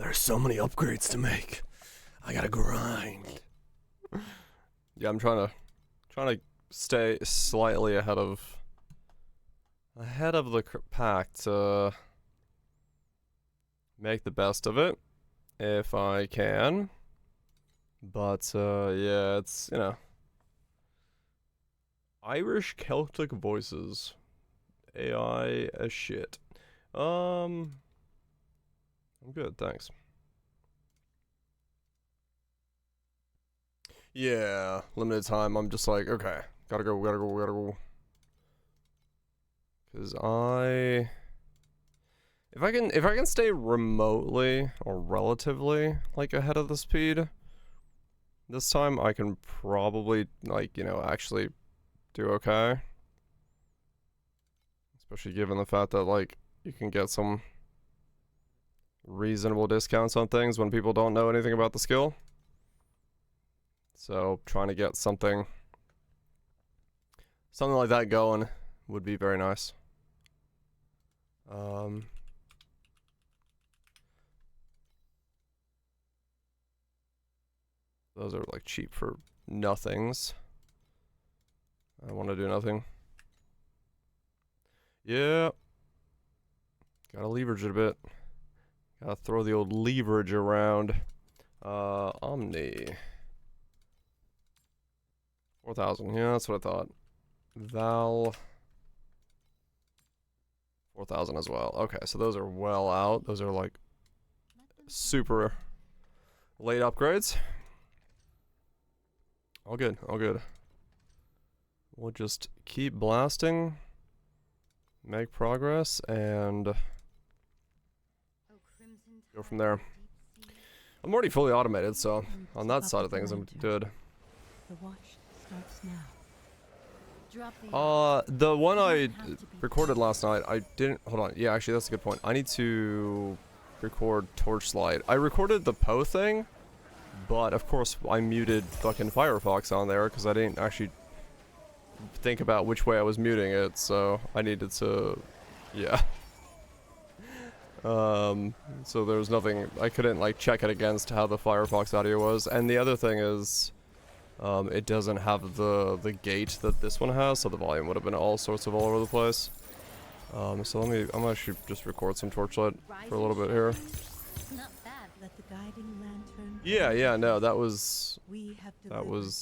There's so many upgrades to make. I gotta grind. Yeah, I'm trying to stay slightly ahead of the pack to make the best of it if I can. But yeah, it's, you know, Irish Celtic voices. AI as shit. I'm good, thanks. Yeah, limited time. I'm just like, okay, gotta go. Cause if I can stay remotely or relatively like ahead of the speed this time, I can probably, like, you know, actually do okay. Especially given the fact that, like, you can get some reasonable discounts on things when people don't know anything about the skill. So trying to get something like that going would be very nice. Those are like cheap for nothings. I want to do nothing. Yeah. Gotta leverage it a bit. Gotta throw the old leverage around. Omni. 4,000. Yeah, that's what I thought. Val. 4,000 as well. Okay, so those are well out. Those are like super late upgrades. All good, all good. We'll just keep blasting, make progress, and go from there. I'm already fully automated, so on that side of things, I'm good. The watch starts now. The one I recorded last night, I didn't. Hold on. Yeah, actually, that's a good point. I need to record Torchlight. I recorded the Poe thing, but of course, I muted fucking Firefox on there because I didn't actually think about which way I was muting it, so I needed to. Yeah. So there was nothing. I couldn't, like, check it against how the Firefox audio was. And the other thing is, it doesn't have the gate that this one has, so the volume would have been all sorts of all over the place. So I'm gonna actually just record some Torchlight for a little bit here. Yeah, no, that was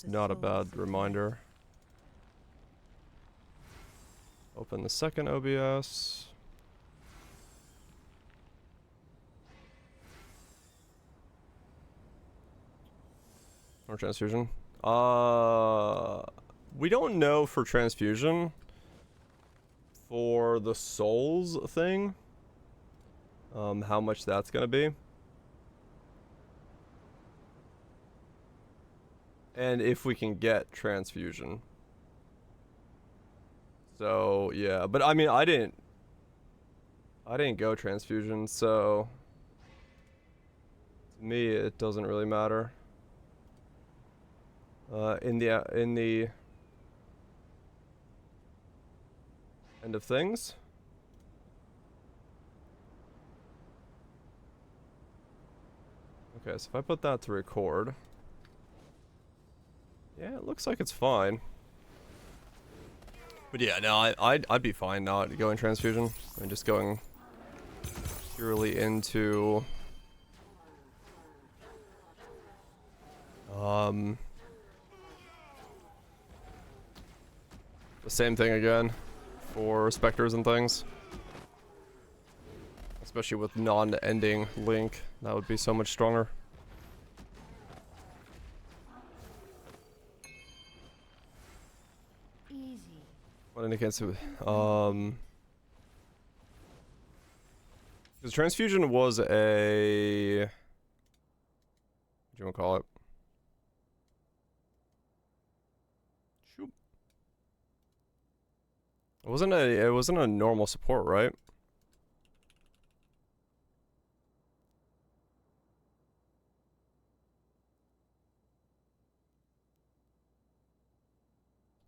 not a bad reminder. Open the second OBS. Or transfusion. We don't know for transfusion. For the souls thing, how much that's gonna be. And if we can get transfusion. So, yeah, but I mean, I didn't go transfusion, so to me it doesn't really matter. In the end of things. Okay, so if I put that to record, yeah, it looks like it's fine. But yeah, no, I'd be fine not going transfusion and just going purely into the same thing again for specters and things. Especially with non-ending link, that would be so much stronger. Easy. What indicates because transfusion was a, what do you want to call it? Shoot. It wasn't a normal support, right?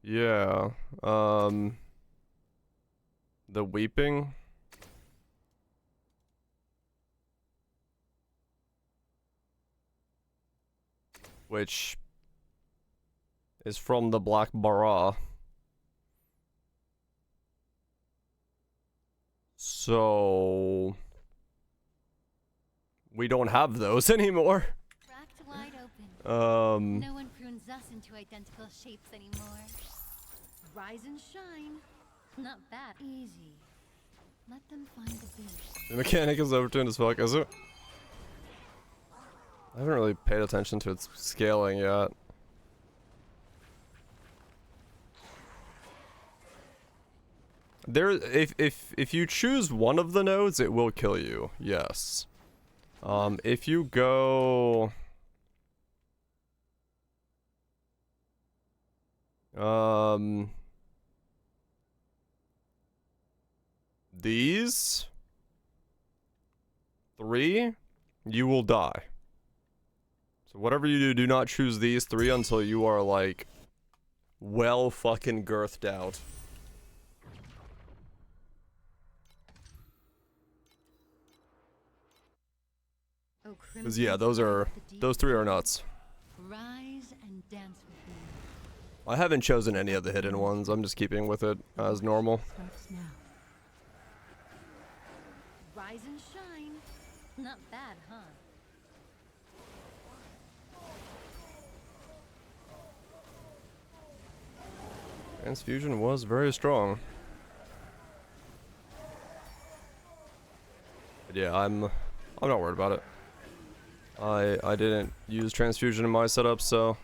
Yeah, the weeping. which is from the Black Bara. So we don't have those anymore. Cracked wide open. No one prunes us into identical shapes anymore. Rise and shine. Not bad. Easy. Let them find the beast. The mechanic is overtuned as fuck, is it? I haven't really paid attention to its scaling yet. There, if you choose one of the nodes, it will kill you. Yes. If you go, these 3, you will die. So whatever you do, do not choose these 3 until you are like well fucking girthed out. Because yeah, those 3 are nuts. Rise and dance with me. I haven't chosen any of the hidden ones. I'm just keeping with it as normal. Starts now. Rise and shine. Not bad, huh? Transfusion was very strong. But yeah, I'm not worried about it. I didn't use transfusion in my setup, so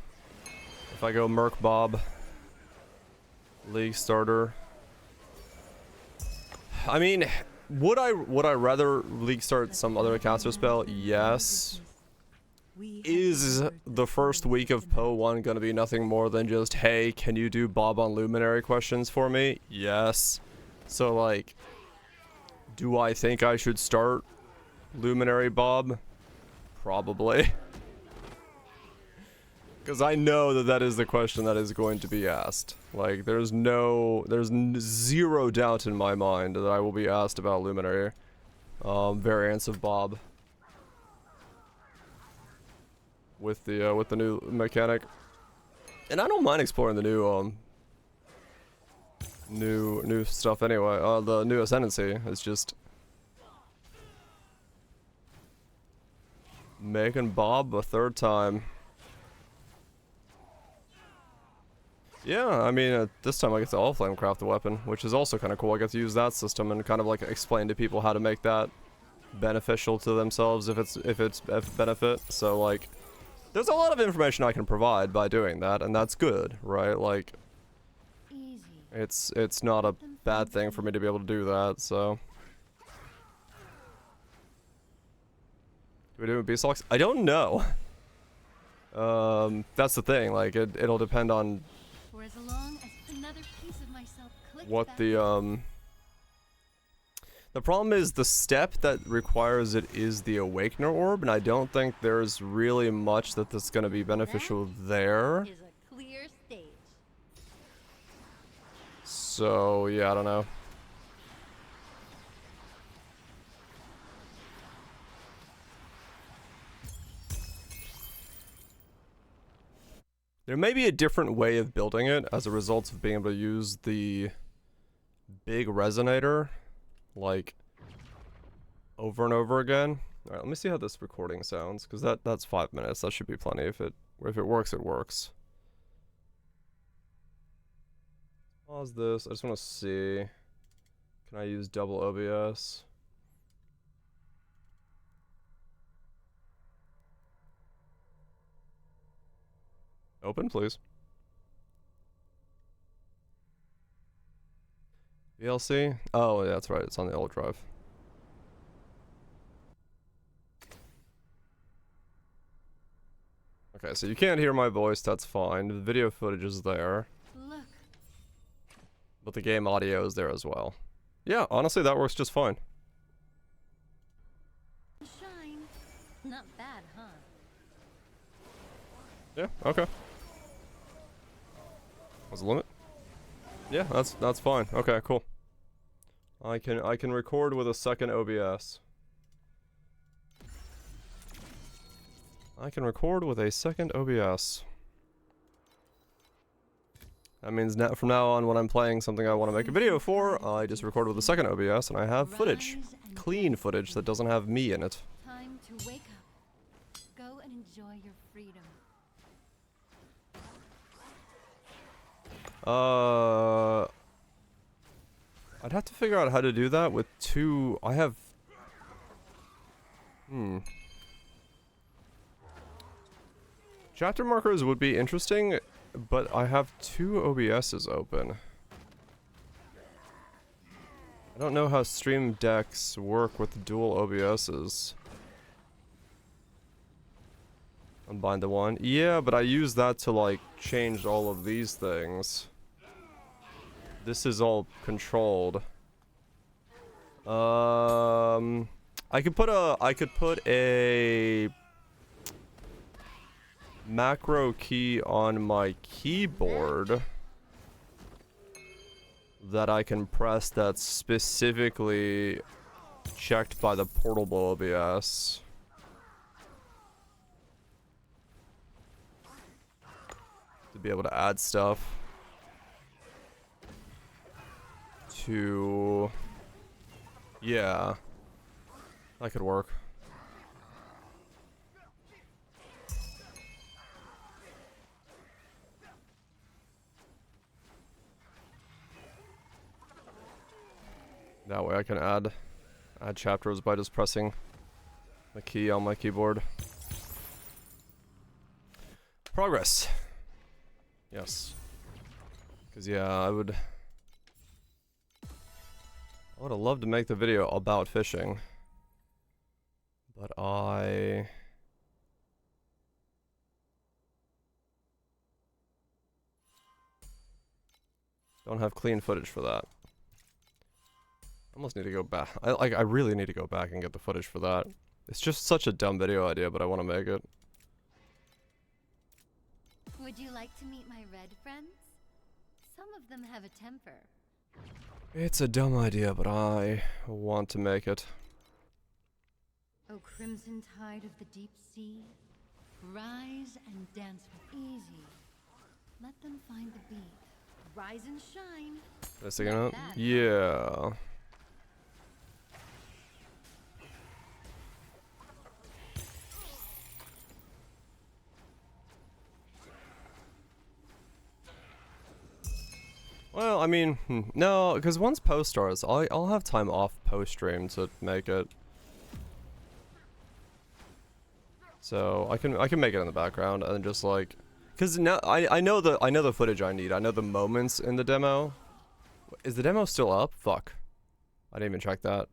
if I go Merc Bob, League starter. I mean, would I rather League start some other caster spell? Yes. Is the first week of Po 1 gonna be nothing more than just, hey, can you do Bob on Luminary questions for me? Yes. So like, do I think I should start Luminary Bob? Probably. Because I know that that is the question that is going to be asked. Like, there's zero doubt in my mind that I will be asked about Luminary variants of Bob with the new mechanic. And I don't mind exploring the new stuff anyway. The new Ascendancy is just making Bob a 3rd time. Yeah, I mean, this time I get to all flame craft the weapon, which is also kind of cool. I get to use that system and kind of like explain to people how to make that beneficial to themselves if it's a benefit. So like, there's a lot of information I can provide by doing that, and that's good, right? Like, it's not a bad thing for me to be able to do that. So, do we do it with beast locks? I don't know. That's the thing. Like, it'll depend on For as long as another piece of myself clicks what back the problem is the step that requires it is the Awakener Orb, and I don't think there's really much that's going to be beneficial there. is a clear stage. So, yeah, I don't know. There may be a different way of building it as a result of being able to use the big resonator, like, over and over again. Alright, let me see how this recording sounds, because that's 5 minutes. That should be plenty. If it works, it works. Pause this. I just want to see. Can I use double OBS? Open, please. VLC? Oh, yeah, that's right. It's on the old drive. Okay, so you can't hear my voice. That's fine. The video footage is there. Look, But the game audio is there as well. Yeah, honestly, that works just fine. shine. Not bad, huh? Yeah, okay. What's the limit? Yeah, that's fine. Okay, cool. I can record with a second OBS. I can record with a second OBS. That means now, from now on, when I'm playing something I want to make a video for, I just record with a second OBS, and I have footage. Clean footage that doesn't have me in it. Time to wake up. Go and enjoy your freedom. I'd have to figure out how to do that with two... I have... Chapter markers would be interesting, but I have two OBSs open. I don't know how stream decks work with dual OBSs. Unbind the one. Yeah, but I use that to like change all of these things. This is all controlled. I could put a macro key on my keyboard that I can press that's specifically checked by the portable OBS. To be able to add stuff to... Yeah. That could work. That way I can add chapters by just pressing the key on my keyboard. Progress. Yes. Because yeah, I would have loved to make the video about fishing. But I don't have clean footage for that. I almost need to go back. I really need to go back and get the footage for that. It's just such a dumb video idea, but I want to make it. Would you like to meet my red friends? Some of them have a temper. It's a dumb idea, but I want to make it. O crimson tide of the deep sea, rise and dance with easy. Let them find the beat. Rise and shine. This again up? Yeah. Well, I mean, no, because once post starts, I'll have time off post stream to make it. So I can make it in the background and just like, because now I know the footage I need. I know the moments in the demo. Is the demo still up? Fuck, I didn't even check that.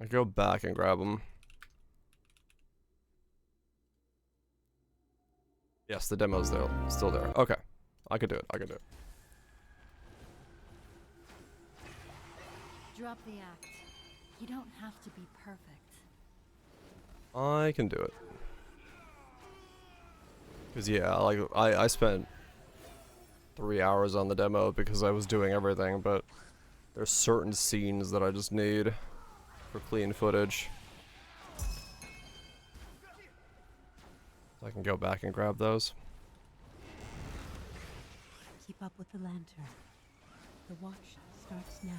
I go back and grab them. Yes, the demo's there, still there. Okay. I could do it. I could do it. Drop the act. You don't have to be perfect. I can do it. Cause yeah, like I spent 3 hours on the demo because I was doing everything, but there's certain scenes that I just need for clean footage. So I can go back and grab those. Keep up with the lantern. The watch starts now.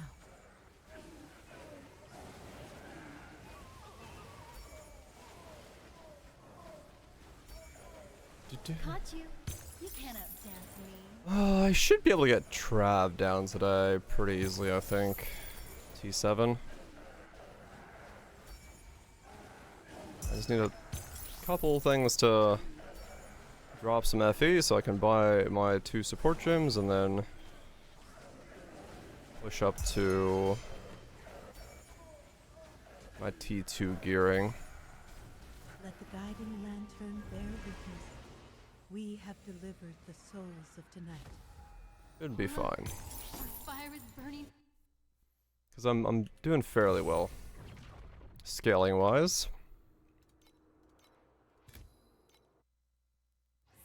Caught you. You can't outdance me. I should be able to get Trav down today pretty easily, I think. T7. I just need a couple things to drop some FE so I can buy my 2 support gems and then push up to my T2 gearing. Let the guiding lantern bear witness. We have delivered the souls of tonight. It'd be fine. The fire is burning. Because I'm doing fairly well. Scaling wise.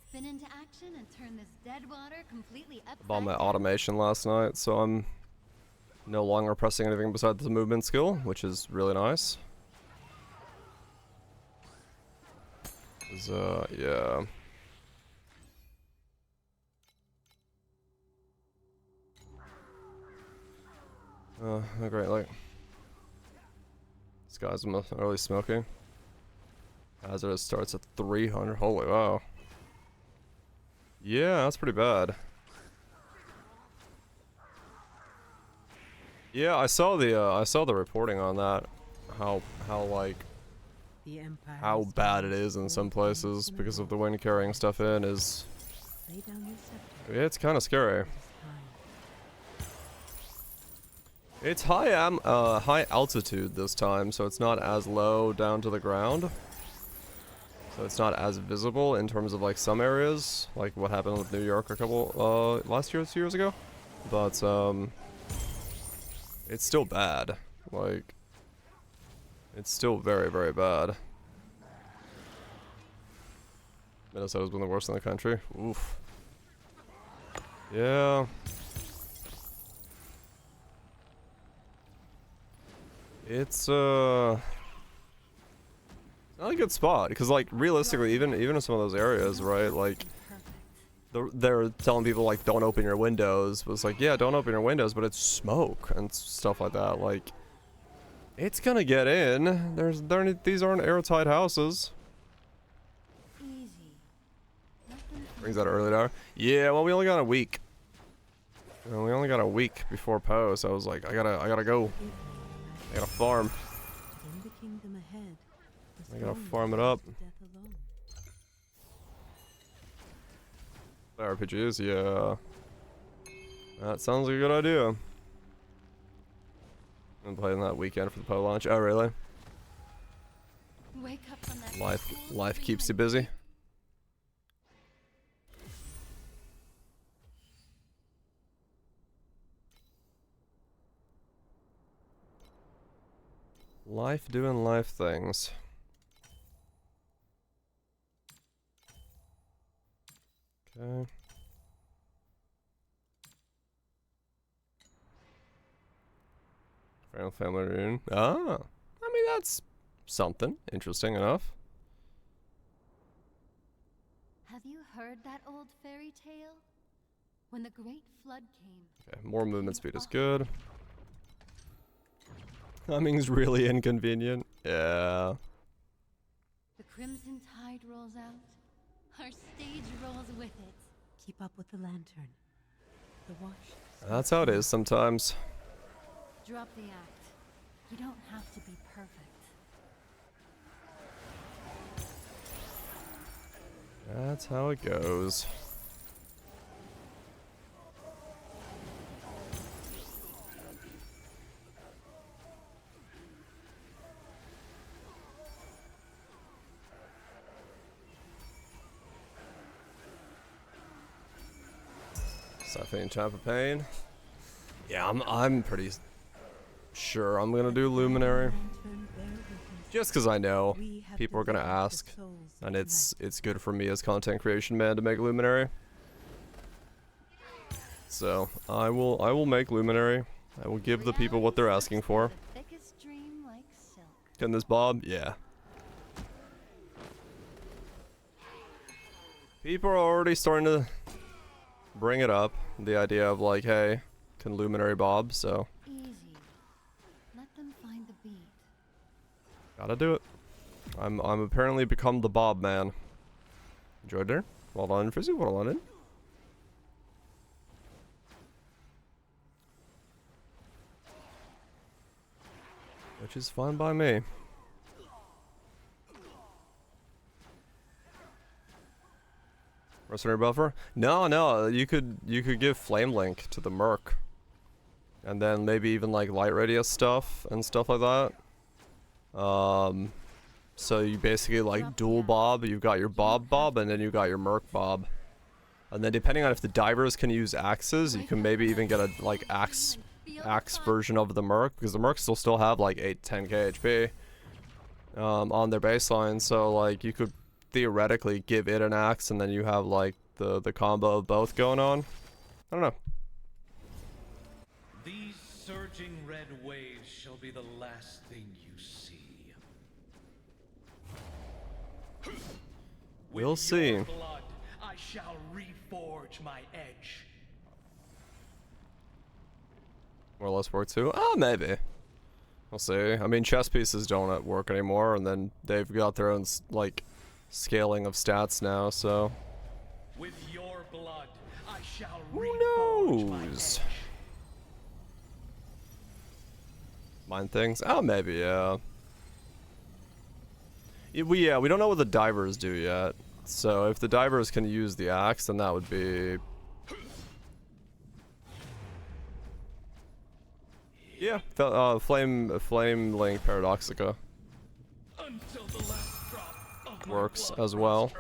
Spin into action and turn this dead water completely upside Bought my down. automation last night, so I'm no longer pressing anything besides the movement skill, which is really nice. 'Cause, yeah. Oh, great, like. This guy's early smoking. Hazardous starts at 300. Holy wow. Yeah, that's pretty bad. Yeah, I saw the reporting on that. How like The Empire how bad it stands is in all some places in because a of the row. wind carrying stuff in is. Lay down your scepter. Yeah, it's kind of scary. It is time. It's high altitude this time, so it's not as low down to the ground. So it's not as visible in terms of like some areas, like what happened with New York a couple last year, 2 years ago. But it's still bad. Like it's still very, very bad. Minnesota's been the worst in the country. Oof. Yeah. It's not a good spot because like realistically even in some of those areas, right, like they're telling people like don't open your windows, but it's like yeah, don't open your windows, but it's smoke and stuff like that. Like it's gonna get in. These aren't airtight houses. Easy. Let them Brings find that the early hour. Yeah, well we only got a week. We only got a week before post. I was like I gotta go. I gotta farm. In the kingdom ahead, the I gotta throne farm it falls up. to death alone. RPGs, yeah. That sounds like a good idea. I'm playing that weekend for the PO launch. Oh, really? Wake up from that Life cold keeps you dream busy. Life doing life things. Okay. Family reunion. Ah, I mean that's something interesting enough. Have you heard that old fairy tale? When the great flood came. Okay, more movement speed is good. Humming's really inconvenient. Yeah. The crimson tide rolls out. Our stage rolls with it. Keep up with the lantern. The wash. That's how it is sometimes. Drop the act. You don't have to be perfect. That's how it goes. Stephanie Champ of Pain. Yeah, I'm pretty sure I'm gonna do Luminary. Lantern bear witness. Just because I know We have people are gonna delivered the ask, souls and of it's good for me as content creation man to make Luminary. So I will make Luminary. I will give the people what they're asking for. The thickest dream like silk. Can this Bob? Yeah. People are already starting to bring it up. The idea of like, hey, can Luminary Bob? So Easy. Let them find the beat. gotta do it. I'm apparently become the Bob man. Enjoyed dinner? Well done, Frizzy. Well done. Which is fine by me. Mercenary buffer? No. You could give Flame Link to the Merc, and then maybe even like light radius stuff and stuff like that. So you basically like dual Bob. You've got your Bob, and then you got your Merc Bob. And then depending on if the divers can use axes, you can maybe even get a like axe version of the Merc, because the Mercs will still have like 8-10k HP on their baseline. So like you could theoretically give it an axe, and then you have like the combo of both going on. I don't know. These surging red waves shall be the last thing you see. We'll With see. your blood, I shall reforge my edge. More or less work too? Oh, maybe. We'll see. I mean, chess pieces don't work anymore, and then they've got their own, like, scaling of stats now, so... With your blood, I shall Who reforge my knows? edge. Mine things? Oh, maybe, yeah. Yeah, we don't know what the divers do yet. So if the divers can use the axe, then that would be... Yeah, flame link paradoxica Until the last drop of my works blood as well. runs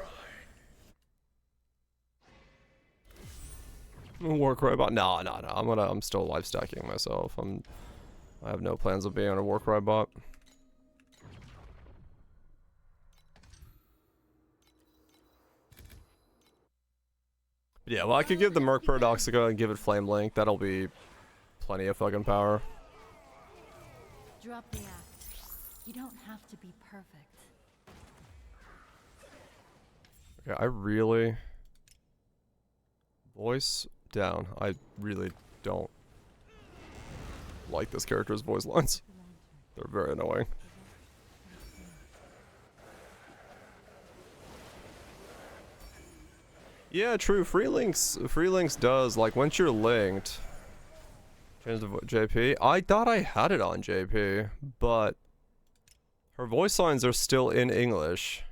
dry. Work robot? No. I'm still life stacking myself. I have no plans of being on a work robot. Yeah, well, I could give the Merc Paradoxica and give it Flame Link. That'll be plenty of fucking power. Drop the axe. You don't have to be perfect. Okay, I really... Voice down. I really don't like this character's voice lines. They're very annoying. Yeah, true. Free links does, like, once you're linked... Change the JP. I thought I had it on JP, but... Her voice lines are still in English.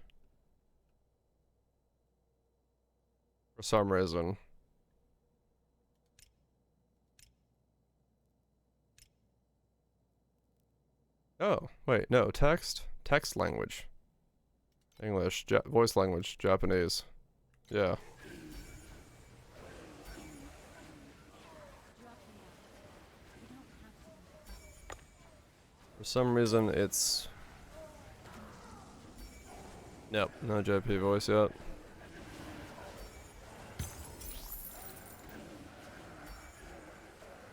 For some reason. Oh, wait, no, text language. English, voice language, Japanese. Yeah. For some reason, it's... Nope, no JP voice yet.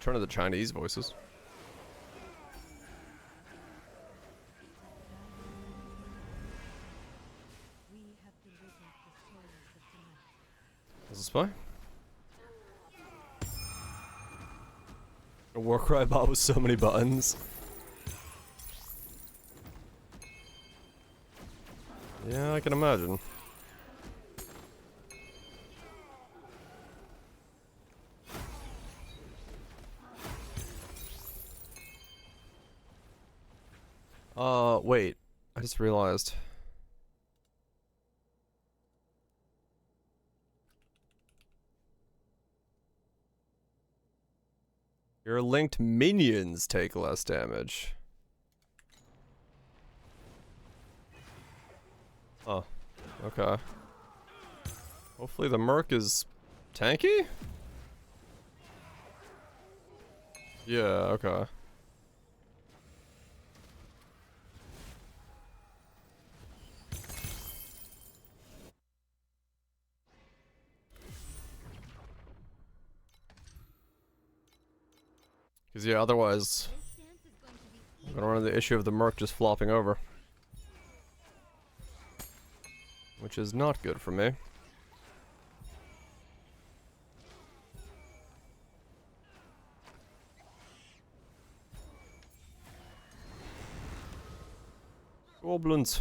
Turn to the Chinese voices. Is this spy? A Warcry bot with so many buttons. Yeah, I can imagine. Wait. I just realized. Your linked minions take less damage. Oh, okay. Hopefully the Merc is tanky? Yeah, okay. Because, yeah, otherwise, I'm gonna run into the issue of the Merc just flopping over. Which is not good for me. Goblins.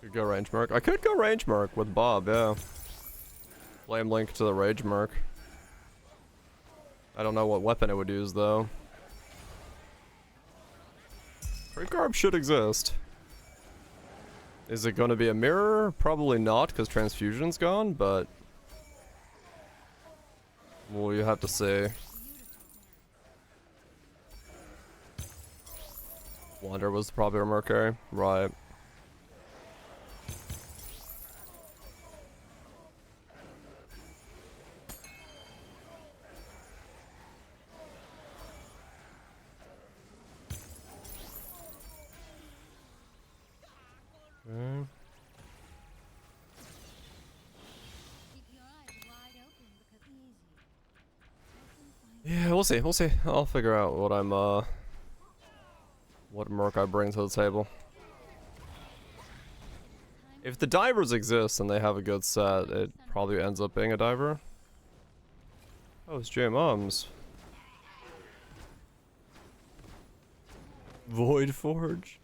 Could go range merc. I could go range merc with Bob, yeah. Flame link to the rage merc. I don't know what weapon it would use though. Pre-carb should exist. Is it going to be a mirror? Probably not, because transfusion's gone, but... well, you have to see. Wander was probably a Mercury. Right. we'll see. We'll see. I'll figure out what I'm what merc I bring to the table. If the divers exist and they have a good set, it probably ends up being a diver. Oh, it's J-Moms. Void Forge.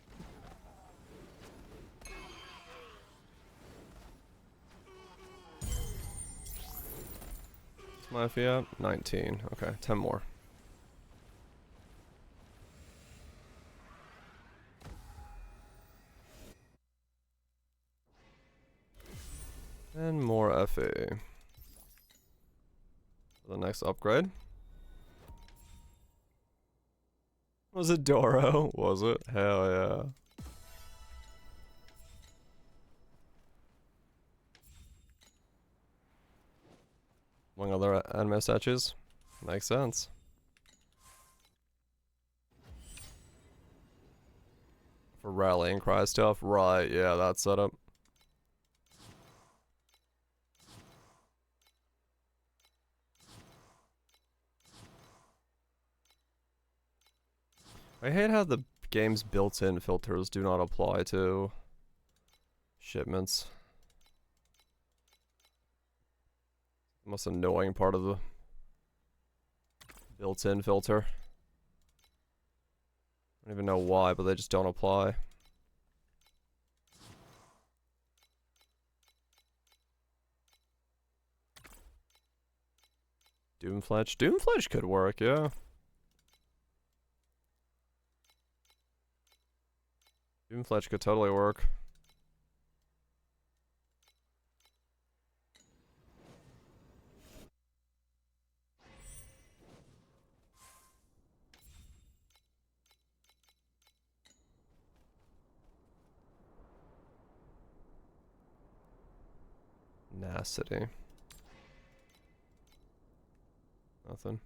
What's my fee at? 19. Okay, 10 more. And more FE. For the next upgrade. Was it Doro? Was it? Hell yeah. Among other anime statues. Makes sense. For rallying cry stuff. Right, yeah, that setup. I hate how the game's built-in filters do not apply to shipments. The most annoying part of the built-in filter. I don't even know why, but they just don't apply. Doomfletch? Doomfletch could work, yeah. Doomfletch could totally work. Nacity. Nothing.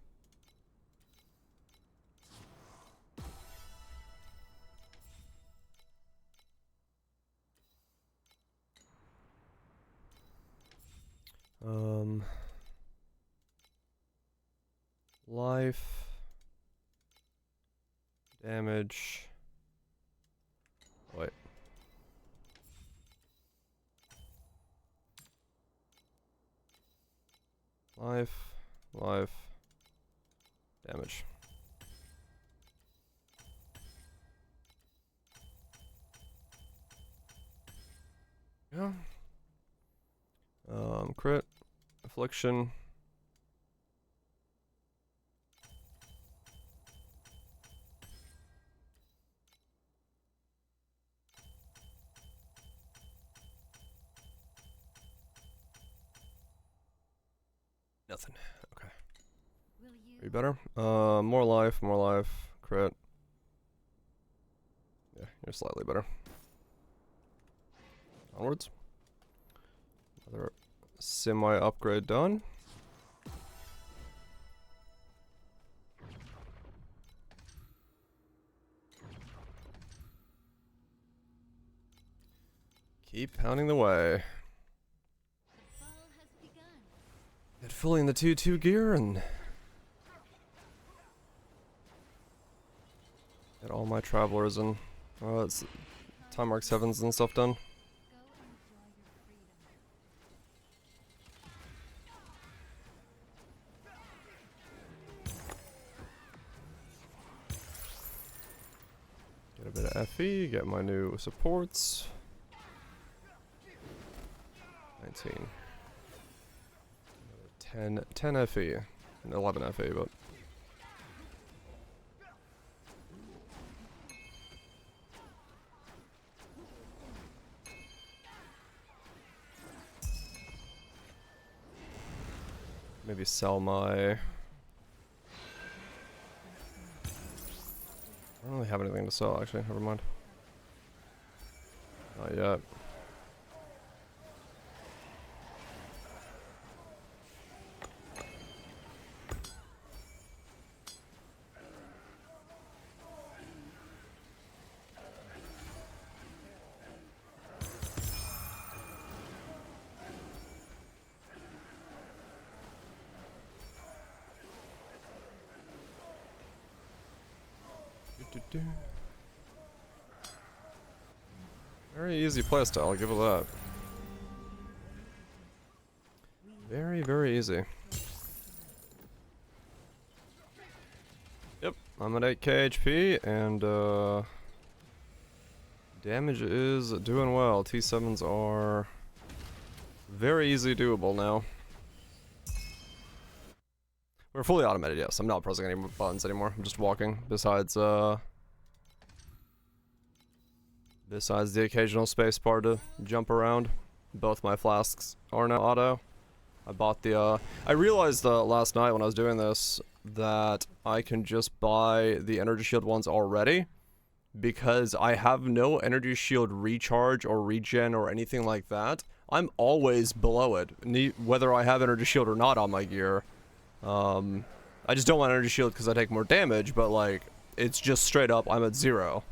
Life. Damage. Wait. Life. Life. Damage. Yeah. Crit. Affliction. Nothing. Okay. Are you better? More life, crit. Yeah, you're slightly better. Onwards. Another semi-upgrade done. Keep pounding the way. Get fully in the 2-2 gear and get all my travelers and it's time mark 7s and stuff done. Get a bit of FE, get my new supports. 19. 10 FE. 11 FE, but maybe sell my... I don't really have anything to sell, actually. Never mind. Not yet. Do-do-do. Very easy playstyle, I'll give it that. Very, very easy. Yep, I'm at 8k HP, and damage is doing well. T7s are very easy doable now. We're fully automated, yes. I'm not pressing any buttons anymore. I'm just walking, besides the occasional space bar to jump around. Both my flasks are now auto. I bought the, I realized last night when I was doing this that I can just buy the energy shield ones already, because I have no energy shield recharge or regen or anything like that. I'm always below it, whether I have energy shield or not on my gear. I just don't want energy shield because I take more damage, but like, it's just straight up I'm at 0.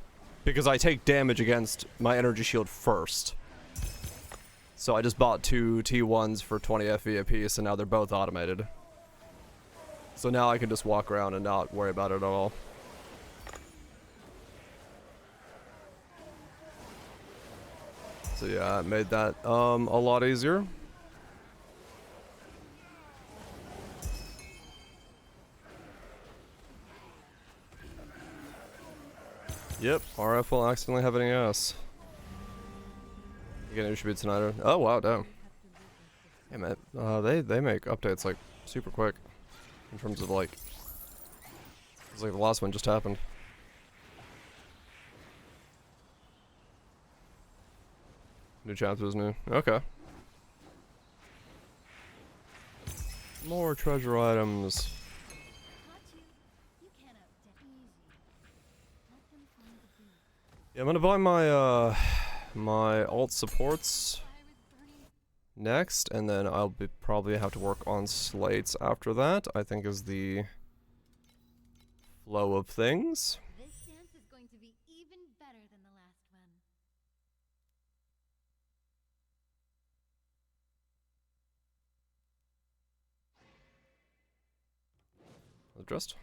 Because I take damage against my energy shield first. So I just bought 2 T1s for 20 FE apiece, and now they're both automated. So now I can just walk around and not worry about it at all. So yeah, it made that a lot easier. Yep, RF will accidentally have any ass. Again, it should be tonight. Oh wow, damn. Hey man, they make updates like super quick in terms of like, it's like the last one just happened. New chapters, new. Okay. More treasure items. Yeah, I'm gonna buy my my alt supports next, and then I'll probably have to work on slates after that, I think is the flow of things. This dance is going to be even better than the last one. Addressed.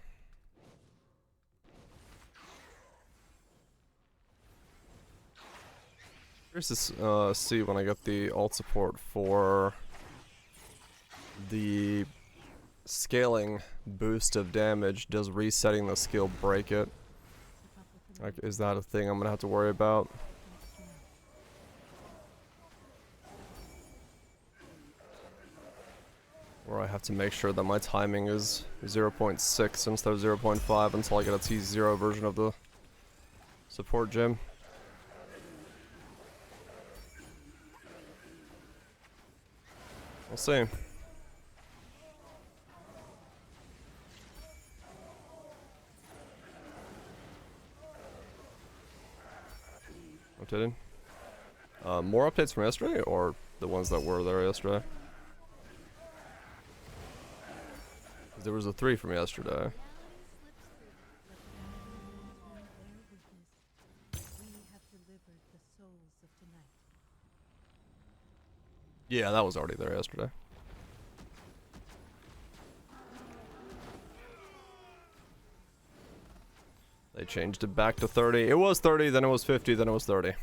Curious to see when I get the alt support for the scaling boost of damage. Does resetting the skill break it? Like, is that a thing I'm gonna have to worry about? Or I have to make sure that my timing is 0.6 instead of 0.5 until I get a T0 version of the support gem. We'll see. Updated. More updates from yesterday, or the ones that were there yesterday? There was a 3 from yesterday. Yeah, that was already there yesterday. They changed it back to 30. It was 30, then it was 50, then it was 30.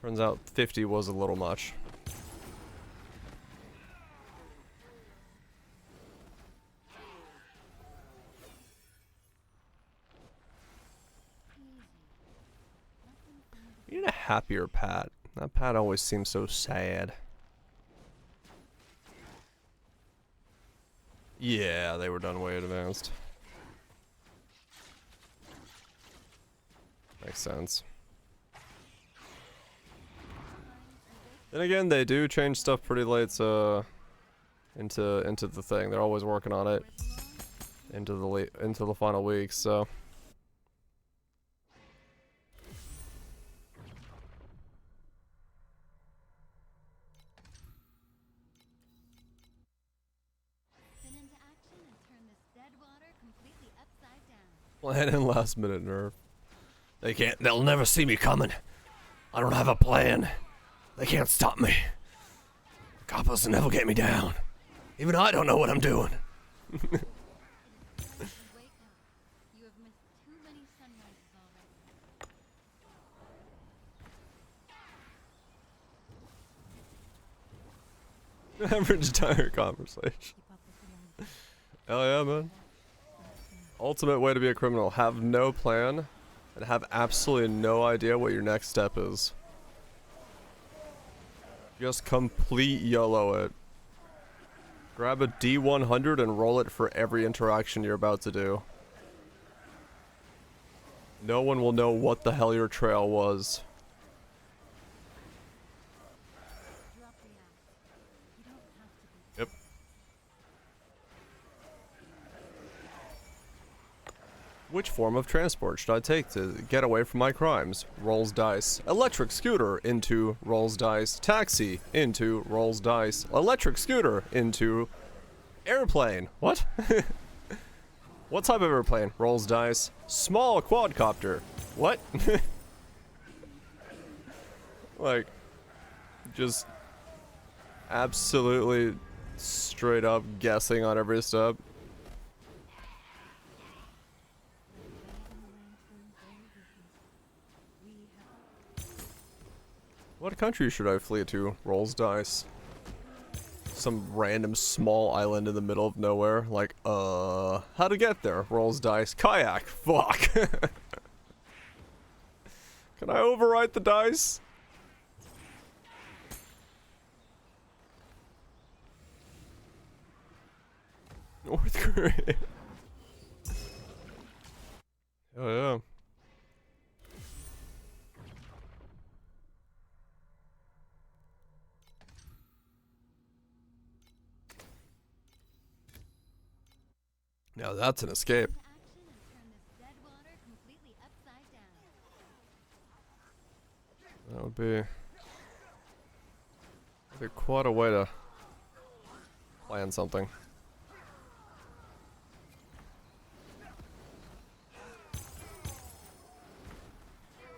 Turns out 50 was a little much. We need a happier Pat. That Pat always seems so sad. Yeah, they were done way advanced. Makes sense. Then again, they do change stuff pretty late, so into the thing. They're always working on it into the final weeks, so. Plan and last minute nerf. They'll never see me coming. I don't have a plan. They can't stop me. Coppers will never get me down. Even I don't know what I'm doing. Wake up. You have have missed too many sunrises already. Average tire conversation. Keep up with the line. Hell yeah, man. Ultimate way to be a criminal. Have no plan and have absolutely no idea what your next step is. Just complete YOLO it. Grab a D100 and roll it for every interaction you're about to do. No one will know what the hell your trail was. Drop the axe. You don't have to be. Yep. Which form of transport should I take to get away from my crimes? Rolls dice. Electric scooter into rolls dice. Taxi into rolls dice. Electric scooter into airplane. What? What type of airplane? Rolls dice. Small quadcopter. What? Like, just absolutely straight up guessing on every step. What country should I flee to? Rolls dice. Some random small island in the middle of nowhere. Like, how to get there? Rolls dice. Kayak. Fuck. Can I overwrite the dice? North Korea. Oh yeah. Now that's an escape. Action and turn this dead water completely upside down. That would be quite a way to plan something.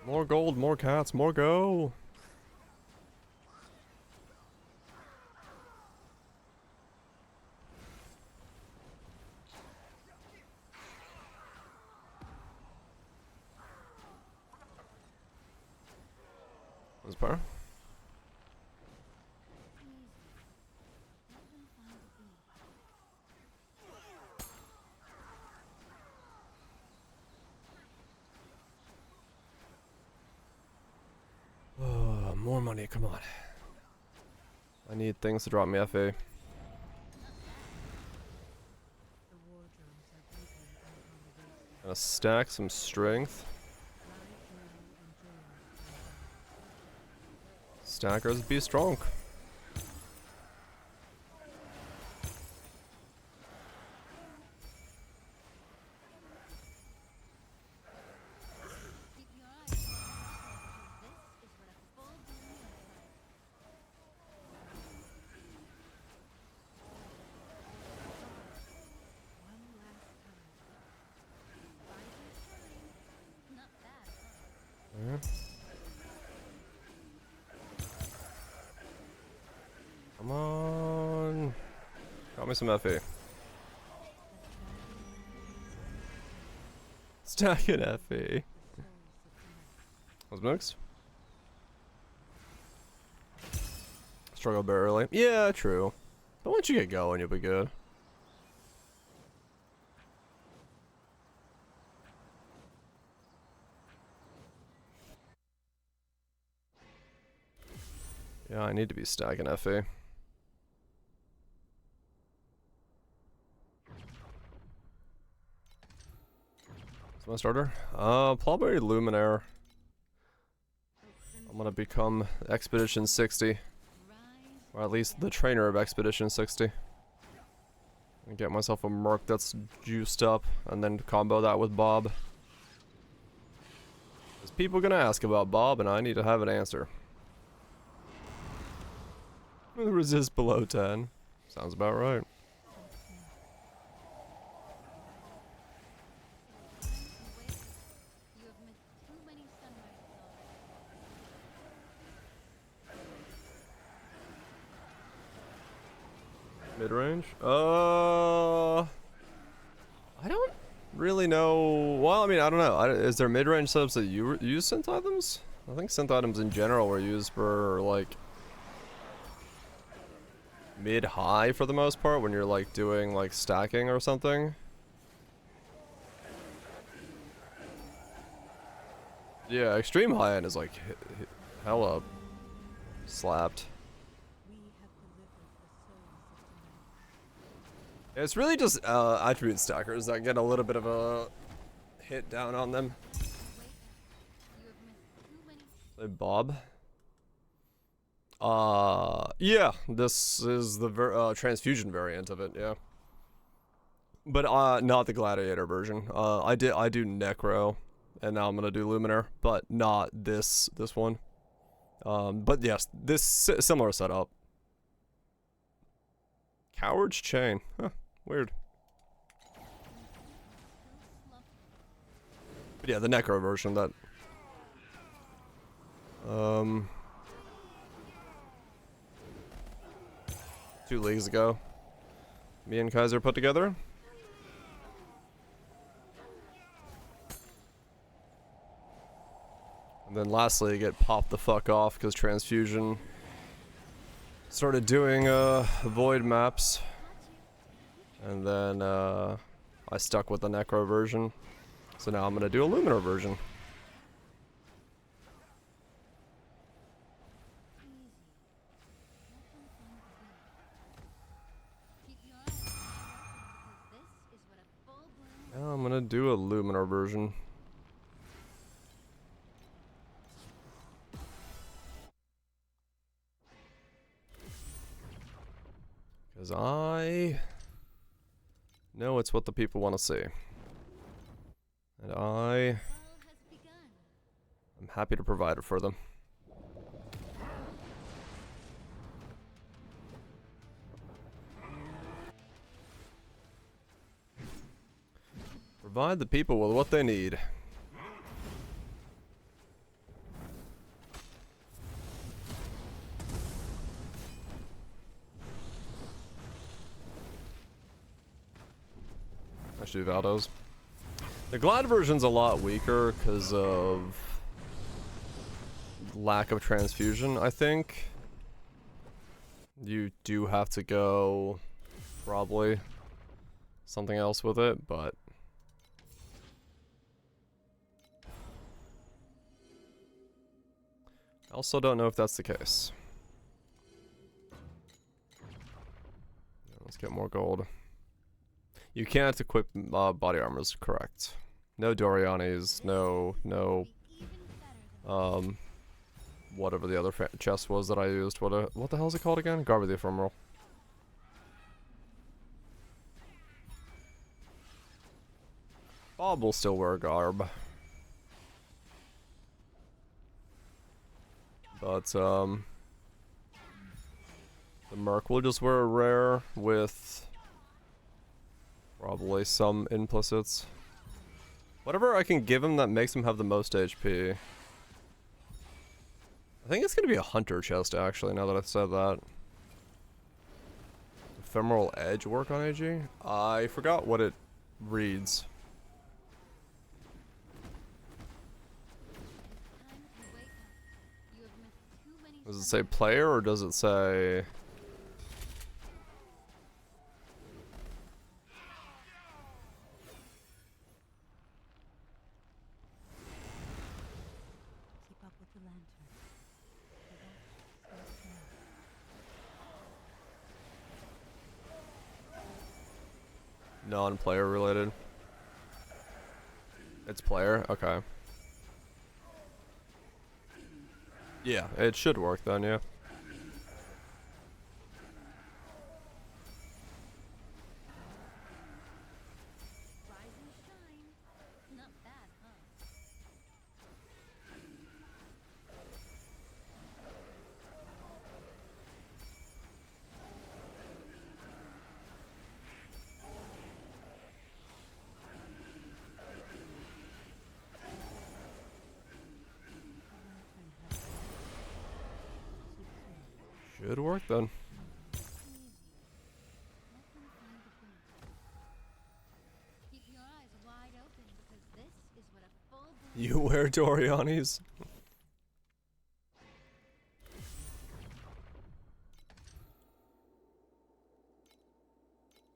More gold, more cats, more go. This bar? Oh, more money, come on. I need things to drop me FA. The war drums are beating out on the wasteland. Gonna stack some strength. Stackers be strong. Keep your eyes open. This is what a full bloom looks like. One last time. Not bad, huh? Yeah. Come on. Got me some FA. Stack it FA. What's next? Struggle a bit early. Yeah, true. But once you get going, you'll be good. Yeah, I need to be stacking FA. My starter? Plowberry Luminaire. I'm gonna become Expedition 60. Or at least the trainer of Expedition 60. And get myself a Merc that's juiced up, and then combo that with Bob. There's people gonna ask about Bob, and I need to have an answer. Resist below 10. Sounds about right. You have missed too many sunrises already. Mid-range? I don't really know. Well, I mean, I don't know. Is there mid-range subs that you use synth items? I think synth items in general were used for like mid-high for the most part when you're like doing like stacking or something. Yeah, extreme high end is like hella slapped. We have delivered the souls of the night. It's really just attribute stackers that get a little bit of a hit down on them. Hey, Bob. Yeah, this is the transfusion variant of it, yeah. But not the gladiator version. I do necro, and now I'm gonna do luminar, but not this one. But yes, this similar setup. Coward's chain, huh? Weird. But yeah, the necro version that. 2 leagues ago, me and Kaiser put together. And then lastly, I get popped the fuck off because transfusion started doing void maps. And then I stuck with the necro version. So now I'm gonna do a luminar version. Now I'm gonna do a luminar version. Because I know it's what the people want to see. And I'm happy to provide it for them. Provide the people with what they need. I should do Valdos. The Glad version's a lot weaker because of lack of transfusion, I think. You do have to go probably something else with it, but I also don't know if that's the case. Let's get more gold. You can't equip body armors, correct. No Dorianis, no, whatever the other chest was that I used. What the hell is it called again? Garb of the Ephemeral. Bob will still wear garb. But, the Merc will just wear a rare with probably some implicits. Whatever I can give him that makes him have the most HP. I think it's gonna be a Hunter chest, actually, now that I've said that. Ephemeral Edge work on AG? I forgot what it reads. Does it say player or does it say... Keep up with the lantern. Non-player related. It's player? Okay. Yeah, it should work then, yeah. Rise and shine. Not bad, huh? Should work then. Keep your eyes wide You wear Doriani's?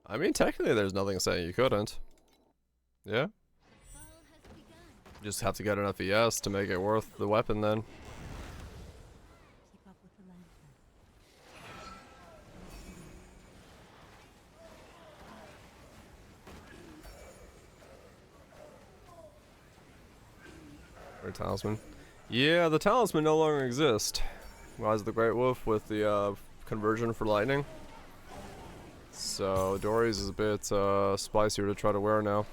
I mean, technically there's nothing saying you couldn't. Yeah? You just have to get enough ES to make it worth the weapon then. Keep up with the lantern. Or talisman. Yeah, the talisman no longer exists. Rise of the Great Wolf with the conversion for lightning. So Dory's is a bit spicier to try to wear now.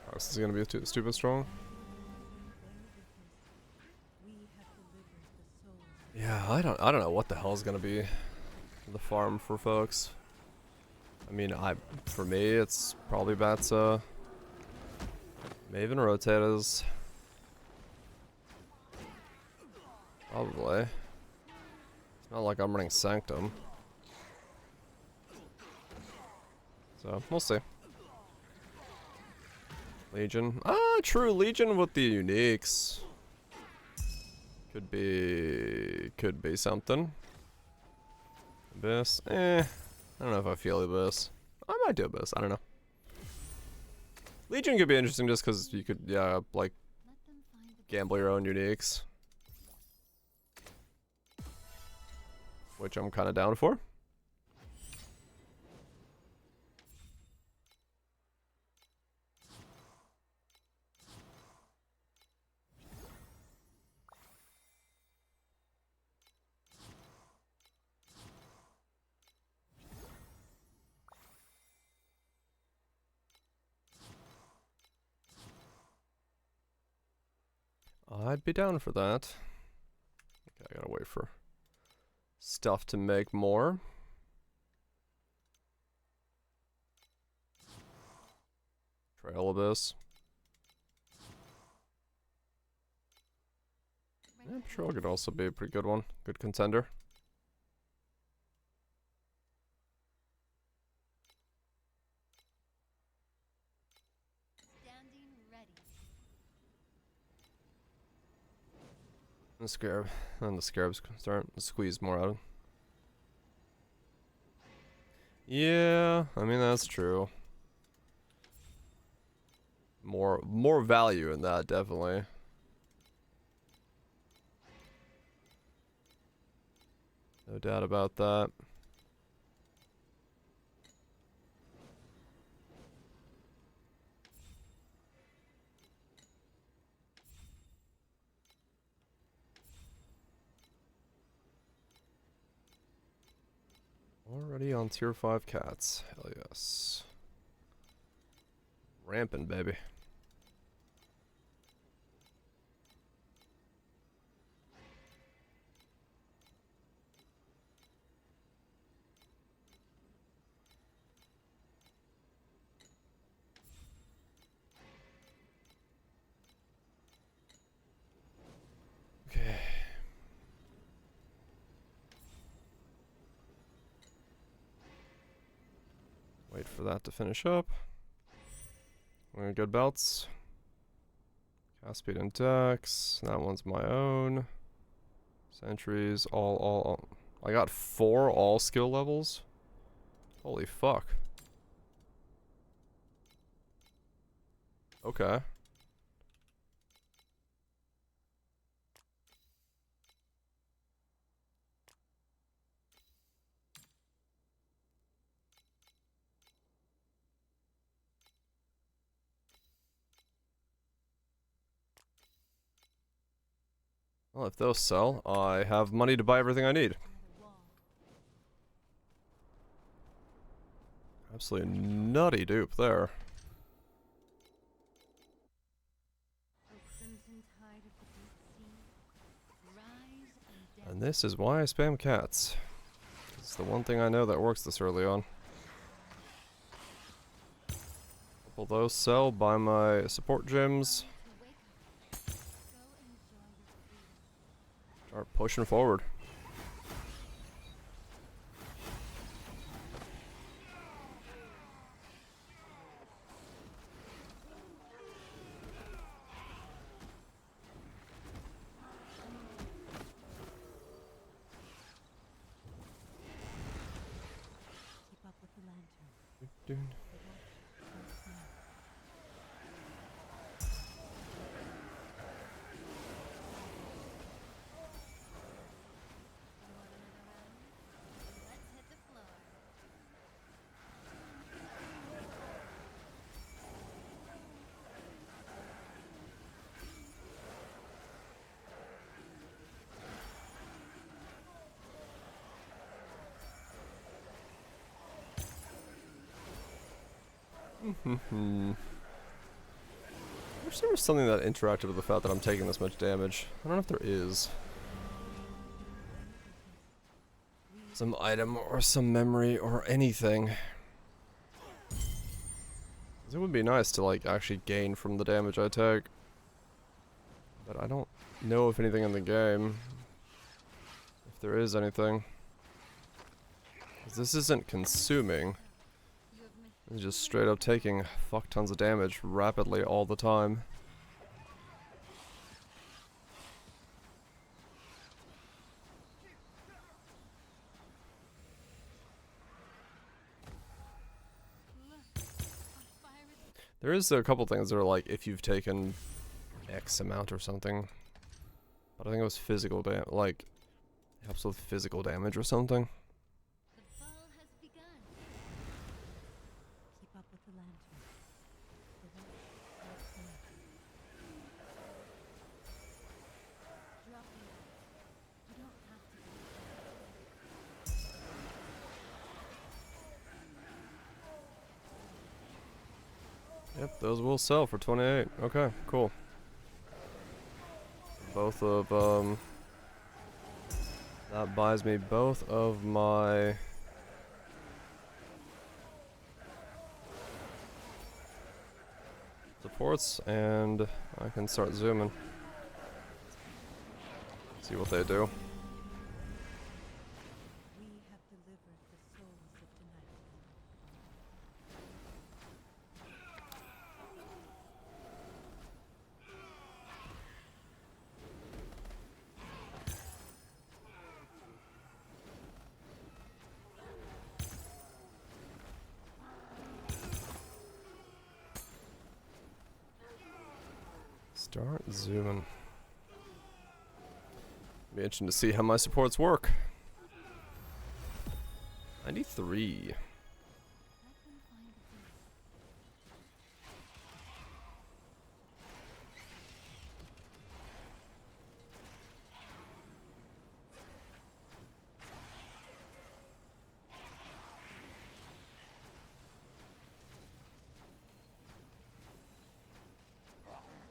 Oh, this is gonna be too stupid strong. Yeah, I don't know what the hell is gonna be the farm for folks. I mean, for me it's probably Batsa, Maven Rotators. Probably. It's not like I'm running Sanctum. So, we'll see. Legion. Ah, true, Legion with the uniques. Could be something. Abyss. I don't know if I feel Abyss. I might do Abyss, I don't know. Legion could be interesting just because you could, yeah, like, gamble your own uniques. Which I'm kind of down for. I'd be down for that. Okay, I gotta wait for stuff to make more. Trail Abyss. Yeah, Patrol could also be a pretty good one. Good contender. The Scarab. And the Scarab's starting to squeeze more out of him. Yeah, I mean that's true. More value in that, definitely. No doubt about that. Already on tier 5 cats. Hell yes. Ramping, baby. Okay. Wait for that to finish up. We're good belts. Cast speed and dex. That one's my own. Sentries, all. I got 4 all skill levels. Holy fuck. Okay. Well, if those sell, I have money to buy everything I need. Absolutely nutty dupe there. And this is why I spam cats. It's the one thing I know that works this early on. Couple those sell, buy my support gems. Are pushing forward. Keep up with the lantern. Dude. Let's hit the floor. I wish there was something that interacted with the fact that I'm taking this much damage. I don't know if there is. Some item or some memory or anything. 'Cause it would be nice to like actually gain from the damage I take. But I don't know if anything in the game. If there is anything. 'Cause this isn't consuming. It's just straight up taking fuck tons of damage rapidly all the time. There is a couple things that are like if you've taken X amount or something. But I think it was physical damage, like helps with physical damage or something. The ball has begun. Keep up with the lantern. The watch is near. Drop it. You don't have to be. Yep, those will sell for 28. Okay, cool. Both of that buys me both of my supports, and I can start zooming. See what they do. We have delivered the souls of tonight. Start zooming. Be interesting to see how my supports work. 93. Let them find the beat.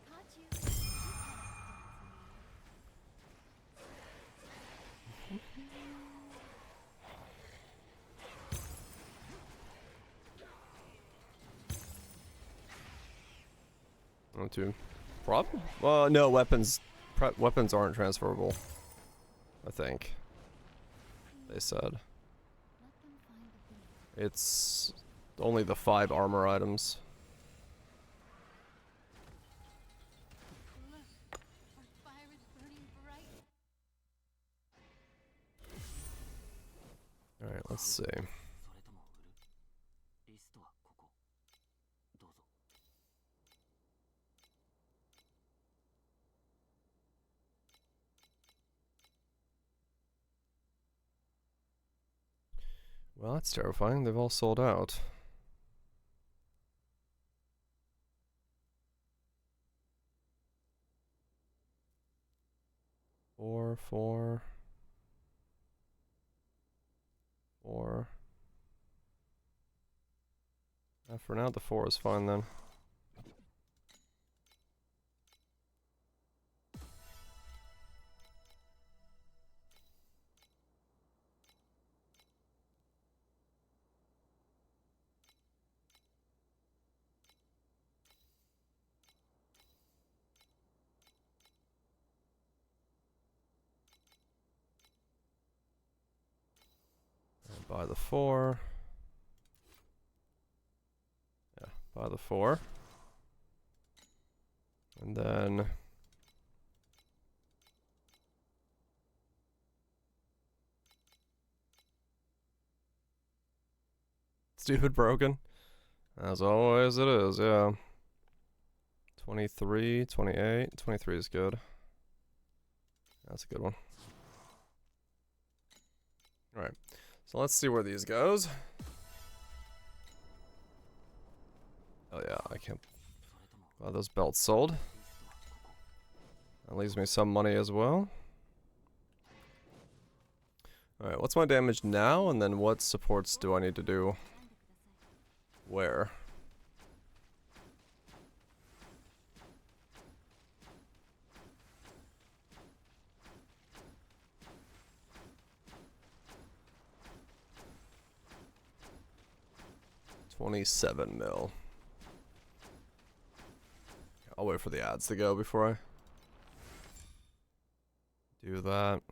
Caught you. You can't One, two. Prop? Well, no, weapons aren't transferable. I think. They said. let them find the beat. It's only the 5 armor items. Look, our fire is burning bright. Alright, let's see. それとも売るリストはここどうぞ Well, that's terrifying. They've all sold out. Four. For now, the 4 is fine then. Buy the 4. Yeah, buy the 4. And then stupid broken. As always it is, yeah. 23, 28. 23 is good. That's a good one. Alright. So let's see where these goes. Oh yeah, I can't. Glad those belts sold. That leaves me some money as well. Alright, what's my damage now? And then what supports do I need to do? Where? $27 mil. I'll wait for the ads to go before I do that.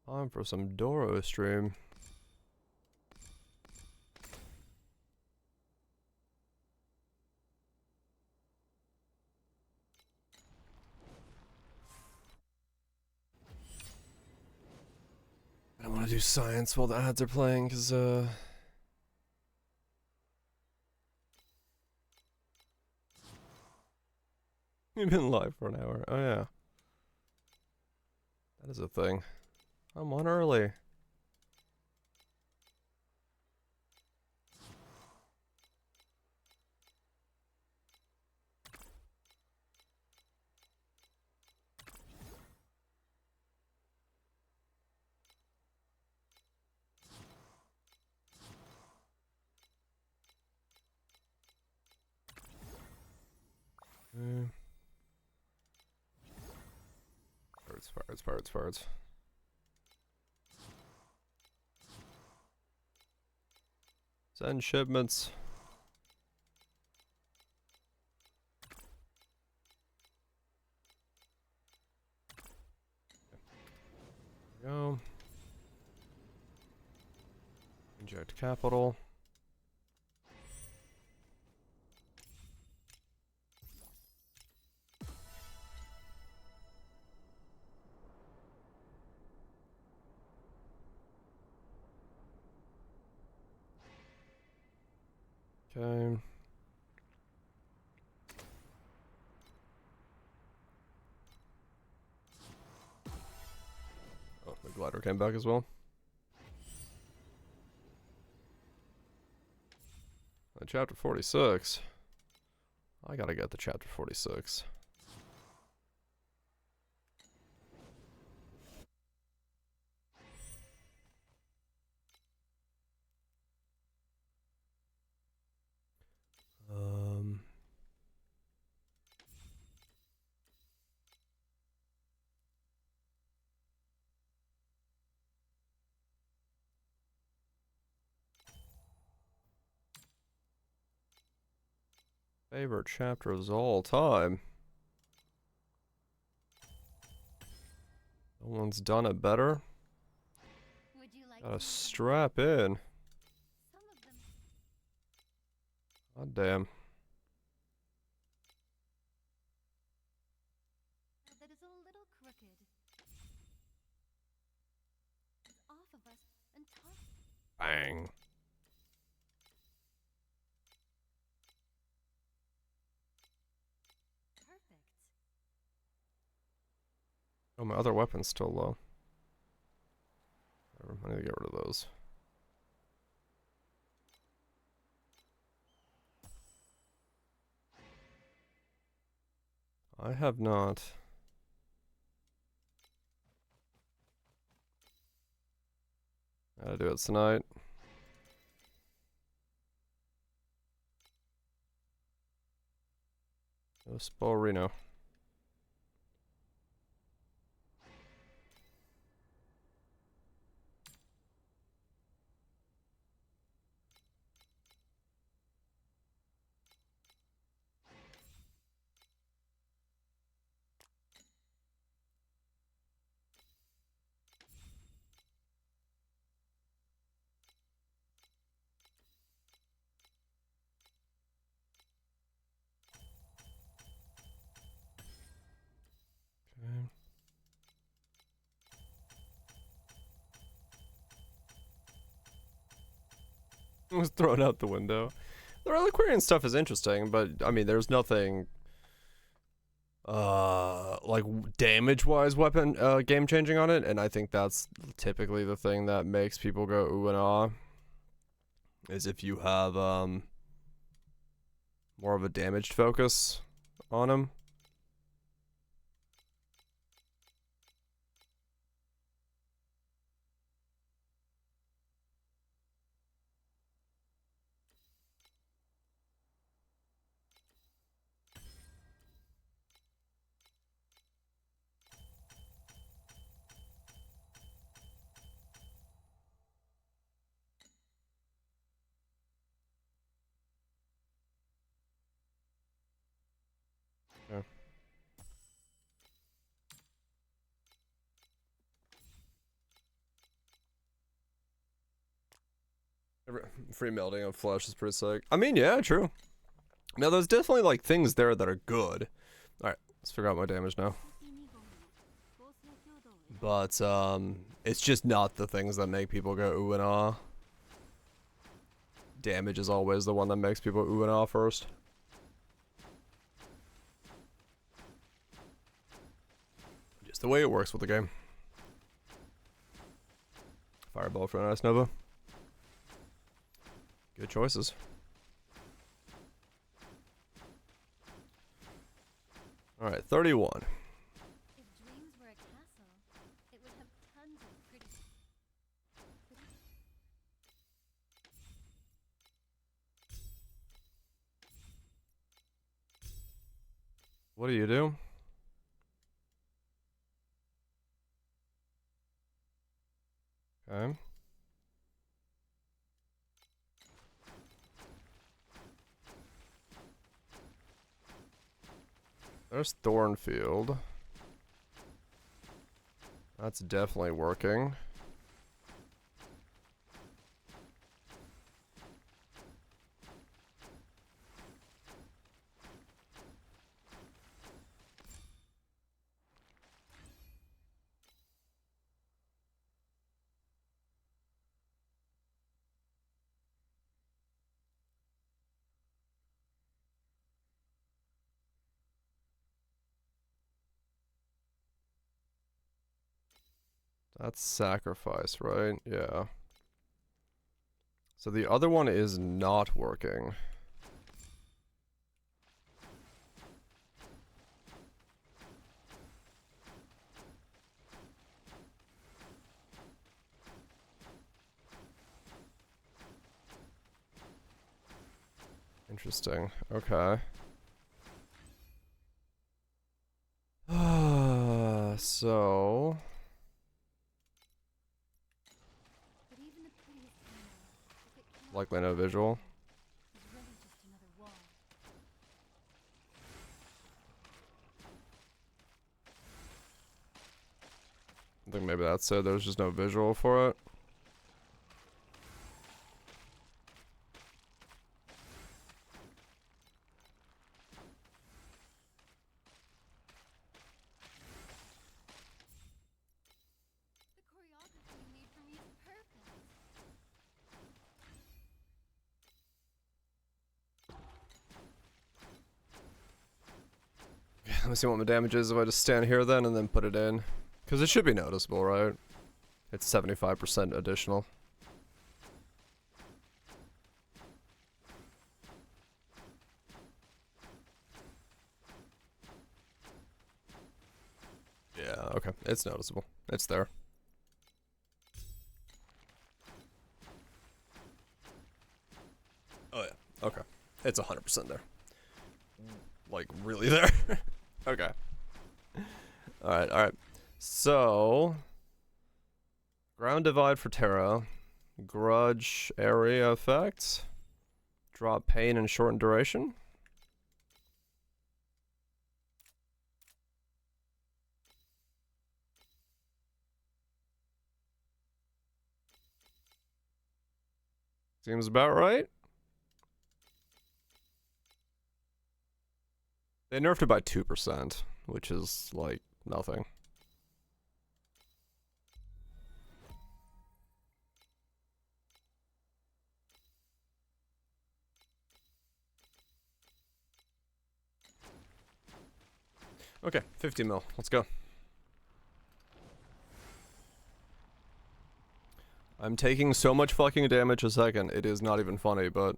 Time for some Doro stream. I don't want to do science while the ads are playing, because, you've been live for an hour. Oh, yeah. That is a thing. I'm on early. Parts. Send shipments. There we go. Inject capital. Okay. Oh, the glider came back as well. Chapter 46. I gotta get the chapter 46. Favorite chapters of all time. No one's done it better. Would you like Gotta some strap in. Some of them. God damn. That is a little crooked. It's off of us and talk. Bang. Perfect. Oh, my other weapon's still low. I need to get rid of those. I have not. Gotta do it tonight. Sporino. It was thrown out the window. The reliquarian stuff is interesting, but I mean, there's nothing like damage-wise weapon game changing on it, and I think that's typically the thing that makes people go ooh and ah, is if you have more of a damaged focus on him. Yeah. Free melting of flesh is pretty sick. I mean, yeah, true. Now, there's definitely like things there that are good. All right, let's figure out my damage now. But it's just not the things that make people go ooh and ah. Damage is always the one that makes people ooh and ah first. Just the way it works with the game. Fireball for an Ice Nova. Good choices. Alright, 31. If dreams were a castle, it would have tons of pretty. What do you do? Okay. There's Thornfield. That's definitely working. That's sacrifice, right? Yeah. So the other one is not working. Interesting. Okay. So... But even the prettiest animal, if it cannot likely no visual. is really just another wall. I think maybe that's it. There's just no visual for it. The choreography you made for me is perfect. Let me see what my damage is if I just stand here then and then put it in. Because it should be noticeable, right? It's 75% additional. Yeah, okay. It's noticeable. It's there. Oh yeah, okay. It's 100% there. Like, really there? Okay. Alright, alright. So... Ground Divide for Terra. Grudge Area Effect. Drop Pain and Shorten Duration. Seems about right. They nerfed it by 2%, which is, like, nothing. Okay, 50 mil. Let's go. I'm taking so much fucking damage a second. It is not even funny, but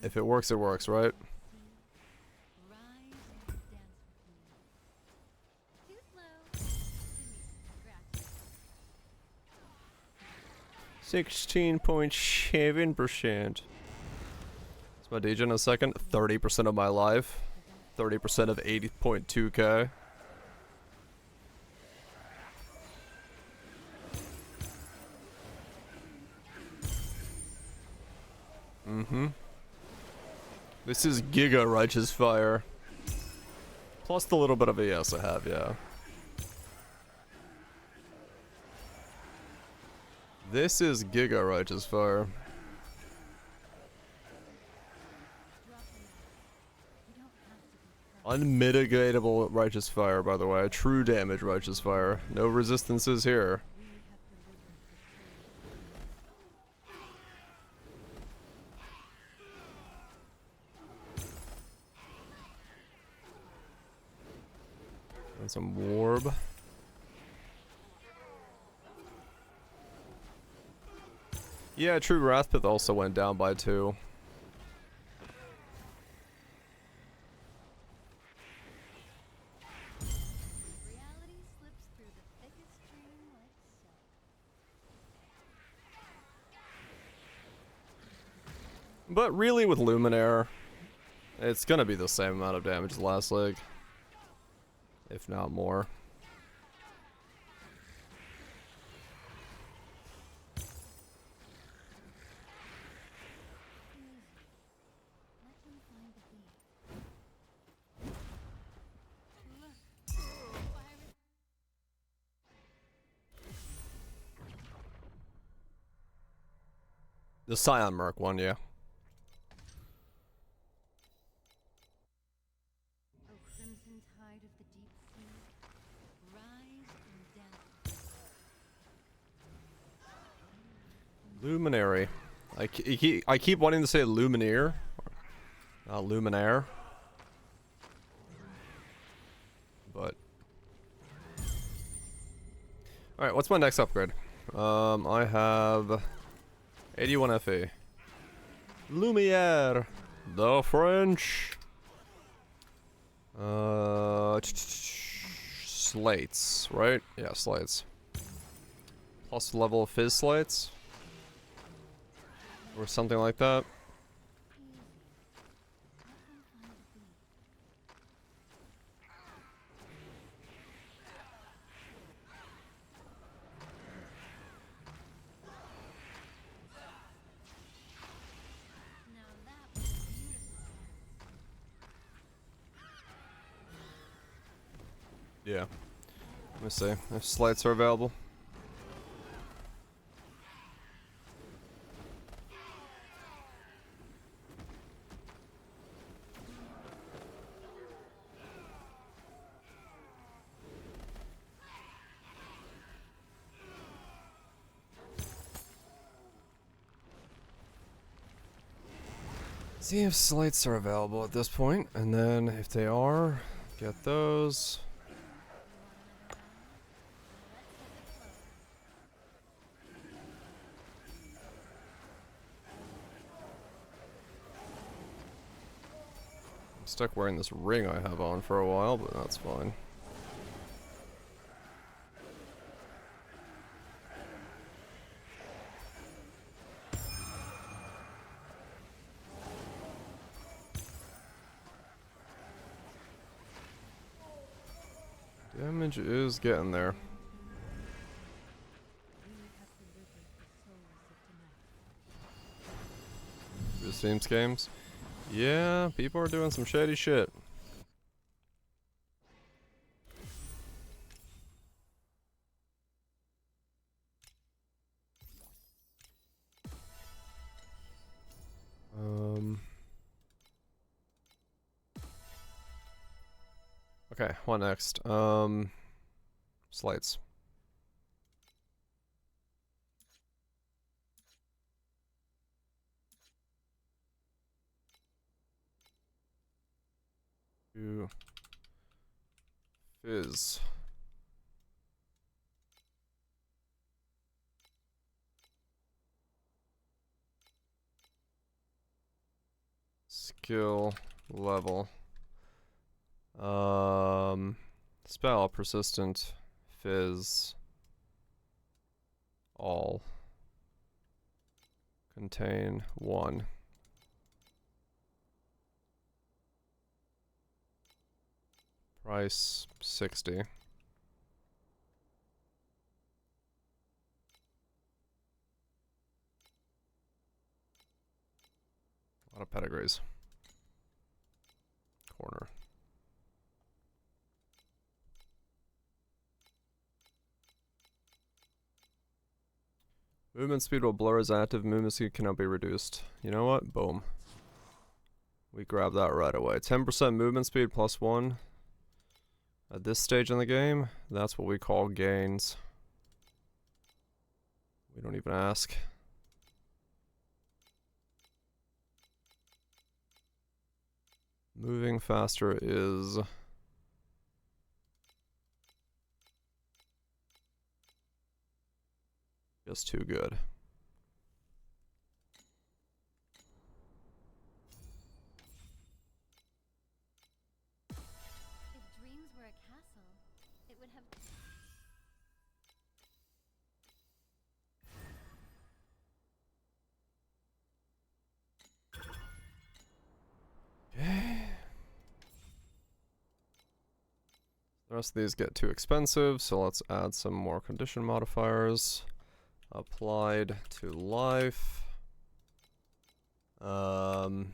if it works, right? Rise and dance with me. Too slow. Scratch. 16.7%. It's my DJ in a second. 30% of my life. 30% of 80.2k. Mm-hmm. This is Giga Righteous Fire. Plus the little bit of ES I have, yeah. This is Giga Righteous Fire. Unmitigatable Righteous Fire, by the way. True damage Righteous Fire. No resistances here. And some Warb. Yeah, True Wrathpith also went down by 2. Reality slips through the thickest stream like so. But really with Luminaire, it's gonna be the same amount of damage as last leg. If not more. Let them find the beat. Look. Pirate. The Scion Merc one, yeah. O crimson tide of the deep sea, rise and dance. Luminary. I keep wanting to say Lumineer. Not Luminaire. But. Alright, what's my next upgrade? I have 81 FE. Lumiere. The French. Slates, right? Yeah, slates. Plus level of fizz slates. Or something like that. Now that was beautiful. Yeah. Let me see if slates are available. See if slates are available at this point, and then if they are, get those. I'm stuck wearing this ring I have on for a while, but that's fine. Damage is getting there. The Sims games? Yeah, people are doing some shady shit. Okay, what next? Slates. to fizz. Skill level. Spell persistent fizz all contain 1. Price 60. A lot of pedigrees. Corner. Movement speed while blur is active. Movement speed cannot be reduced. You know what? Boom. We grab that right away. 10% movement speed plus 1. At this stage in the game, that's what we call gains. We don't even ask. Moving faster is just too good. If dreams were a castle, it would have. The rest of these get too expensive, so let's add some more condition modifiers. Applied to life. What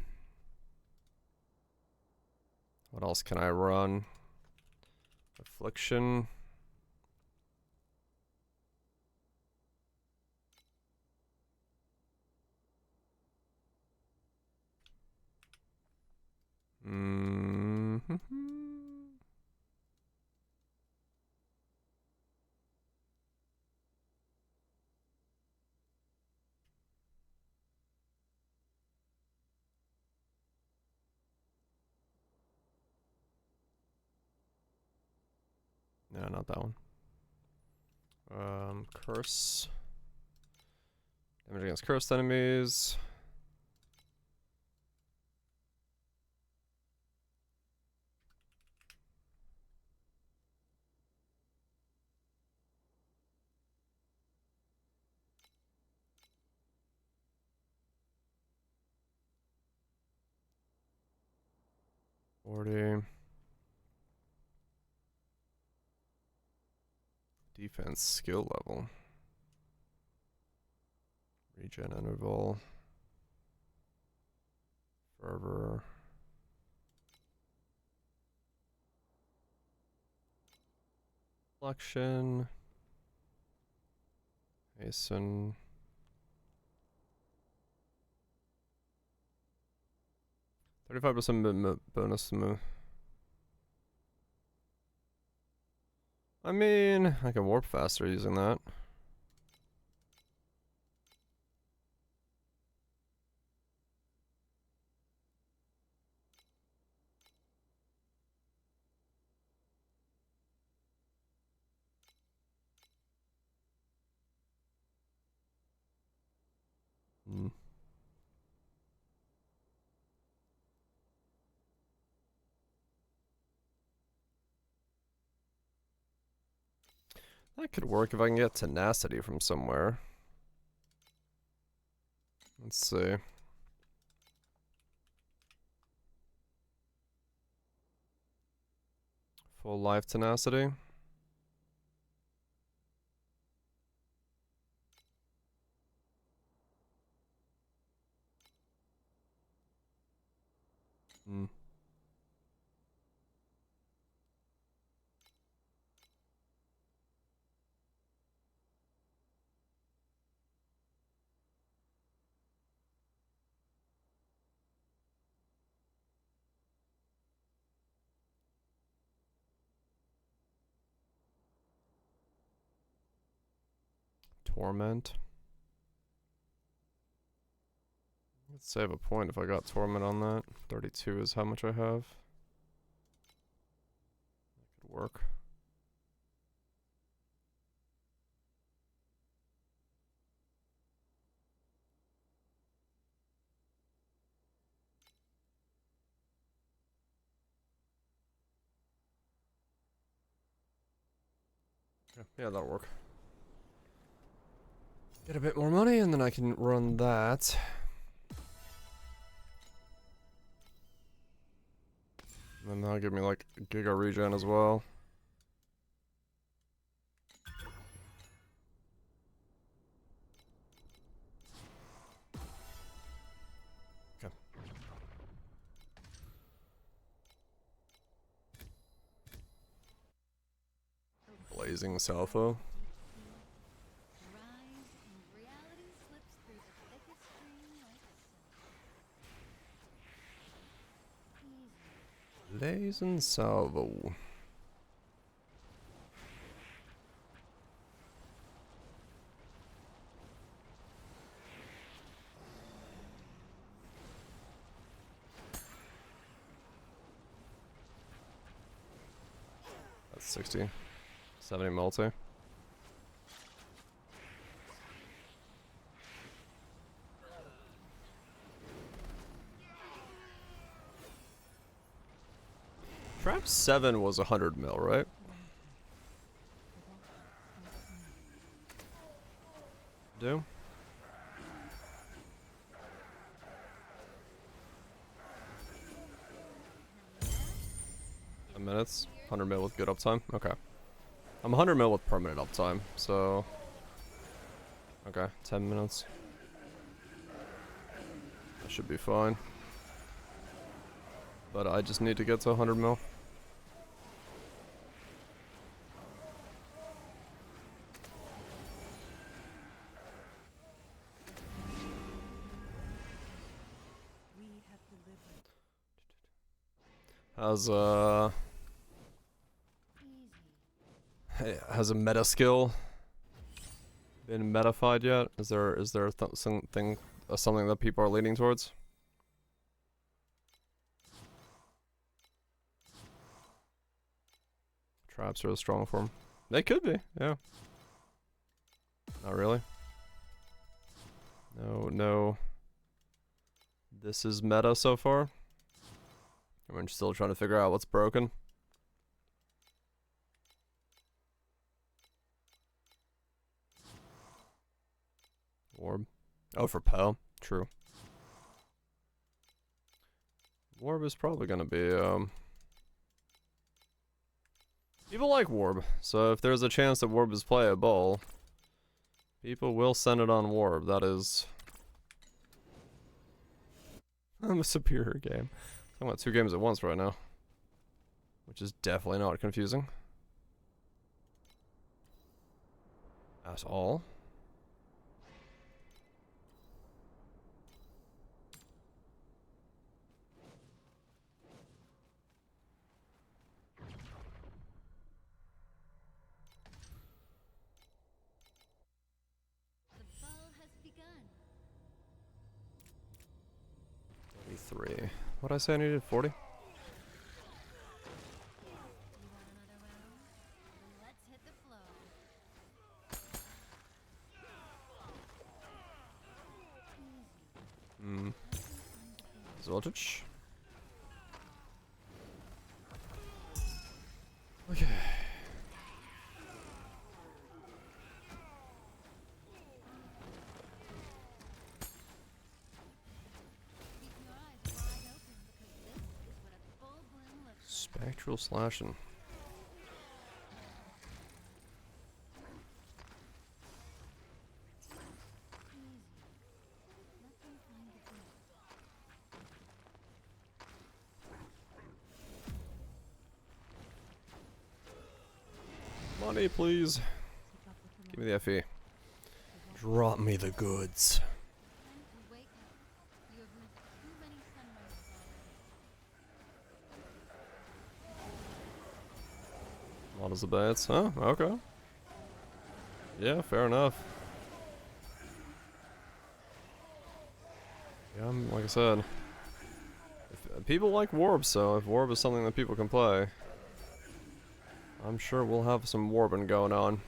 else can I run? Affliction. No, not that one. Curse. Damage against cursed enemies. Defense skill level. Regen interval. Fervor. Reflection. Hasten. %bonus move. I mean, I can warp faster using that. That could work if I can get tenacity from somewhere. Let's see. Full life tenacity. Torment. Let's save a point if I got Torment on that. 32 is how much I have. work. Yeah, that'll work. Get a bit more money and then I can run that. And then that'll give me like a giga regen as well. Okay. Blazing salvo. Rise and reality slips through the thickest screen like silk. Easy. Blazing salvo. That's 60. 70 multi. Trap 7 was 100 mil, right? Do? Minutes, 100 mil with good uptime. Okay. I'm 100 mil with permanent uptime, so. Okay, 10 minutes. That should be fine. But I just need to get to 100 mil. We have delivered. Has a meta skill been metafied yet? Is there something that people are leaning towards? Traps are a strong form. They could be, yeah. Not really. No. This is meta so far. I'm still trying to figure out what's broken. Orb. Oh, for Poe. True. Warb is probably gonna be, people like Warb, so if there's a chance that Warb is playable, people will send it on Warb. That is... a superior game. I'm about 2 games at once right now. Which is definitely not confusing. At all. The ball has begun. 33. What'd I say I needed? 40? You want another round? Let's hit the flow. Voltage. Okay. Keep your eyes wide open because this is what a full bloom looks like. Spectral slashing. Easy. Let them find the beat. Money, please. Keep up with the Give me the FE. Drop me the goods. Time to wake up. You have missed too many sunrises already. What is the bets? Huh? Okay. Yeah, fair enough. Yeah, like I said. If, people like Warb, so if Warb is something that people can play. I'm sure we'll have some warping going on.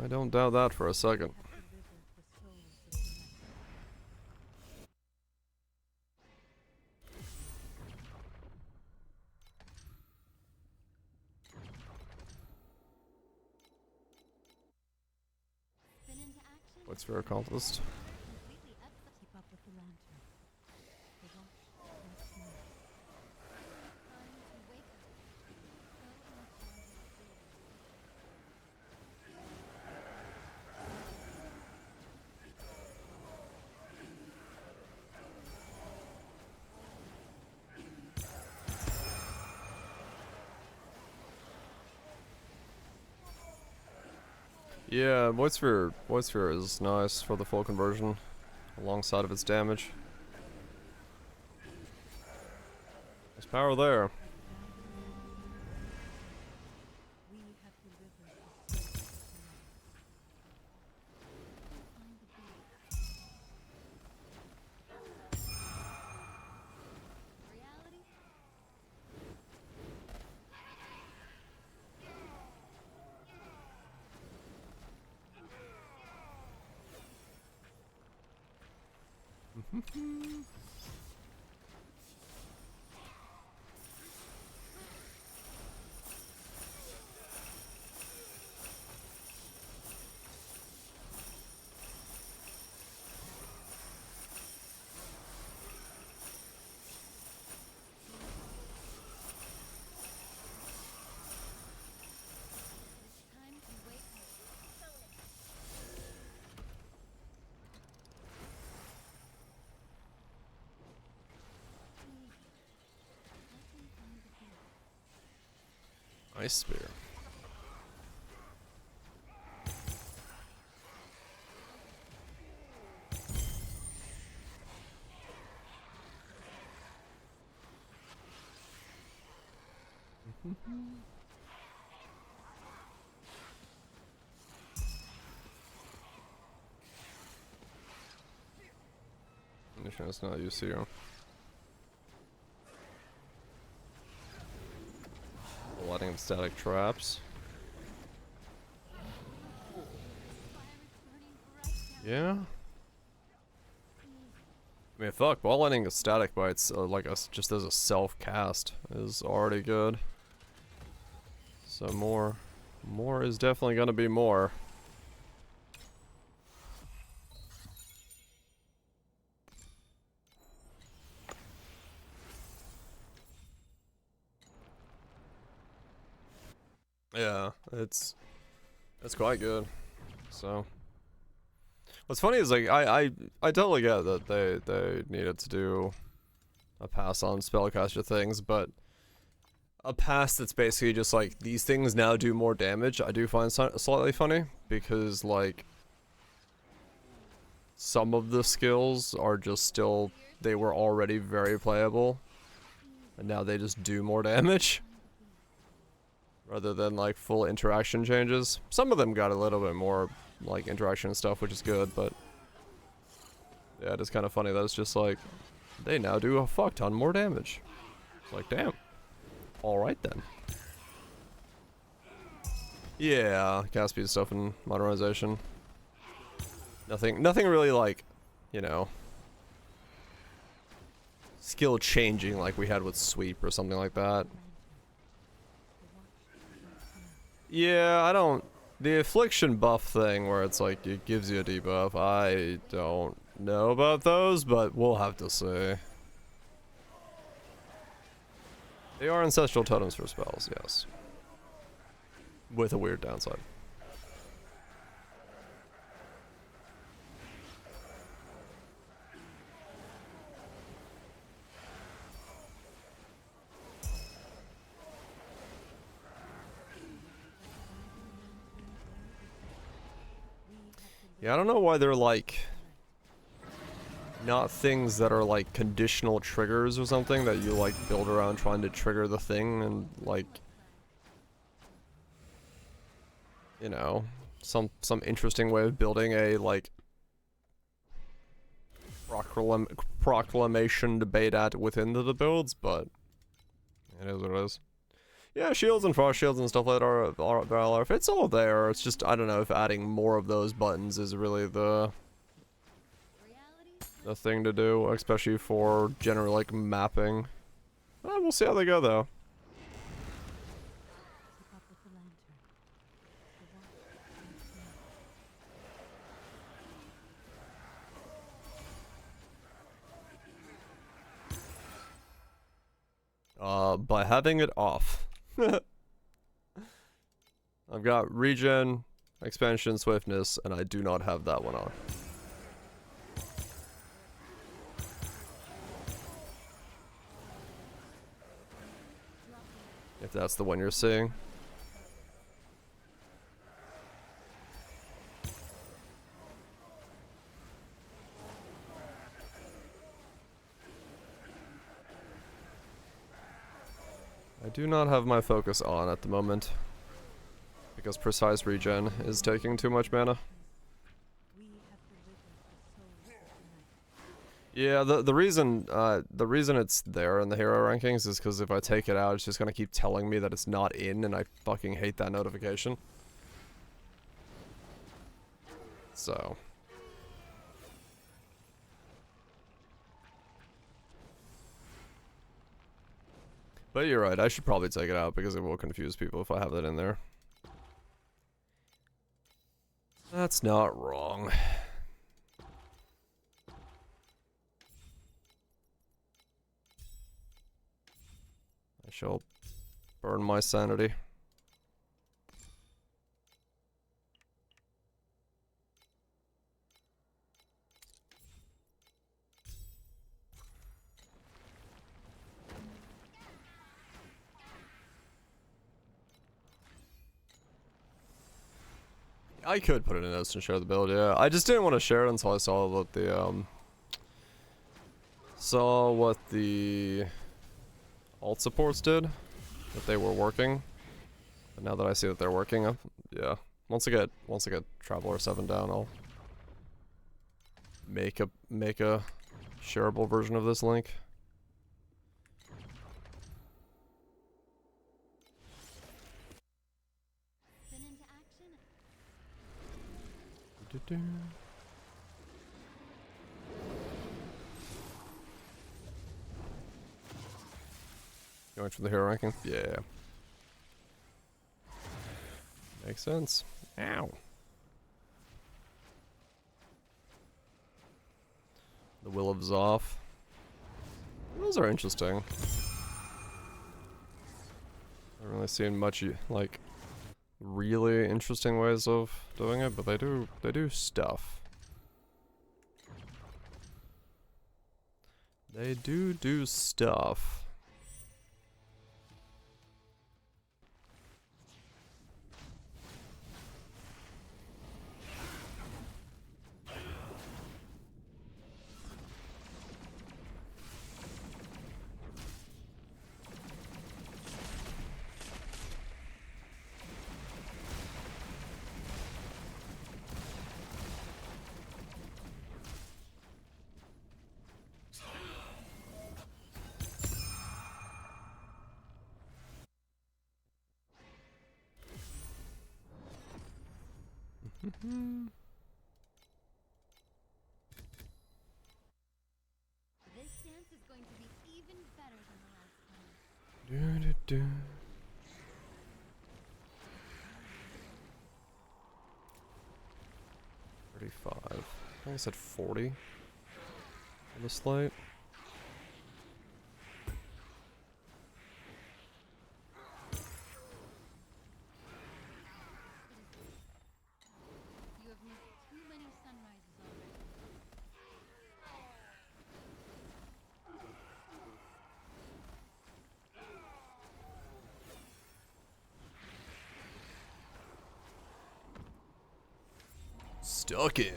I don't doubt that for a second. What's for accomplished? Keep up with the lantern. The watch and smile. Yeah, void sphere is nice for the full conversion, alongside of its damage. There's power there. We have delivered the soul of the Reality? Time to wake up. Ice spear. It's not used here. Lighting of static traps. Yeah. I mean, fuck, ball lighting a static bites like just as a self cast is already good. So more is definitely gonna be more. Yeah, it's quite good. So what's funny is like I totally get that they needed to do a pass on spellcaster things, but a pass that's basically just like these things now do more damage, I do find slightly funny, because like some of the skills are just still, they were already very playable and now they just do more damage rather than like full interaction changes. Some of them got a little bit more like interaction and stuff, which is good, but yeah, it is kind of funny that it's just like they now do a fuck ton more damage. It's like, damn. Alright then. Yeah, cast speed stuff and modernization. Nothing really like, you know, skill changing like we had with sweep or something like that. Yeah, I don't, the affliction buff thing where it's like it gives you a debuff, I don't know about those, but we'll have to see. They are ancestral totems for spells, yes. With a weird downside. Yeah, I don't know why they're like not things that are like conditional triggers or something that you like build around trying to trigger the thing, and like, you know, some interesting way of building a like proclamation debate at within the builds, but It is what it is. Yeah, shields and frost shields and stuff like that are if it's all there. It's just I don't know if adding more of those buttons is really the thing to do, especially for general like mapping. We'll see how they go though. Keep up with the lantern. The watch. By having it off. I've got regen, expansion, swiftness, and I do not have that one on. If that's the one you're seeing. I do not have my focus on at the moment. Because precise regen is taking too much mana. We have delivered the souls of the night. Yeah, the reason it's there in the hero rankings is because if I take it out, it's just gonna keep telling me that it's not in, and I fucking hate that notification. So. But you're right, I should probably take it out because it will confuse people if I have that in there. That's not wrong. I shall burn my sanity. I could put it in notes and share the build, yeah. I just didn't want to share it until I saw what the alt supports did, that they were working. But now that I see that they're working, yeah. Once I get Traveler 7 down, I'll make a shareable version of this link. Spin into action. Going for the hero ranking? Yeah. Makes sense. Ow. The Will of Zoth. Those are interesting. I haven't really seen much, like, really interesting ways of doing it, but they do stuff. They do stuff. This dance is going to be even better than the last time. 35. I think I said 40 on the slate. You have missed too many sunrises already. Stuck in.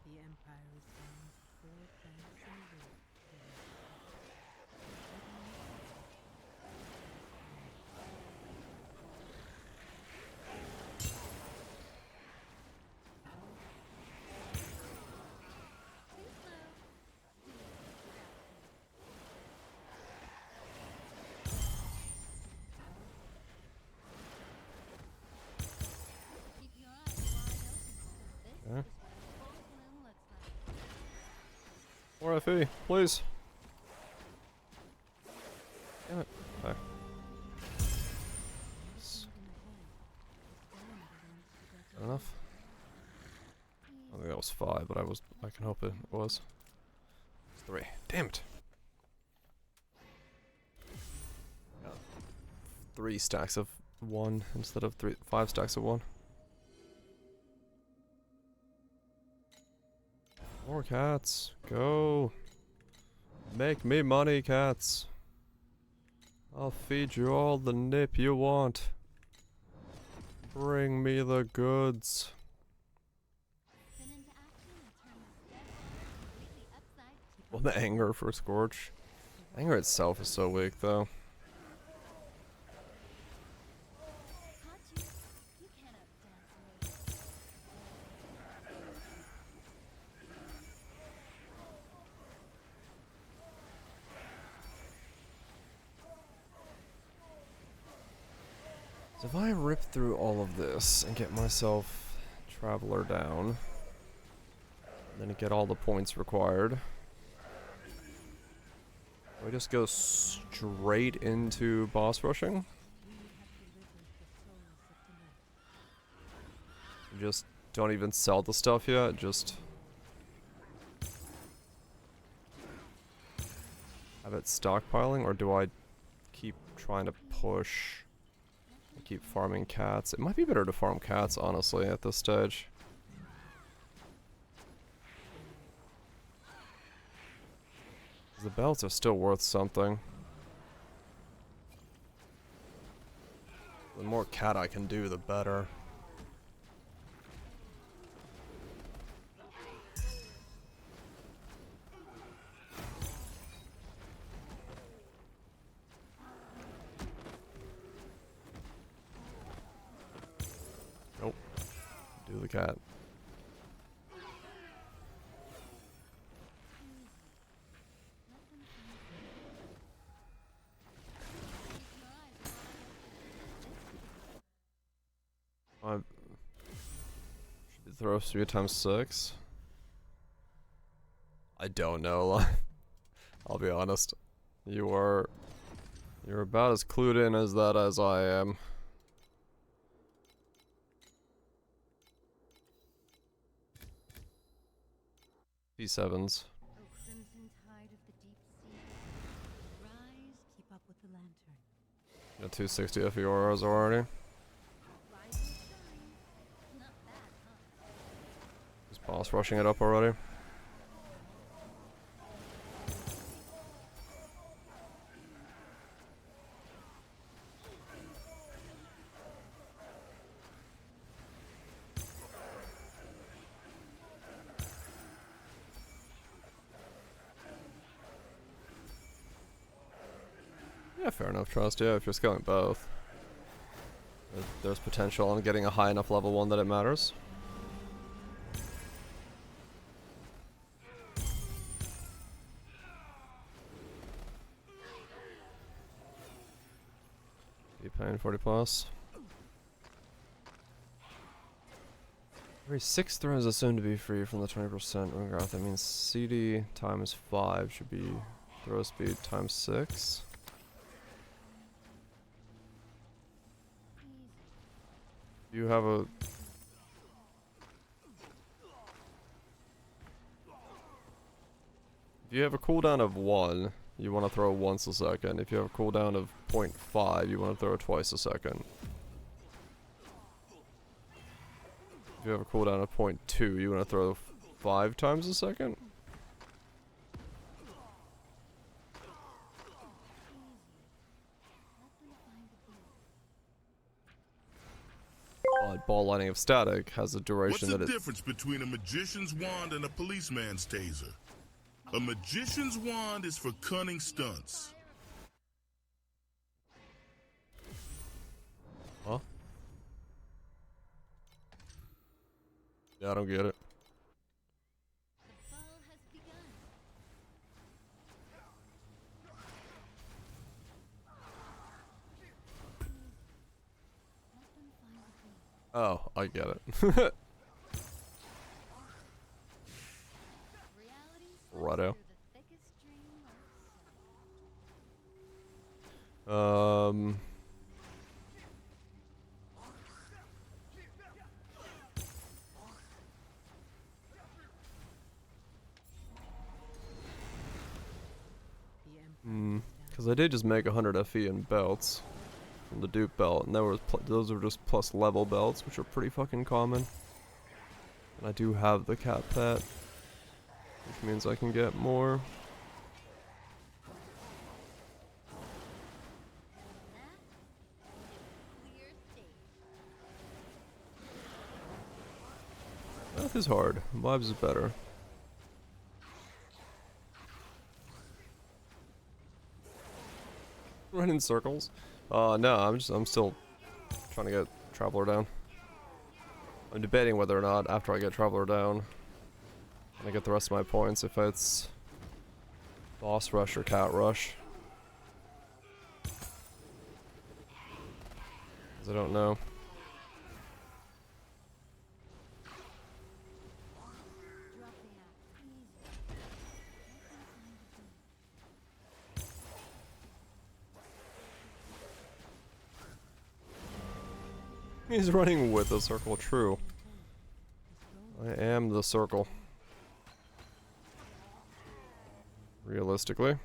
The Empire is bound for 4 planets in a row. Too slow. RFE, please. Damn it. Okay. Enough? I think that was 5, but I can hope it was. It's 3. Damn it. Got 3 stacks of 1 instead of 5 stacks of 1. More cats. Go. Make me money, cats. I'll feed you all the nip you want. Bring me the goods. Well, the anger for Scorch. Anger itself is so weak, though. So if I rip through all of this and get myself Traveler down, then get all the points required, do I just go straight into boss rushing? Just don't even sell the stuff yet, just have it stockpiling, or do I keep trying to push? Keep farming cats. It might be better to farm cats, honestly, at this stage. The belts are still worth something. The more cat I can do, the better. Nope. Do the cat. Should throw 3 times 6. I don't know. I'll be honest. You're about as clued in as that as I am. P7s. O crimson tide of the deep sea, rise, keep up with the lantern. Got 260 FERs already. Rise and shine. Not bad, huh? Is boss rushing it up already? Yeah, fair enough, Trust. Yeah, if you're scaling both. There's potential on getting a high enough level 1 that it matters. You paying 40 plus. Every 6 throws assumed to be free from the 20% run graph. That means CD times 5 should be throw speed times 6. You have a... If you have a cooldown of 1, you want to throw once a second. If you have a cooldown of 0.5, you want to throw twice a second. If you have a cooldown of 0.2, you want to throw 5 times a second? But ball lightning of static has a duration that What's the difference between a magician's wand and a policeman's taser? A magician's wand is for cunning stunts. Huh? Yeah, I don't get it. The ball has begun. Let them find the beat. Oh, I get it. Reality Righto. through the Um. Because I did just make 100 FE in belts from the Duke belt, and those were just plus level belts, which are pretty fucking common. And I do have the cat pet, which means I can get more. Math is hard. Vibes is better. Run in circles? No, I'm still trying to get Traveler down. I'm debating whether or not after I get Traveler down and I get the rest of my points, if it's Boss Rush or Cat Rush. 'Cause I don't know. He's running with the circle, true. I am the circle. Realistically.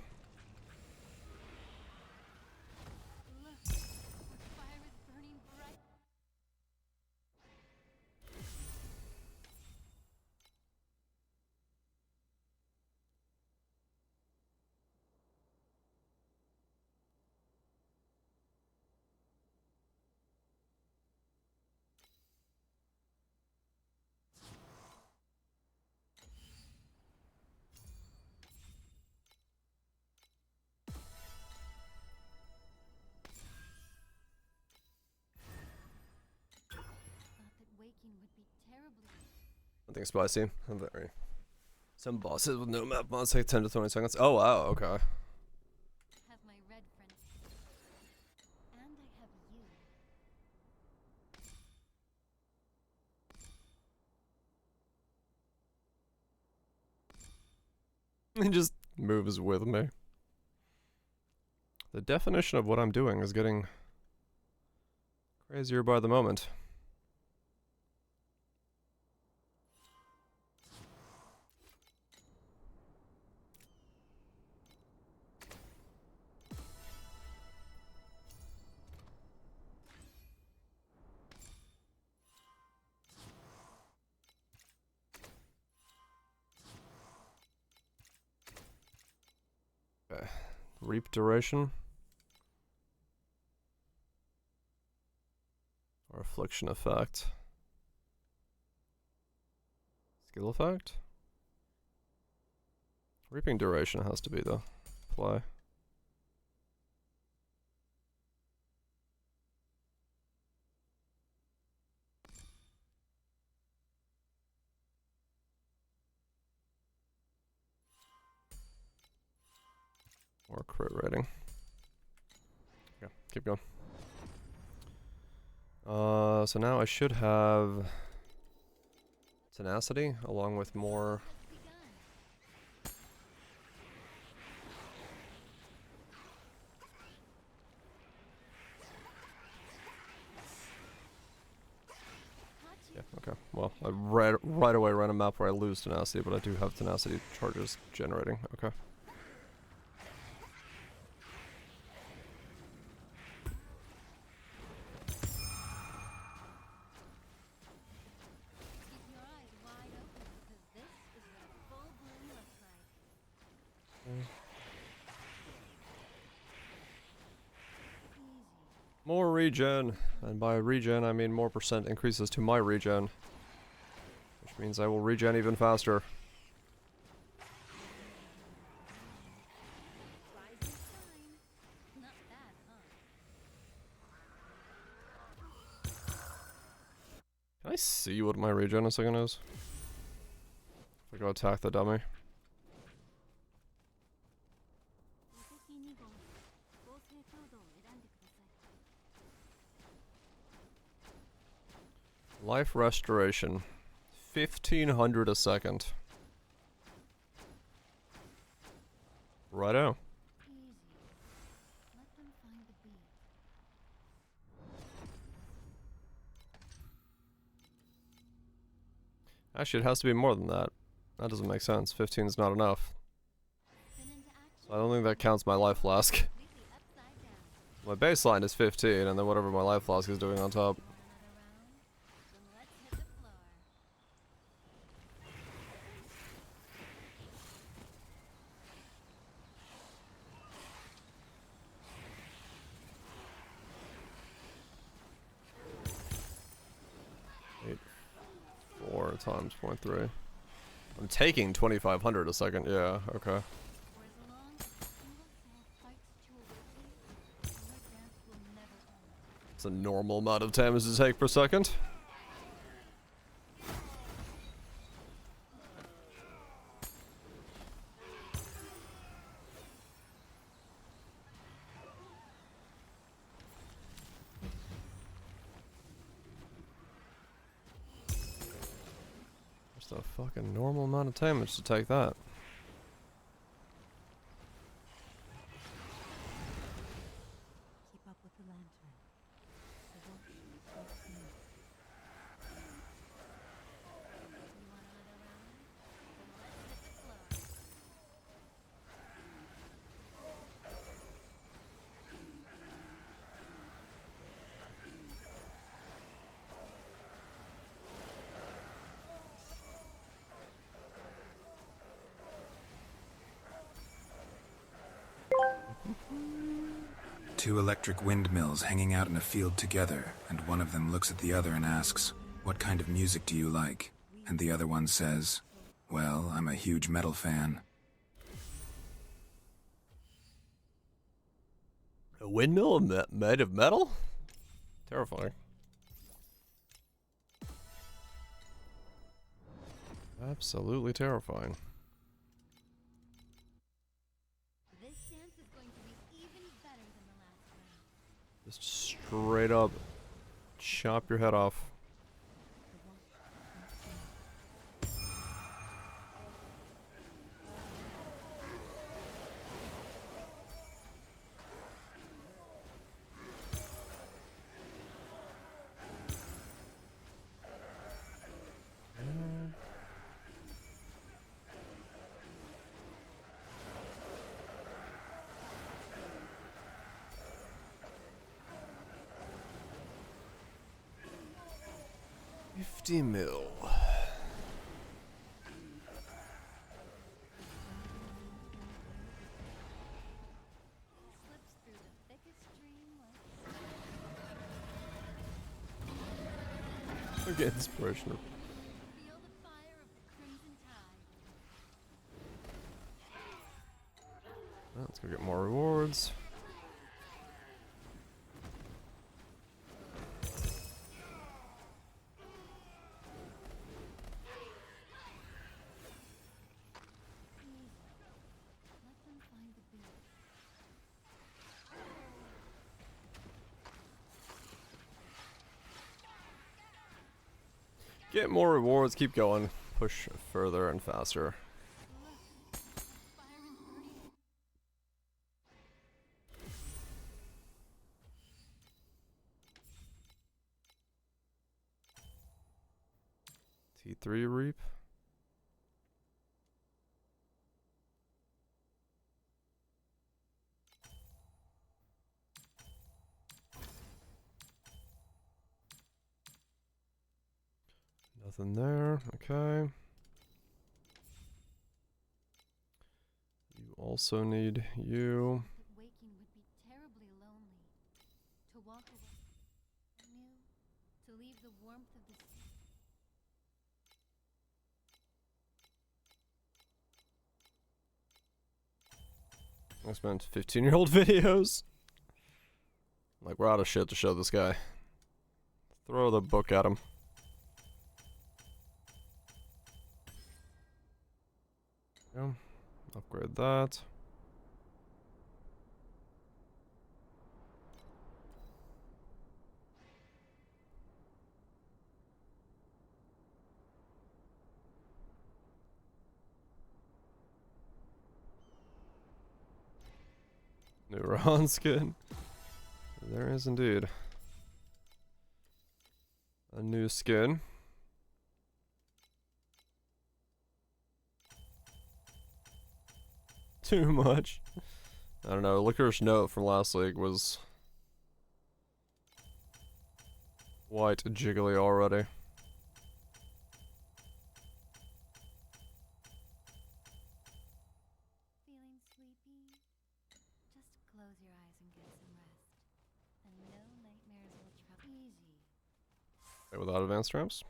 Nothing spicy. I'm very. Some bosses with no map mods take 10 to 20 seconds. Oh wow, okay. Have my red friend. And I have you. He just moves with me. The definition of what I'm doing is getting crazier by the moment. Okay. Reap duration. Or affliction effect. Skill effect? Reaping duration has to be the play. Or crit rating. Yeah, keep going. So now I should have tenacity along with more. Yeah, okay. Well, I right away ran a map where I lose tenacity, but I do have tenacity charges generating. Okay. More regen, and by regen I mean more percent increases to my regen, which means I will regen even faster. Can I see what my regen a second is? If I go attack the dummy. Life restoration. 1500 a second. Righto. Actually, it has to be more than that. That doesn't make sense. 15 is not enough. So I don't think that counts my life flask. My baseline is 15, and then whatever my life flask is doing on top. Four times 0.3. I'm taking 2,500 a second. Yeah, okay. It's a normal amount of damage to take per second. Just a fucking normal amount of damage to take that. Keep up with the lantern. The wolf walks near. Two electric windmills hanging out in a field together, and one of them looks at the other and asks, "What kind of music do you like?" And the other one says, "Well, I'm a huge metal fan." A windmill made of metal? Terrifying. Absolutely terrifying. This dance is going to be even better than the last one. Just straight up chop your head off. 50 mil. Slips through the thickest streamlet. I get inspiration. Feel the fire of the crimson tide. Let's go get more rewards. Let them find the beat. Get more rewards, keep going. Push further and faster. Fire and burning. T3 reap. Nothing there, okay. You also need you. That waking would be terribly lonely. To walk away. New. To leave the warmth of the sea. I spent 15-year-old videos. Like, we're out of shit to show this guy. Throw the book at him. Yeah, upgrade that. New Ron skin. There is indeed a new skin. Too much. I don't know. Licorice Note from last week was quite jiggly already. Feeling sleepy? Just close your eyes and get some rest. And no nightmares will trouble easy. Okay, without advanced ramps.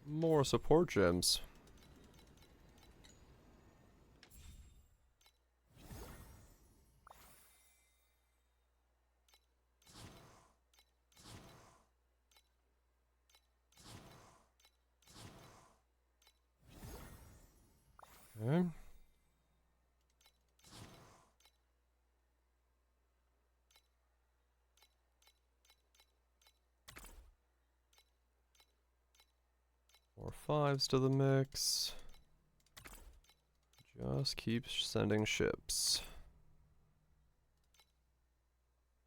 More support gems. Okay. More 5s to the mix. Just keep sending ships.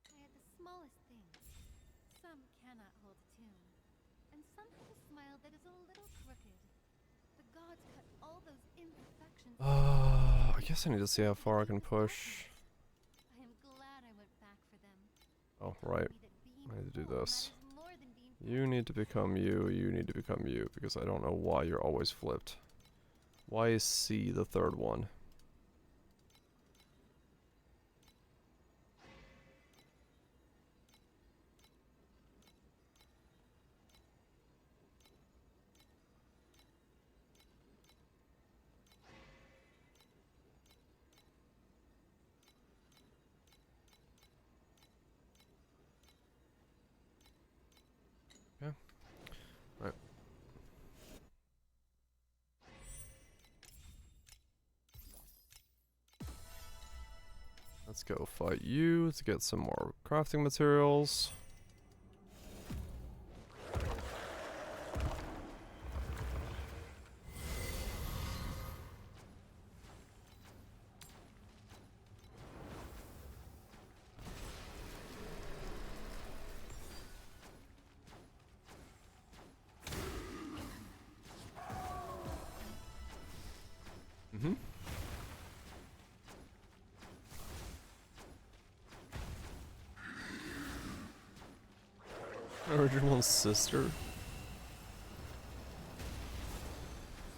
I had the smallest things. Some cannot hold a tune. And some have a smile that is a little crooked. The gods cut all those imperfections. I guess I need to see how far I can push. I am glad I went back for them. Oh, right. I need to do this. You need to become you, you need to become you, because I don't know why you're always flipped. Why is C the third one? Okay. Right. Let's go fight you to get some more crafting materials. Mm-hmm. Original sister.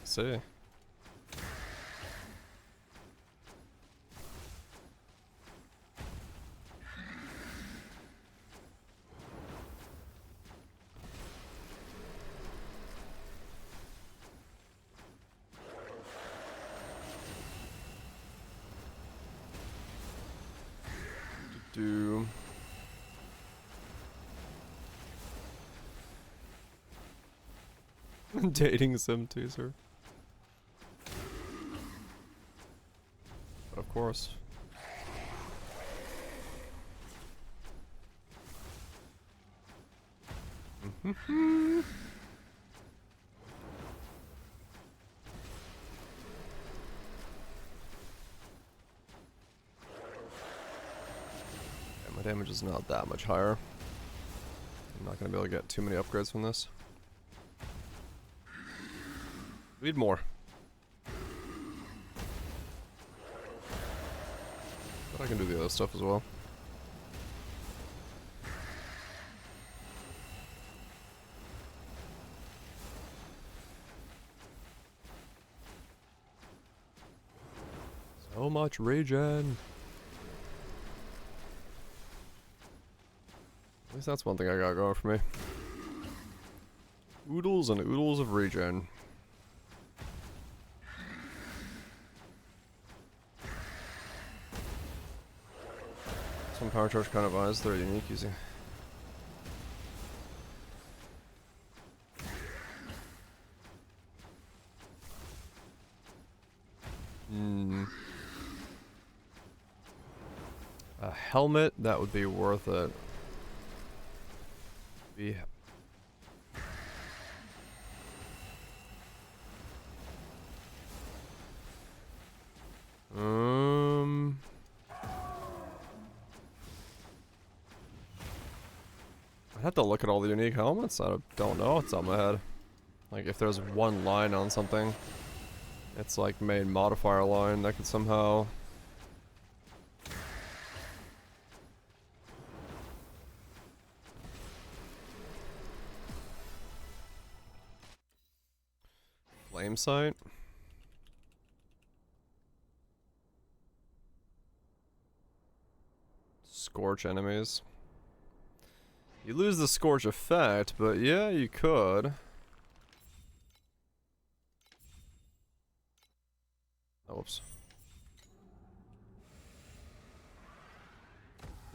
See. Do. Dating sim teaser. Of course. Yeah, my damage is not that much higher. I'm not gonna be able to get too many upgrades from this. We need more. But I can do the other stuff as well. So much regen. At least that's one thing I got going for me. Oodles and oodles of regen. Some power charge kind of eyes, they're unique using. A helmet, that would be worth it. Be I'd have to look at all the unique helmets. I don't know what's on my head. Like if there's one line on something. its like main modifier line that could somehow flame sight. Scorch enemies. You lose the scorch effect, but yeah, you could. Oh, whoops.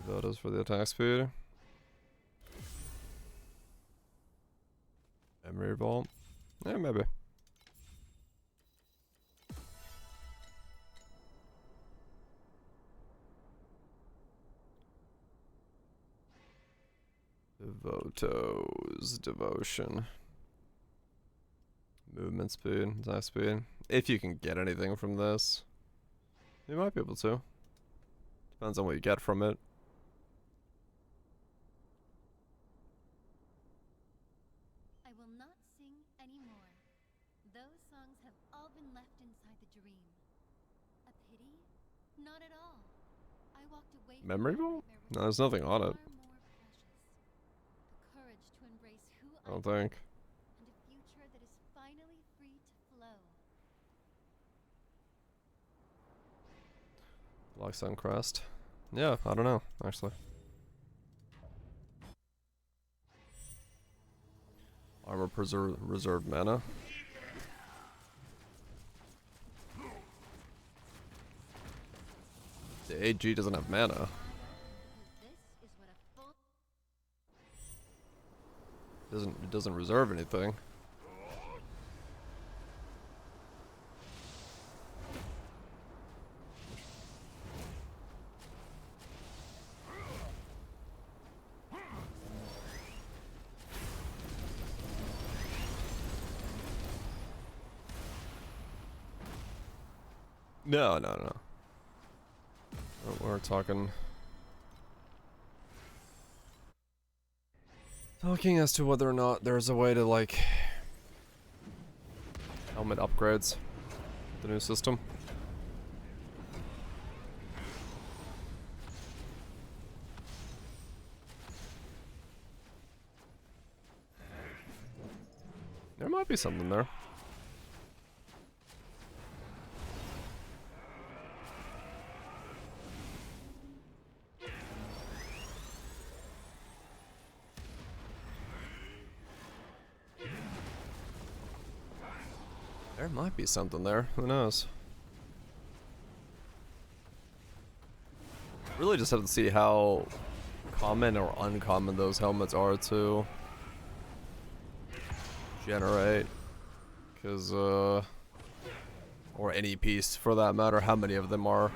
That is for the attack speed. Memory vault. Yeah, maybe. Devoto's devotion. Movement speed, attack speed. If you can get anything from this, you might be able to. Depends on what you get from it. I will not sing anymore. Those songs have all been left inside the dream. A pity? Not at all. I walked away from Memory that vault? nightmare with No, there's nothing on it. far more precious. The courage to embrace who I don't am think. and a future that is finally free to flow. Black Sun Crest. Yeah, I don't know, actually. Armor reserved mana. The AG doesn't have mana. Because this is what a full It doesn't reserve anything. No, no, no. We're talking as to whether or not there's a way to like helmet upgrades with the new system. There might be something there. There might be something there. Who knows? Really just have to see how common or uncommon those helmets are to generate. Because, or any piece for that matter, how many of them are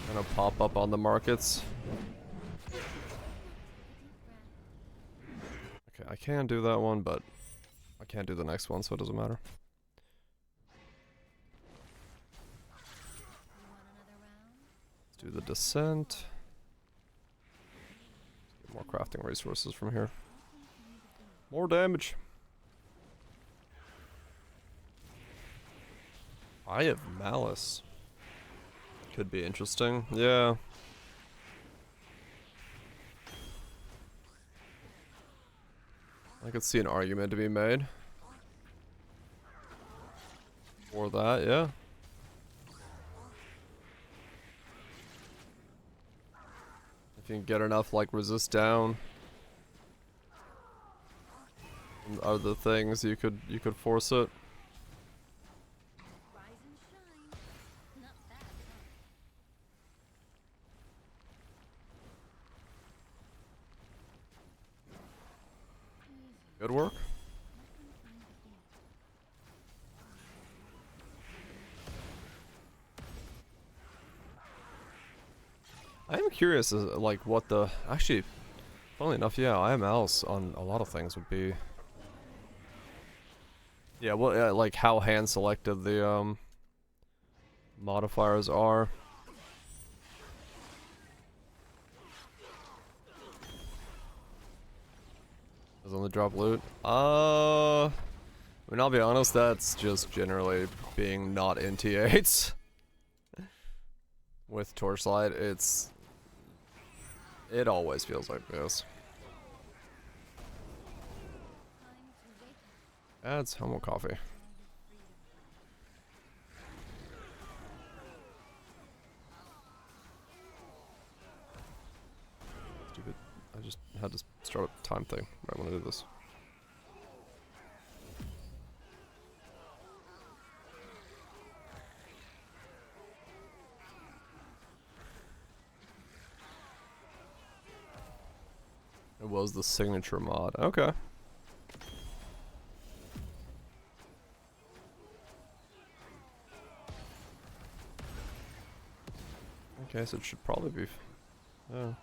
gonna pop up on the markets. Okay, I can do that one, but I can't do the next one, so it doesn't matter. Let's do the descent. Get more crafting resources from here. More damage. Eye of Malice. Could be interesting. Yeah. I could see an argument to be made for that, yeah. If you can get enough, like, resist down and other things, you could force it. rise and shine. Not bad, huh? Easy. Good work. I am curious, like, what the... Actually, funnily enough, yeah, I am else on a lot of things would be... Yeah, well, like, how hand-selected the, modifiers are. Does only drop loot? I mean, I'll be honest, that's just generally being not in T8s. With Torchlight, it always feels like this. Adds homo coffee. Stupid. I just had to start a time thing. I want to do this. It was the signature mod. Okay. Okay, so it should probably be. Yeah.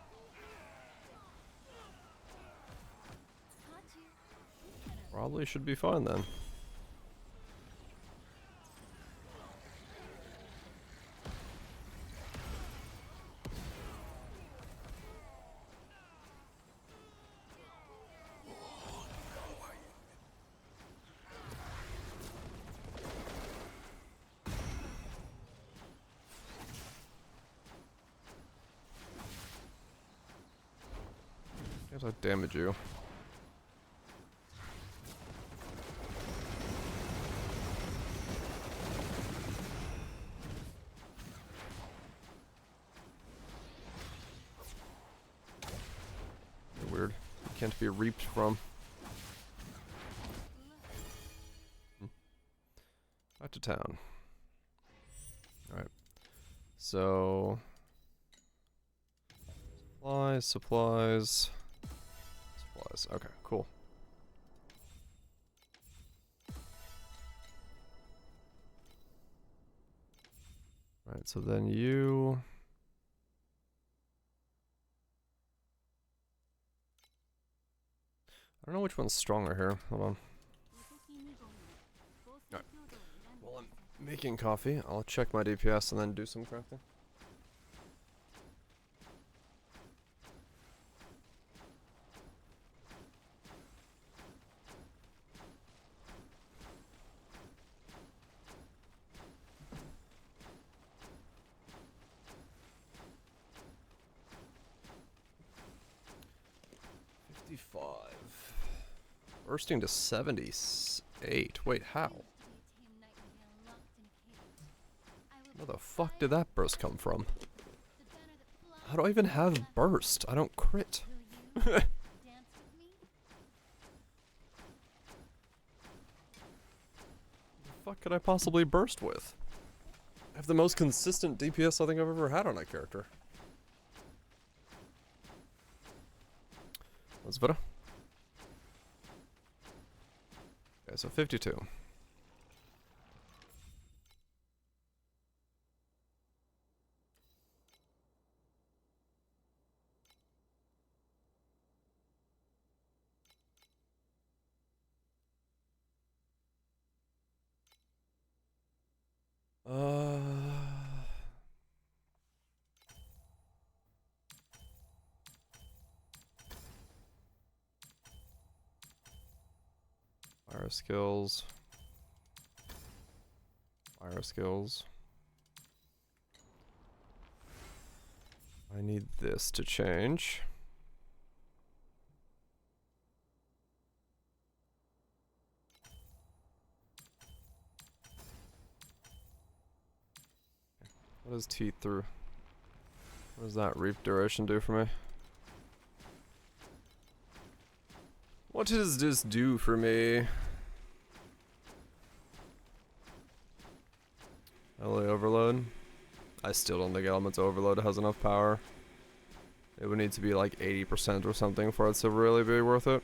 Probably should be fine then. Guess I damage you. Weird. You can't be reaped from. Back to town. Alright. So supplies. Okay, cool. Alright, so then you... I don't know which one's stronger here. Hold on. Alright. While I'm making coffee, I'll check my DPS and then do some crafting. Bursting to 78. Wait, how? Where the fuck did that burst come from? How do I even have burst? I don't crit. The fuck could I possibly burst with? I have the most consistent DPS I think I've ever had on a character. What's better? Okay, so 52. Fire skills. Fire skills. I need this to change. What does teeth through? What does that reap duration do for me? What does this do for me? LA overload? I still don't think Elements Overload has enough power. It would need to be like 80% or something for it to really be worth it.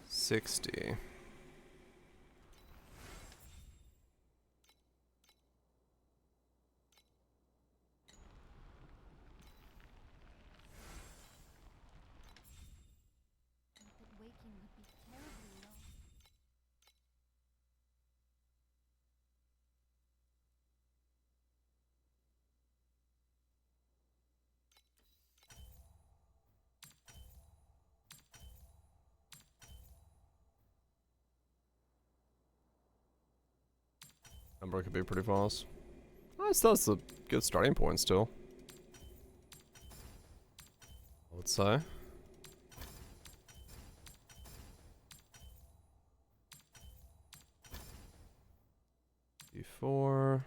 $60. Number could be pretty fast. That's a good starting point still. I would say. D4.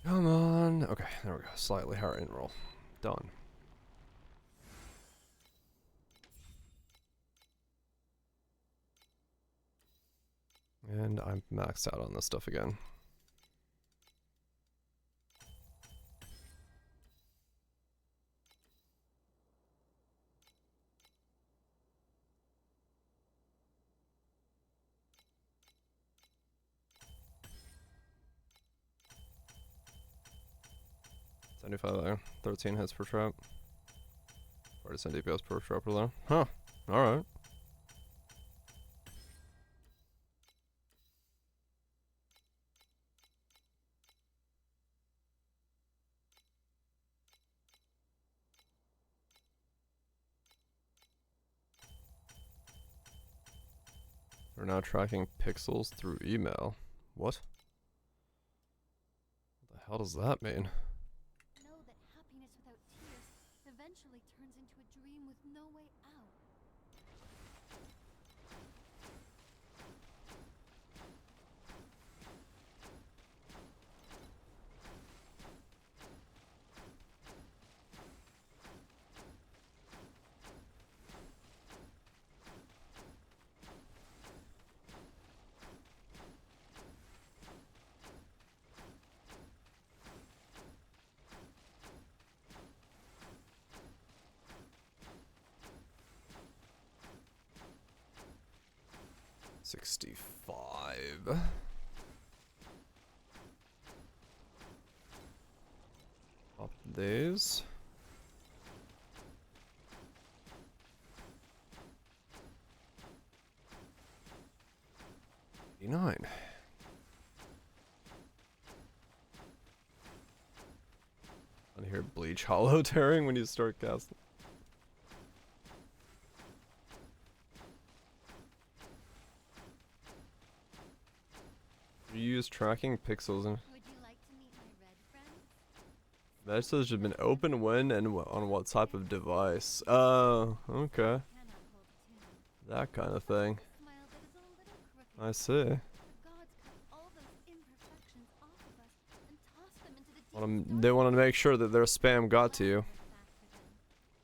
Come on. Okay, there we go. Slightly higher in roll. Done. And I'm maxed out on this stuff again. there. 13 hits per trap. 40% DPS per trap per there. Huh. Alright. We're now tracking pixels through email. What? What the hell does that mean? Know that happiness without tears eventually turns into a dream with no way out. $65. Pop these. $89. I hear Bleach Hollow tearing when you start casting. You use tracking pixels and Would you like to meet my red friends? message has been open when and on what type of device. Oh, okay. Cannot hold a tune. That kind of thing. Smile that is a little crooked. I see. The gods cut all those imperfections off of us and tossed them into the deep They want to make sure that their spam got to you.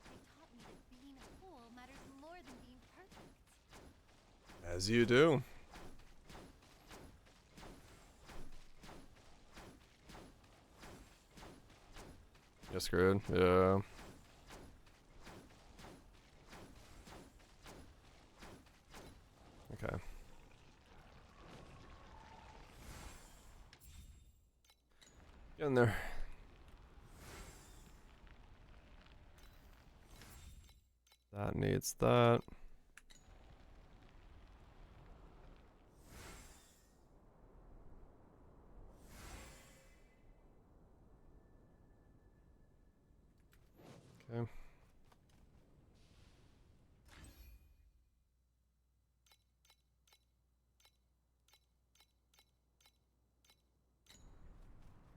They taught me that being whole matters more than being perfect. As you do. You're screwed. Yeah. Okay. Get in there. That needs that. Okay.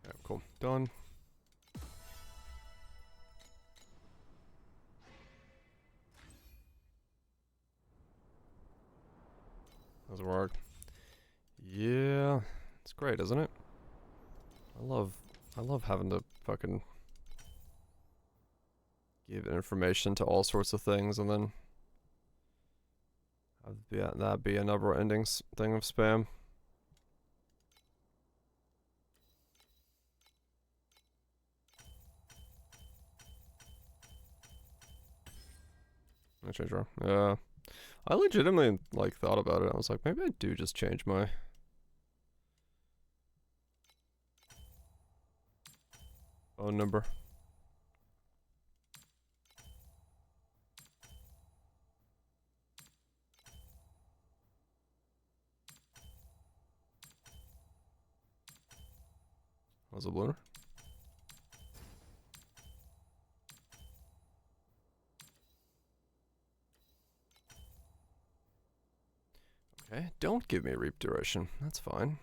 Yeah, cool. Done. Does it work? Yeah. It's great, isn't it? I love having to fucking give information to all sorts of things and then have that be a never-ending thing of spam. I change her. Yeah. I legitimately like thought about it. I was like, maybe I do just change my phone number. Was it blue? Okay, don't give me reap duration. That's fine.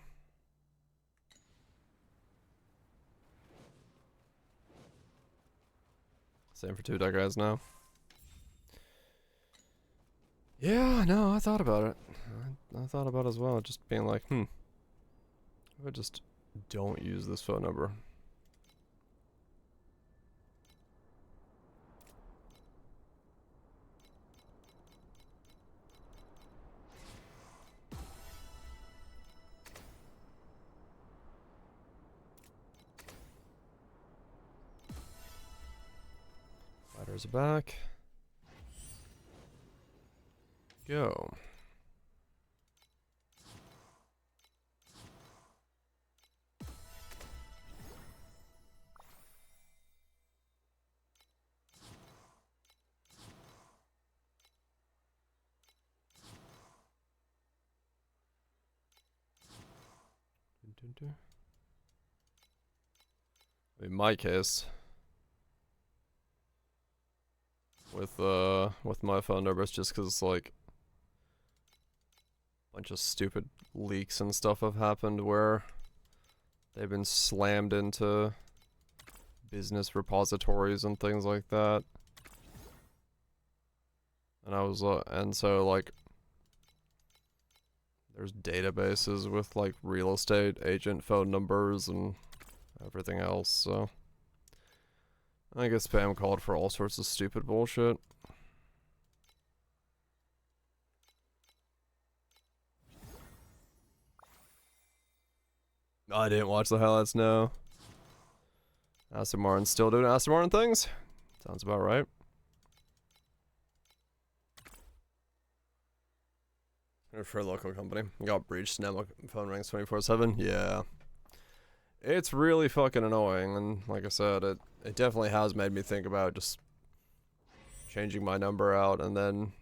Same for 2 deck guys now. Yeah, no, I thought about it. I thought about it as well, just being like, I just don't use this phone number. Fighters are back. Go. In my case, with my phone numbers, just because like a bunch of stupid leaks and stuff have happened where they've been slammed into business repositories and things like that, and I was and so like there's databases with like real estate agent phone numbers and everything else, so I get spam called for all sorts of stupid bullshit. I didn't watch the highlights, no. Aston Martin's still doing Aston Martin things? Sounds about right. For a local company. Got breached, now my phone rings 24/7. Yeah. It's really fucking annoying, and like I said, it definitely has made me think about just changing my number out, and then...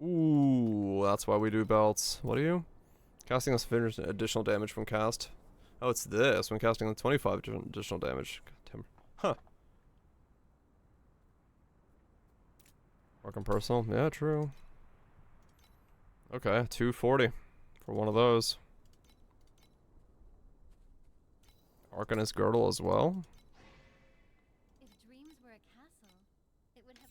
Ooh, that's why we do belts. What are you? Casting us additional damage from cast. Oh, it's this. When casting 25 additional damage. Huh. Working personal? Yeah, true. Okay, 240 for one of those. Arcanist Girdle as well. If dreams were a castle, it would have...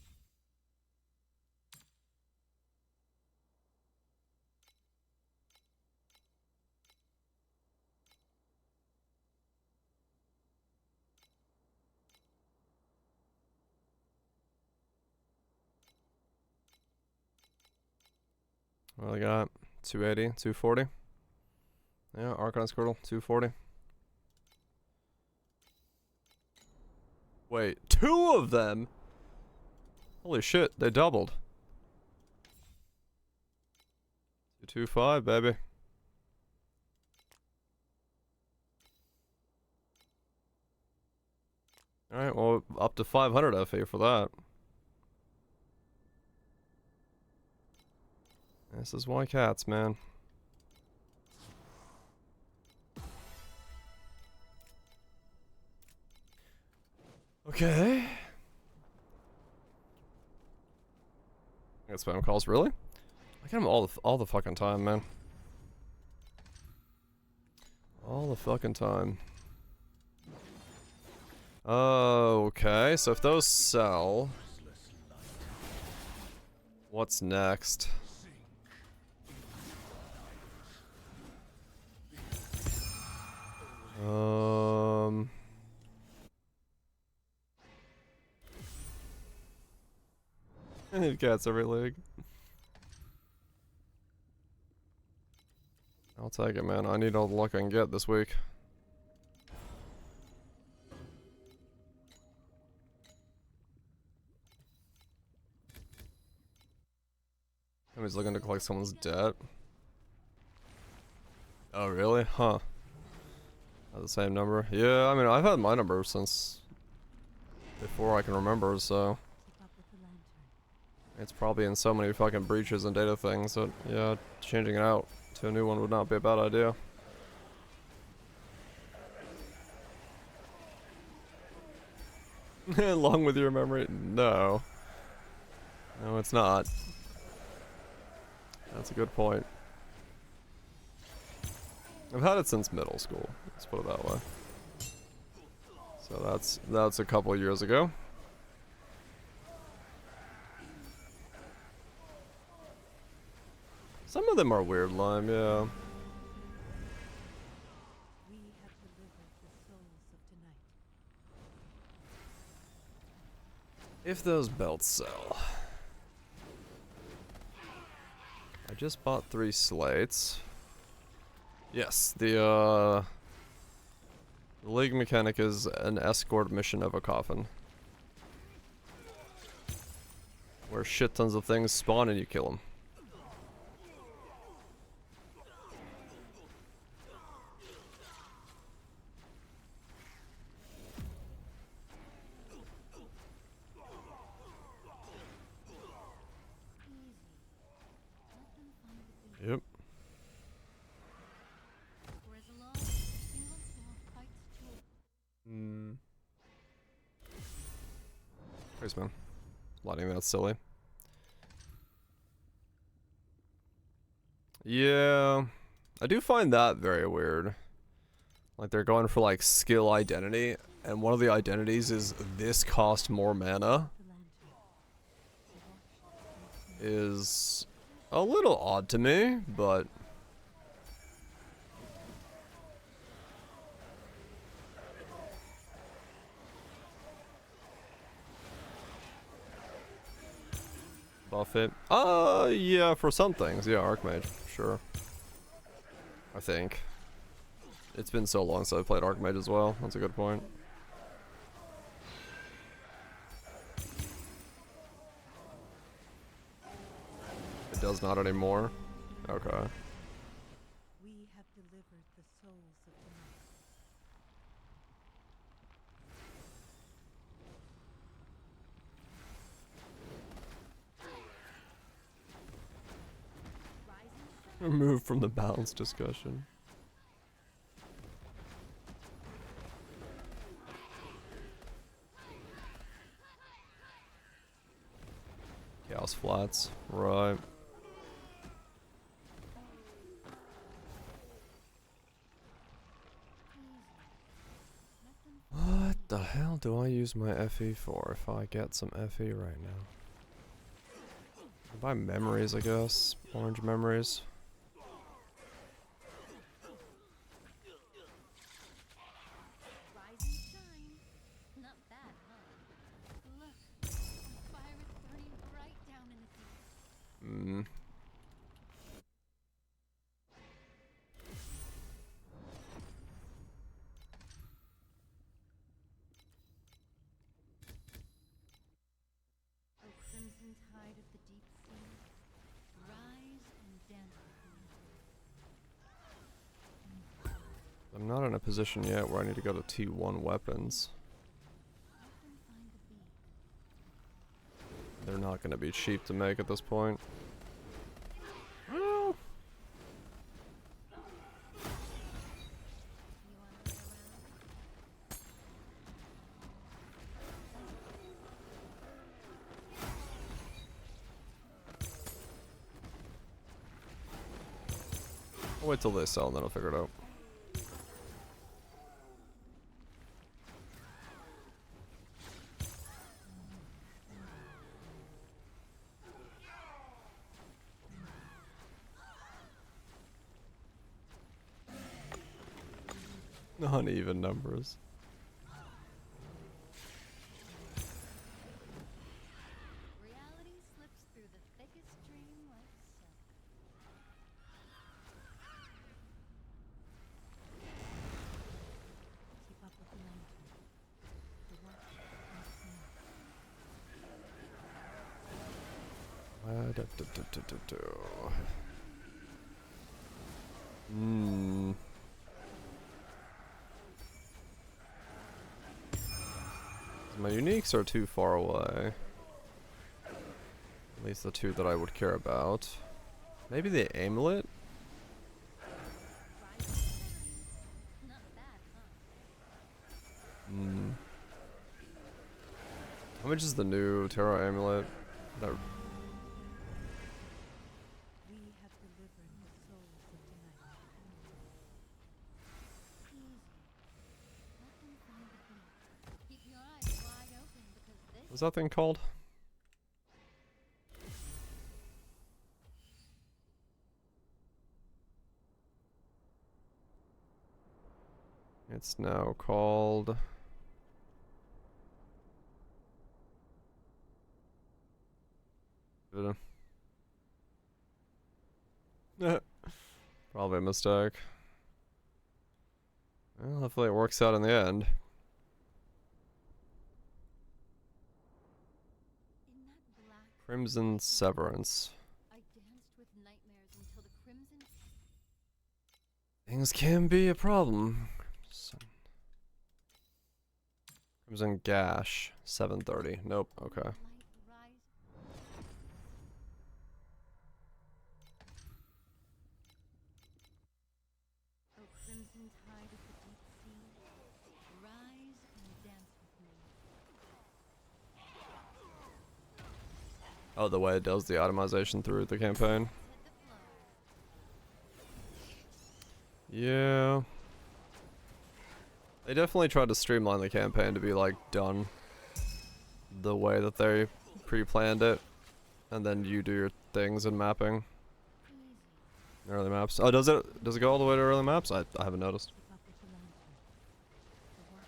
What I got? 280, 240. Yeah, Arcanist Girdle, 240. Wait, 2 of them? Holy shit, they doubled. 225, baby. Alright, well, up to 500 FA for that. This is why cats, man. Okay. I got spam calls, really? I get them all the fucking time, man. All the fucking time. Okay, so if those sell, what's next? I need cats every league. I'll take it, man. I need all the luck I can get this week. Somebody's looking to collect someone's debt. Oh, really? Huh. The same number? Yeah, I mean, I've had my number since before I can remember, so it's probably in so many fucking breaches and data things that, yeah, changing it out To a new one would not be a bad idea. Along with your memory? No. No, it's not. That's a good point. I've had it since middle school. Let's put it that way. So that's a couple of years ago. Some of them are weird, Lime, yeah. We have delivered the souls of tonight. If those belts sell. I just bought 3 slates. Yes, the league mechanic is an escort mission of a coffin. Where shit tons of things spawn and you kill them. Yep. Thanks, man. Lighting that's silly. Yeah, I do find that very weird. Like they're going for like skill identity, and one of the identities is this cost more mana. Is a little odd to me, but buff it. Yeah, for some things, yeah, Archmage, sure. I think. It's been so long since I played Archmage as well. That's a good point. It does not anymore. Okay. We have delivered the souls of tonight. Remove from the balance discussion. Chaos flats, right. What the hell do I use my FE for if I get some FE right now? Buy memories, I guess. Orange memories. I'm not in a position yet where I need to go to T1 weapons. They're not going to be cheap to make at this point. I'll wait till they sell and then I'll figure it out. Uneven numbers. Reality slips through the thickest dream like silk. Keep up with the lantern. The watch and snare. My uniques are too far away. At least the two that I would care about. Maybe the amulet? How much is the new Terra amulet? That We have delivered the souls of tonight. Easy. Let them find the beat. Keep your eyes wide open because this what's that thing called? It's now called. Probably a mistake. Well, hopefully it works out in the end. in that black Crimson Severance. I danced with nightmares until the crimson Things can be a problem. Crimson Gash, 7:30. Nope. Okay. light rise. O crimson tide of the deep sea, rise and dance with me. Oh, the way it does the itemization through the campaign. Hit the floor. Yeah. They definitely tried to streamline the campaign to be like done the way that they pre-planned it, and then you do your things in mapping. Easy. Early maps. Oh, does it? Does it go all the way to early maps? I haven't noticed. Keep up with the lantern. The watch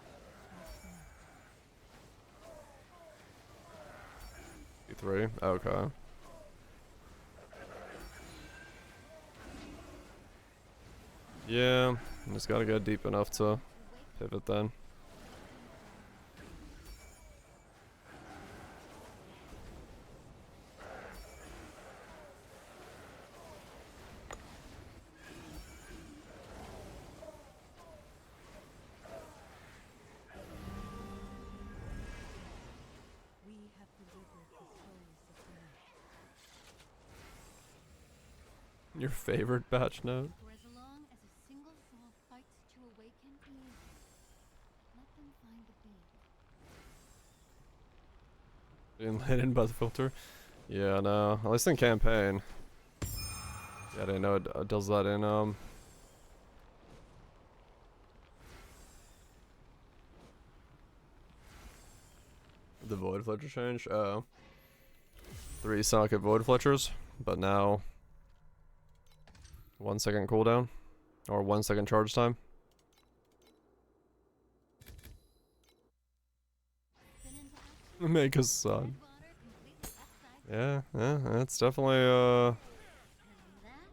starts tonight. E3. Okay. Yeah, just gotta go deep enough to pivot then. We have delivered the souls of tonight. Your favorite batch note? For as long as a single soul fights to awaken, easy. Let them find the beat. Being let in by the filter? Yeah, no. At least in campaign. Yeah, I didn't know it does that in, the Void Fletcher change? 3 socket Void Fletchers, but now 1 second cooldown. Or 1 second charge time. Spin into action. Make us sun. Red water completes the upside. Yeah, that's definitely, And that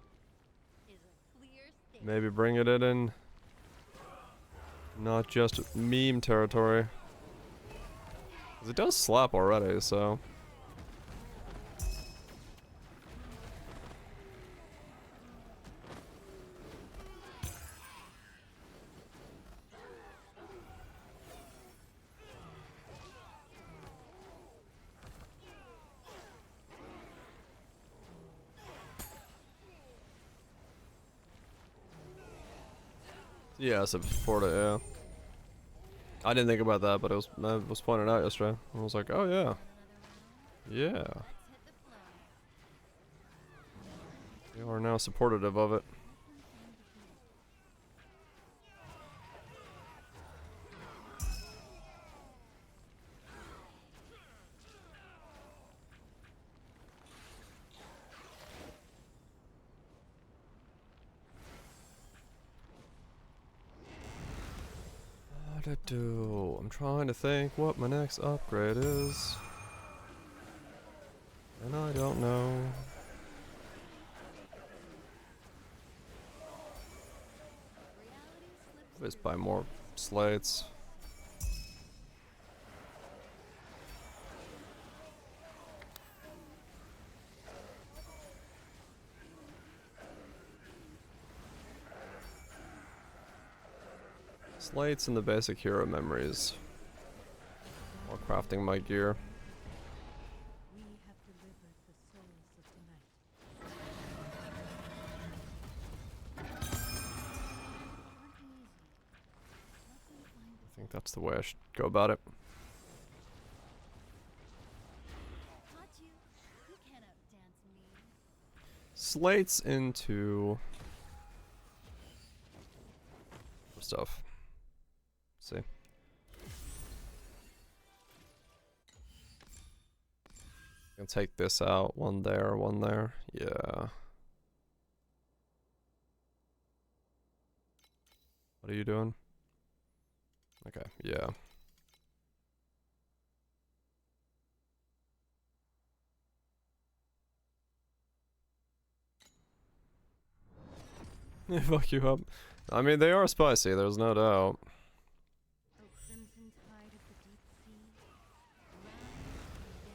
is a clear statement. maybe bring it in not just meme territory. 'Cause it does slap already, so. Yeah, support it, yeah. I didn't think about that, but it was pointed out yesterday. I was like, oh yeah. Yeah. Let's hit the floor. You are now supportive of it. What to do? I'm trying to think what my next upgrade is. And I don't know. Just buy more slates. Slates and the basic hero memories. While crafting my gear. We have delivered the souls of tonight. I think that's the way I should go about it. slates into stuff. Let's see. Gonna take this out. One there, one there. Yeah. What are you doing? Okay, yeah. Fuck you up. I mean, they are spicy, there's no doubt. O crimson tide of the deep sea, rise and dance with me.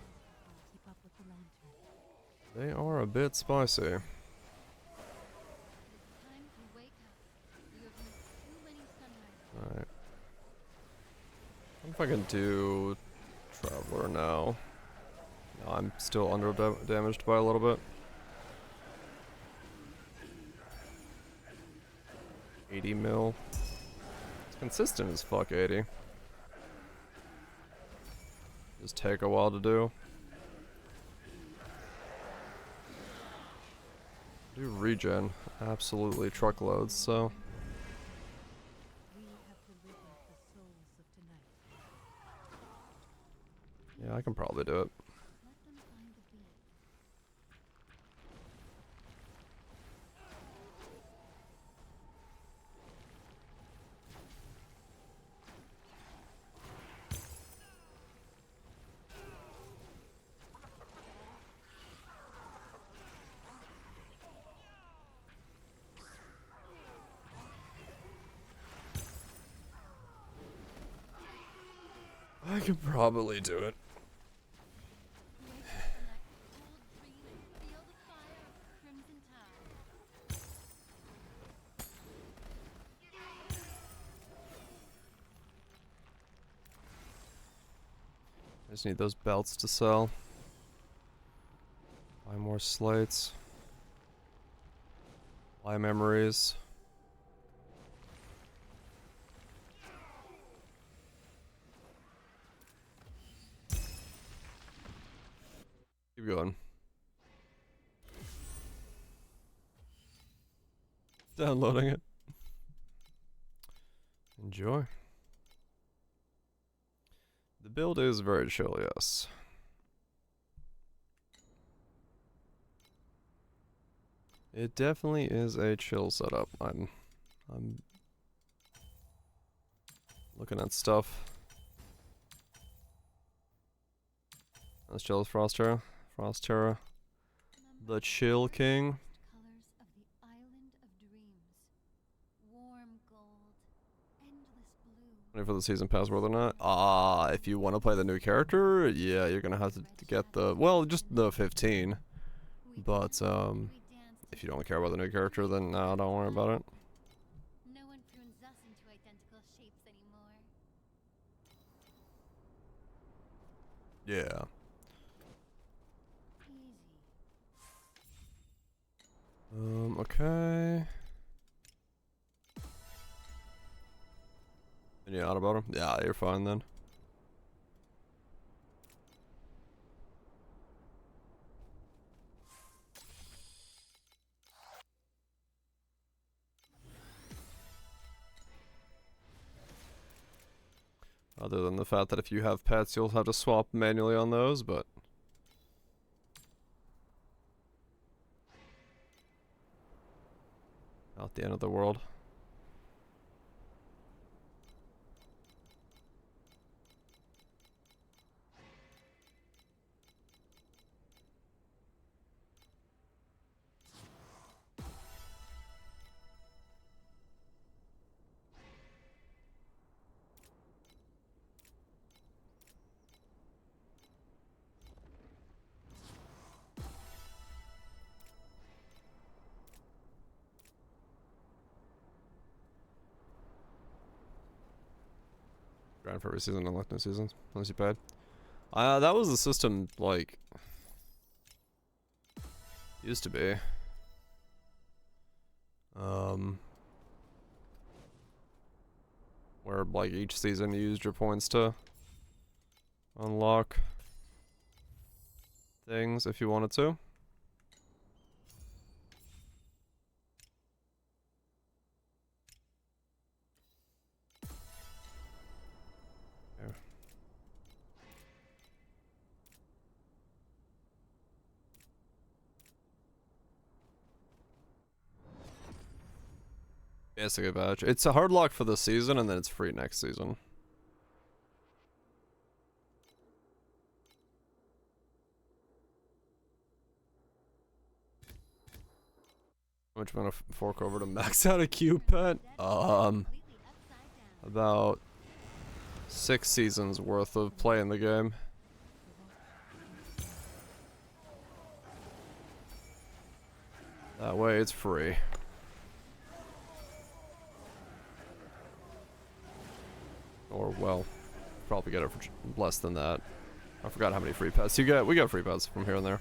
Keep up with the lantern. They are a bit spicy. It is time to wake up. You have missed too many sunrises. Alright. I wonder if I can do Traveler now. No, I'm still under damaged by a little bit. 80 mil. It's consistent as fuck, 80. Just take a while to do. Do regen. Absolutely truckloads, so. We have delivered the souls of tonight. Yeah, I can probably do it. Let them find the beat. I could probably do it. Wake up from that cold dream and feel the fire of the crimson tide. I just need those belts to sell. Buy more slates. Buy memories. Keep going. Downloading it. Enjoy. The build is very chill, yes. It definitely is a chill setup. I'm looking at stuff. Let's chill with Frost Terra. The Chill King. Colors of the island of dreams. Warm gold, endless blue. Waiting for the season pass whether or not. If you want to play the new character, yeah, you're gonna have to get the, well, just the 15. But if you don't care about the new character, then no, don't worry about it. No one prunes us into identical shapes anymore. Yeah. Easy. Okay. Any out about him? Yeah, you're fine then. Other than the fact that if you have pets, you'll have to swap manually on those, but... not the end of the world. Grind for every season, unlock new seasons, unless you paid. That was the system, like, used to be. Where, like, each season you used your points to unlock things if you wanted to. Basically a badge. It's a hard lock for the season, and then it's free next season. How much am I gonna fork over to max out a Q pet? About 6 seasons worth of play in the game. That way it's free. Or, well, probably get it for less than that. I forgot how many free pets you get. We got free pets from here and there.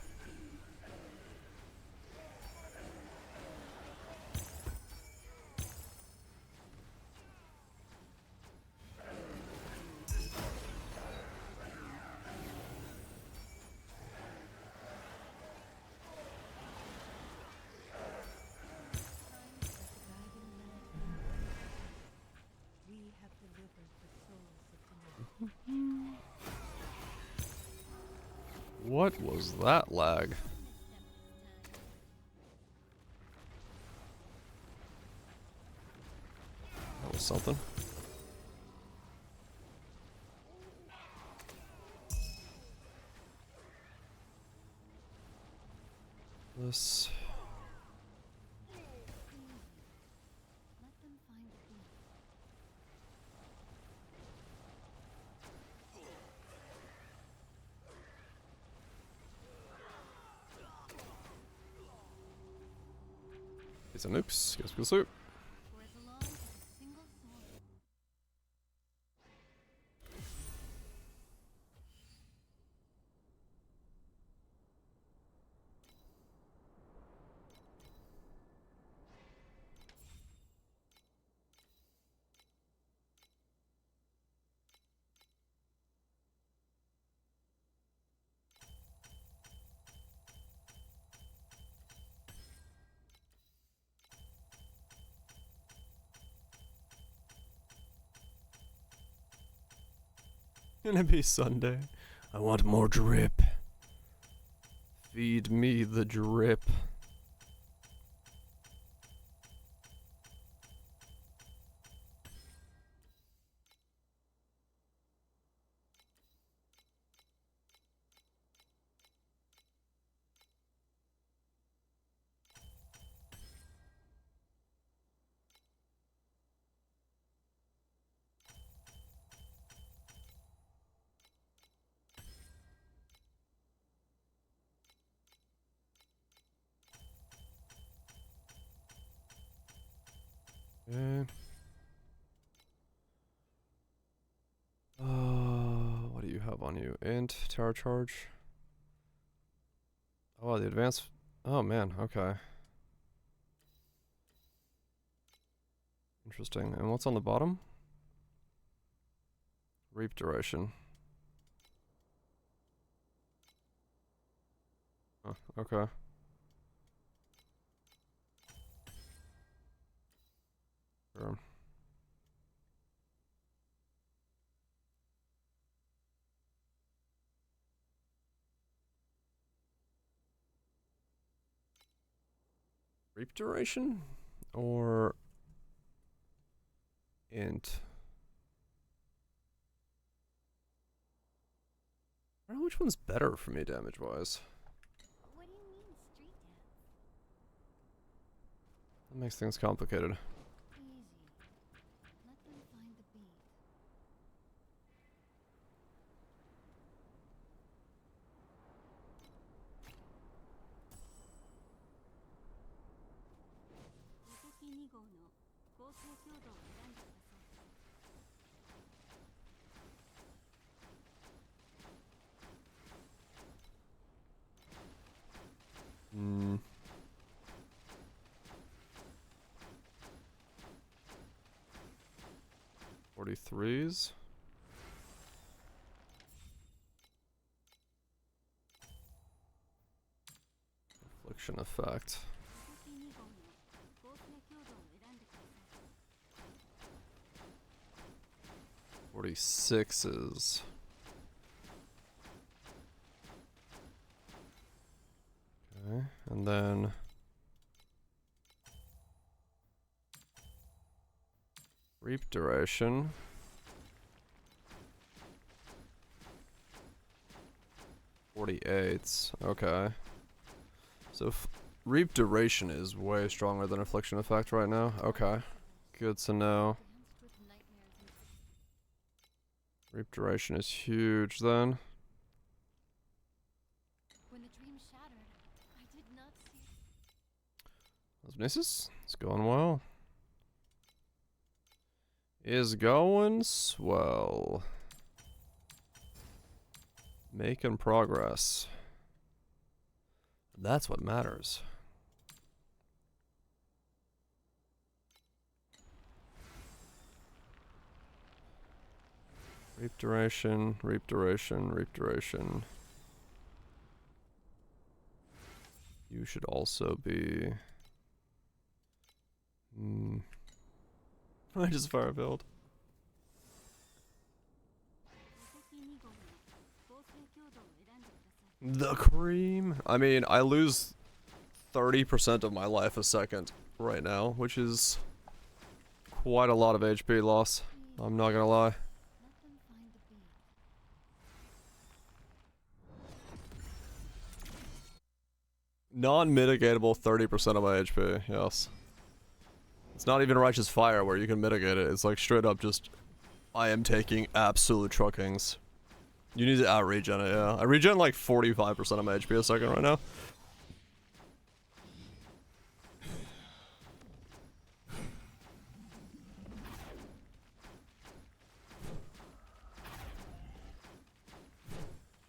We have delivered the souls of the night. What was that lag? That was something. This. Let them find the beat. It's a nukes. Guess we'll see. For as long as a single soul. Gonna be Sunday. I want more drip. Feed me the drip. Okay. What do you have on you? Int, tower charge. Oh, the advanced. Oh man, okay. Interesting. And what's on the bottom? Reap duration. Oh, okay. Sure. Reap duration? Or int? I don't know which one's better for me damage wise. What do you mean, street dance? That makes things complicated. Easy. Let them find the beat. 2号の構成強度を選んでください。43s. Affliction effect. 2号の構成強度を選んでください。 46s. Okay, and then Reap duration. .48. Okay. So reap duration is way stronger than affliction effect right now. Okay. Good to know. Reap duration is huge then. When the dream shattered, I did not see. Osmosis? It's going well. Is going swell. Making progress. That's what matters. Reap duration, reap duration, reap duration. You should also be... I just fire build. The cream. I mean, I lose 30% of my life a second right now, which is quite a lot of HP loss. I'm not gonna lie. Let them find the beat. Non-mitigatable 30% of my HP, yes. It's not even Righteous Fire where you can mitigate it. It's like straight up just, I am taking absolute truckings. You need to out-regen it, yeah. I regen like 45% of my HP a second right now.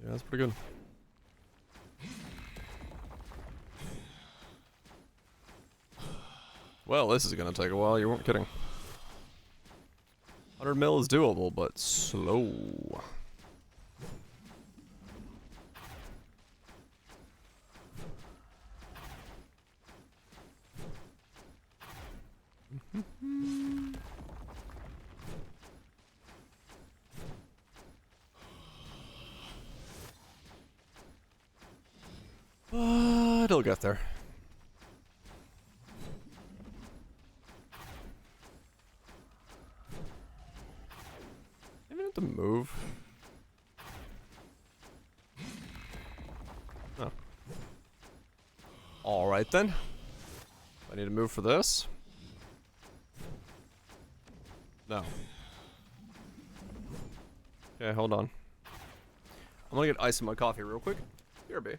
Yeah, that's pretty good. Well, this is gonna take a while, you weren't kidding. 100 mil is doable, but slow. But it'll get there. Even have to move. Oh. Alright then. I need to move for this? No. Okay, hold on. I'm gonna get ice in my coffee real quick. Here, B.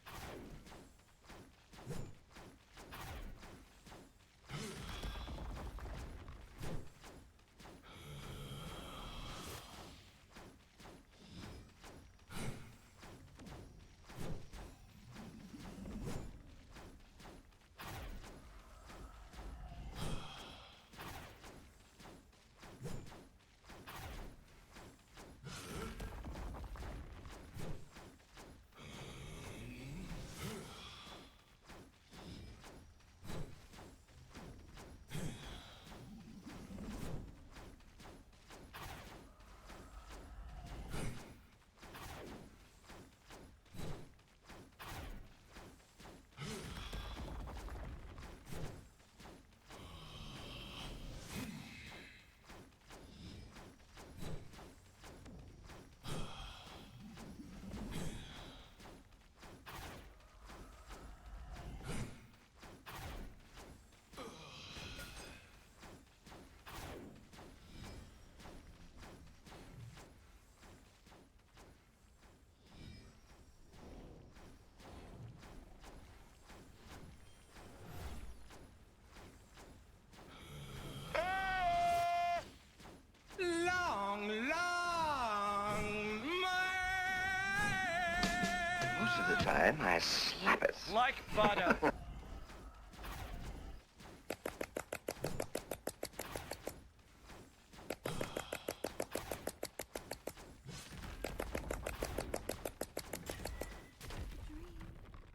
Most of the time, I slap it. Like butter.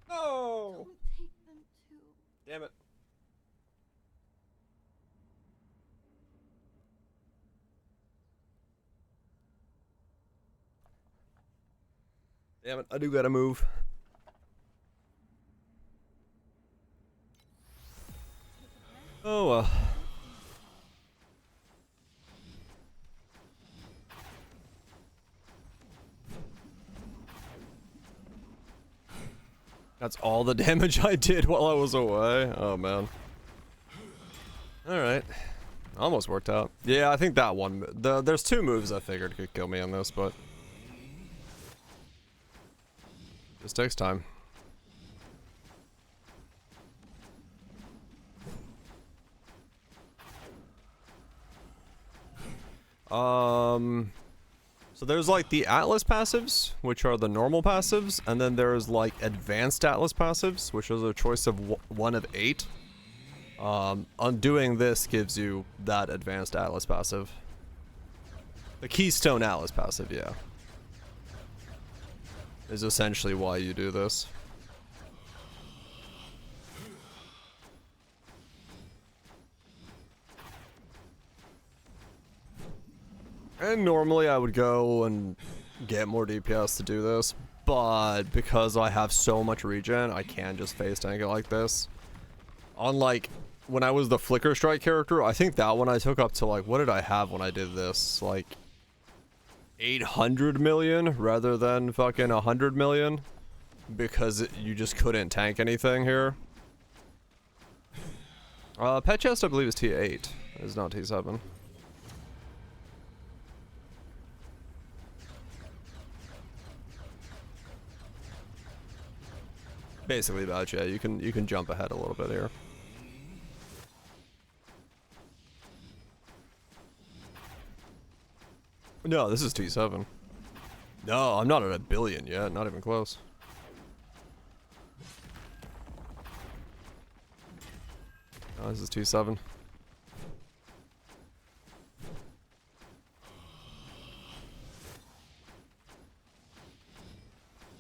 No! Don't take them too. Damn it. Damn it, I do gotta move. Oh well. That's all the damage I did while I was away. Oh man. Alright. Almost worked out. Yeah, I think that one. There's two moves I figured could kill me on this, but just takes time. So there's like the Atlas passives, which are the normal passives, and then there's like advanced Atlas passives, which is a choice of one of 8. Undoing this gives you that advanced Atlas passive. The Keystone Atlas passive, yeah. Is essentially why you do this. And normally I would go and get more DPS to do this, but because I have so much regen, I can't just face tank it like this. Unlike when I was the Flicker Strike character, I think that one I took up to like, what did I have when I did this? Like 800 million rather than fucking 100 million, because you just couldn't tank anything here. Pet chest I believe is T8, it's not T7. Basically about, yeah, you can jump ahead a little bit here. No, this is T7. No, I'm not at 1 billion yet, not even close. No, this is T7.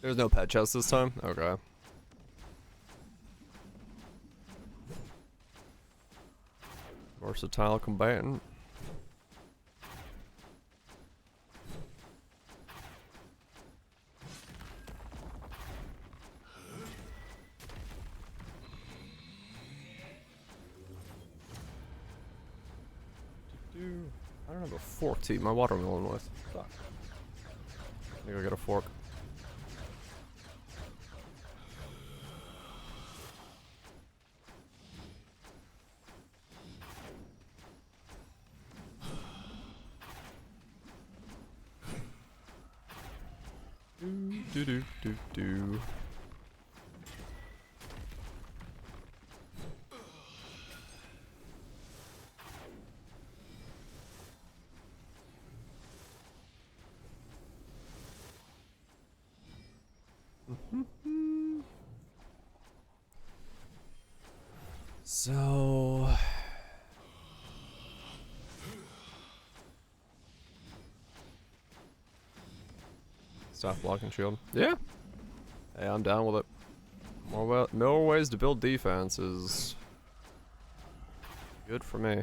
There's no pet chest this time? Okay. Versatile combatant. I don't have a fork to eat my watermelon with. Fuck. I gotta get a fork. Do do do do. So stop blocking shield. Yeah. Hey, I'm down with it. More ways to build defense is good for me.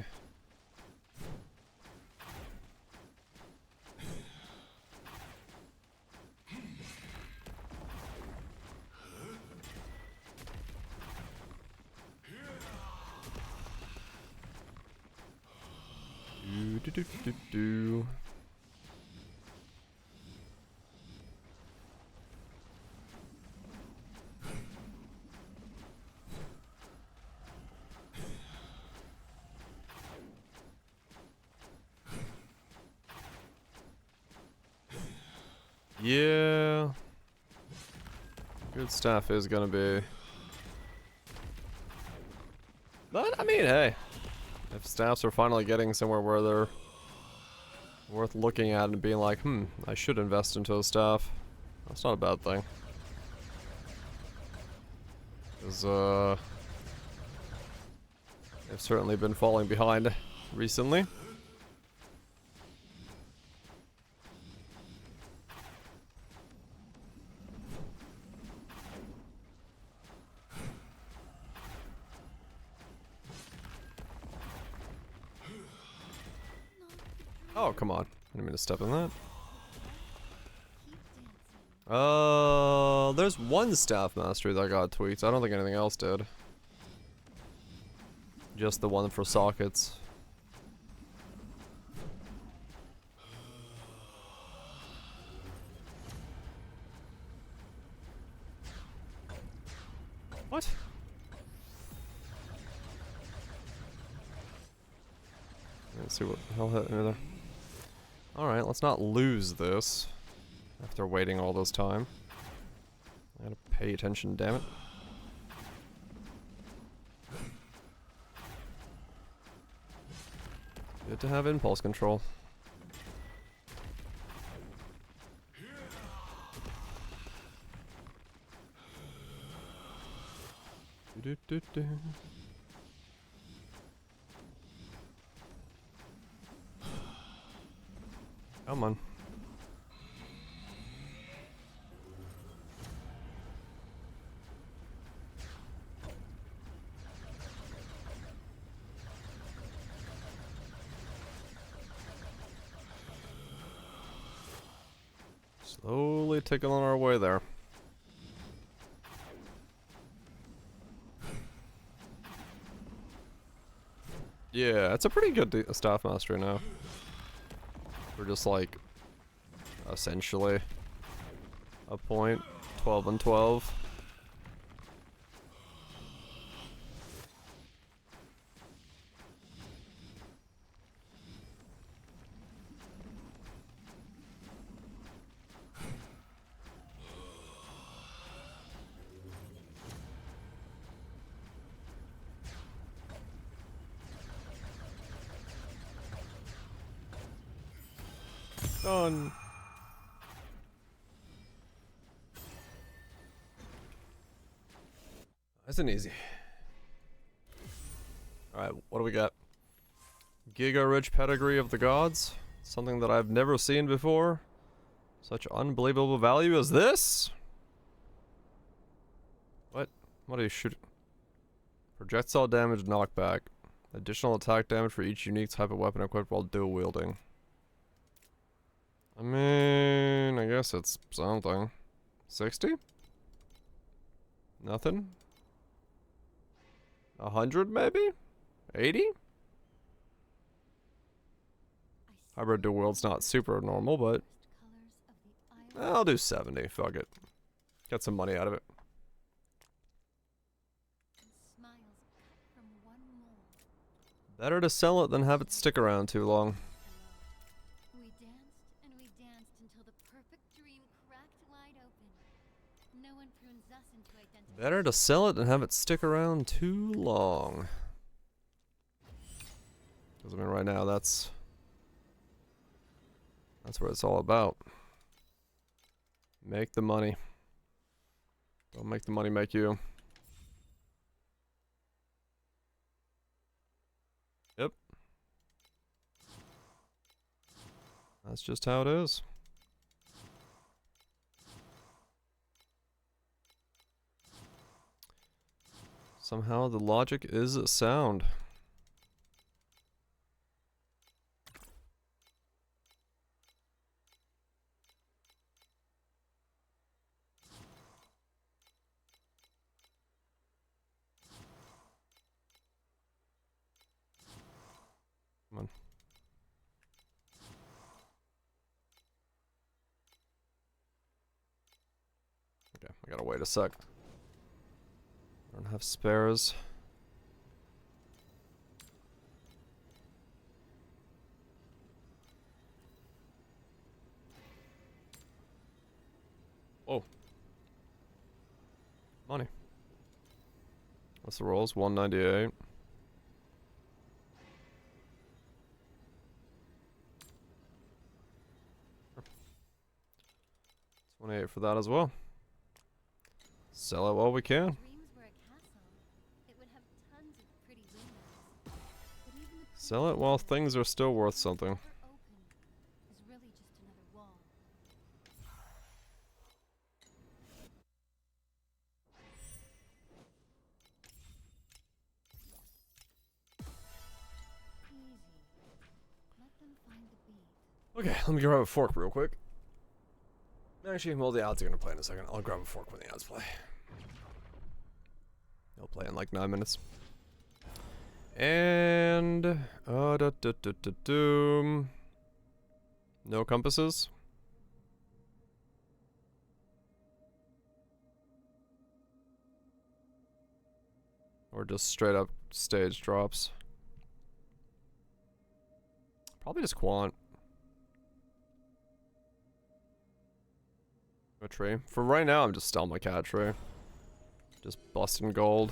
Do do do do do. Yeah. Good stuff is gonna be. But, I mean, hey. If staffs are finally getting somewhere where they're worth looking at and being like, I should invest into a staff, that's not a bad thing. Because, they've certainly been falling behind recently. Oh, come on. I didn't mean to step in that. There's one staff mastery that got tweaked. I don't think anything else did. Just the one for sockets. Let's see what the hell hit me there. Alright, let's not lose this after waiting all this time. I gotta pay attention, damn it. Good to have impulse control. Do-do-do-do. Come on. Slowly ticking on our way there. Yeah, it's a pretty good staff mastery now. We're just like, essentially, a point, 12 and 12. Done. Nice and easy. Alright, what do we got? Giga rich pedigree of the gods? Something that I've never seen before? Such unbelievable value as this? What? What are you shooting? Projectile damage knockback. Additional attack damage for each unique type of weapon equipped while dual wielding. I mean, I guess it's something. 60? Nothing? 100 maybe? 80? Hybrid dual wield's not super normal, but I'll do 70. Fuck it. Get some money out of it. Better to sell it than have it stick around too long. We danced until the perfect dream cracked wide open. No one prunes us into identity. Better to sell it than have it stick around too long. Because I mean, right now that's what it's all about. Make the money. Don't make the money make you. Yep. That's just how it is. Somehow the logic is sound. Come on. Okay, I gotta wait a sec. I don't have spares. Oh. Money. What's the rolls? 198. 28 for that as well. Sell it while we can. Sell it while things are still worth something. Okay, let me grab a fork real quick. Actually, well, the ads are gonna play in a second. I'll grab a fork when the ads play. They'll play in like 9 minutes. And no compasses. Or just straight up stage drops. Probably just quant. A tree. For right now, I'm just selling my cat tree. Just busting gold.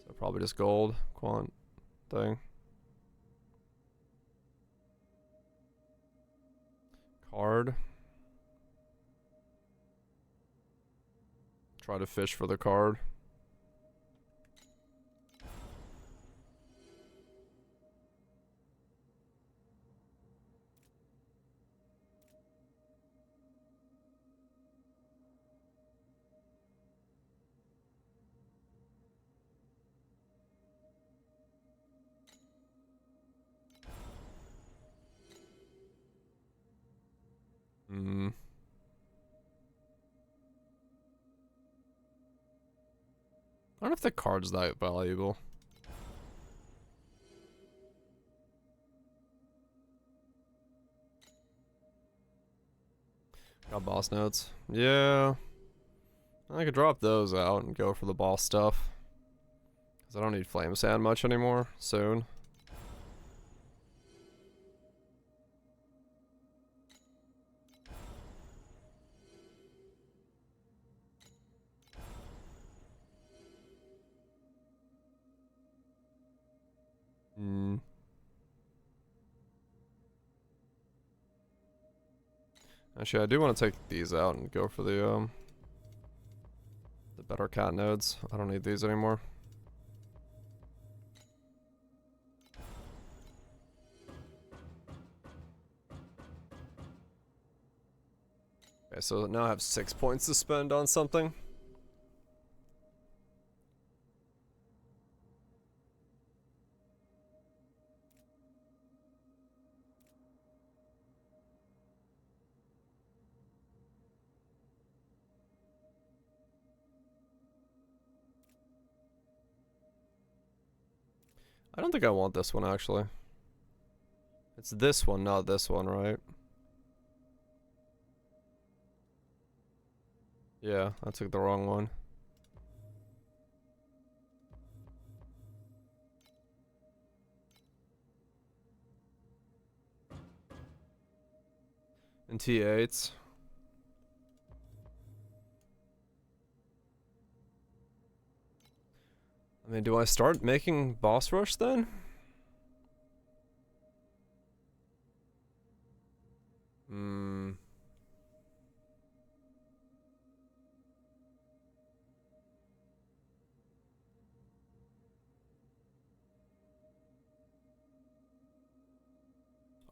So probably just gold, quant thing. Card. Try to fish for the card. Hmm. I don't know if the card's that valuable. Got boss notes. Yeah. I could drop those out and go for the boss stuff. Because I don't need flame sand much anymore. Soon. Hmm. Actually, I do want to take these out and go for the better cat nodes. I don't need these anymore. Okay, so now I have 6 points to spend on something. I don't think I want this one, actually. It's this one, not this one, right? Yeah, I took the wrong one. And T8s. I mean, do I start making boss rush then? Hmm.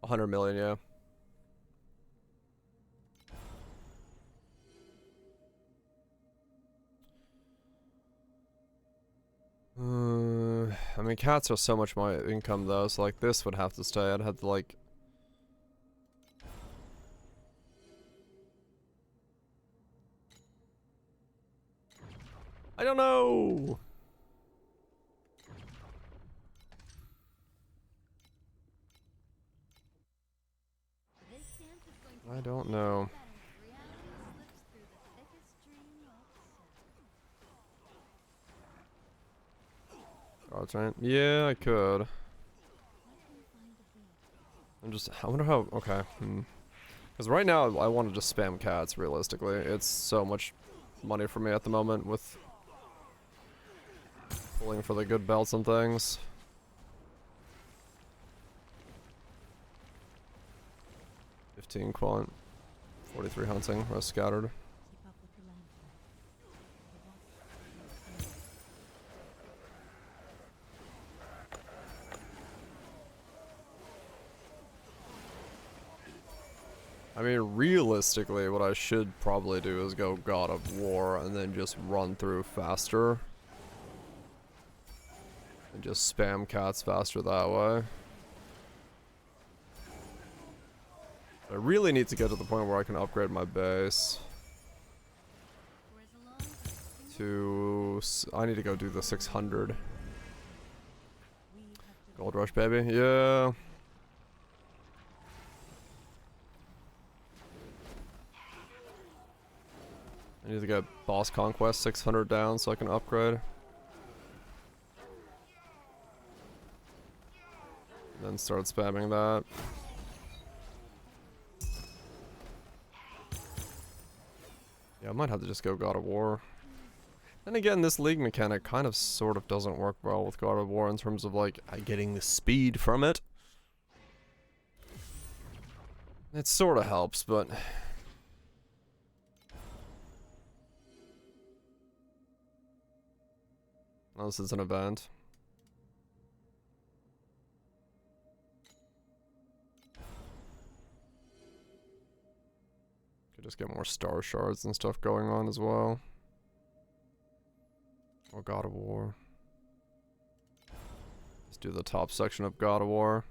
$100 million, yeah. I mean, cats are so much my income though, so like this would have to stay. I'd have to like... I don't know! I don't know. Cards, right? Yeah, I could. I'm just... I wonder how... Okay. Because right now, I want to just spam cats, realistically. It's so much money for me at the moment with... pulling for the good belts and things. $15 quant. 43 hunting. Rest scattered. I mean, realistically, what I should probably do is go God of War and then just run through faster. And just spam cats faster that way. I really need to get to the point where I can upgrade my base. I need to go do the 600. Gold rush, baby. Yeah. I need to get boss conquest 600 down so I can upgrade. And then then start spamming that. Yeah, I might have to just go God of War. Then again, this league mechanic kind of sort of doesn't work well with God of War in terms of like getting the speed from it. It sort of helps, but unless it's an event. Could just get more star shards and stuff going on as well. Or God of War. Let's do the top section of God of War.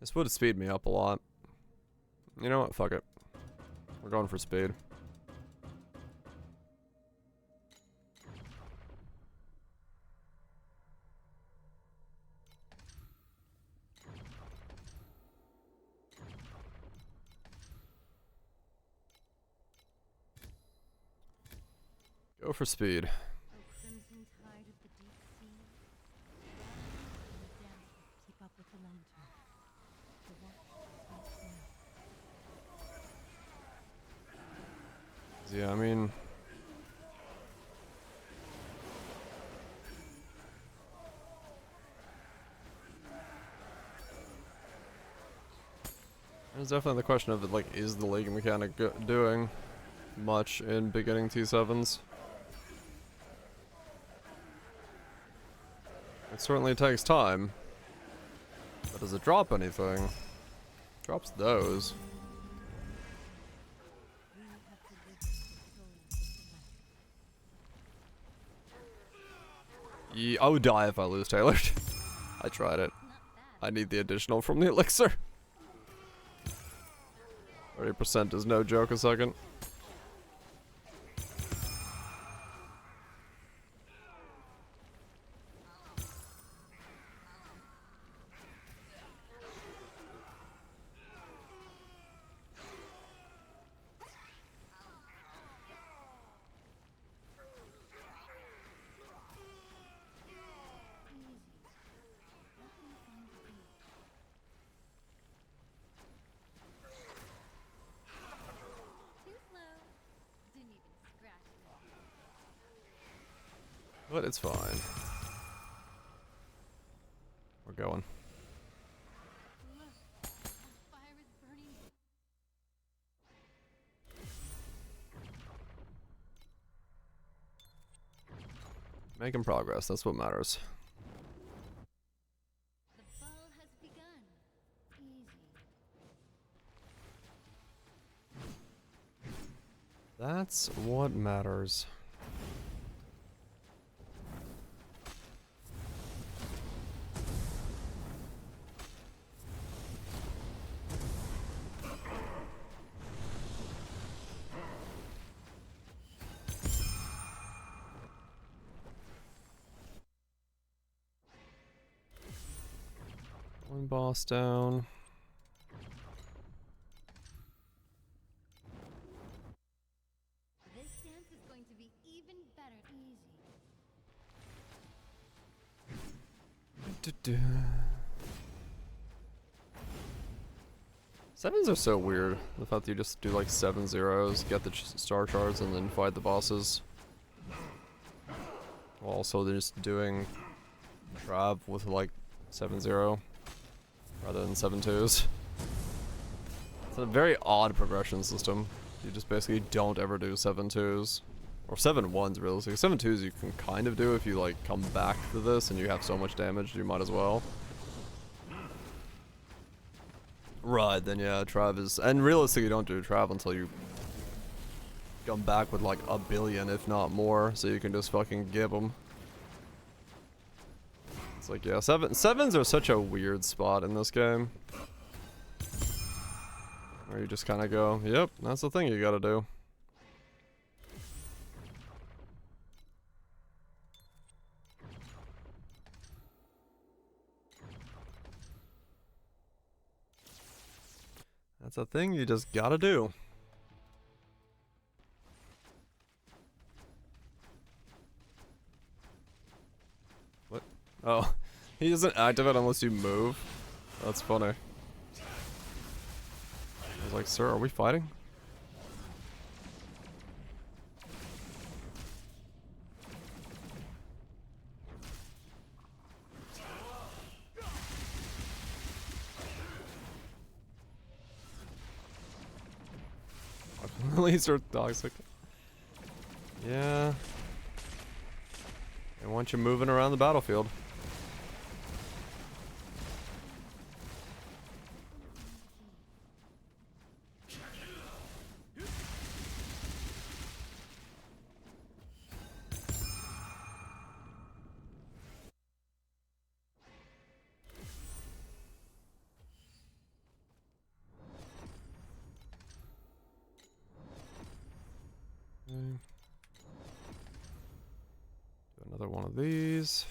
This would speed me up a lot. You know what? Fuck it. We're going for speed. Go for speed. O crimson tide of the deep sea, rise and dance. Keep up with the lantern. The watch is not Yeah, I mean, there's definitely the question of like, is the league mechanic doing much in beginning T7s? It certainly takes time, but does it drop anything? Drops those. Yeah, I would die if I lose Taylor. I tried it. I need the additional from the elixir. 30% is no joke a second. Too slow. Didn't even scratch me. But it's fine. We're going. Look, the fire is burning. Making progress, that's what matters. The ball has begun. Easy. That's what matters. One boss down. This dance is going to be even better. Easy. Sevens are so weird. The fact that you just do like 7 zeros, get the star charts, and then fight the bosses. While also they're just doing Trav with like 7-0 rather than 7-2s. It's a very odd progression system. You just basically don't ever do 7-2s. Or 7-1s realistically. 7-2s you can kind of do if you like come back to this and you have so much damage, you might as well. Right, then yeah, Trav is... And realistically you don't do Trav until you come back with like 1 billion, if not more, so you can just fucking give them. It's like, yeah, sevens are such a weird spot in this game. Where you just kind of go, yep, that's the thing you gotta do. That's a thing you just gotta do. He doesn't activate unless you move. That's funny. I was like, sir, are we fighting? Lilies are toxic. Yeah. They want you moving around the battlefield. Do another one of these.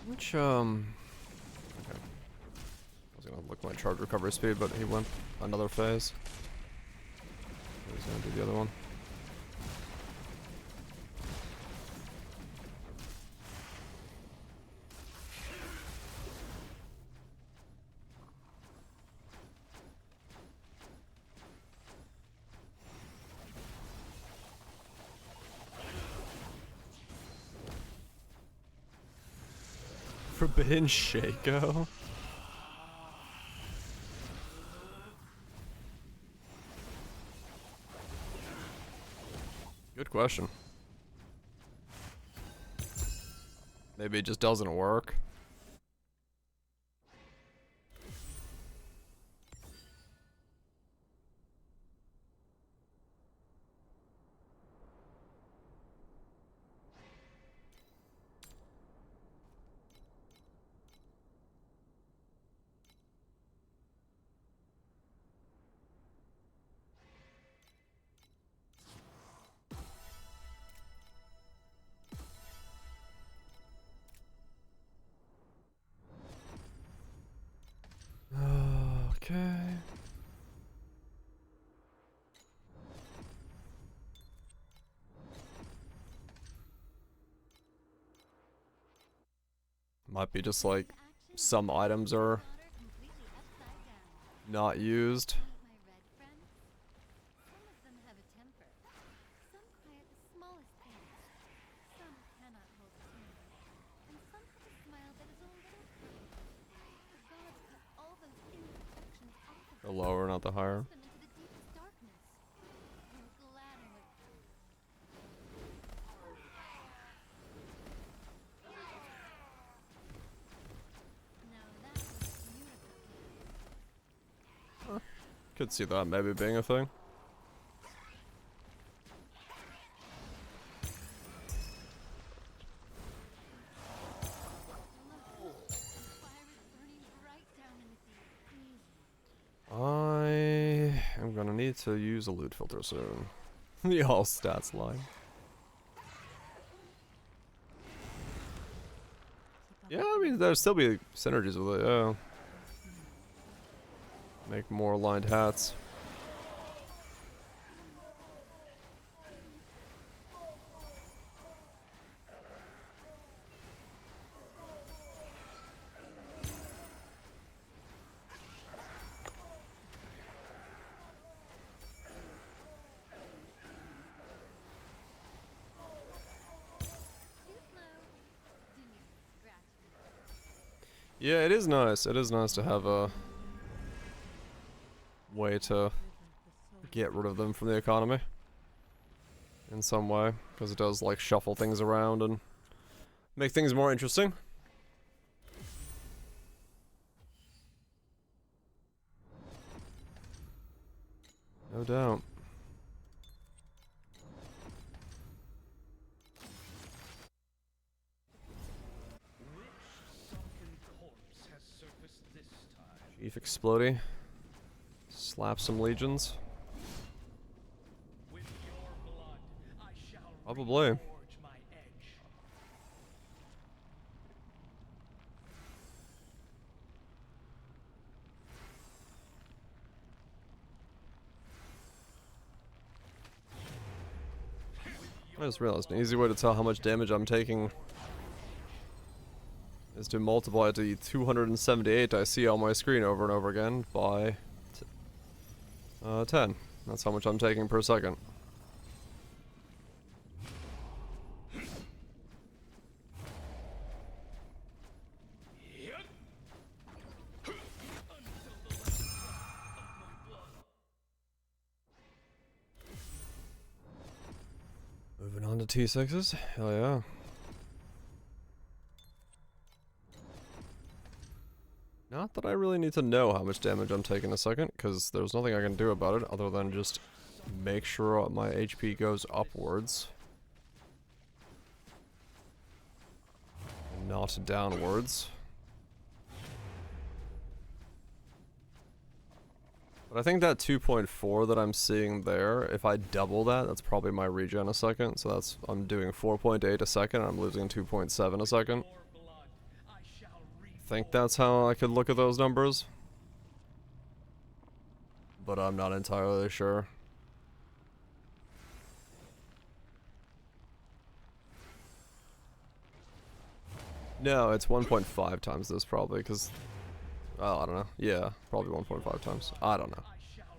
Which, okay. I was gonna look at my charge recovery speed, but he went another phase. He's gonna do the other one. Forbidden Shaco? Good question. Maybe it just doesn't work. Okay. Might be just like some items are not used. The lower, not the higher. Could see that maybe being a thing. I am gonna need to use a loot filter soon. The all stats line. Yeah, I mean, there'll still be synergies with it, yeah. Make more aligned hats. Yeah, it is nice. It is nice to have a way to get rid of them from the economy in some way, because it does like shuffle things around and make things more interesting. No doubt. Beef explodey. Slap some legions. With your blood, I shall Probably. reforge my edge. I just realized an easy way to tell how much damage I'm taking is to multiply the 278 I see on my screen over and over again by 10. That's how much I'm taking per second. Moving on to T6s. Hell yeah. Not that I really need to know how much damage I'm taking a second, because there's nothing I can do about it other than just make sure my HP goes upwards. Not downwards. But I think that 2.4 that I'm seeing there, if I double that, that's probably my regen a second. So that's, I'm doing 4.8 a second, and I'm losing 2.7 a second. I think that's how I could look at those numbers. But I'm not entirely sure. No, it's 1.5 times this probably, because... Oh, I don't know. Yeah, probably 1.5 times. I don't know.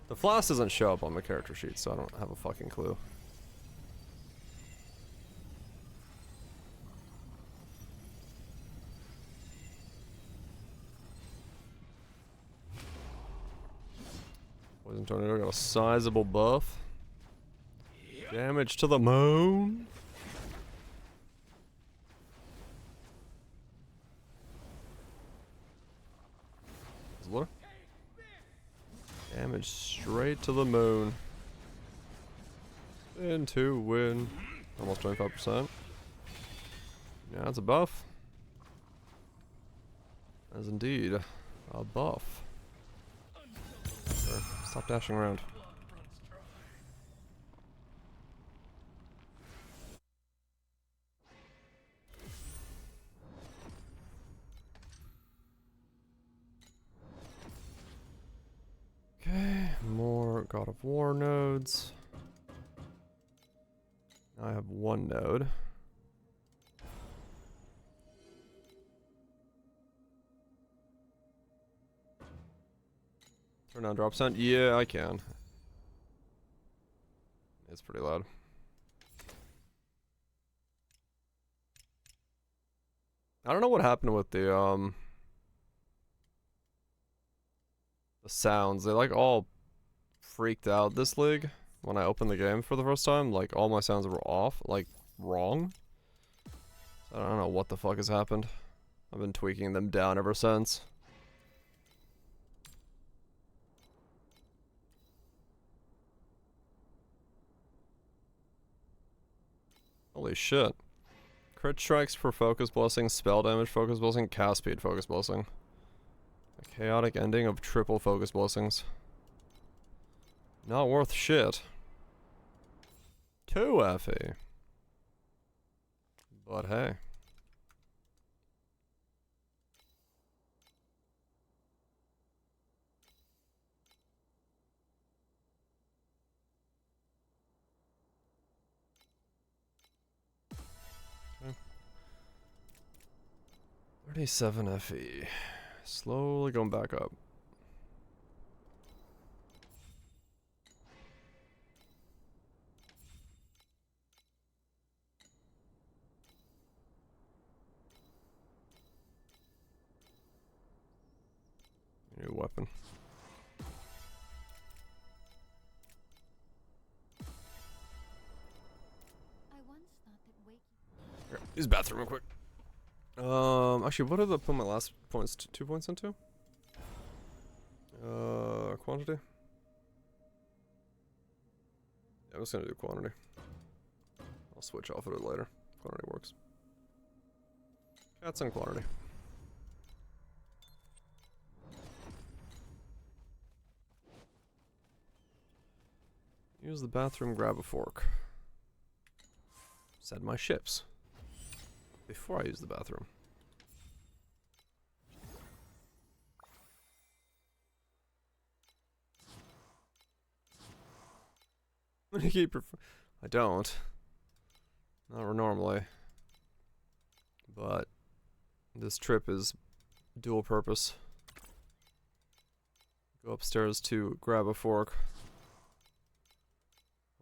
The flask doesn't show up on the character sheet, so I don't have a fucking clue. Poison Tornado got a sizable buff. Damage to the moon. What? Damage straight to the moon. Into win. Almost 25%. Yeah, that's a buff. That is indeed a buff. Sure. Stop dashing around. Okay, more God of War nodes. Now I have one node. Turn on drop sound? Yeah, I can. It's pretty loud. I don't know what happened with the sounds. They like all freaked out this league when I opened the game for the first time. Like all my sounds were off, like wrong. I don't know what the fuck has happened. I've been tweaking them down ever since. Holy shit. Crit strikes for focus blessing, spell damage focus blessing, cast speed focus blessing. A chaotic ending of triple focus blessings. Not worth shit. 2 FE. But hey. Okay. 37 FE. Slowly going back up. New weapon. Here, use the bathroom real quick. Actually, what did I put my last points? 2 points into? Quantity? Yeah, I'm just gonna do quantity. I'll switch off of it later. Quantity works. Cats and quantity. Use the bathroom, grab a fork. Set my ships. Before I use the bathroom. I don't. Not normally. But this trip is dual purpose. Go upstairs to grab a fork.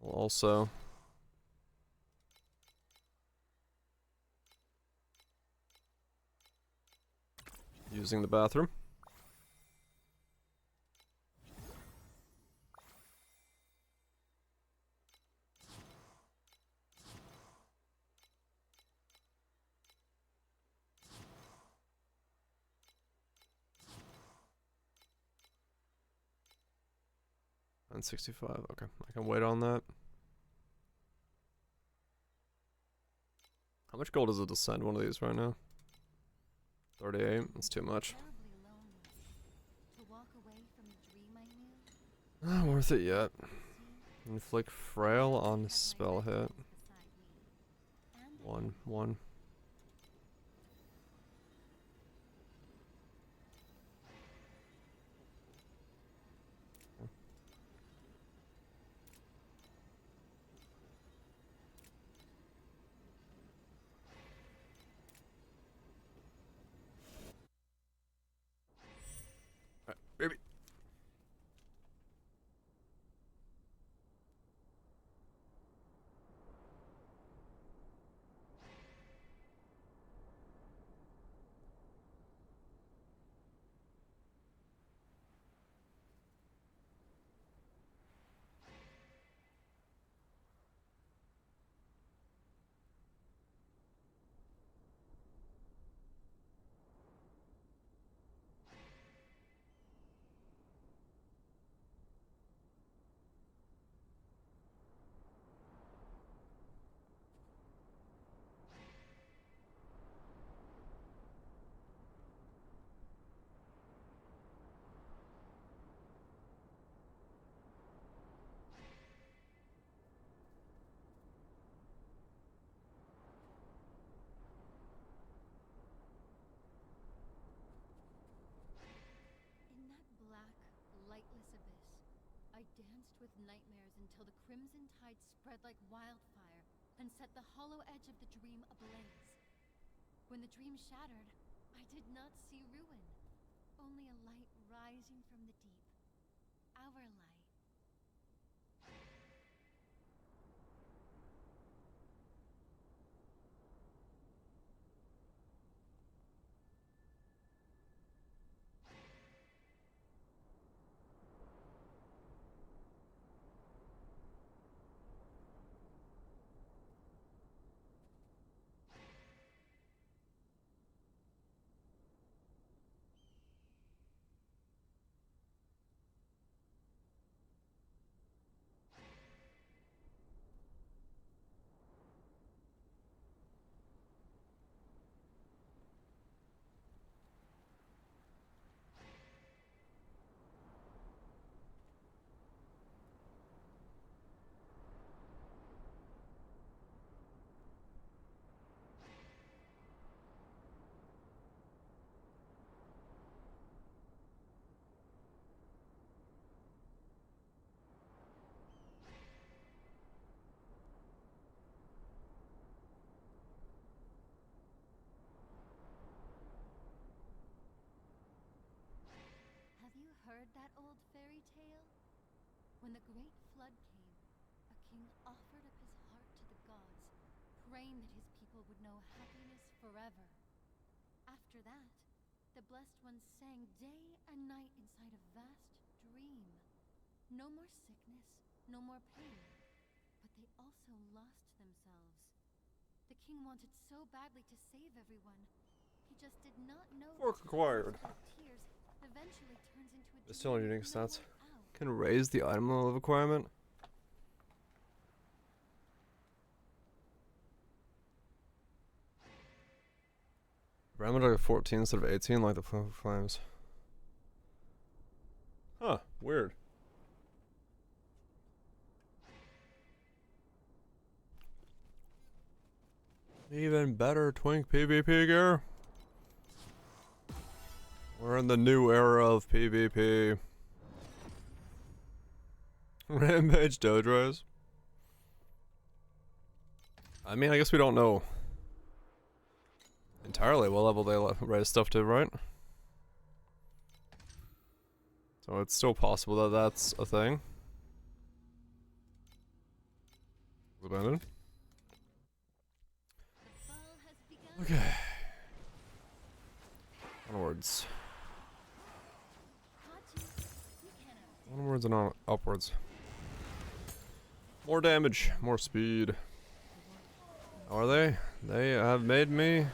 While also using the bathroom. And 65, okay. I can wait on that. How much gold is it to send one of these right now? 38, that's too much. Not worth it yet. Inflict frail on spell hit. 1. Baby. I danced with nightmares until the crimson tide spread like wildfire and set the hollow edge of the dream ablaze. When the dream shattered, I did not see ruin, only a light rising from the deep. Our light. Heard that old fairy tale? When the great flood came, a king offered up his heart to the gods, praying that his people would know happiness forever. After that, the blessed ones sang day and night inside a vast dream. No more sickness, no more pain, but they also lost themselves. The king wanted so badly to save everyone. He just did not know Fork acquired. tears eventually turns into a It's still dream unique with no stats. way out. Can raise the item level requirement. Parameter 14 instead of 18 like the flames. Huh, weird. Even better twink PvP gear. We're in the new era of PvP. Rampage Dodros. I mean, I guess we don't know entirely what level they raise stuff to, right? So it's still possible that that's a thing. Abandoned. Okay. Onwards. Onwards and on upwards. More damage, more speed. Are they? They have made me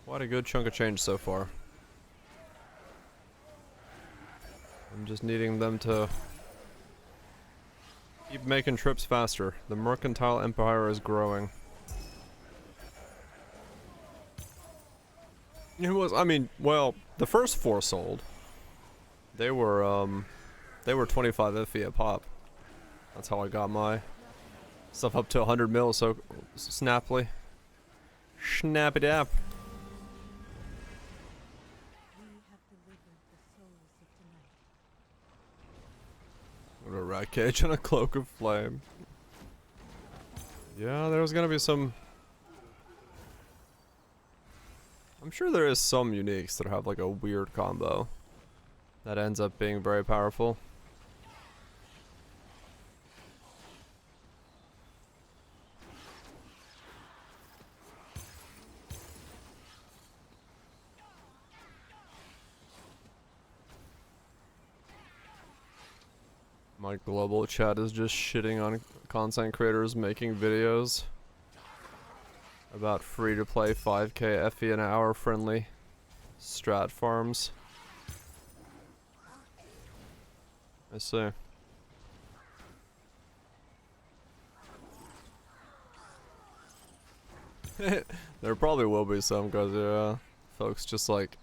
quite a good chunk of change so far. I'm just needing them to keep making trips faster. The mercantile empire is growing. It was, I mean, well, the first 4 sold. They were 25 FE a pop. That's how I got my stuff up to 100 mil so snappily. Snap it up. What a rat cage and a cloak of flame. Yeah, there's gonna be some. I'm sure there is some uniques that have like a weird combo that ends up being very powerful. My global chat is just shitting on content creators making videos about free-to-play 5k FE an hour friendly strat farms. I see. There probably will be some, cause yeah, folks just like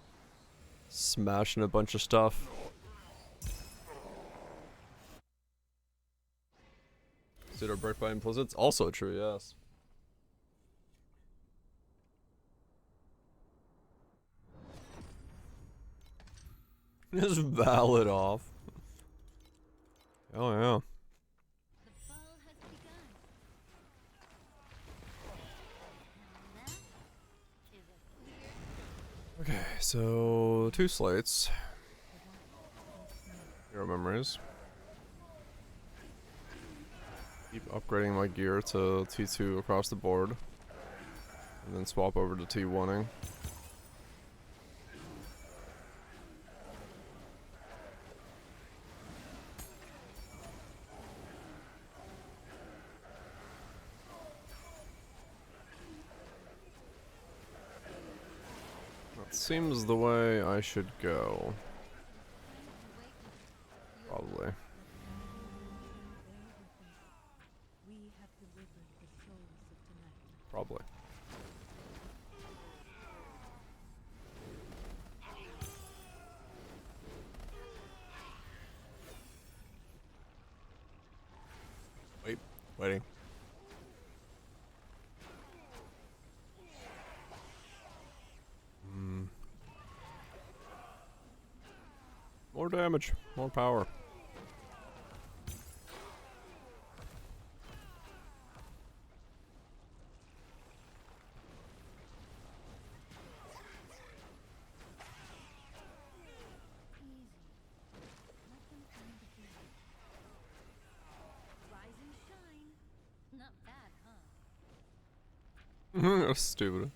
smashing a bunch of stuff. Pseudo break by implicit's also true, yes. Just valid off. Oh yeah. Okay, so 2 slates. Hero memories. Keep upgrading my gear to T2 across the board. And then swap over to T1ing. That seems the way I should go. Probably. Probably. Waiting. More damage, more power. That's stupid.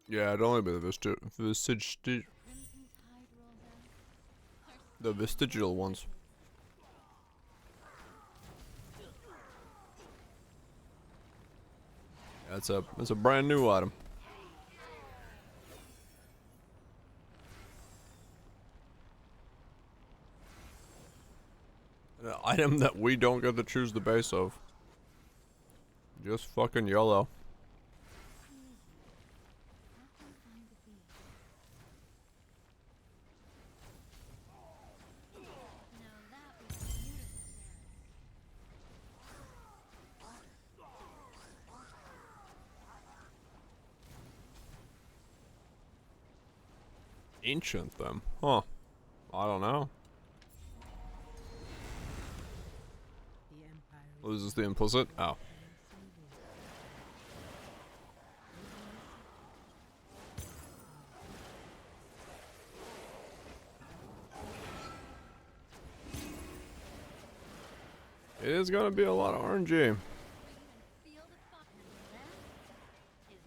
Yeah, it'd only be the vestigial ones. That's a brand new item. An item that we don't get to choose the base of. Just fucking YOLO. Ancient them. Huh. I don't know. The Empire What is this, the implicit? Oh. It is gonna be a lot of RNG.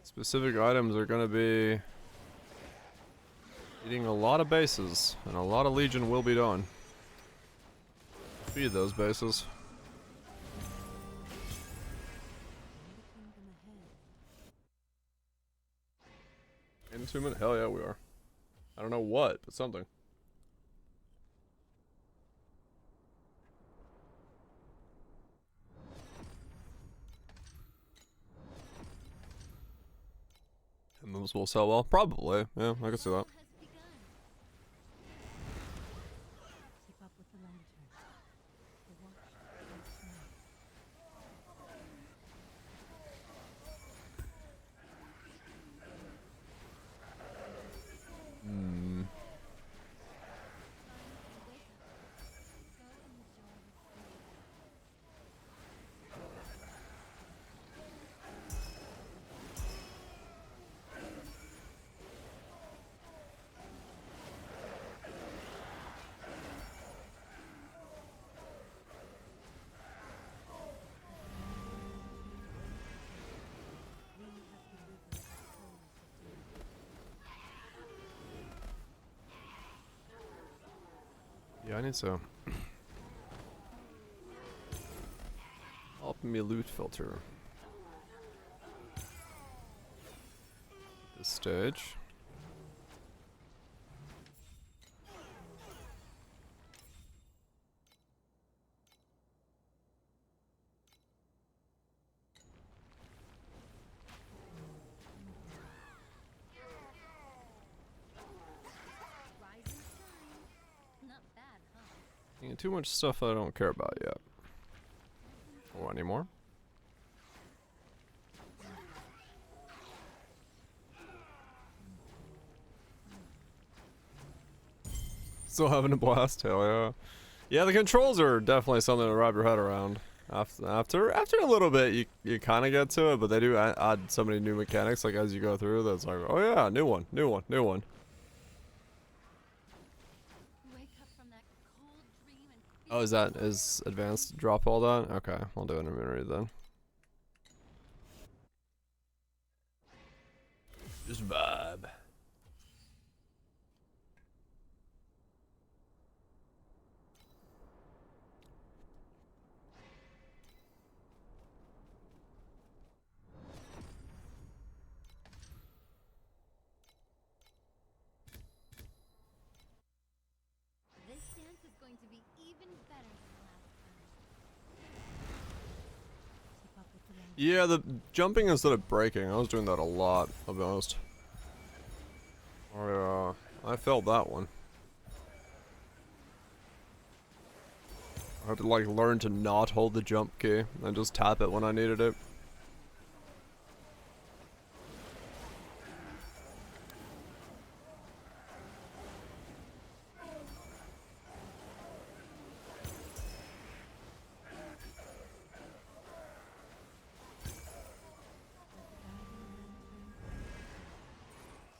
Specific items are gonna be eating a lot of bases, and a lot of Legion will be done. Feed those bases. Entombment? Hell yeah, we are. I don't know what, but something. And those will sell well? Probably. Yeah, I can see that. keep up with the lantern. The watch and smell. Yeah, I need to up me loot filter. This stage. Yeah, too much stuff I don't care about yet. Or anymore. Still having a blast, hell yeah. Yeah, the controls are definitely something to wrap your head around. After a little bit, you kind of get to it, but they do add so many new mechanics, like as you go through, that's like, oh yeah, new one. Oh, is advanced drop all that? Okay, I'll do an immunity then. Just vibe. This dance is going to be even better than the last time. Keep up with the lantern. Yeah, the jumping instead of breaking, I was doing that a lot, I'll be honest. I failed that one. I had to like learn to not hold the jump key and just tap it when I needed it.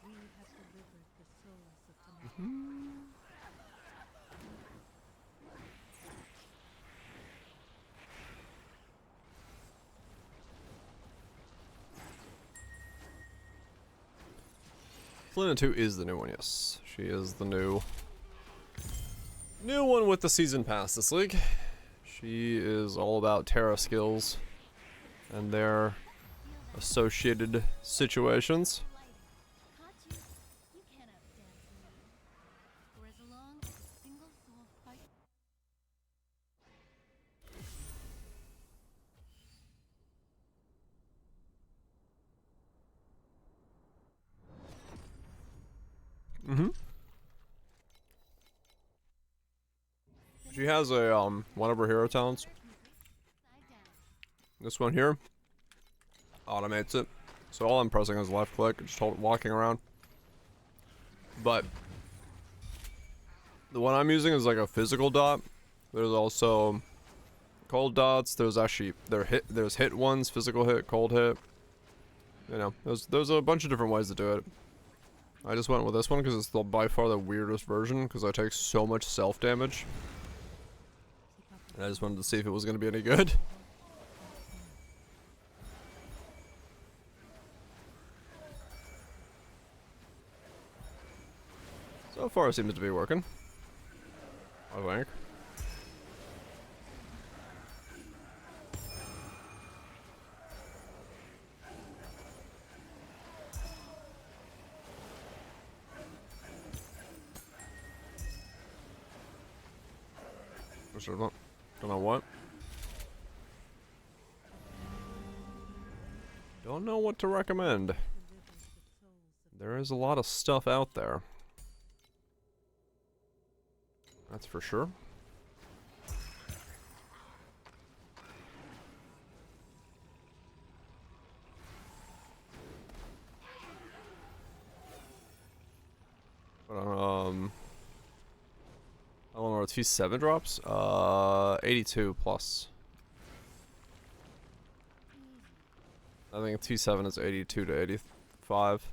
We have delivered the souls of the night. Selena 2 is the new one, yes. She is the new one with the season pass this league. She is all about Terra skills and their associated situations. Caught you. You can't outdance me. For as long as a single soul fights. She has a one of her hero talents. Side down. This one here automates it. So all I'm pressing is left click, just walking around. But The one I'm using is like a physical dot. There's also cold dots. There's actually there's hit ones, physical hit, cold hit. You know, there's a bunch of different ways to do it. I just went with this one because it's by far the weirdest version because I take so much self damage. And I just wanted to see if it was going to be any good. So far it seems to be working. I think. Don't know what. Don't know what to recommend. There is a lot of stuff out there. That's for sure. But how long are T7 drops? 82 plus. I think T7 is 82 to 85.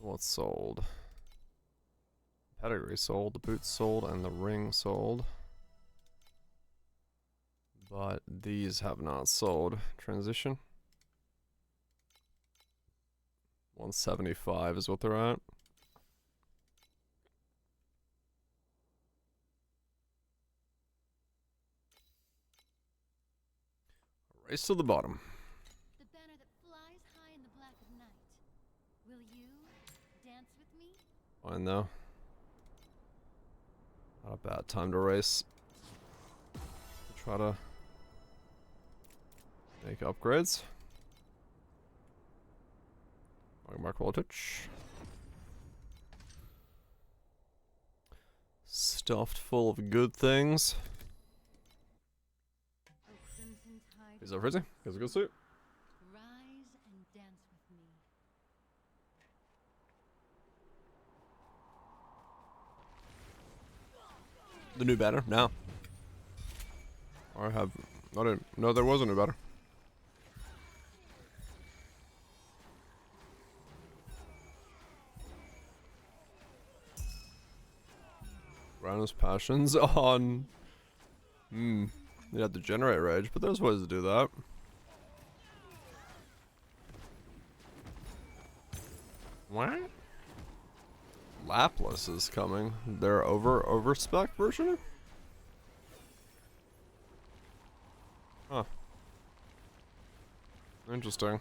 What's sold? Pedigree sold, the boots sold, and the ring sold. But these have not sold. Transition. 175 is what they're at. Race to the bottom. The banner that flies high in the black of night. Will you dance with me? Fine though. Not a bad time to race. Try to make upgrades. Mark voltage. Stuffed full of good things. Is that crazy? Is it good suit? Rise and dance with me. The new banner? No. I didn't know there was a new banner. Rhinos passions on. You have to generate rage, but there's ways to do that. What? Lapless is coming. Their overspec version? Huh. Interesting.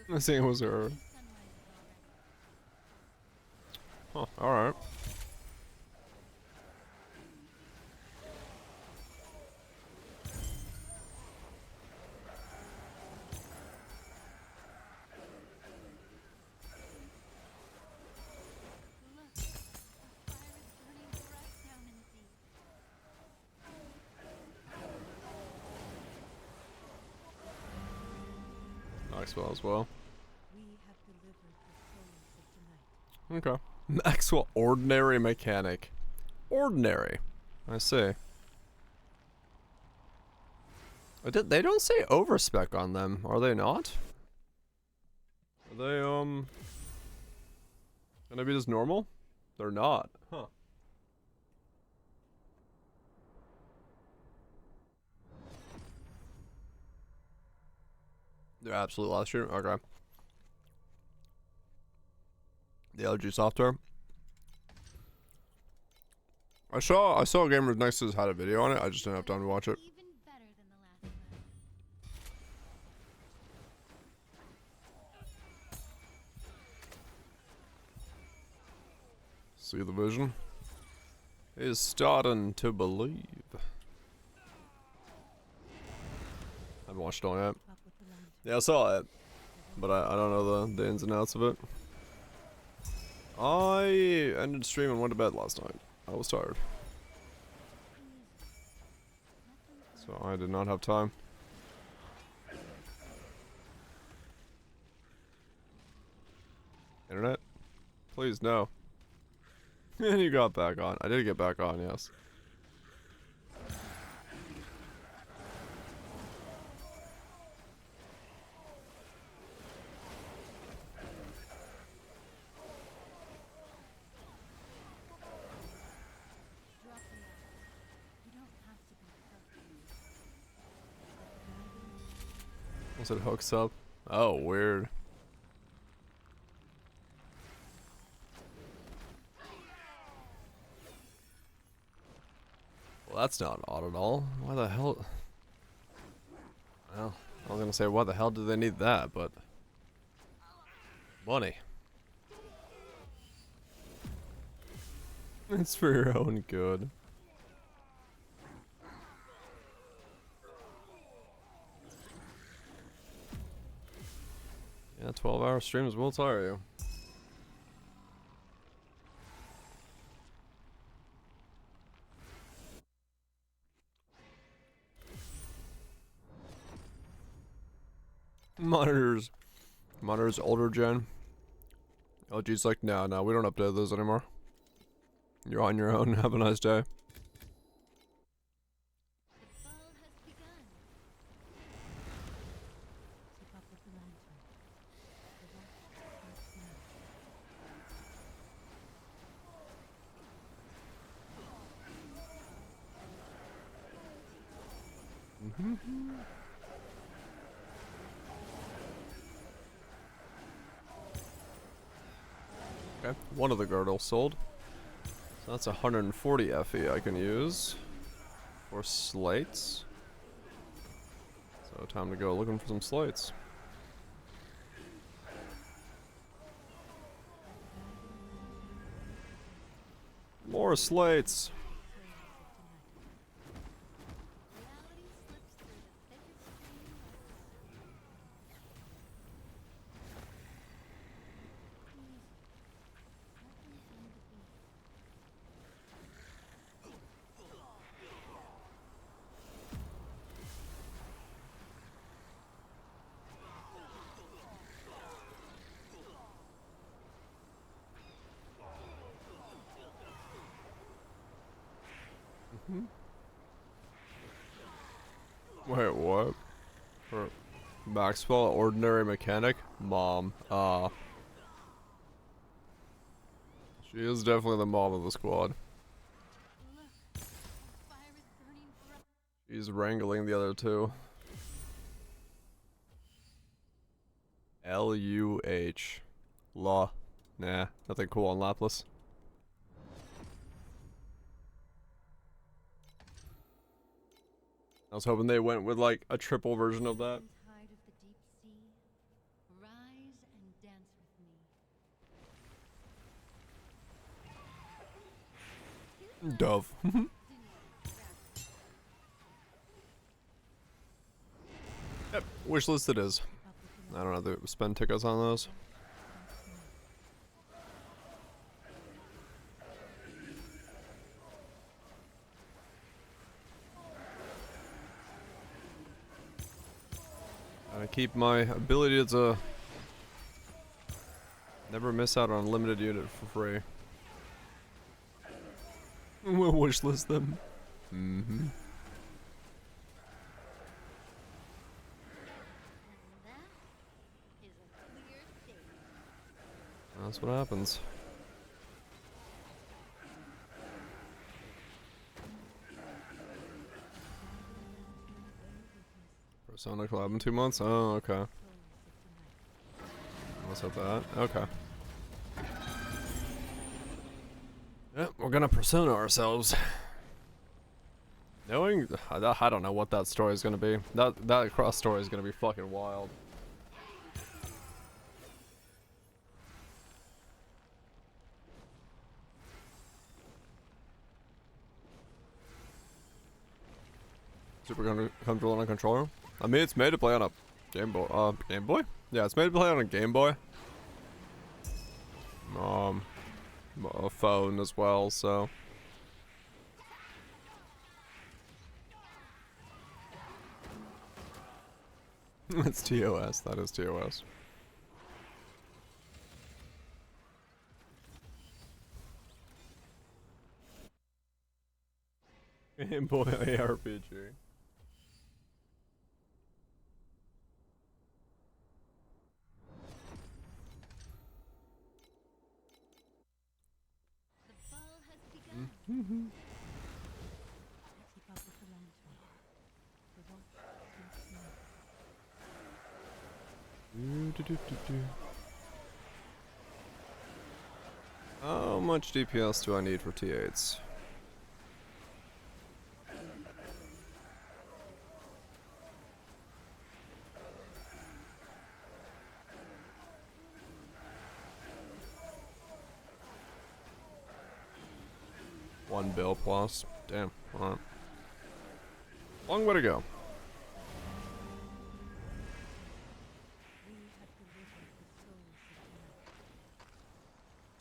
I think it was her. Huh, alright. Maxwell as well. Okay. Maxwell ordinary mechanic. Ordinary. I see. They don't say overspec on them, are they not? Are they gonna be just normal? They're not. Huh. They're absolute last year? Okay. The LG software. I saw Gamers Nexus had a video on it. I just didn't have time to watch it. Even better than the last one. See the vision? Is starting to believe. I haven't watched it all yet. Yeah, I saw it, but I don't know the ins and outs of it. I ended stream and went to bed last night. I was tired, so I did not have time. Internet? Please, no. And you got back on. I did get back on, yes. Drop the act. You don't have to be perfect. Once it hooks up. Oh, weird. Well, that's not odd at all. Why the hell? Well, I was gonna say, why the hell do they need that, but... Money. It's for your own good. Yeah, 12-hour streams will tire you. Monitors older gen. LG's like, no, we don't update those anymore. You're on your own. Have a nice day. The ball has begun. Keep up with the lantern. The watch starts now. Okay, one of the girdles sold. So that's 140 FE I can use for slates. So time to go looking for some slates. More slates. Reality slips through the thickest stream of Wait, what? For Maxwell, ordinary mechanic? Mom. She is definitely the mom of the squad. Look, the fire is burning bright. She's wrangling the other two. L-U-H. Law. Nah, nothing cool on Laplas. I was hoping they went with like a triple version of that. Tide of the deep sea, rise and dance with me. Dove. Yep, wishlist it is. I don't have to spend tickets on those. I keep my ability to never miss out on a limited unit for free. We'll wishlist them. Mm-hmm. That is a clear statement. That's what happens. Persona collab in 2 months? Oh, okay. What's up that? Okay. Yeah, we're gonna persona ourselves. Knowing, I don't know what that story is gonna be. That cross story is gonna be fucking wild. Super comfortable on a controller. I mean, it's made to play on a Game Boy. Game Boy? Yeah, it's made to play on a Game Boy. A phone as well. So. It's TOS. That is TOS. Game Boy ARPG. Keep up with the lantern. The watch is How much DPS do I need for T8s? One bill plus. Damn. Alright. Long way to go.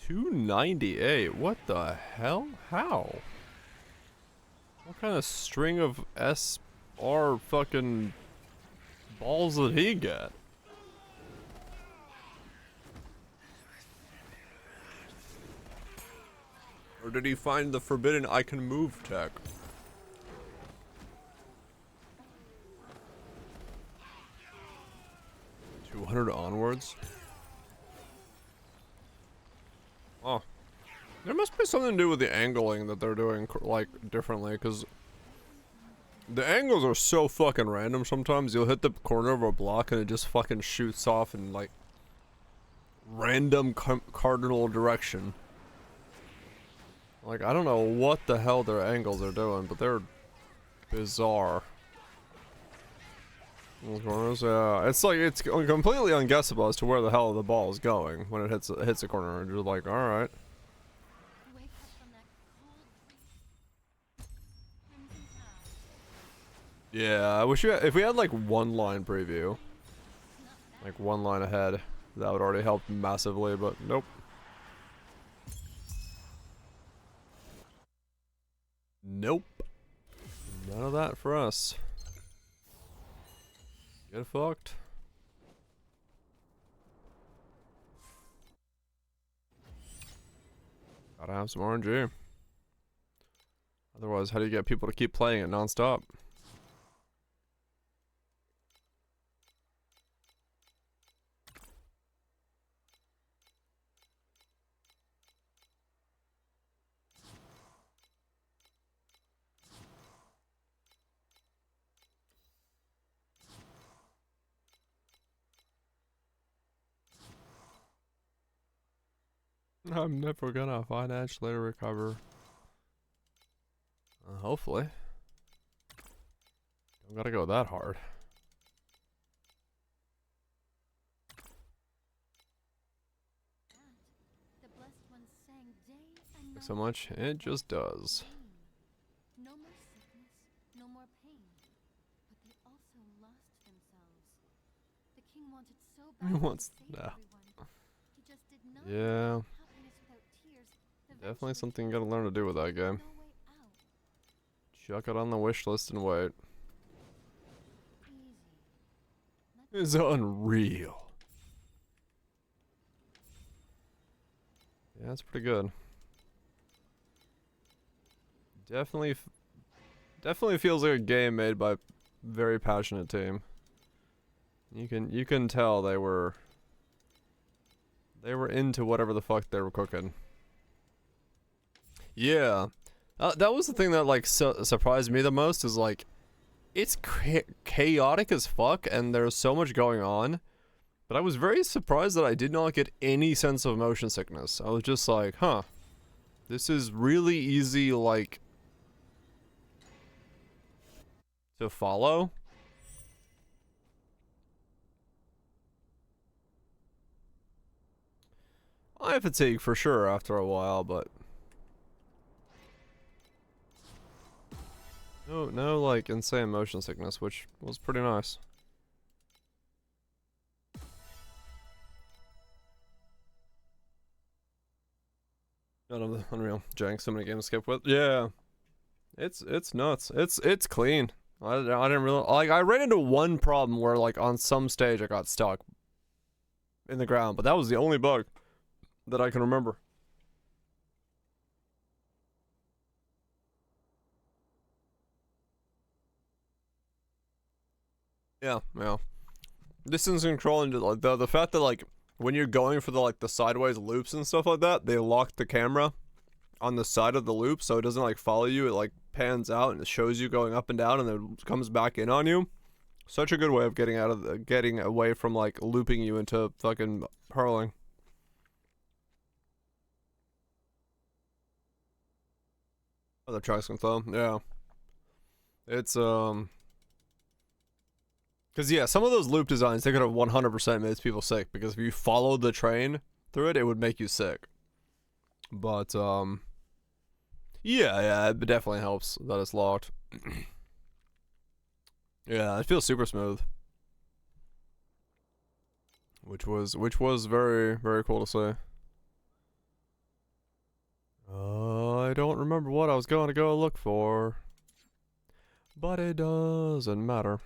$298. What the hell? How? What kind of string of SR fucking balls did he get? Or did he find the forbidden I can move tech? $200 onwards? Oh. There must be something to do with the angling that they're doing, like, differently, because the angles are so fucking random sometimes. You'll hit the corner of a block and it just fucking shoots off in, like, random cardinal direction. Like, I don't know what the hell their angles are doing, but they're bizarre. Those corners, it's like, it's completely unguessable as to where the hell the ball is going when it hits a corner, and you're like, alright. Yeah, I wish if we had like one line preview, like one line ahead, that would already help massively, but nope. Nope. None of that for us. Get fucked. Gotta have some RNG. Otherwise, how do you get people to keep playing it non-stop? I'm never gonna financially recover. Hopefully. Don't gotta go that hard. Thanks so much. It just does. No more sickness, no more pain. But they also lost themselves. The king wanted so badly to save everyone. He just did not Yeah. happiness without tears. Definitely something you gotta learn to do with that game. Chuck it on the wish list and wait. It's unreal. Yeah, that's pretty good. Definitely feels like a game made by a very passionate team. You can tell they were into whatever the fuck they were cooking. Yeah, that was the thing that like surprised me the most, is like it's chaotic as fuck and there's so much going on, but I was very surprised that I did not get any sense of motion sickness. I was just like, huh, This is really easy, like, to follow. I have fatigue for sure after a while, but no, like insane motion sickness, which was pretty nice. None of the Unreal Jank, so many games to skip with. Yeah, it's nuts. It's clean. I didn't really like. I ran into one problem where like on some stage I got stuck in the ground, but that was the only bug that I can remember. Yeah. Distance control and like the fact that like when you're going for the like the sideways loops and stuff like that, they lock the camera on the side of the loop so it doesn't like follow you. It like pans out and it shows you going up and down and then comes back in on you. Such a good way of getting away from like looping you into fucking hurling. Other tracks can throw, yeah. It's because yeah, some of those loop designs they could have 100% made people sick because if you followed the train through it, it would make you sick. But yeah, it definitely helps that it's locked. Yeah, it feels super smooth. Which was very, very cool to see. I don't remember what I was going to go look for. But it doesn't matter.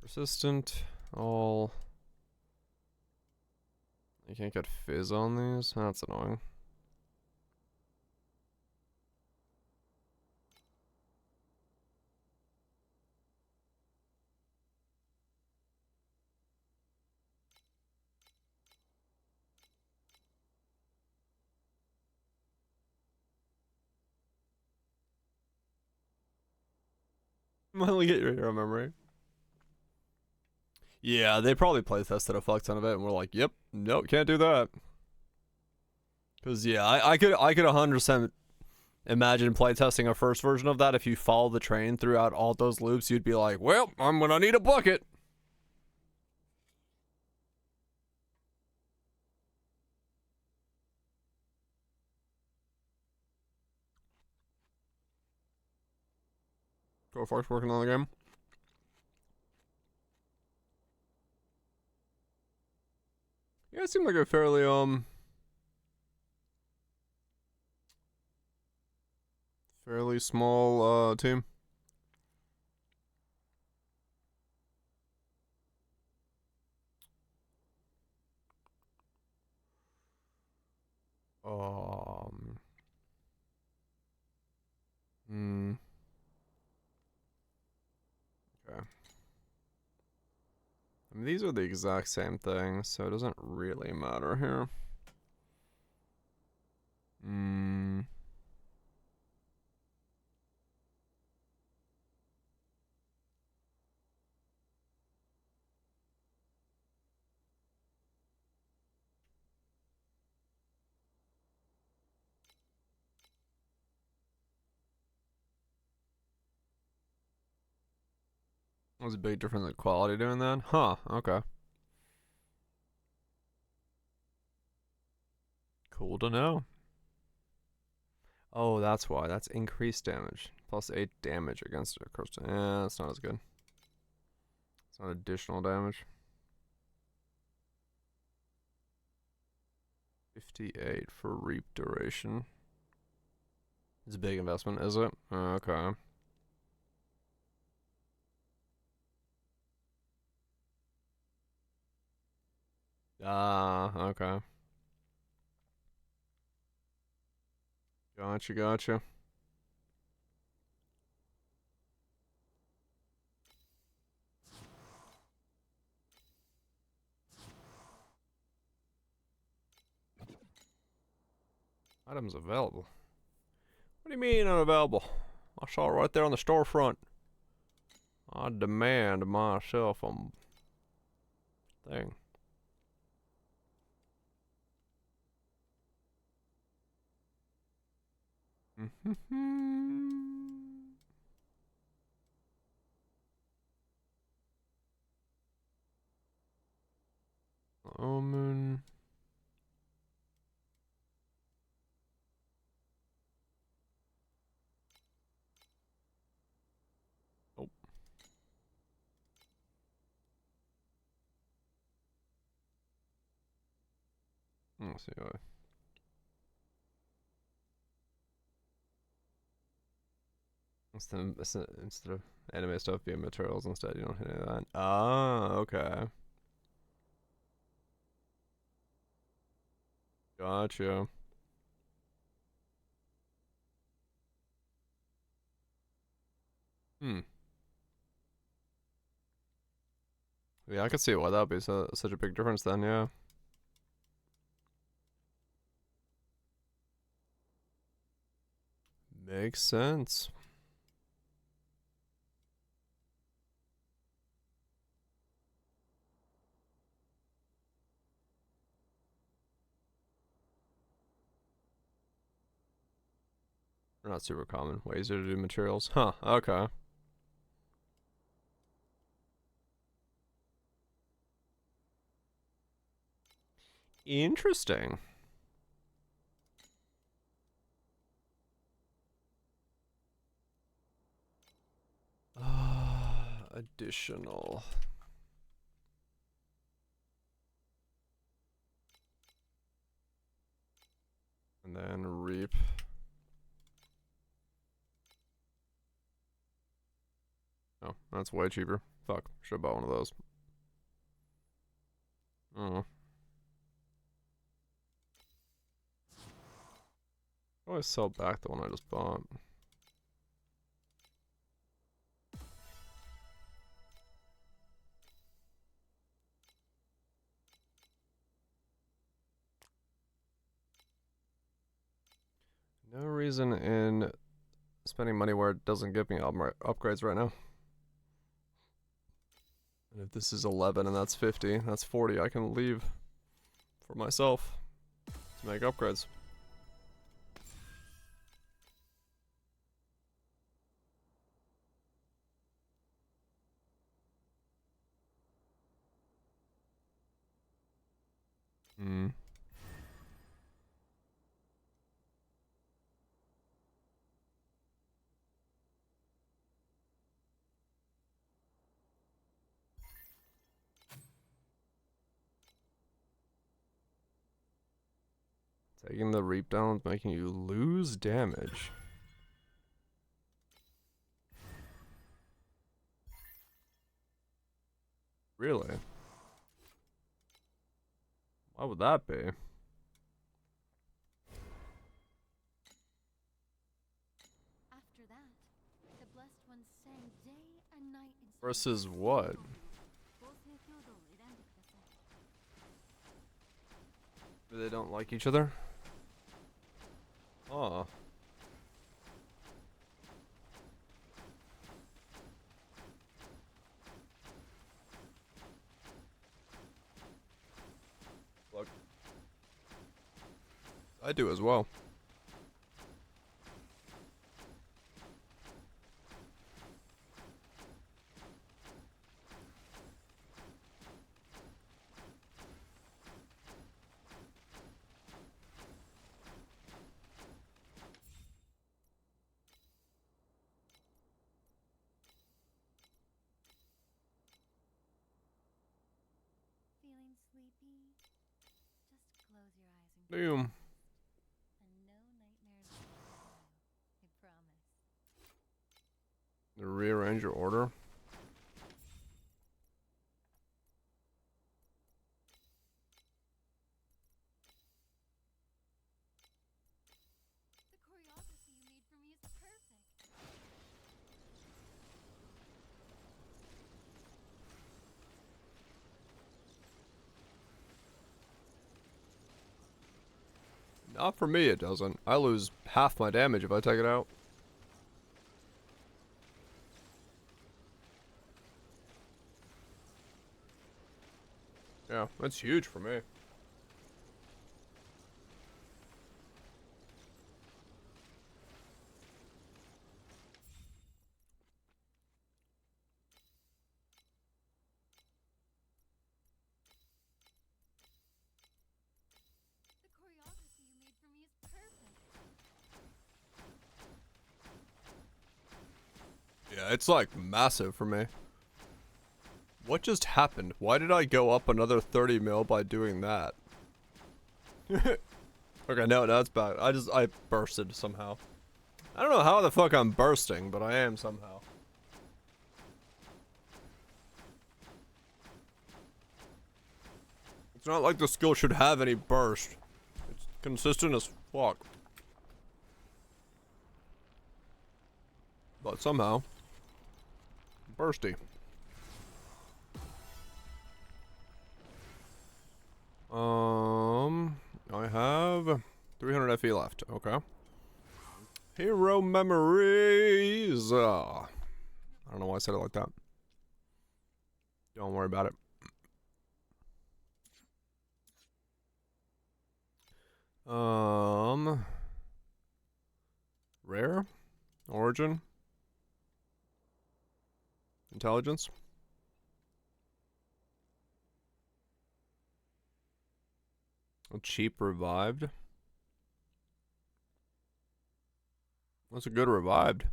Persistent, all... You can't get fizz on these? That's annoying. Finally get your hero memory. Yeah, they probably playtested a fuck ton of it and we're like, yep, nope, can't do that. Cause yeah, I could 100% imagine playtesting a first version of that. If you follow the train throughout all those loops, you'd be like, well, I'm gonna need a bucket. Go Fox working on the game. Yeah, it seemed like a fairly fairly small team. Okay. I mean, these are the exact same thing, so it doesn't really matter here. There's a big difference in quality doing that? Huh, okay. Cool to know. Oh, that's why. That's increased damage. Plus 8 damage against it. Of course, yeah, that's not as good. It's not additional damage. 58 for reap duration. It's a big investment, is it? Okay. Okay. Gotcha. Items available. What do you mean unavailable? I saw it right there on the storefront. I demand myself a thing. Omen. Oh. Let's see. Instead of anime stuff being materials, instead you don't hit any of that. Ah, okay. Gotcha. Hmm. Yeah, I could see why that'd be such a big difference then, yeah. Makes sense. They're not super common. Way easier to do materials. Huh, okay. Interesting. Additional. And then reap. Oh, that's way cheaper. Fuck, should've bought one of those. Oh. I always sell back the one I just bought. No reason in spending money where it doesn't give me upgrades right now. And if this is 11 and that's 50, that's 40, I can leave for myself to make upgrades. Hmm. Taking the reap down is making you lose damage. Really? Why would that be? After that, the blessed ones sang day and night in Versus what? They don't like each other? Oh. Look. I do as well. Feeling sleepy? Just close your eyes and Damn. and no nightmares will bother you. I promise. Rearrange your order. The choreography you made for me is perfect. Not for me, it doesn't. I lose half my damage if I take it out. Yeah, that's huge for me. The choreography you made for me is perfect. Yeah, it's like massive for me. What just happened? Why did I go up another 30 mil by doing that? Okay, no, it's bad. I bursted somehow. I don't know how the fuck I'm bursting, but I am somehow. It's not like the skill should have any burst. It's consistent as fuck. But somehow, bursty. I have 300 FE left. Okay. Hero memories. I don't know why I said it like that. Don't worry about it. Rare, origin, intelligence. A cheap revived. What's a good revived?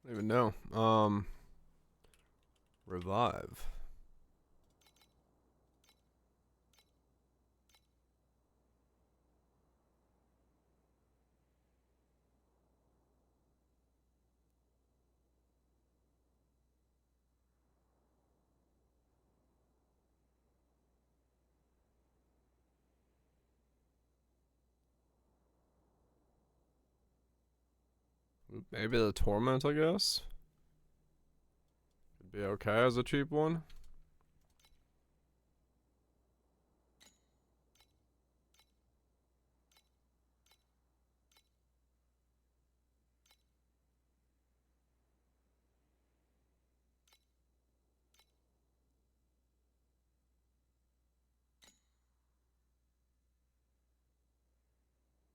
I don't even know. Revive. Maybe the torment, I guess. Could be okay as a cheap one.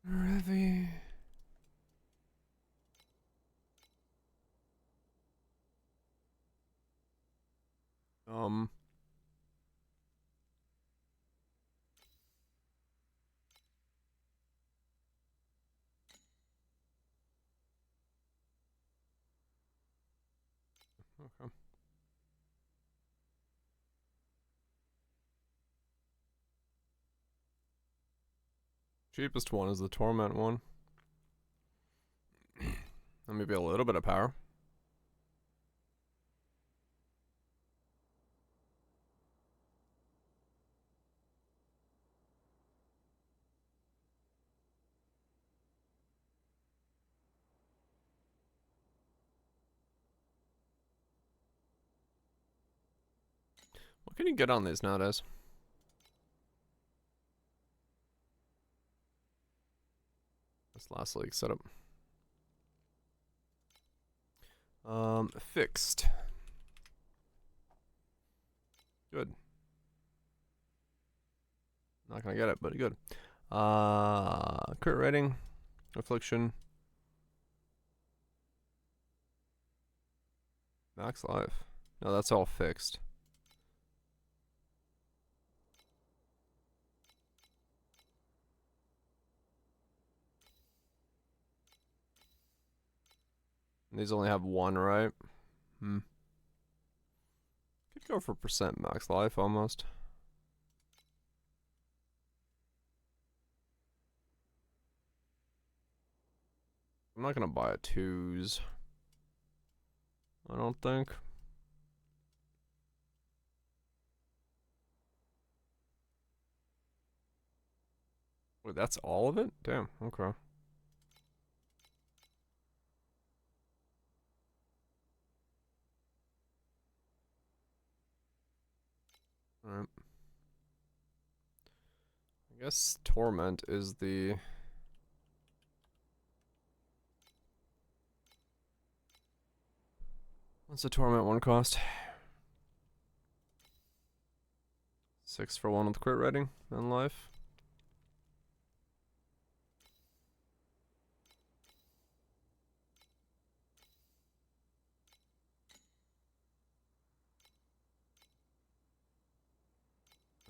Heavy. Okay. Cheapest one is the torment one. And maybe a little bit of power. What can you get on these nowadays? This last league setup. Fixed. Good. Not gonna get it, but good. Crit rating, affliction, max life. No, that's all fixed. These only have one, right? Could go for percent max life almost. I'm not gonna buy a twos. I don't think. Wait, that's all of it? Damn, okay. Alright. I guess Torment is the... What's the Torment one cost? 6 for 1 with crit rating and life.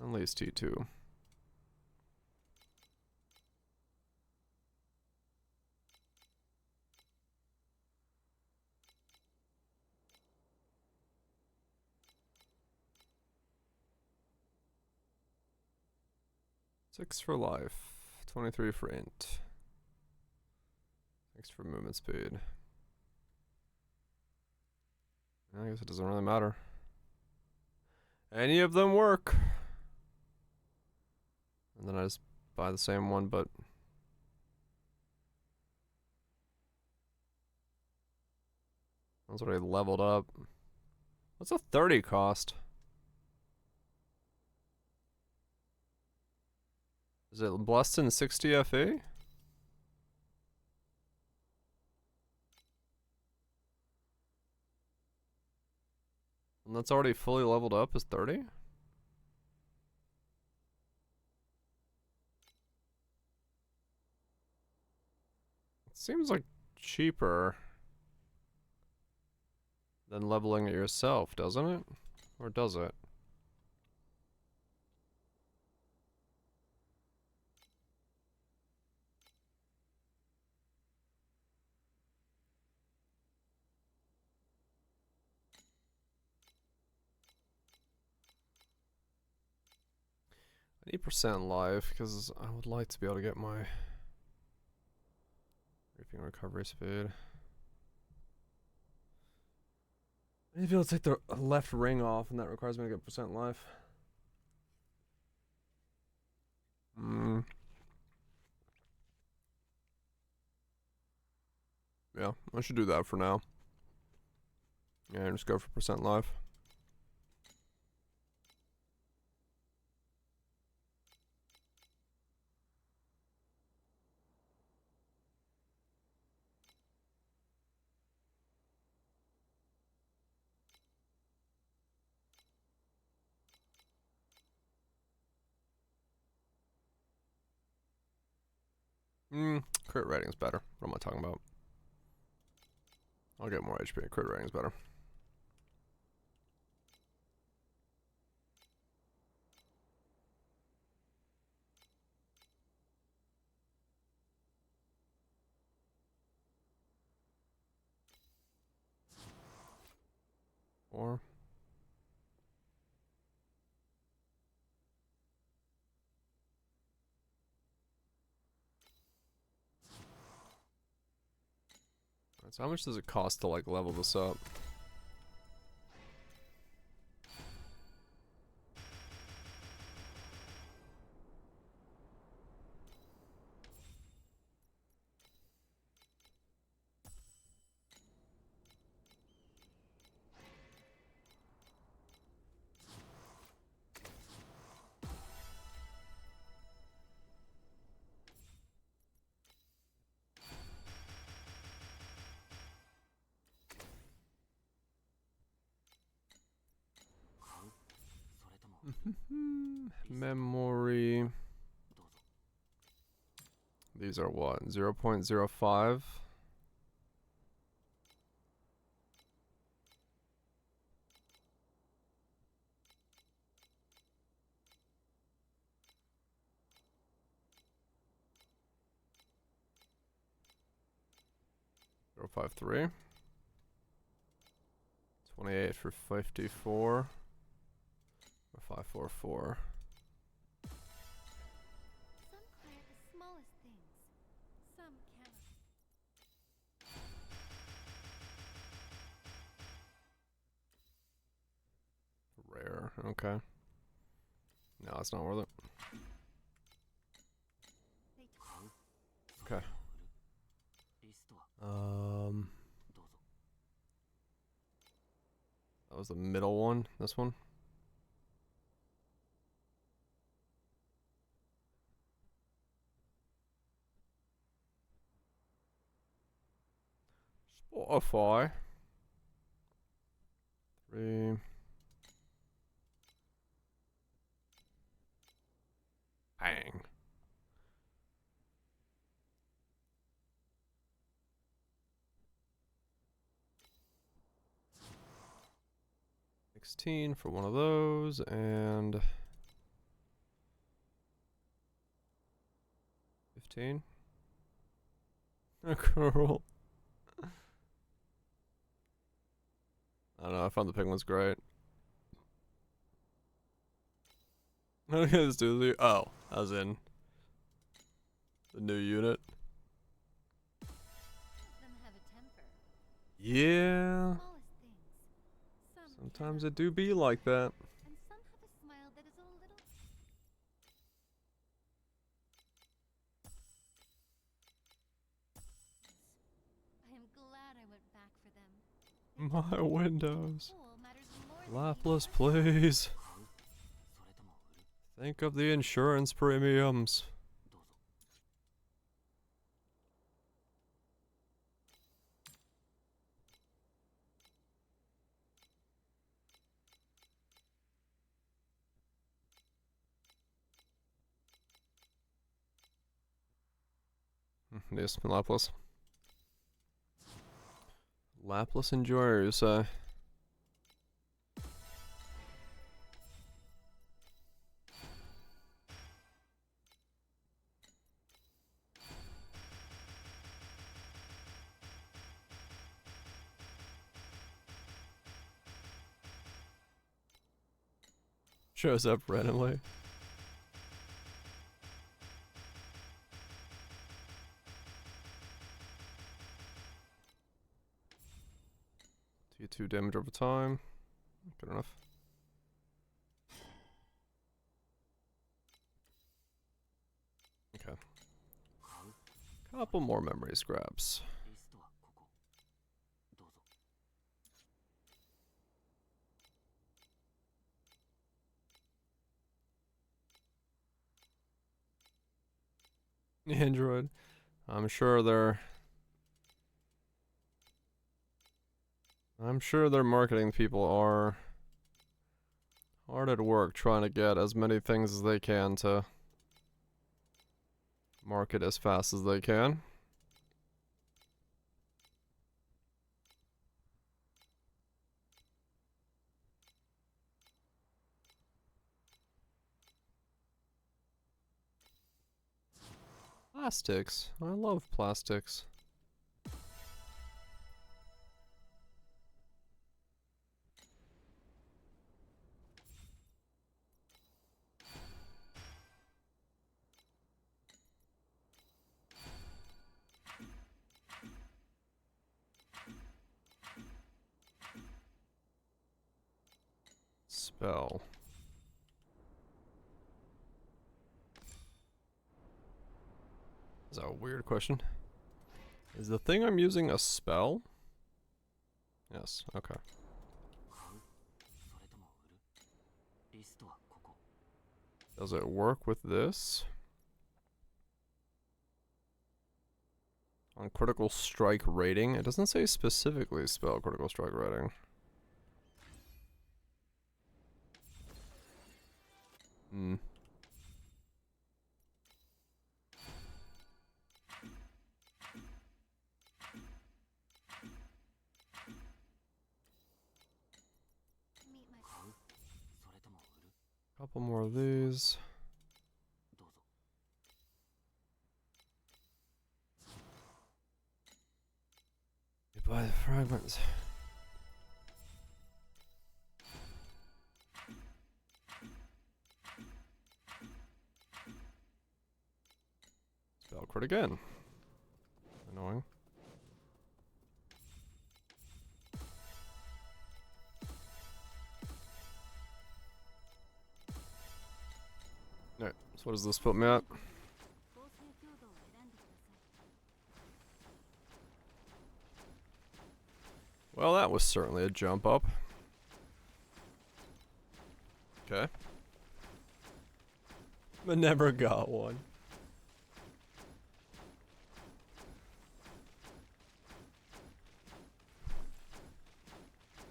At least T2. Six for life, 23 for int. 6 for movement speed. I guess it doesn't really matter. Any of them work. And then I just buy the same one, but that's already leveled up. What's a 30 cost? Is it less than 60 FE? And that's already fully leveled up as 30? It seems like cheaper than leveling it yourself, doesn't it? Or does it? I need percent life because I would like to be able to get my reaping recovery speed. I need to be able to take the left ring off, and that requires me to get percent life. Yeah, I should do that for now. Yeah, just go for percent life. Crit rating's better. What am I talking about? I'll get more HP. Crit rating's better. Or so how much does it cost to like level this up? Memory. These are what? 0.05? Zero 0.53. 28 for 54. Or 544. Some cry at the smallest things. Some cannot. Rare. Okay. No, it's not worth it. was the middle one. This one. Spotify. 3. Bang. $16 for one of those, and 15. A girl. I don't know, I found the penguins great. Look at this dude. Oh, as in the new unit. Them have a temper. Yeah. Smallest things. Some Sometimes cannot, it do be like that. and some have a smile that is a little. I am glad I went back for them. My windows. Coal matters more than Lapless, any other. please. Think of the insurance premiums. Yes, Lapless. Lapless enjoyers, shows up randomly. T2 damage over time. Good enough. Okay. Couple more memory scraps. Android. I'm sure their marketing people are hard at work trying to get as many things as they can to market as fast as they can. Plastics. I love plastics. Spell. That's a weird question. Is the thing I'm using a spell? Yes, okay. Does it work with this? On critical strike rating? It doesn't say specifically spell critical strike rating. Hmm. Meet my Couple more of these. You buy the fragments. Spell crit again. Annoying. Alright, so what does this put me at? 合成強度を選んでください。 Well, that was certainly a jump up. Okay. But never got one.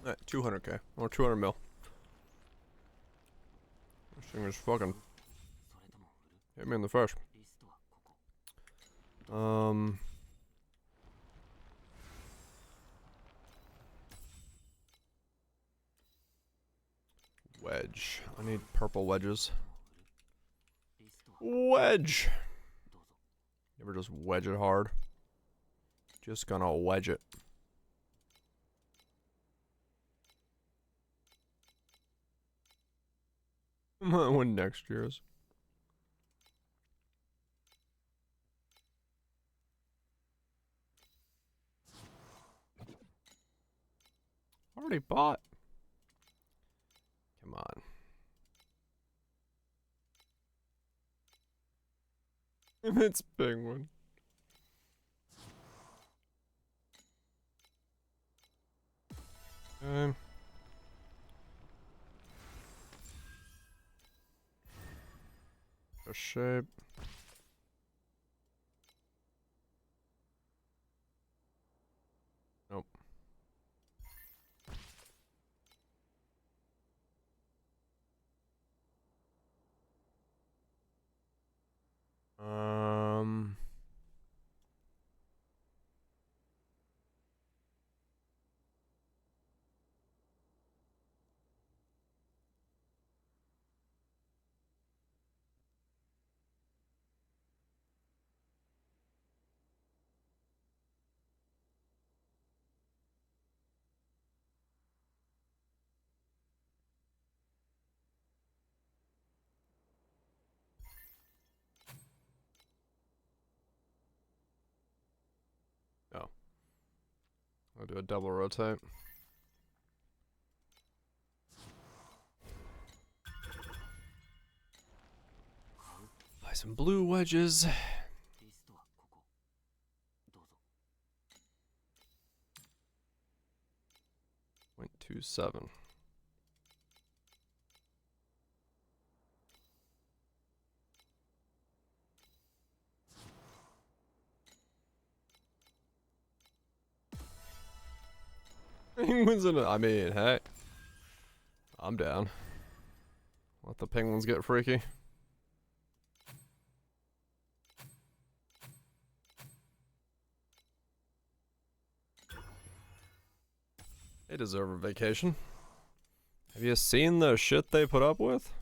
Alright, 200k. Or 200 mil. This thing is fucking... hit me in the face. Wedge. I need purple wedges. Wedge! Never just wedge it hard. Just gonna wedge it. When next year's. Already bought. Come on. It's penguin. A shape. Nope. Oh. I'll do a double rotate. Buy some blue wedges. 0.27. Penguins in it. I mean, hey. I'm down. Let the penguins get freaky. They deserve a vacation. Have you seen the shit they put up with?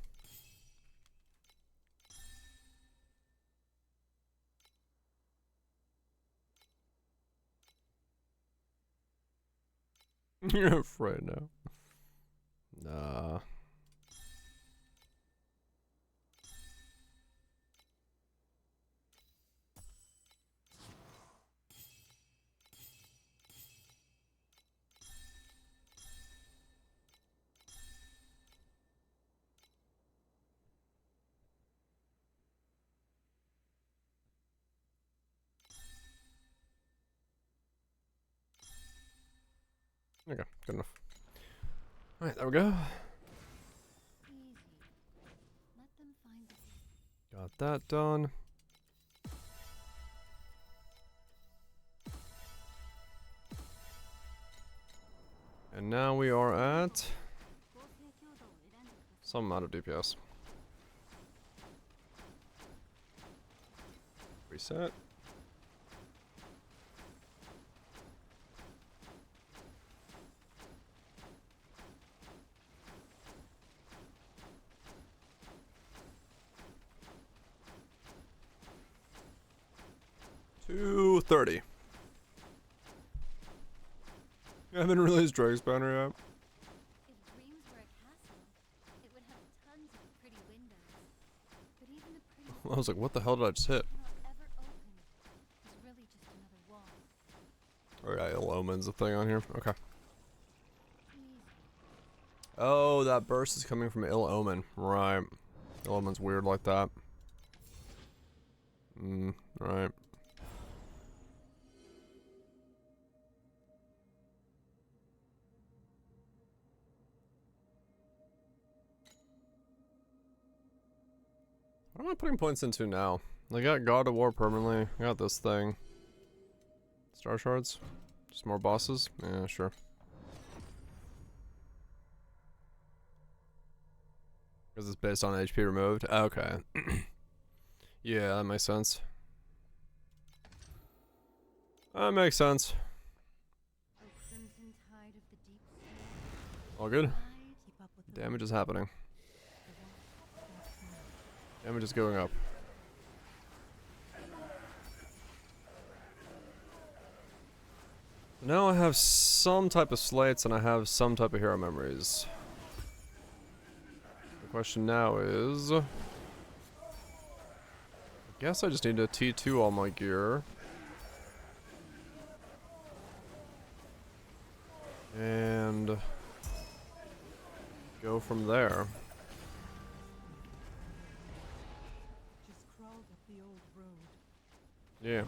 You're afraid now. Nah. Okay, good enough. Alright, there we go. Got that done. And now we are at some amount of DPS. Reset. $230. I haven't released Drake's banner yet. If dreams were a castle, it would have tons of pretty windows. But even the pretty I was like, what the hell did I just hit? cannot ever open. It's really just another wall. Alright, Ill Omen's a thing on here. Okay. Oh, that burst is coming from Ill Omen. Right. Ill Omen's weird like that. Right. What am I putting points into now? I got God of War permanently. I got this thing. Star shards? Just more bosses? Yeah, sure. Because it's based on HP removed? Okay. Yeah, that makes sense. That makes sense. O crimson tide of the deep sea, All good? Keep up with the Damage is happening. Damage is going up. Now I have some type of slates and I have some type of hero memories. The question now is... I guess I just need to T2 all my gear. And... go from there. Just crawled up the old road. Yeah.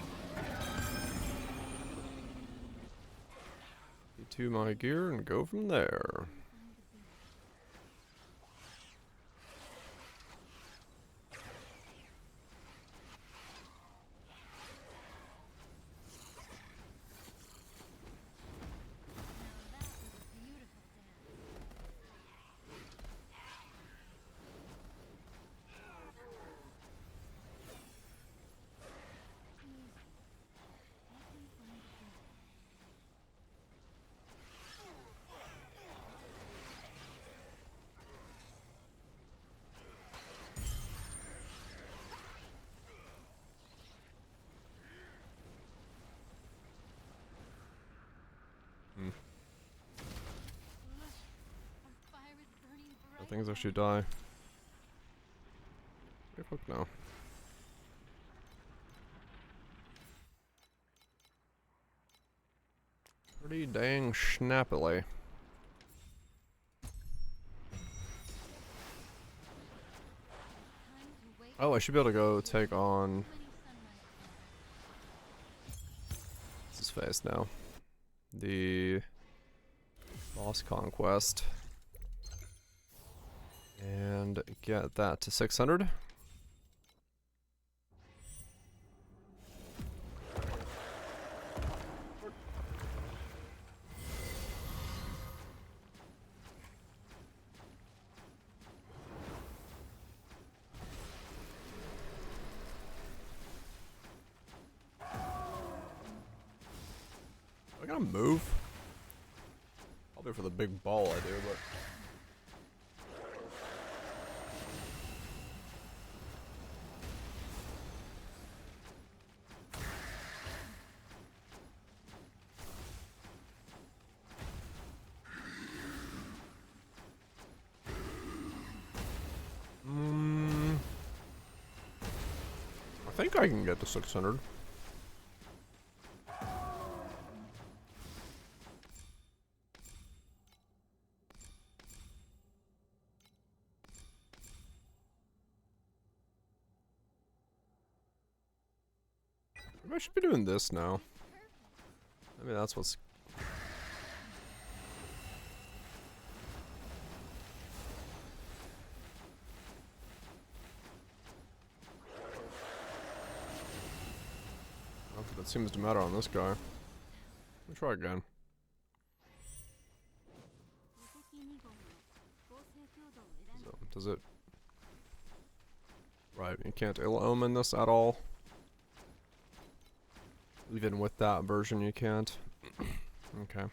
T2 my gear and go from there. Things actually die. Hey, fuck no. Pretty dang snappily. Oh, I should be able to go take on... What's his face now? The... Boss Conquest. And get that to 600. I gotta move. Probably for the big ball I do, but... I think I can get to 600. Maybe I should be doing this now. Maybe that's what's... Not that it seems to matter on this guy. Let me try again. So, does it... Right, you can't ill omen this at all. Even with that version you can't. Okay.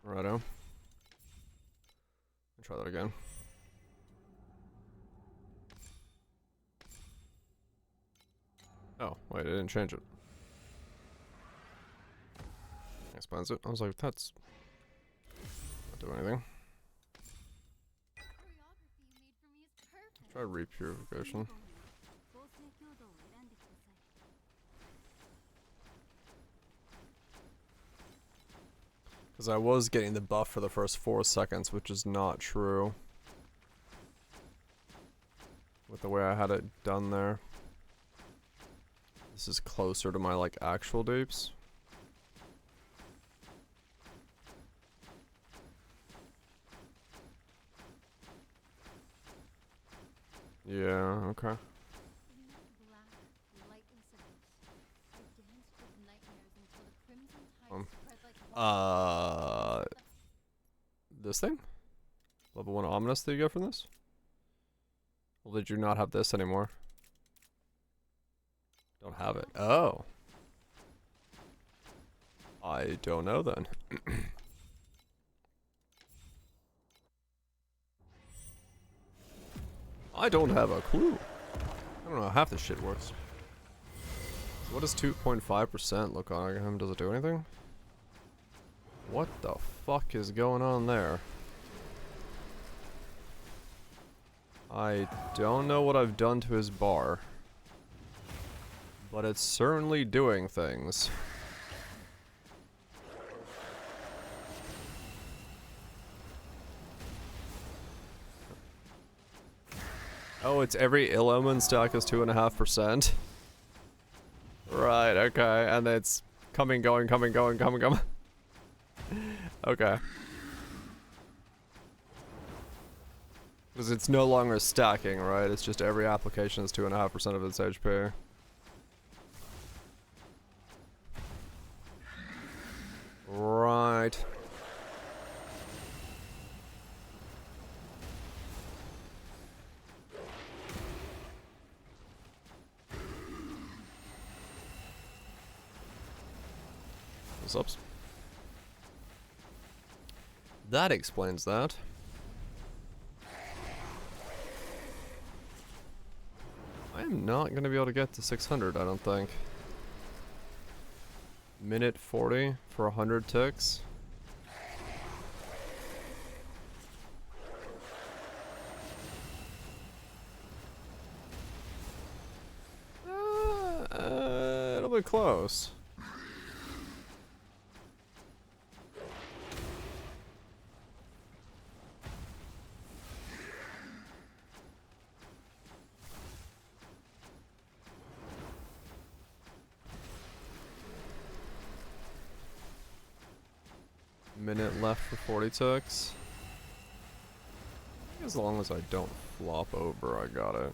Righto. Try that again. Oh, wait, I didn't change it. Expands it. I was like, that's not doing anything. Try repurification. Because I was getting the buff for the first 4 seconds, which is not true. with the way I had it done there. This is closer to my like actual dupes. Yeah, okay. This thing? Level 1 ominous that you get from this? Well, did you not have this anymore? Don't have it. Oh. I don't know then. I don't have a clue. I don't know how half this shit works. So what does 2.5% look like on him? Does it do anything? What the fuck is going on there? I don't know what I've done to his bar, but it's certainly doing things. Oh, it's every ill omen stack is 2.5%. Right, okay, and it's coming, going, coming, going, coming, coming. Okay. Because it's no longer stacking, right? It's just every application is 2.5% of its HP. Right. What's up? That explains that. I am not going to be able to get to 600, I don't think. Minute 40 for 100 ticks. It'll be close. Minute left for 40 ticks. As long as I don't flop over, I got it.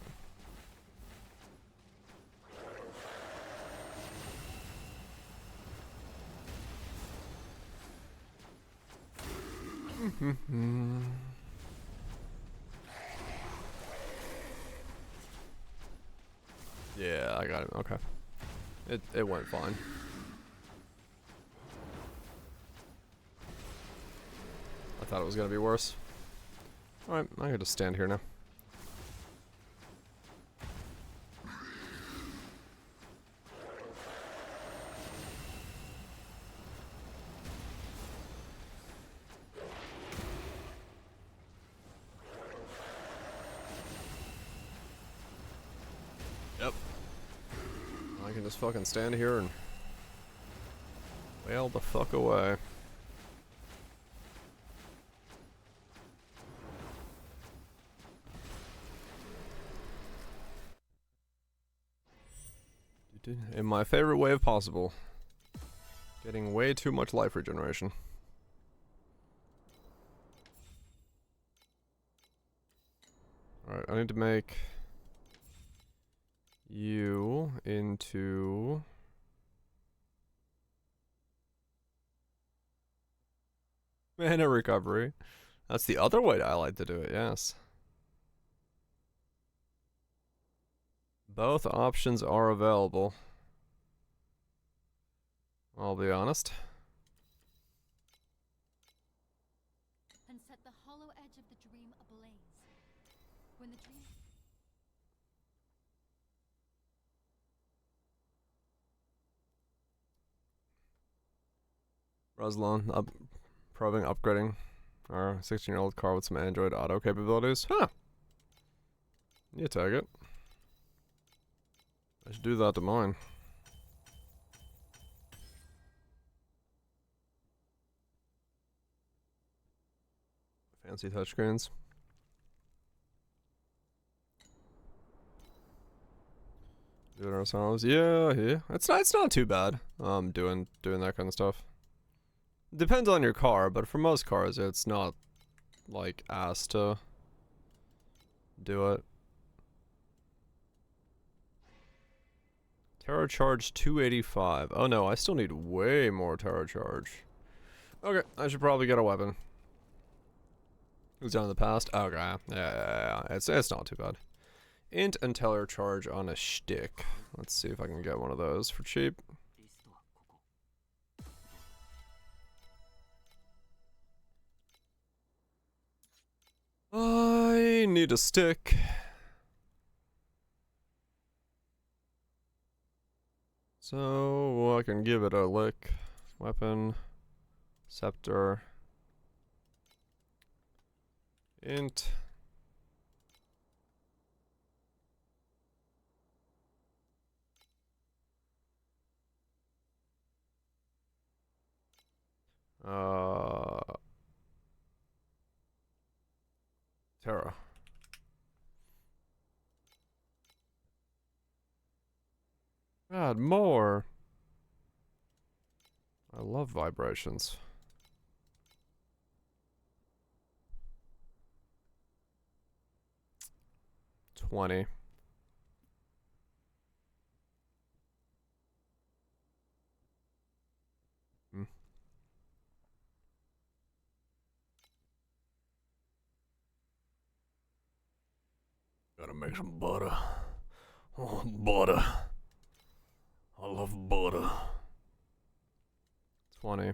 Yeah, I got it. Okay. It went fine. I thought it was gonna be worse. Alright, I can just stand here now. Yep. I can just fucking stand here and wail the fuck away. In my favorite way of possible. Getting way too much life regeneration. Alright, I need to make you into mana recovery. That's the other way I like to do it, yes. Both options are available. I'll be honest. And set the hollow edge of the dream ablaze. When the dream... Ruslan, probing upgrading our 16-year-old car with some Android Auto capabilities. Huh. You take it. I should do that to mine. Fancy touchscreens. Do it ourselves. Yeah, yeah. It's not too bad. Doing that kind of stuff. Depends on your car, but for most cars, it's not like asked to do it. Terror charge 285. Oh no, I still need way more terror charge. Okay, I should probably get a weapon. Who's done in the past? Okay, yeah. It's not too bad. Int and terror charge on a shtick. Let's see if I can get one of those for cheap. I need a stick. So I can give it a lick. Weapon. Scepter. Int. Terra. Add more. I love vibrations. $20. Gotta make some butter. Oh, butter. I love butter. 20.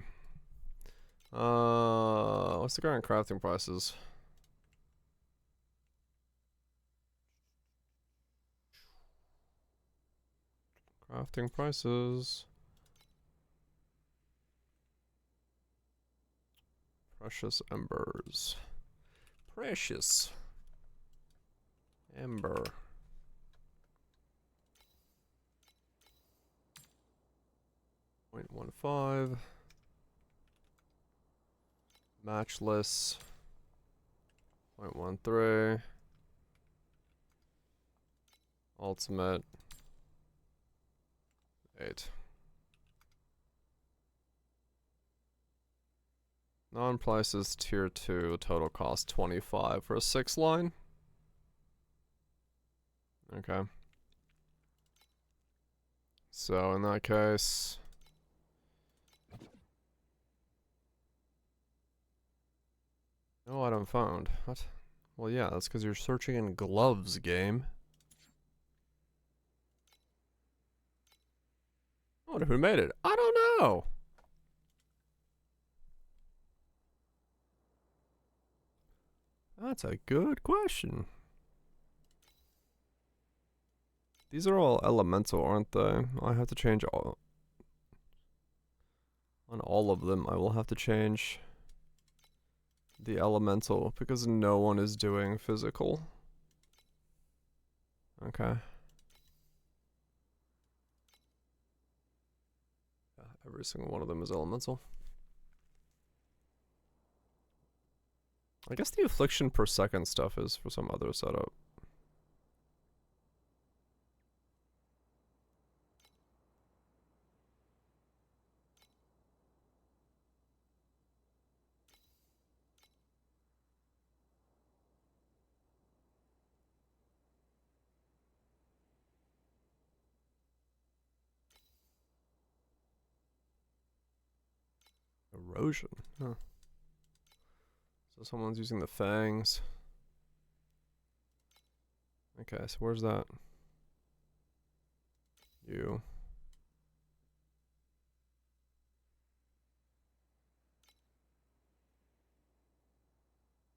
What's the current crafting prices? Crafting prices. Precious embers. Precious ember. .15. Matchless. 0.13. Ultimate. 8. Non-prices tier 2. Total cost 25 for a 6 line. Okay. So in that case, no item found. What? Well, yeah, that's because you're searching in gloves, game. I wonder who made it. I don't know. That's a good question. These are all elemental, aren't they? I have to change all. On all of them, I will have to change the elemental because no one is doing physical. Okay. Yeah, every single one of them is elemental. I guess the affliction per second stuff is for some other setup. Erosion, huh. So someone's using the fangs. Okay, so where's that? You.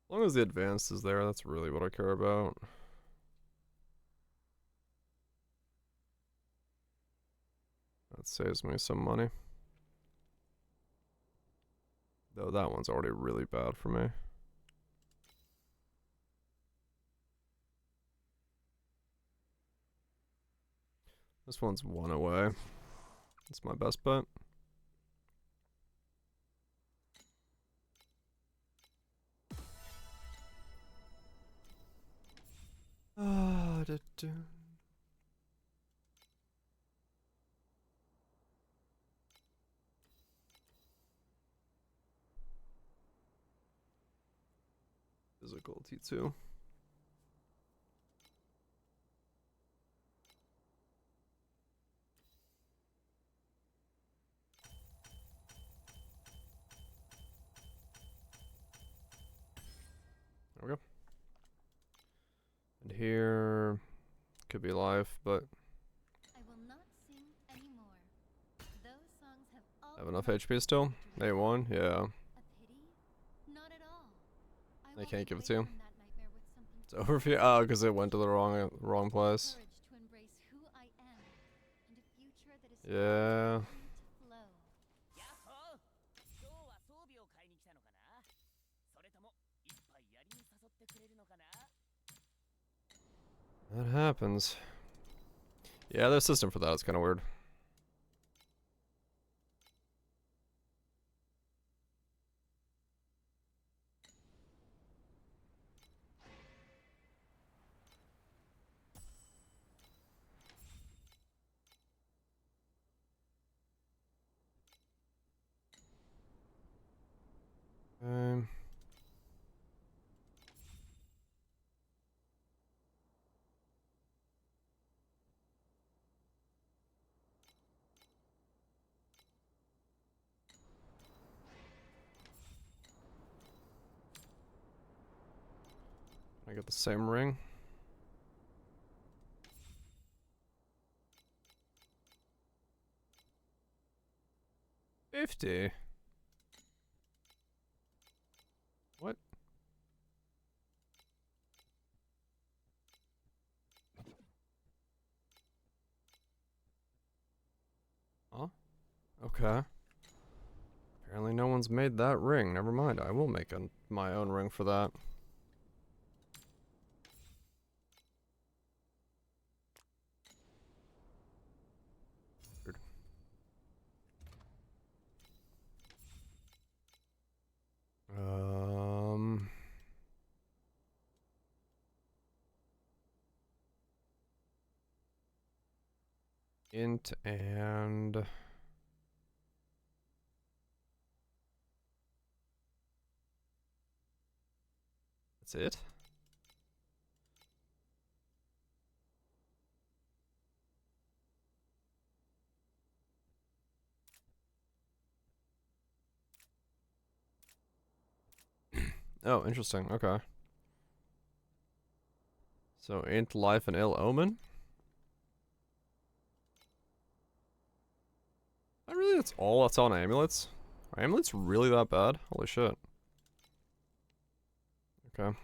As long as the advanced is there, that's really what I care about. That saves me some money. Though that one's already really bad for me. This one's 1 away. That's my best bet. difficulty too. There we go. And here could be live, but I will not sing anymore. Those songs have all have enough been HP still? A1, yeah. a pity? Not at all. I They walk can't give it away to you. from that nightmare with something It's over for you. Oh, because it went to the wrong place. courage to embrace who I am and a future that is Yeah. free to flow. やっほー今日は装備を買いに来たのかなそれとも一杯やりに誘ってくれるのかな That happens. Yeah, their system for that is kind of weird. I get the same ring. $50. What? Huh? Okay. Apparently no one's made that ring. Never mind. I will make my own ring for that. Weird. Int and that's it. Oh, interesting. Okay. So int life and ill omen. Really, that's all that's on amulets? Are amulets really that bad? Holy shit. Okay.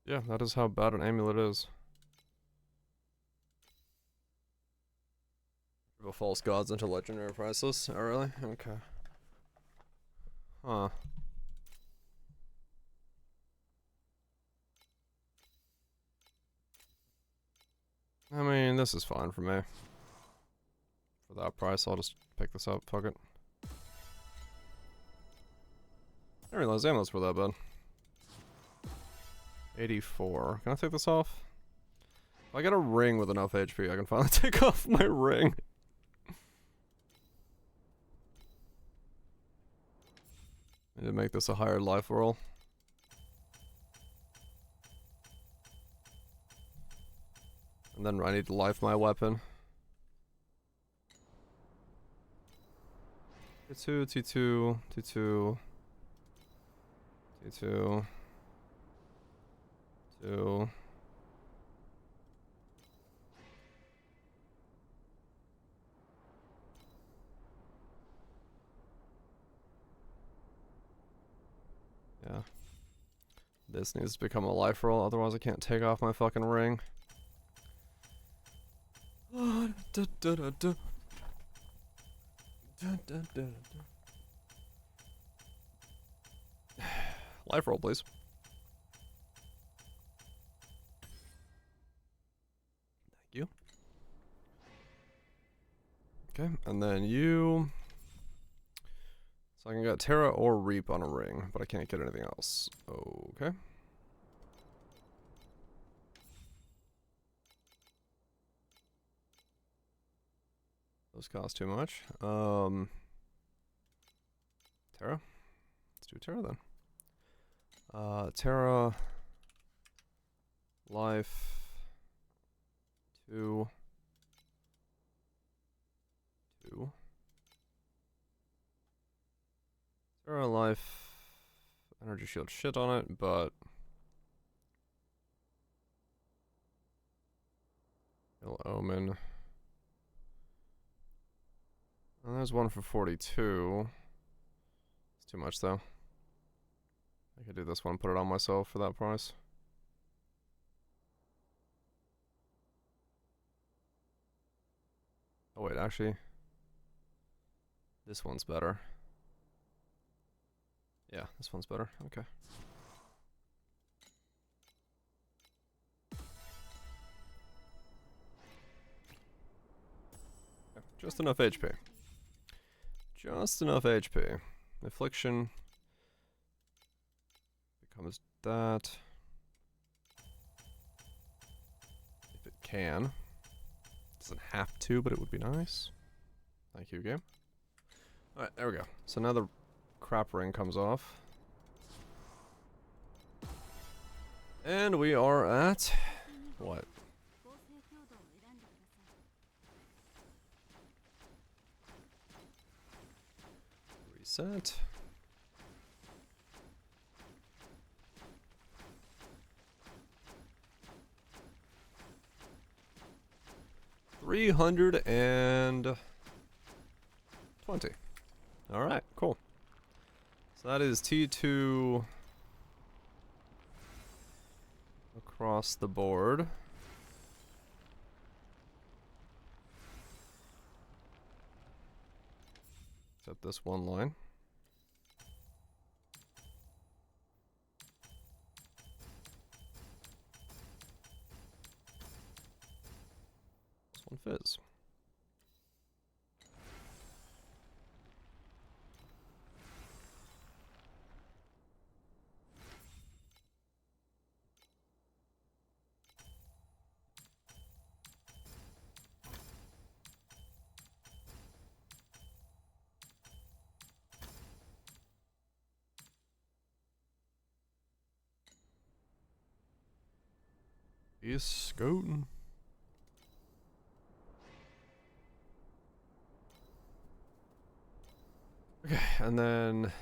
Yeah, that is how bad an amulet is. False gods into legendary priceless. Oh, really? Okay. Huh. I mean, this is fine for me. For that price, I'll just pick this up. Fuck it. I didn't realize amulets were that bad. 84. Can I take this off? If I get a ring with enough HP, I can finally take off my ring. I need to make this a higher life roll. And then I need to life my weapon. T2, T2, T2, T2, 2. Yeah. This needs to become a life roll, otherwise I can't take off my fucking ring. Life roll, please. Thank you. Okay, and then you. So I can get Terra or Reap on a ring, but I can't get anything else. Okay. Those cost too much. Terra? Let's do Terra then. Terra. Life. 2. 2. Terra life. Energy shield shit on it, but Ill Omen. And there's one for 42. It's too much though. I could do this one, put it on myself for that price. Oh wait, actually, this one's better. Yeah, this one's better. Okay. Just enough HP. Just enough HP. Affliction becomes that. If it can. Doesn't have to, but it would be nice. Thank you, game. Alright, there we go. So now the crap ring comes off. And we are at... what? Reset. $320. Alright, cool. So that is T2 across the board. Except this one line. This one fizz. He's scooting. Okay, and then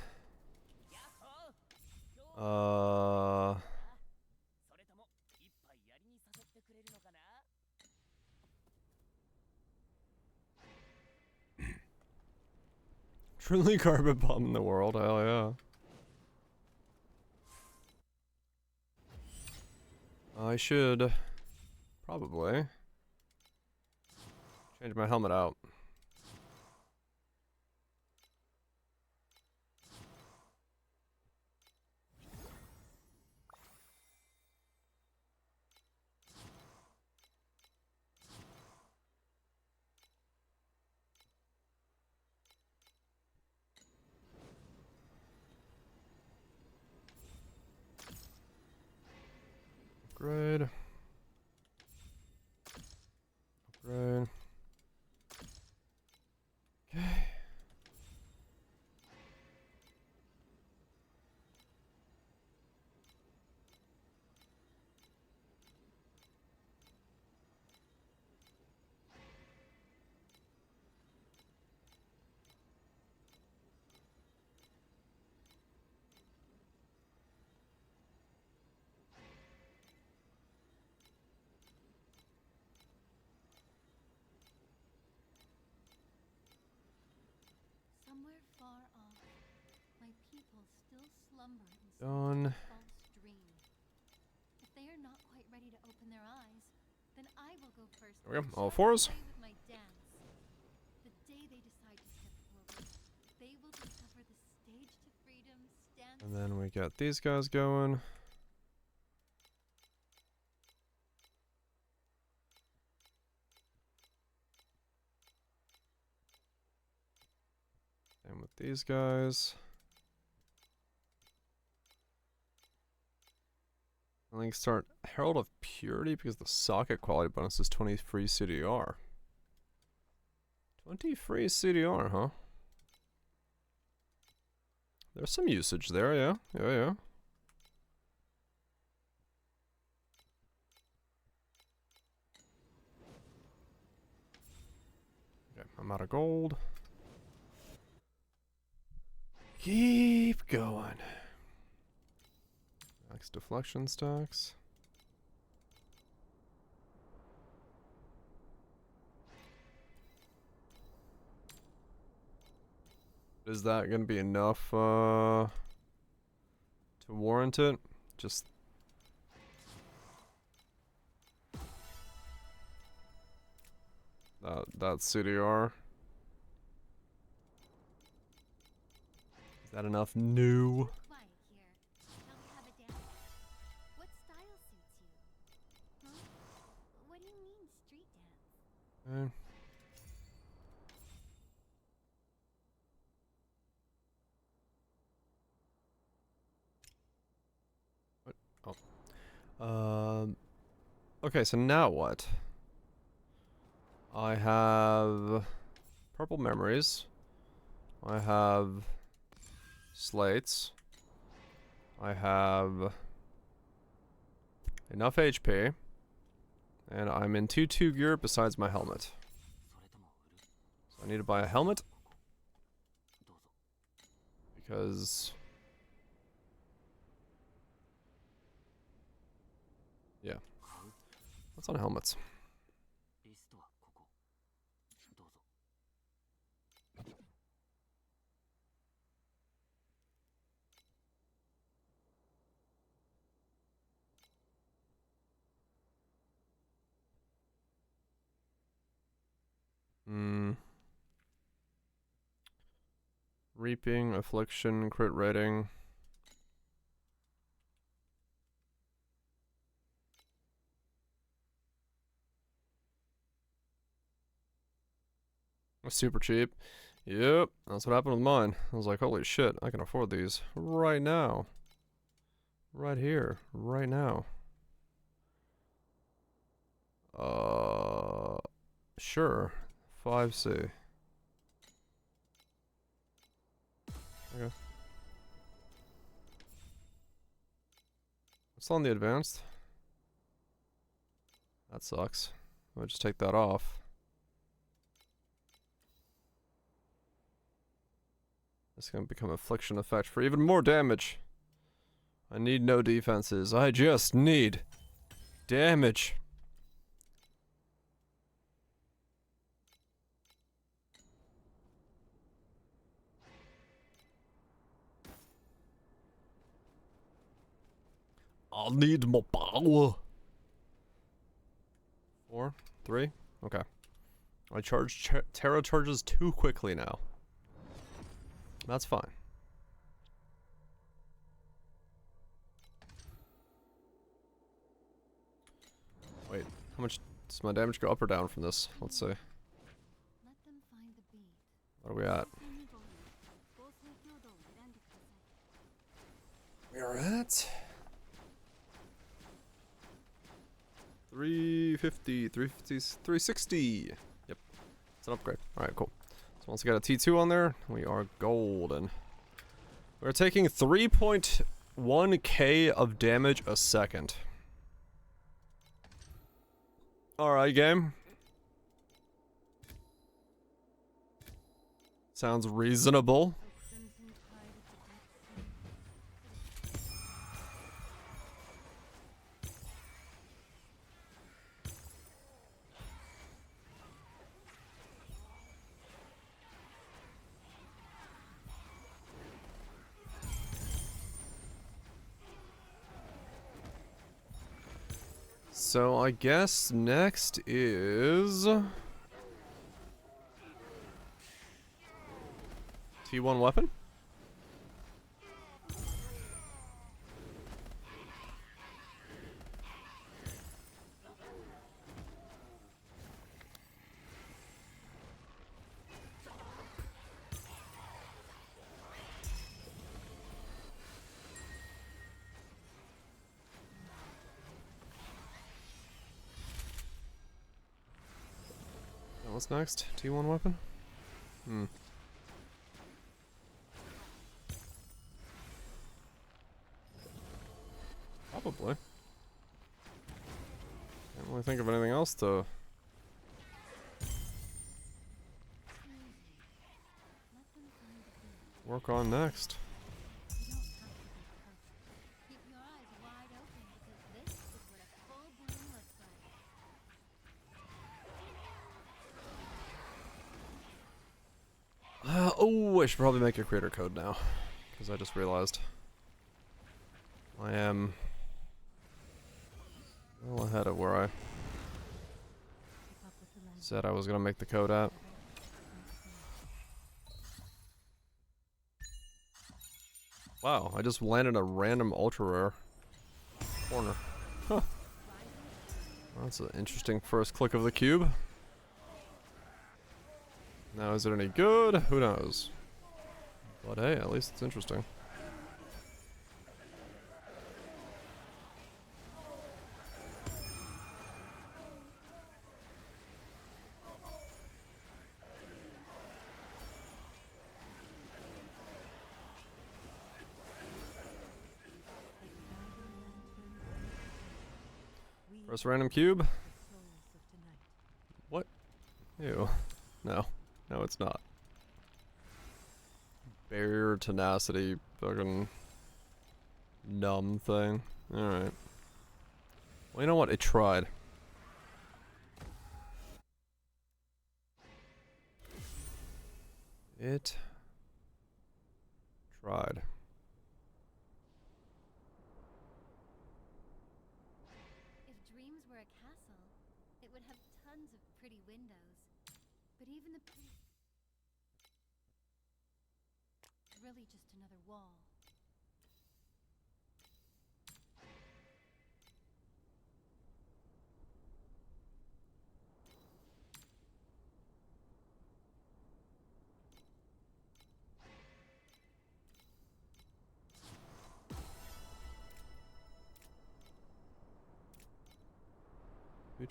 truly carpet bomb in the world, hell yeah. I should probably change my helmet out. Upgrade. Upgrade. Okay. Somewhere far off, my people still slumber in Done. some false dream. If they are not quite ready to open their eyes, then I will go first. There we go. and All show fours. the way with my dance. The day they decide to step forward, they will discover the stage to freedom stands. And then we got these guys going. Same with These guys. Link start Herald of Purity because the socket quality bonus is 20 free CDR. 20 free CDR, huh? There's some usage there, yeah. Yeah. Okay, I'm out of gold. Keep going. Max deflection stacks. Is that gonna be enough to warrant it? Just that CDR. Is that enough? No. Quiet here. Shall we have a dance? What style suits you? Huh? What do you mean, street dance? What? Oh. Okay, so now what? I have purple memories. I have slates. I have enough HP. And I'm in 2-2 gear besides my helmet. So I need to buy a helmet. Because... yeah. What's on helmets? Reaping, affliction, crit rating. Super cheap. Yep, that's what happened with mine. I was like, holy shit, I can afford these right now. Right here, right now. Sure. 5C. Okay. What's on the advanced? That sucks. I'll just take that off. It's gonna become affliction effect for even more damage. I need no defenses. I just need damage. I'll need more power. 4, 3, okay. I charge Terra charges too quickly now. That's fine. Wait, how much does my damage go up or down from this? Let's see. Let them find the beat. What are we at? We are at 350, 360. Yep, it's an upgrade. Alright, cool. So once we got a T2 on there, we are golden. We're taking 3.1k of damage a second. Alright, game. Sounds reasonable. So I guess next is T1 weapon? What's next? T1 weapon? Probably. Can't really think of anything else to work on next. You don't have to be perfect. Keep your eyes wide open because this is what a full bloom looks like. Oh, I should probably make a creator code now, because I just realized I am well ahead of where I said I was gonna make the code at. Wow, I just landed a random ultra rare corner. Huh. That's an interesting first click of the cube. Now, is it any good? Who knows? But hey, at least it's interesting. First random cube? What? Ew. No. No, it's not. Barrier tenacity fucking numb thing. Alright. Well, you know what? It tried. It tried. If dreams were a castle, it would have tons of pretty windows. But even the pretty... really just another wall.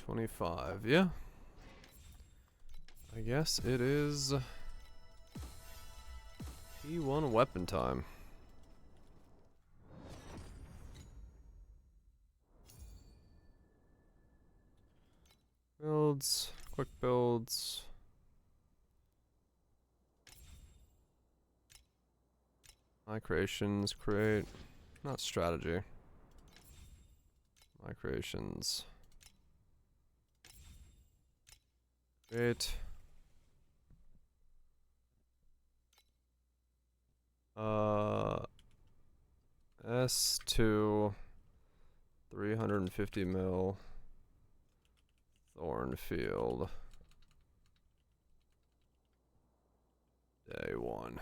$225, yeah. I guess it is T1 weapon time. Builds, quick builds. My creations create, not strategy. My creations create. S2 350 mil Thornfield day 1.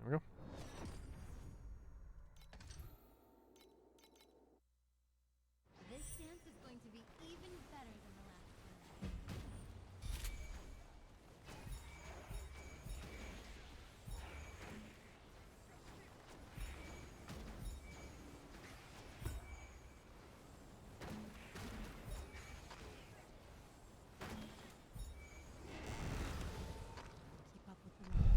There we go. This dance is going to be even better than the last one. Keep up with the line.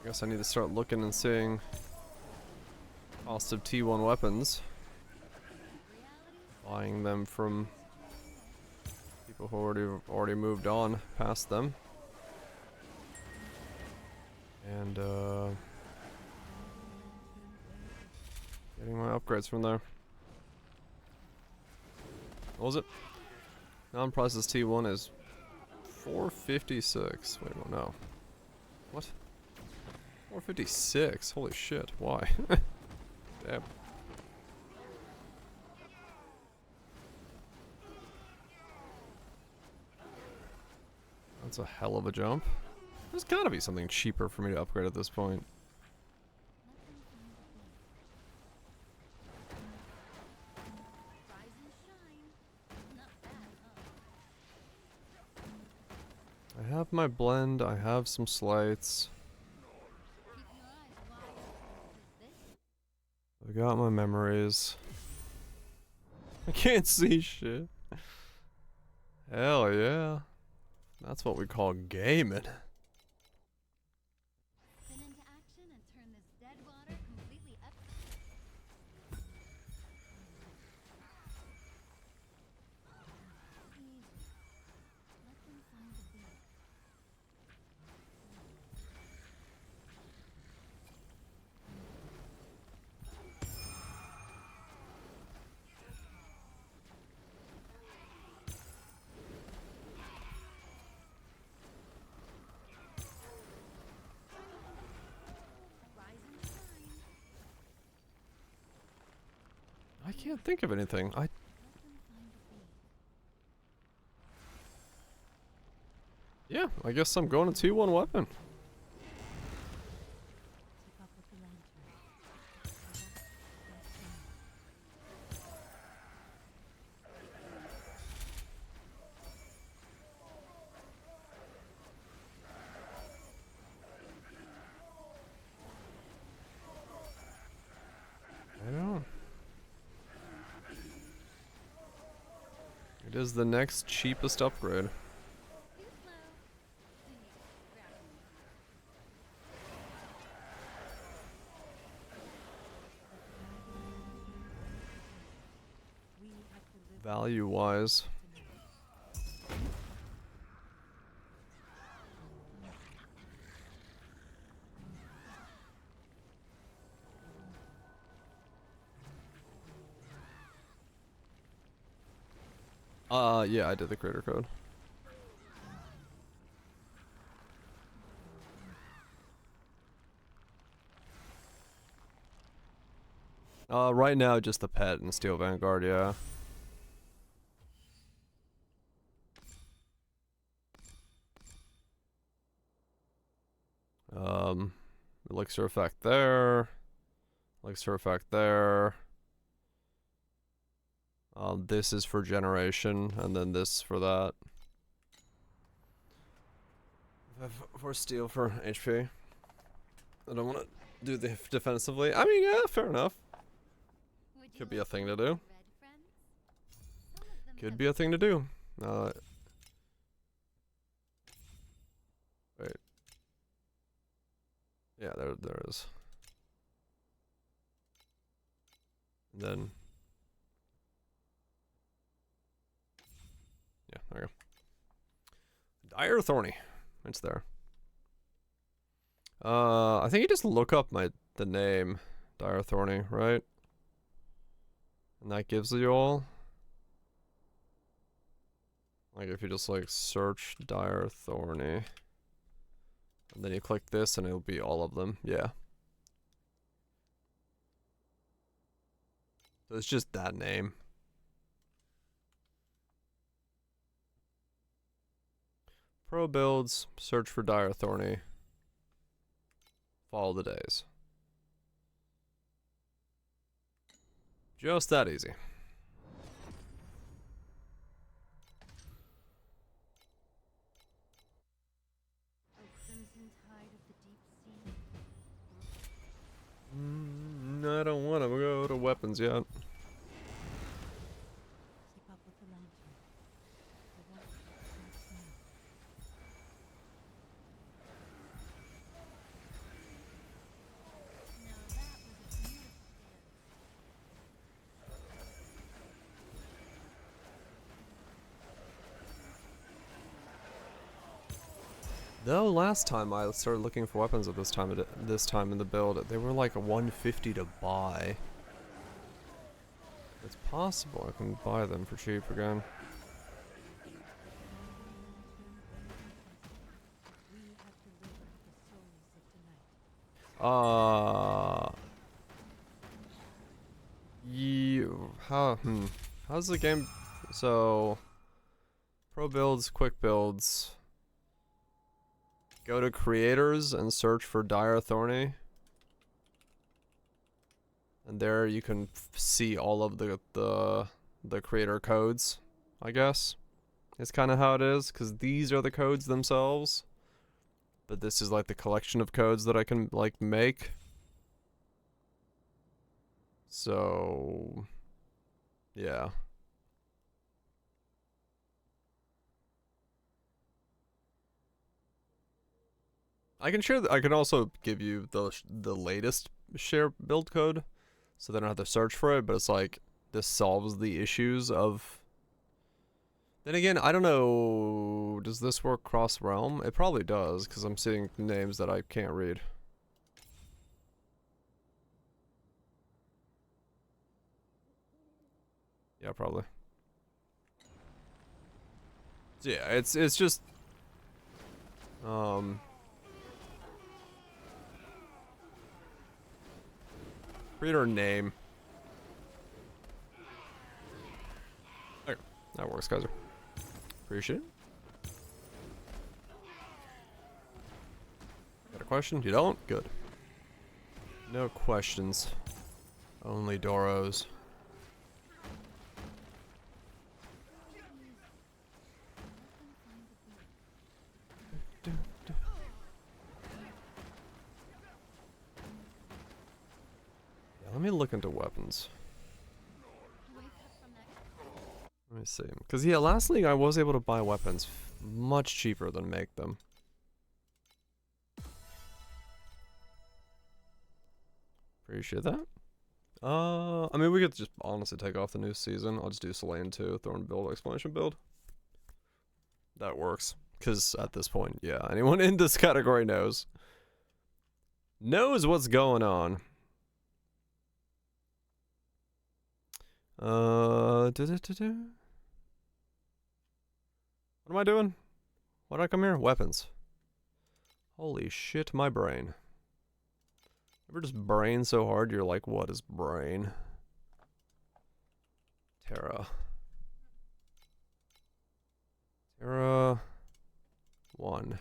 I guess I need to start looking and seeing cost of T1 weapons. Buying them from people who already moved on past them. And getting my upgrades from there. What was it? Non-prices T1 is 456. Wait, well, no. What? 456? Holy shit, why? Damn. That's a hell of a jump. There's gotta be something cheaper for me to upgrade at this point. have my blend, I have some slights. Keep your eyes wide open, 'cause this I got my memories. I can't see shit. Hell yeah. That's what we call gaming. spin into action and turn this dead water completely up. Easy. Let them find the beat. Rise and shine. I can't think of anything. Let them find the beat. Yeah, I guess I'm going to T1 weapon. Keep up with the lantern. I know. It is the next cheapest upgrade. Too slow. Grab me. We have delivered Value wise. Yeah, I did the creator code. Right now, just the pet and Steel Vanguard, yeah. Elixir effect there. Elixir effect there. This is for generation, and then this for that. For steel for HP. I don't want to do the defensively. I mean, yeah, fair enough. Would you Could be like a thing some to of do. my red friends? Some of them Could have be a thing to do. Wait. Yeah, there is. And then. Yeah, there you go. Dire Thorny. It's there. I think you just look up the name Dire Thorny, right? And that gives you all. Like if you just like search Dire Thorny. And then you click this and it'll be all of them. Yeah. So it's just that name. Pro builds, search for Dire Thorny. Follow the days. Just that easy. a crimson tide of the deep sea. I don't want to go to weapons yet. keep up with the lantern. The water starts now. Now that was a beautiful dance. Though last time I started looking for weapons at this time in the build, they were like 150 to buy. It's possible I can buy them for cheap again. We have delivered the souls of tonight. How's the game? So, pro builds, quick builds. Go to creators and search for Dire Thorny. And there you can see all of the creator codes, I guess. It's kind of how it is, because these are the codes themselves. But this is like the collection of codes that I can like make. So, yeah. I can share. I can also give you the latest share build code, so they don't have to search for it. But it's like this solves the issues of. Then again, I don't know. Does this work cross realm? It probably does, because I'm seeing names that I can't read. Yeah, probably. So yeah, it's just reader name. Okay, that works, Kaiser. Appreciate it. Got a question? You don't? Good. No questions. Only Doros. Let me look into weapons. Let me see. Because, yeah, last league I was able to buy weapons much cheaper than make them. Appreciate that. I mean, we could just honestly take off the new season. I'll just do Selena 2, Thornfield explanation build. That works. Because at this point, yeah, anyone in this category knows what's going on. What am I doing? Why did I come here? Weapons. Holy shit, my brain. Ever just brain so hard you're like, what is brain? Terra. Terra 1.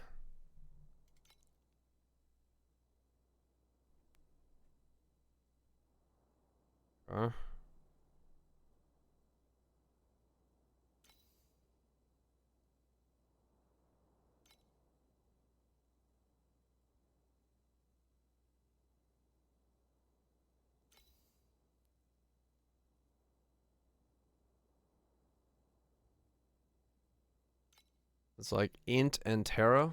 It's like int and Terra.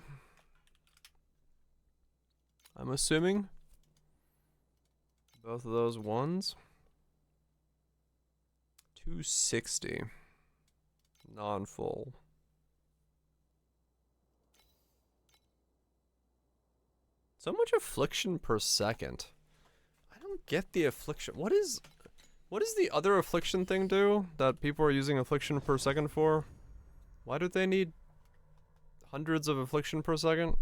I'm assuming. Both of those ones. 260. Non-full. So much affliction per second. I don't get the affliction. What does the other affliction thing do that people are using affliction per second for? Why do they need hundreds of affliction per second?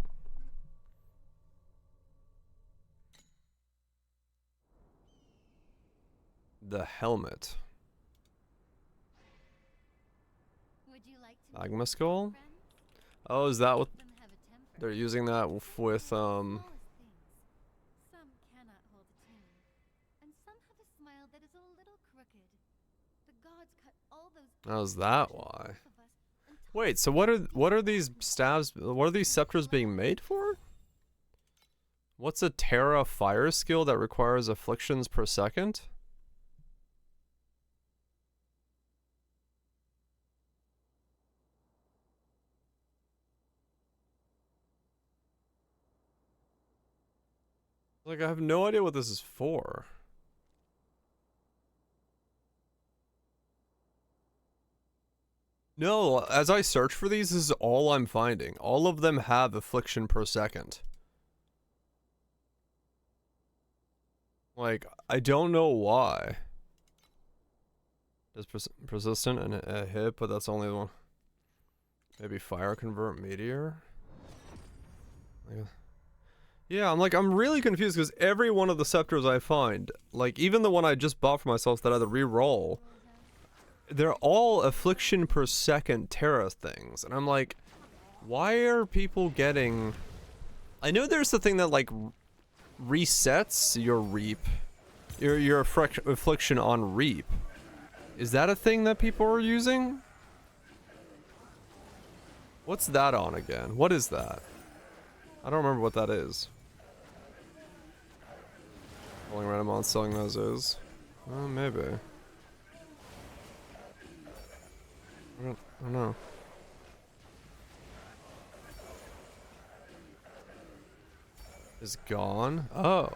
The helmet. Would you like to Magma skull? Oh, is that what they're using that with Some cannot hold a tune, and some have a smile that is a little crooked. The gods cut all those. Oh, is that why? Wait, so what are these staves? What are these scepters being made for? What's a Terra fire skill that requires afflictions per second? Like, I have no idea what this is for. No, as I search for these, this is all I'm finding. All of them have affliction per second. Like, I don't know why. Does persistent and a hit, but that's only one. Maybe fire convert meteor? Yeah, I'm really confused because every one of the scepters I find, like even the one I just bought for myself that I had to re-roll, they're all affliction per second Terra things. And I'm like, why are people getting... I know there's the thing that like resets your reap, your affliction on reap. Is that a thing that people are using? What's that on again? What is that? I don't remember what that is. Rolling random on selling those is. Maybe. I don't know. Is gone? Oh.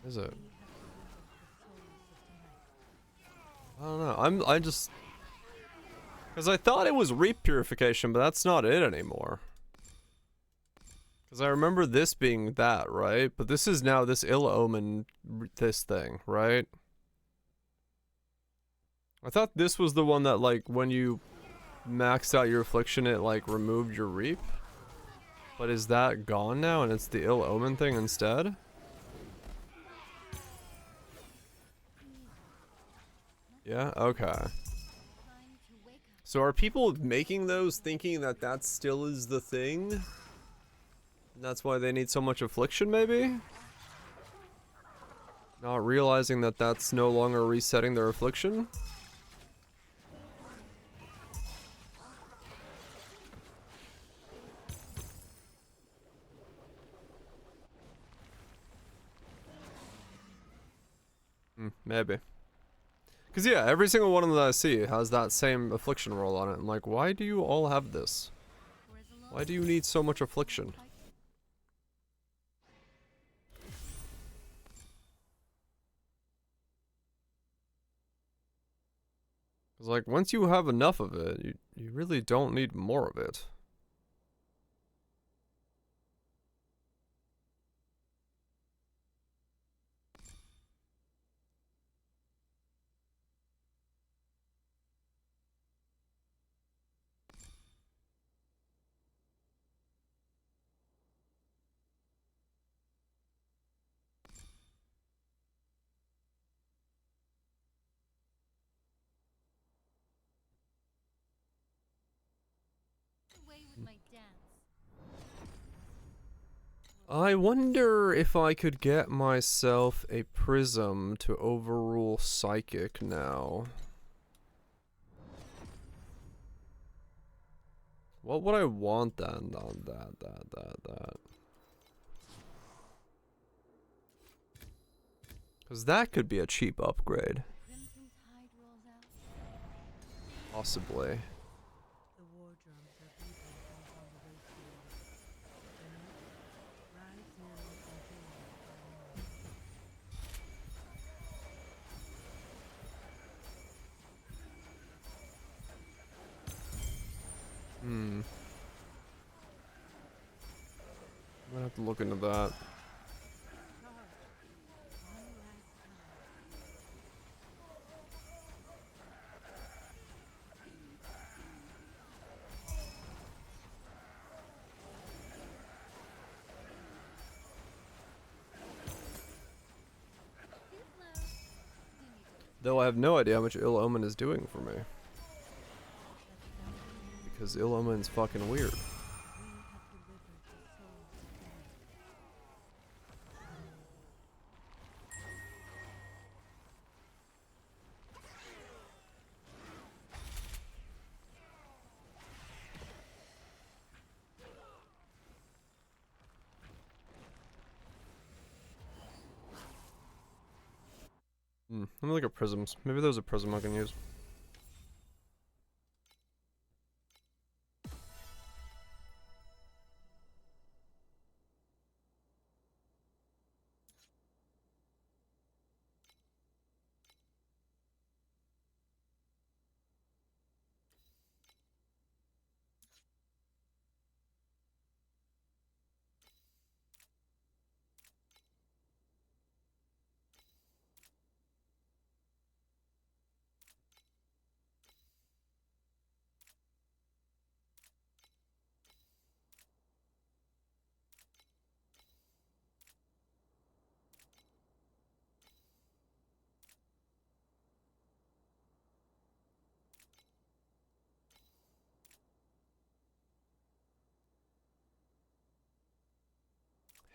Is it? I don't know. I just, because I thought it was reap purification, but that's not it anymore. Because I remember this being that, right? But this is now this ill omen, this thing, right? I thought this was the one that, like, when you maxed out your affliction, it, like, removed your reap. But is that gone now and it's the ill omen thing instead? Yeah, okay. So are people making those thinking that that still is the thing? And that's why they need so much affliction, maybe? Not realizing that that's no longer resetting their affliction? Maybe. Because yeah, every single one of them that I see has that same affliction roll on it. I'm like, why do you all have this? Why do you need so much affliction? Because like, once you have enough of it, you really don't need more of it. I wonder if I could get myself a prism to overrule psychic now. What would I want then on that? Because that could be a cheap upgrade. Possibly. The war drums are beating on the wasteland. The night rise now and I'm gonna have to look into that. Though I have no idea how much Ill Omen is doing for me. Because Ill Omen's fucking weird. Let me look at prisms. Maybe there's a prism I can use.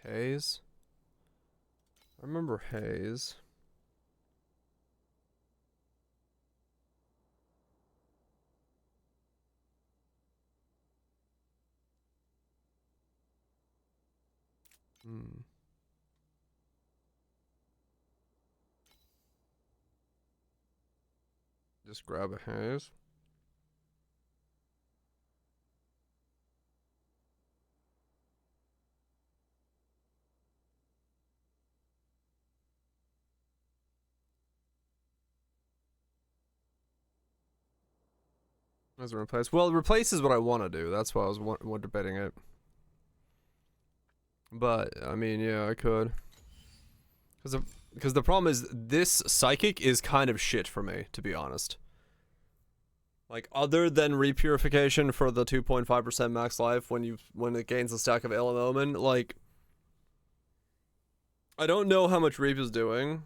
Haze? I remember Haze. Hmm. Just grab a haze. As a replace. Well, replace is what I want to do. That's why I was debating it. But I mean, yeah, I could. Because the problem is this psychic is kind of shit for me, to be honest. Like, other than repurification for the 2.5% max life when it gains a stack of Ilum Omen, like, I don't know how much Reap is doing.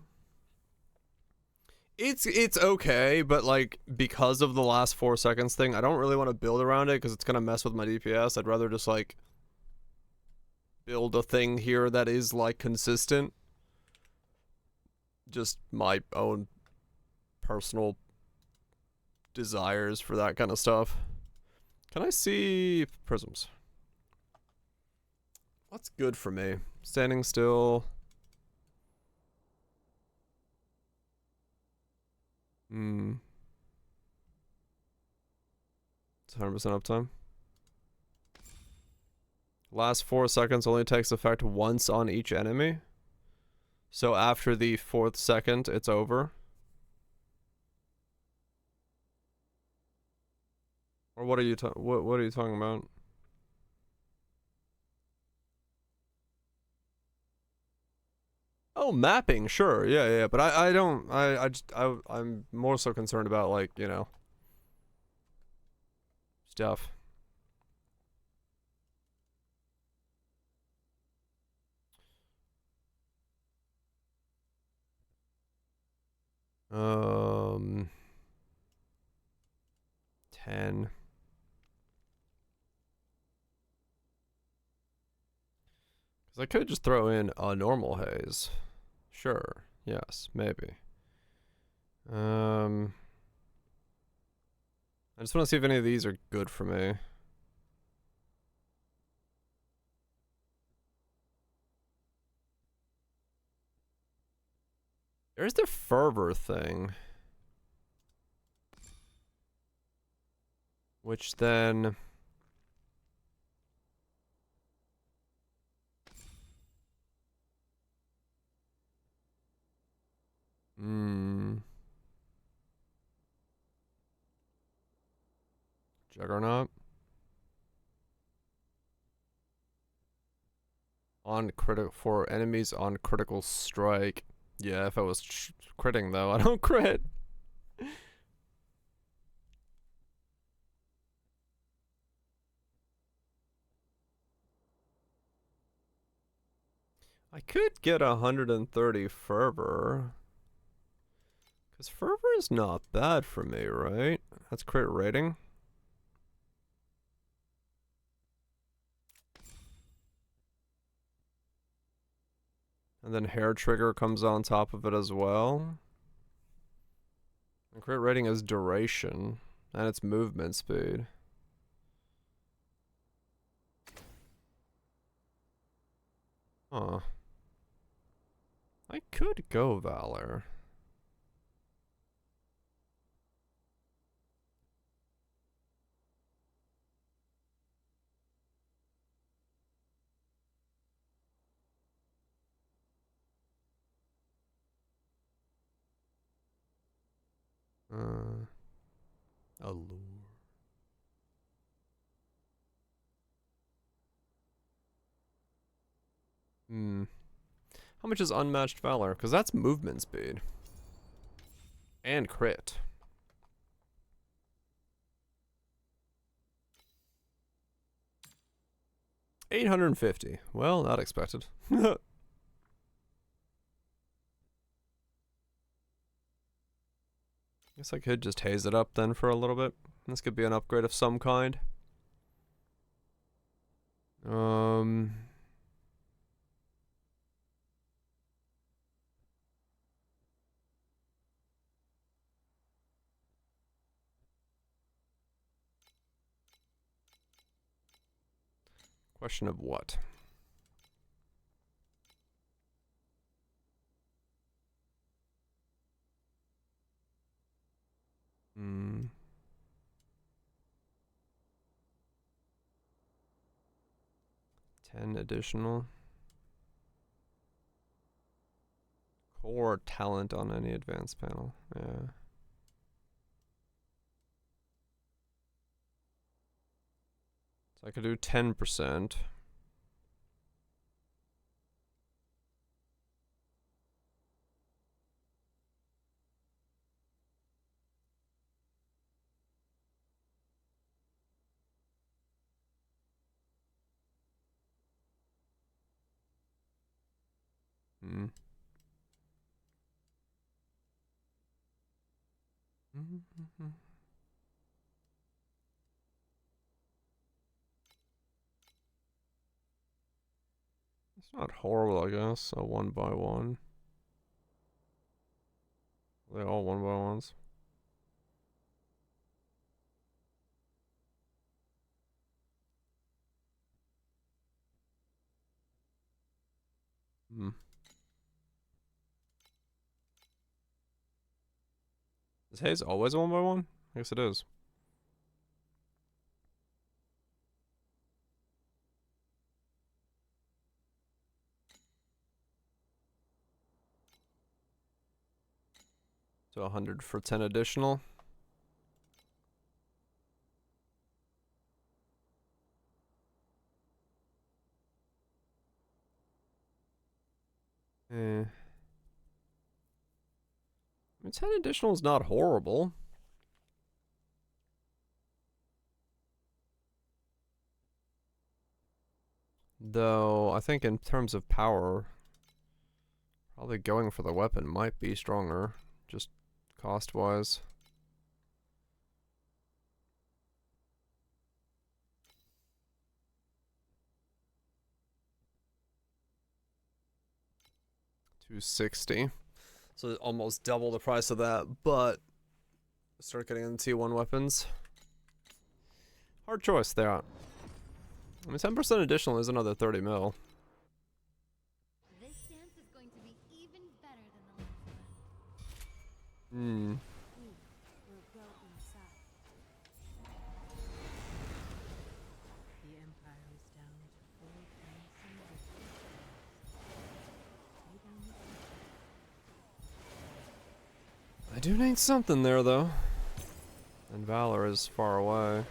It's okay, but like, because of the last 4 seconds thing, I don't really want to build around it because it's gonna mess with my DPS. I'd rather just like build a thing here that is like consistent. Just my own personal desires for that kind of stuff. Can I see prisms? What's good for me? Standing still. It's 100% uptime. Last 4 seconds only takes effect once on each enemy. So after the 4th second, it's over. Or what are you what are you talking about? Oh, mapping, sure, yeah, but I don't, I'm more so concerned about, like, you know, stuff. Um, 10. Because I could just throw in a normal haze. Sure, yes, maybe. I just want to see if any of these are good for me. There's the fervor thing. Which then... Juggernaut. On critical for enemies on critical strike. Yeah, if I was critting though, I don't crit. I could get 130 fervor. Because fervor is not bad for me, right? That's crit rating. And then hair trigger comes on top of it as well. And crit rating is duration. And it's movement speed. Huh. I could go Valor. Allure. How much is unmatched valor? Because that's movement speed. And crit. $850. Well, not expected. Guess I could just haze it up then for a little bit. This could be an upgrade of some kind. Question of what? 10 additional. Core talent on any advanced panel. Yeah. So I could do 10%. Hmm. It's not horrible, I guess. So 1 by 1. Are they all 1 by 1s? Hmm. Is Haze always 1 by 1? I guess it is. So 100 for 10 additional. I mean, 10 additional is not horrible. Though, I think in terms of power, probably going for the weapon might be stronger, just cost-wise. $260. So almost double the price of that, but start getting into T1 weapons. Hard choice there. I mean, 10% additional is another 30 mil. This dance is going to be even better than the last one. Hmm. Will go inside. The Empire is down to 4 points and I do need something there, though. And Valor is far away.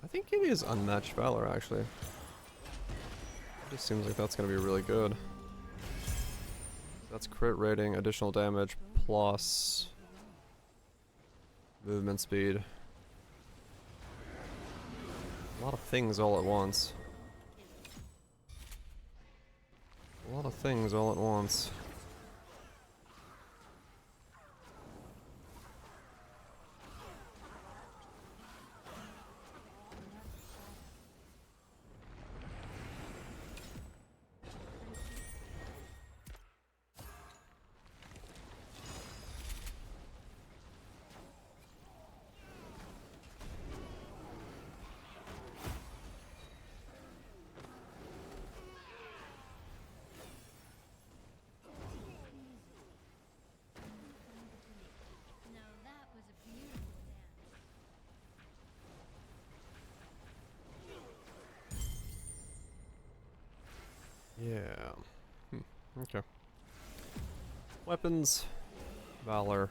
I think Gimme is unmatched Valor, actually. It just seems like that's gonna be really good. That's crit rating, additional damage, plus movement speed. A lot of things all at once. A lot of things all at once. Now that was a beautiful dance. Yeah. Okay. Weapons. Valor.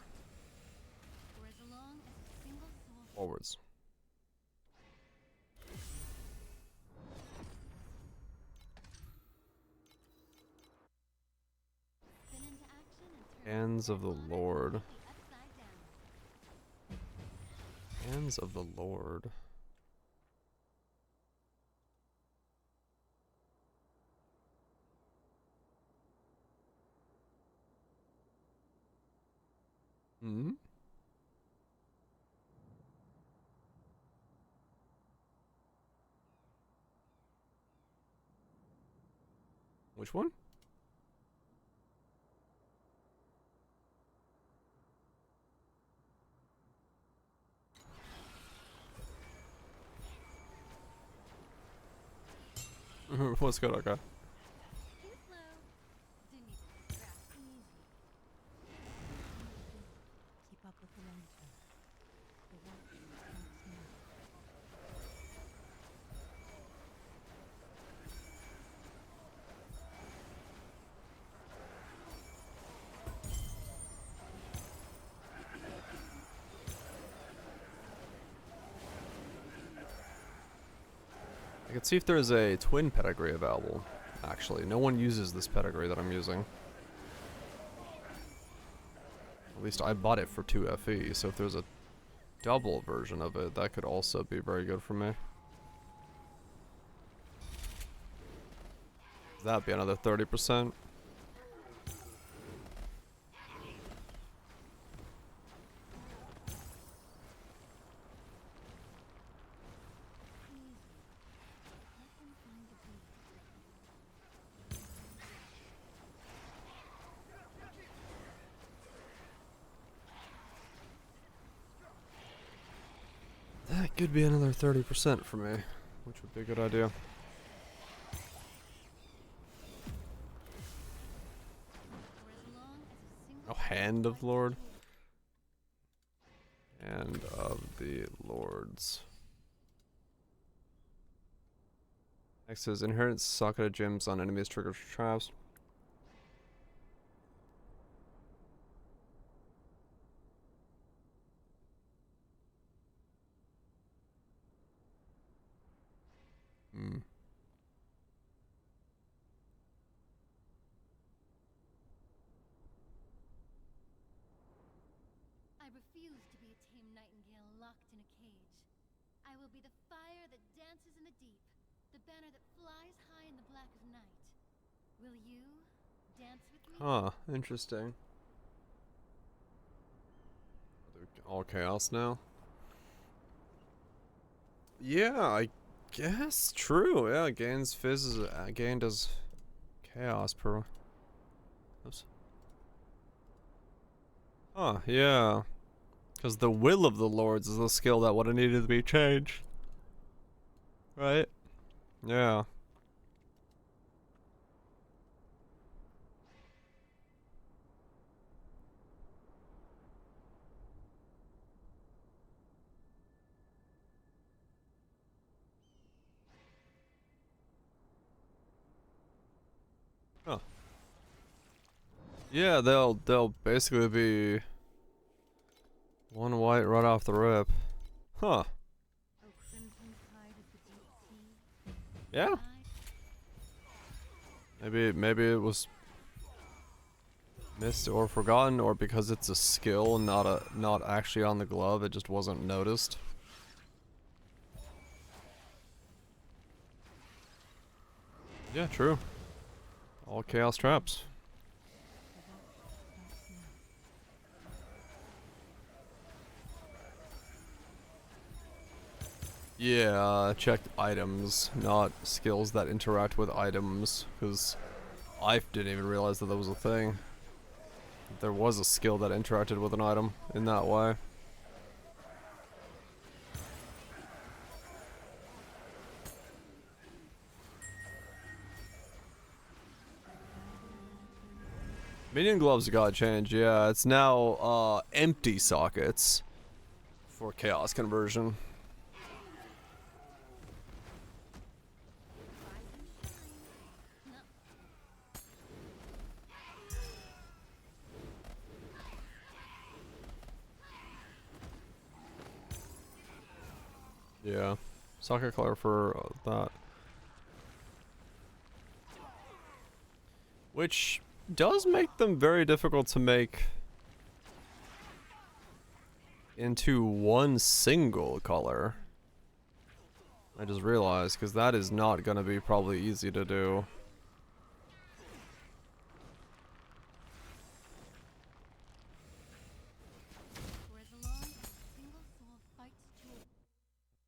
For as long as a single soul Forwards. spin into action and turn Hands of the on it Lord. completely upside down. Hands of the Lord. Hmm? Which one? What's good, okay. Too slow. Didn't even scratch. Easy. can see if there's a twin pedigree available. Actually, no one uses this pedigree that I'm using. At least I bought it for 2 FE, so if there's a double version of it, that could also be very good for me. That'd be another 30%. That could be another 30% for me, which would be a good idea. Oh, Hand of Lord. Hand of the Lords. Next is inherent socketed gems on enemies triggers traps. Hmm. I refuse to be a tame nightingale locked in a cage. I will be the fire that dances in the deep, the banner that flies high in the black of night. Will you dance with me? Huh, interesting. All chaos now? Yeah, I guess true. Yeah, gains fizz is gained as chaos per. Oops. Huh, yeah. Because the will of the lords is the skill that would have needed to be changed. Right? Yeah. Huh. Yeah, they'll basically be one white right off the rip. Huh. Yeah. Maybe it was missed or forgotten, or because it's a skill, not actually on the glove, it just wasn't noticed. Yeah, true. All chaos traps. Yeah, checked items, not skills that interact with items, because I didn't even realize that was a thing. There was a skill that interacted with an item in that way. Minion gloves got changed, yeah. It's now empty sockets for chaos conversion. Yeah, socket color for that. Which does make them very difficult to make into one single color. I just realized, because that is not going to be probably easy to do.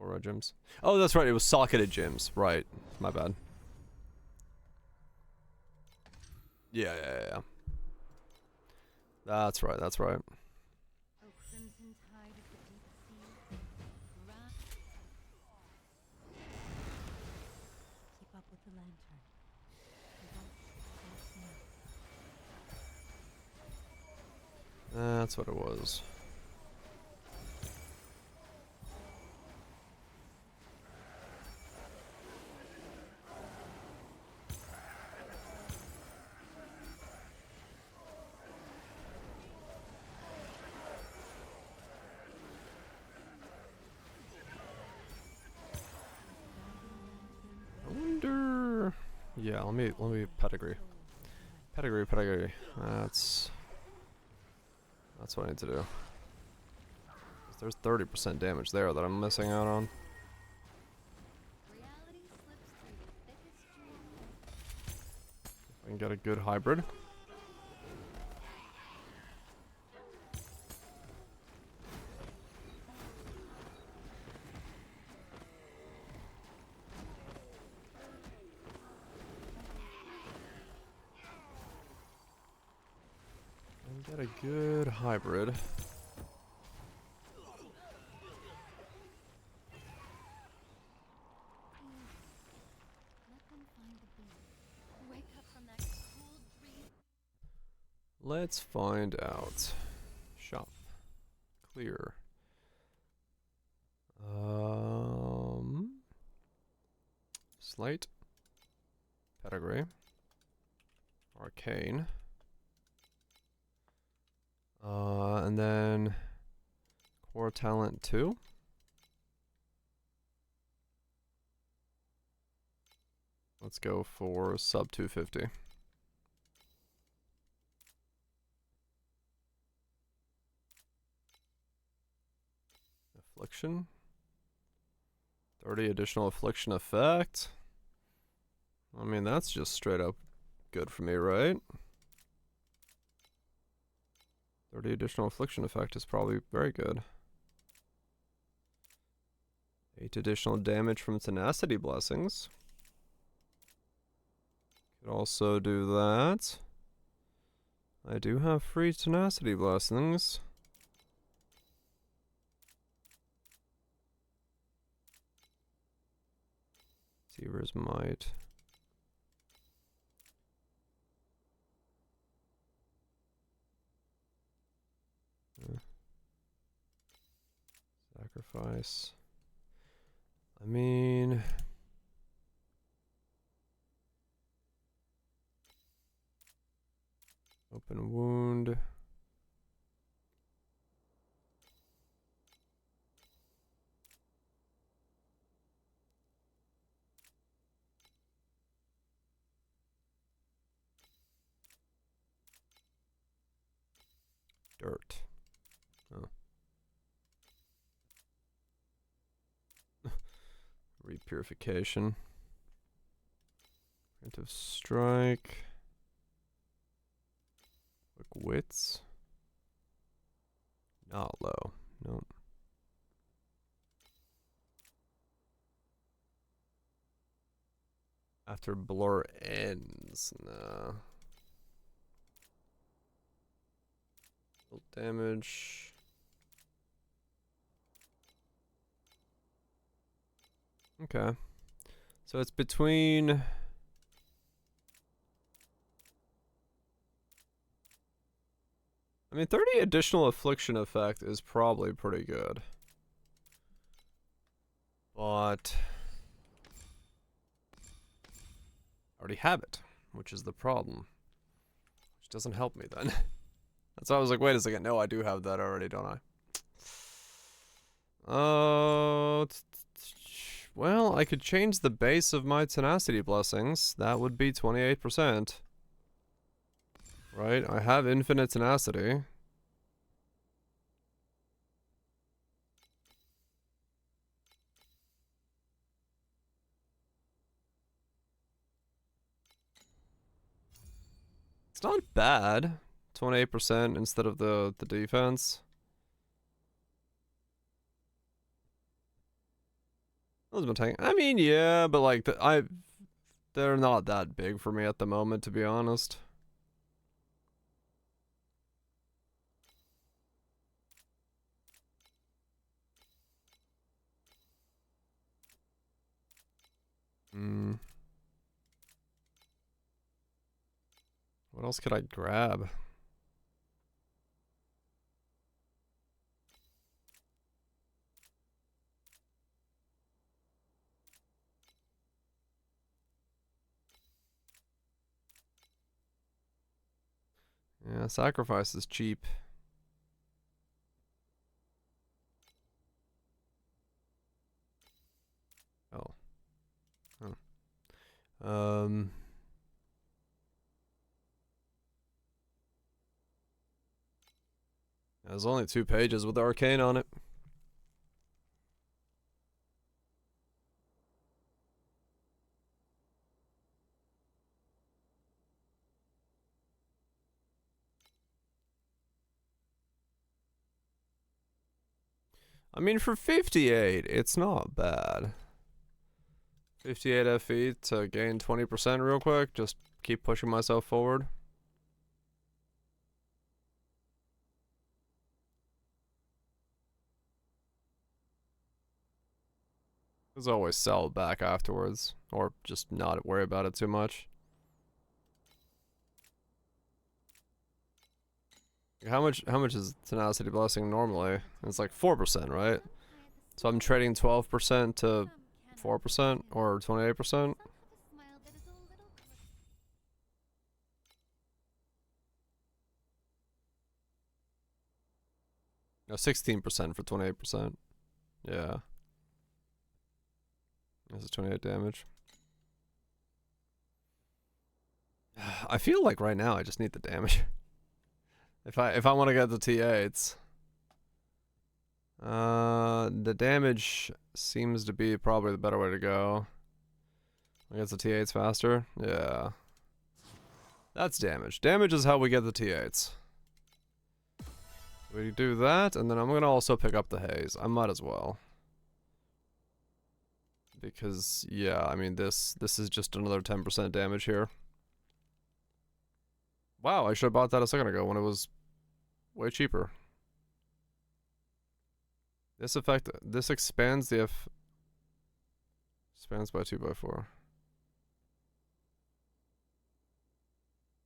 Aura gems. Oh, that's right. It was socketed gems. Right. My bad. Yeah. That's right. That's right. Keep up with the lantern. That's what it was. Yeah, let me pedigree. Pedigree. That's what I need to do. There's 30% damage there that I'm missing out on. Reality slips through the thickest dreams. I can get a good hybrid. Get a good hybrid. Let them find the beam. Wake up from that cool dream. Let's find out. Shop. Clear. Slate. Pedigree. Arcane. And then core talent 2. Let's go for sub 250. Affliction. 30 additional affliction effect. I mean, that's just straight up good for me, right? 30 additional affliction effect is probably very good. 8 additional damage from tenacity blessings. Could also do that. I do have free tenacity blessings. Seaver's Might. Sacrifice. I mean, open wound. Dirt. Oh. Repurification. Preemptive strike. Quick wits. Not low. Nope. After blur ends. Nah. Full damage. Okay. So it's between... I mean, 30 additional affliction effect is probably pretty good. But... I already have it, which is the problem. Which doesn't help me then. That's why I was like, wait a second. No, I do have that already, don't I? Well, I could change the base of my tenacity blessings. That would be 28%. Right? I have infinite tenacity. It's not bad. 28% instead of the defense. Those been taking. I mean, yeah, but like they're not that big for me at the moment, to be honest. What else could I grab? Yeah, sacrifice is cheap. Oh. Oh. There's only 2 pages with arcane on it. I mean, for 58, it's not bad. 58 FE to gain 20% real quick. Just keep pushing myself forward. There's always sell back afterwards, or just not worry about it too much. How much is Tenacity Blessing normally? It's like 4%, right? So I'm trading 12% to 4% or 28%. No, 16% for 28%. Yeah. This is 28 damage. I feel like right now I just need the damage. If I want to get the T8s. The damage seems to be probably the better way to go. I guess the T8s faster. Yeah. That's damage. Damage is how we get the T8s. We do that, and then I'm gonna also pick up the haze. I might as well. Because, yeah, I mean, this is just another 10% damage here. Wow, I should have bought that a second ago when it was way cheaper. This effect, this expands the expands by 2x4.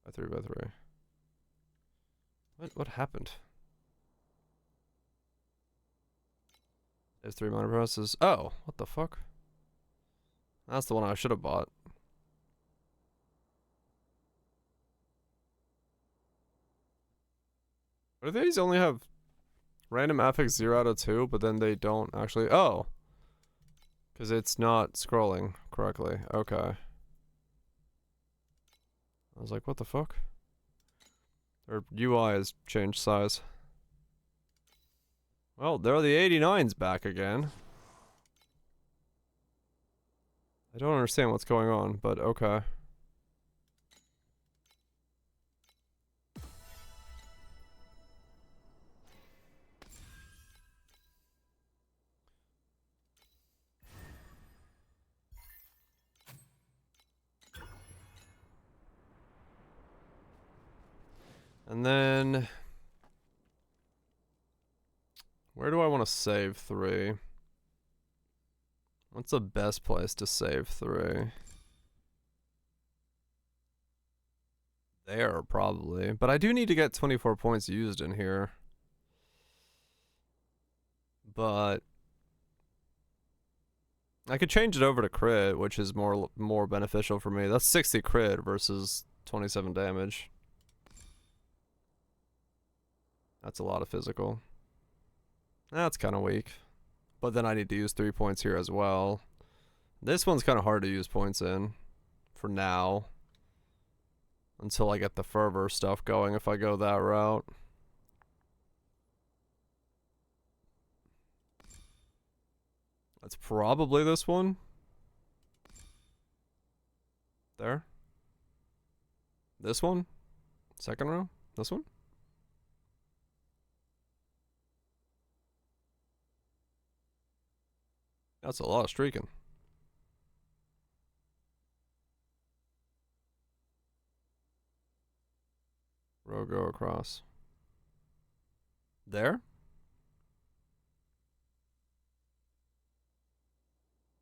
By 3x3. What happened? There's 3 minor presses. Oh, what the fuck? That's the one I should have bought. What do these only have random affix 0 out of 2, but then they don't actually... Oh! Because it's not scrolling correctly. Okay. I was like, what the fuck? Their UI has changed size. Well, there are the 89s back again. I don't understand what's going on, but okay. And then... where do I want to save 3? What's the best place to save 3? There, probably. But I do need to get 24 points used in here. But... I could change it over to crit, which is more beneficial for me. That's 60 crit versus 27 damage. That's a lot of physical. That's kind of weak. But then I need to use 3 points here as well. This one's kind of hard to use points in. For now. Until I get the fervor stuff going if I go that route. That's probably this one. There. This one. Second row. This one. That's a lot of streaking. Row go across. There?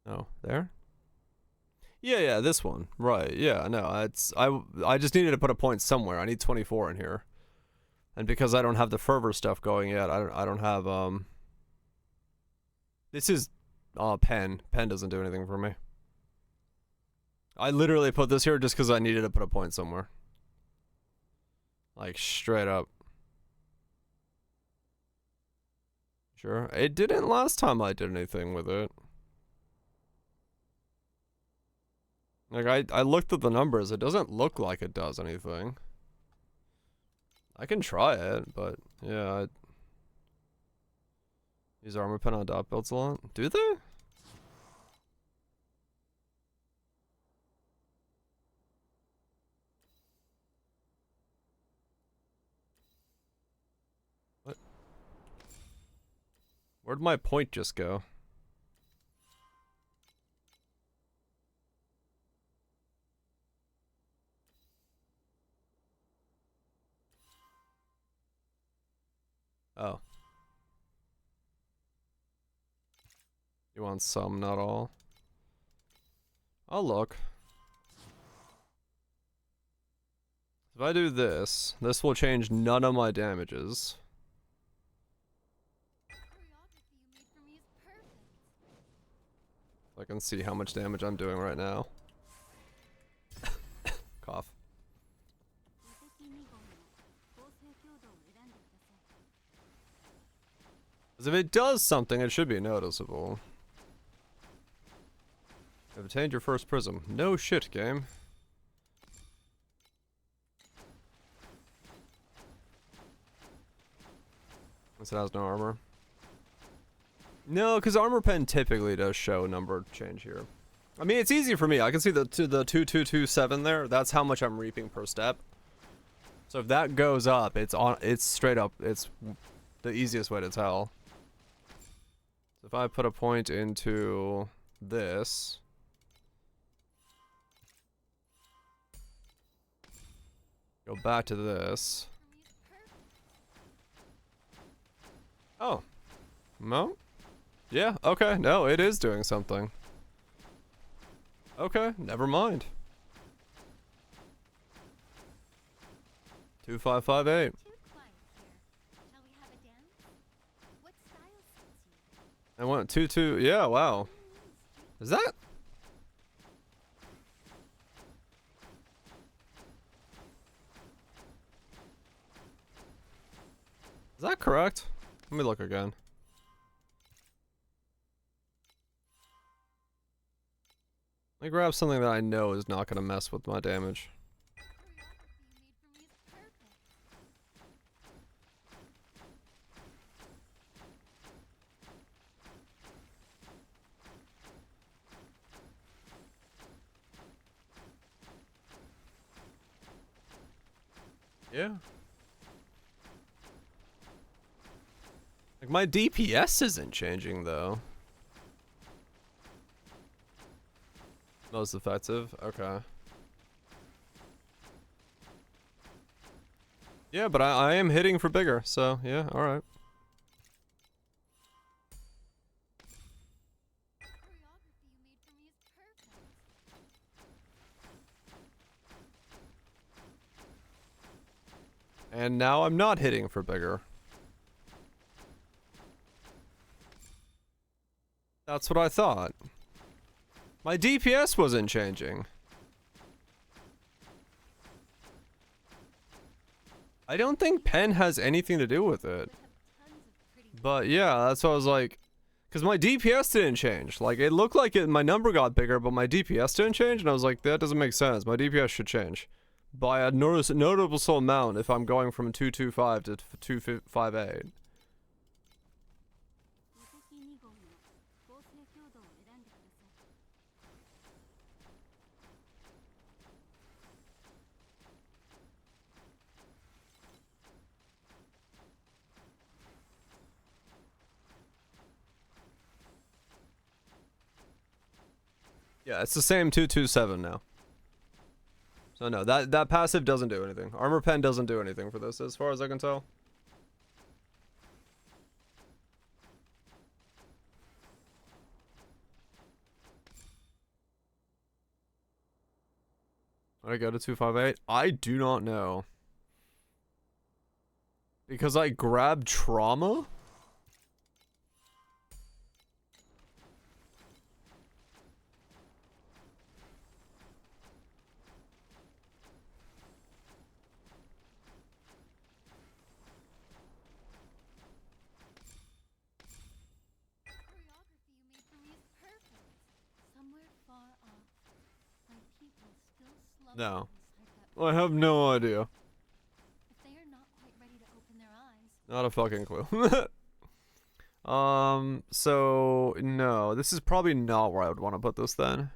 Oh, there? Yeah, this one. Right, yeah, no, it's... I just needed to put a point somewhere. I need 24 in here. And because I don't have the fervor stuff going yet, I don't have, This is... pen. Pen doesn't do anything for me. I literally put this here just because I needed to put a point somewhere. Like, straight up. Sure. It didn't last time I did anything with it. Like, I looked at the numbers. It doesn't look like it does anything. I can try it, but, yeah, Use armor pen on dot builds a lot. Do they? What? Where'd my point just go? Oh. You want some, not all? I'll look. If I do this, this will change none of my damages. I can see how much damage I'm doing right now. Cough. 'Cause if it does something, it should be noticeable. You've obtained your first prism. No shit, game. This has no armor. No, because armor pen typically does show number change here. I mean, it's easy for me. I can see the 2227 there. That's how much I'm reaping per step. So if that goes up, it's on. It's straight up. It's the easiest way to tell. So if I put a point into this. Go back to this. Oh. No? Yeah, okay. No, it is doing something. Okay, never mind. 2558. I want 22. Yeah, wow. Is that? Is that correct? Let me look again. Let me grab something that I know is not going to mess with my damage. Yeah. Like, my DPS isn't changing, though. Most effective? Okay. Yeah, but I am hitting for bigger, so yeah, alright. And now I'm not hitting for bigger. That's what I thought. My DPS wasn't changing. I don't think pen has anything to do with it. But yeah, that's what I was like. Because my DPS didn't change. Like, it looked like my number got bigger, but my DPS didn't change. And I was like, that doesn't make sense. My DPS should change by a notable amount if I'm going from 225 to 258. Yeah, it's the same 227 now. So no, that passive doesn't do anything. Armor pen doesn't do anything for this, as far as I can tell. Did I go to 258? I do not know. Because I grabbed trauma? No. I have no idea. Not a fucking clue. So no, this is probably not where I would want to put this then.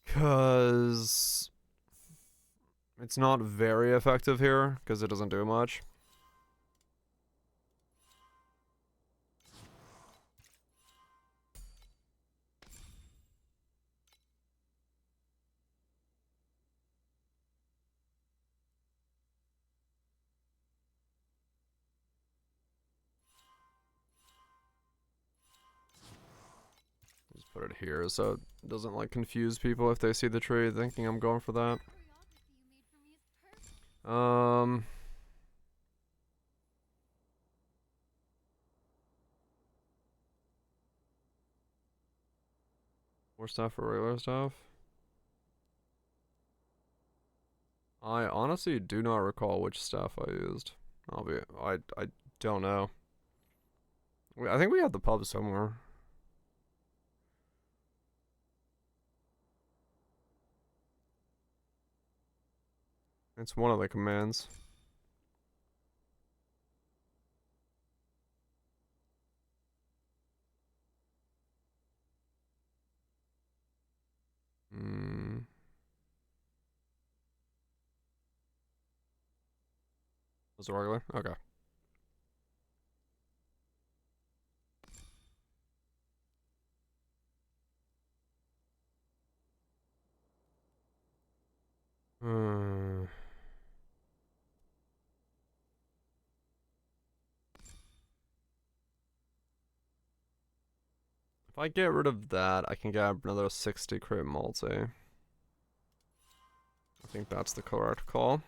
Cause it's not very effective here, because it doesn't do much. Just put it here so it doesn't like confuse people if they see the tree thinking I'm going for that. More stuff for regular stuff. I honestly do not recall which stuff I used. I don't know. I think we have the pub somewhere. It's one of the commands. Was it regular? Okay. If I get rid of that, I can get another 60 crit multi. I think that's the correct call.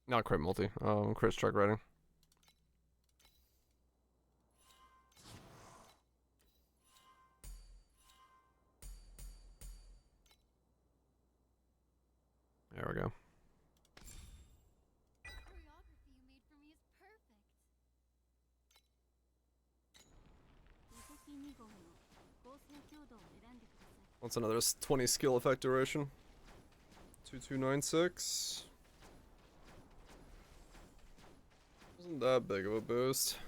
Not crit multi, crit strike rating. There we go. What's another 20 skill effect duration? 2296. Wasn't that big of a boost.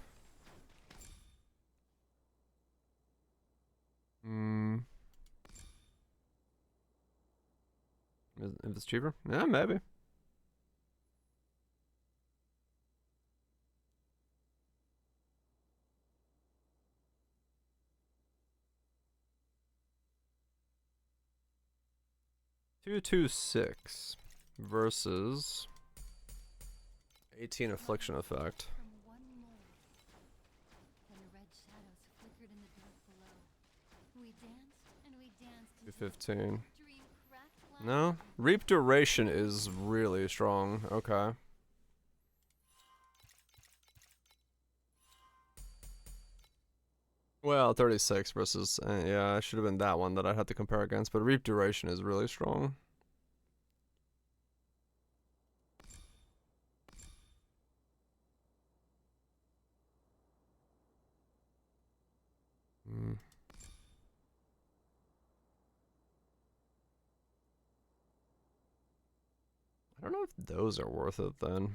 If it's cheaper? Yeah, maybe. $226 versus 18 affliction effect. 215. No? Reap duration is really strong. Okay. Well, 36 versus... yeah, it should have been that one that I had to compare against, but reap duration is really strong. I don't know if those are worth it then.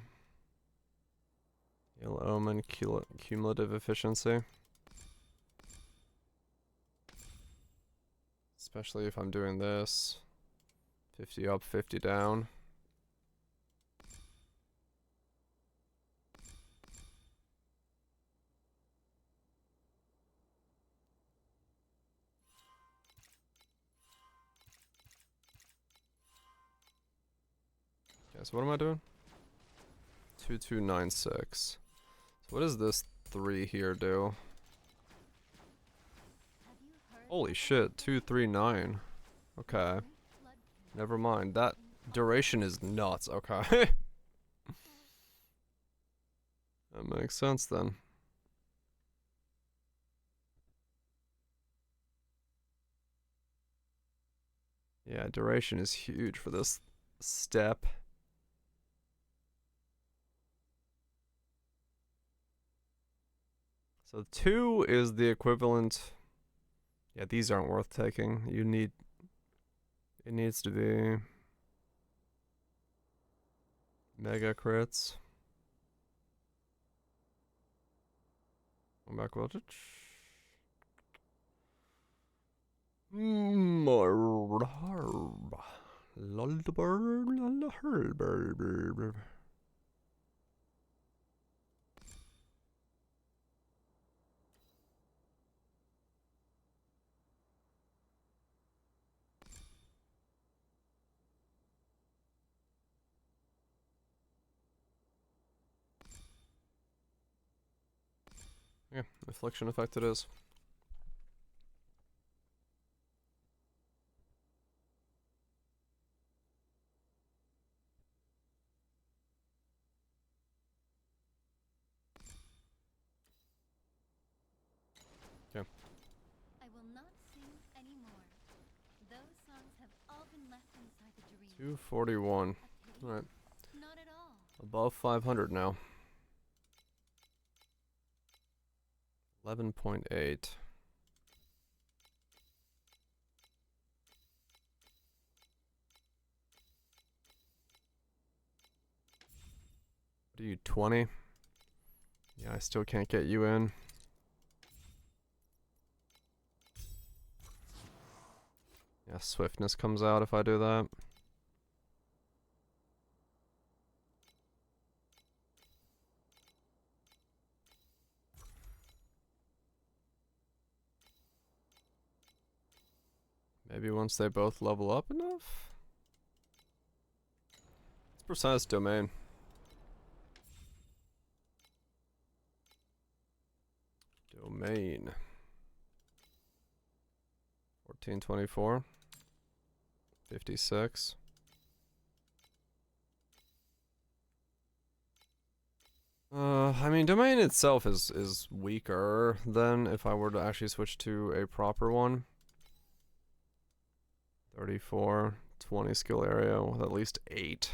Yellow Omen, cumulative efficiency. Especially if I'm doing this. 50 up, 50 down. Okay, so what am I doing? 2296. So what does this 3 here do? Holy shit, 239. Okay. Never mind. That duration is nuts. Okay. That makes sense then. Yeah, duration is huge for this step. So 2 is the equivalent. Yeah, these aren't worth taking. It needs to be Mega crits. Back voltage. Yeah, affliction effect it is. Okay. I will not sing anymore. Those songs have all been left inside the dream. 241. Alright. Not at all. Above 500 now. 11.8. What are you, 20? Yeah, I still can't get you in. Yeah, swiftness comes out if I do that. Maybe once they both level up enough? It's precise domain. Domain. 1424. 56. I mean, domain itself is weaker than if I were to actually switch to a proper one. 34, 20 skill area with at least 8.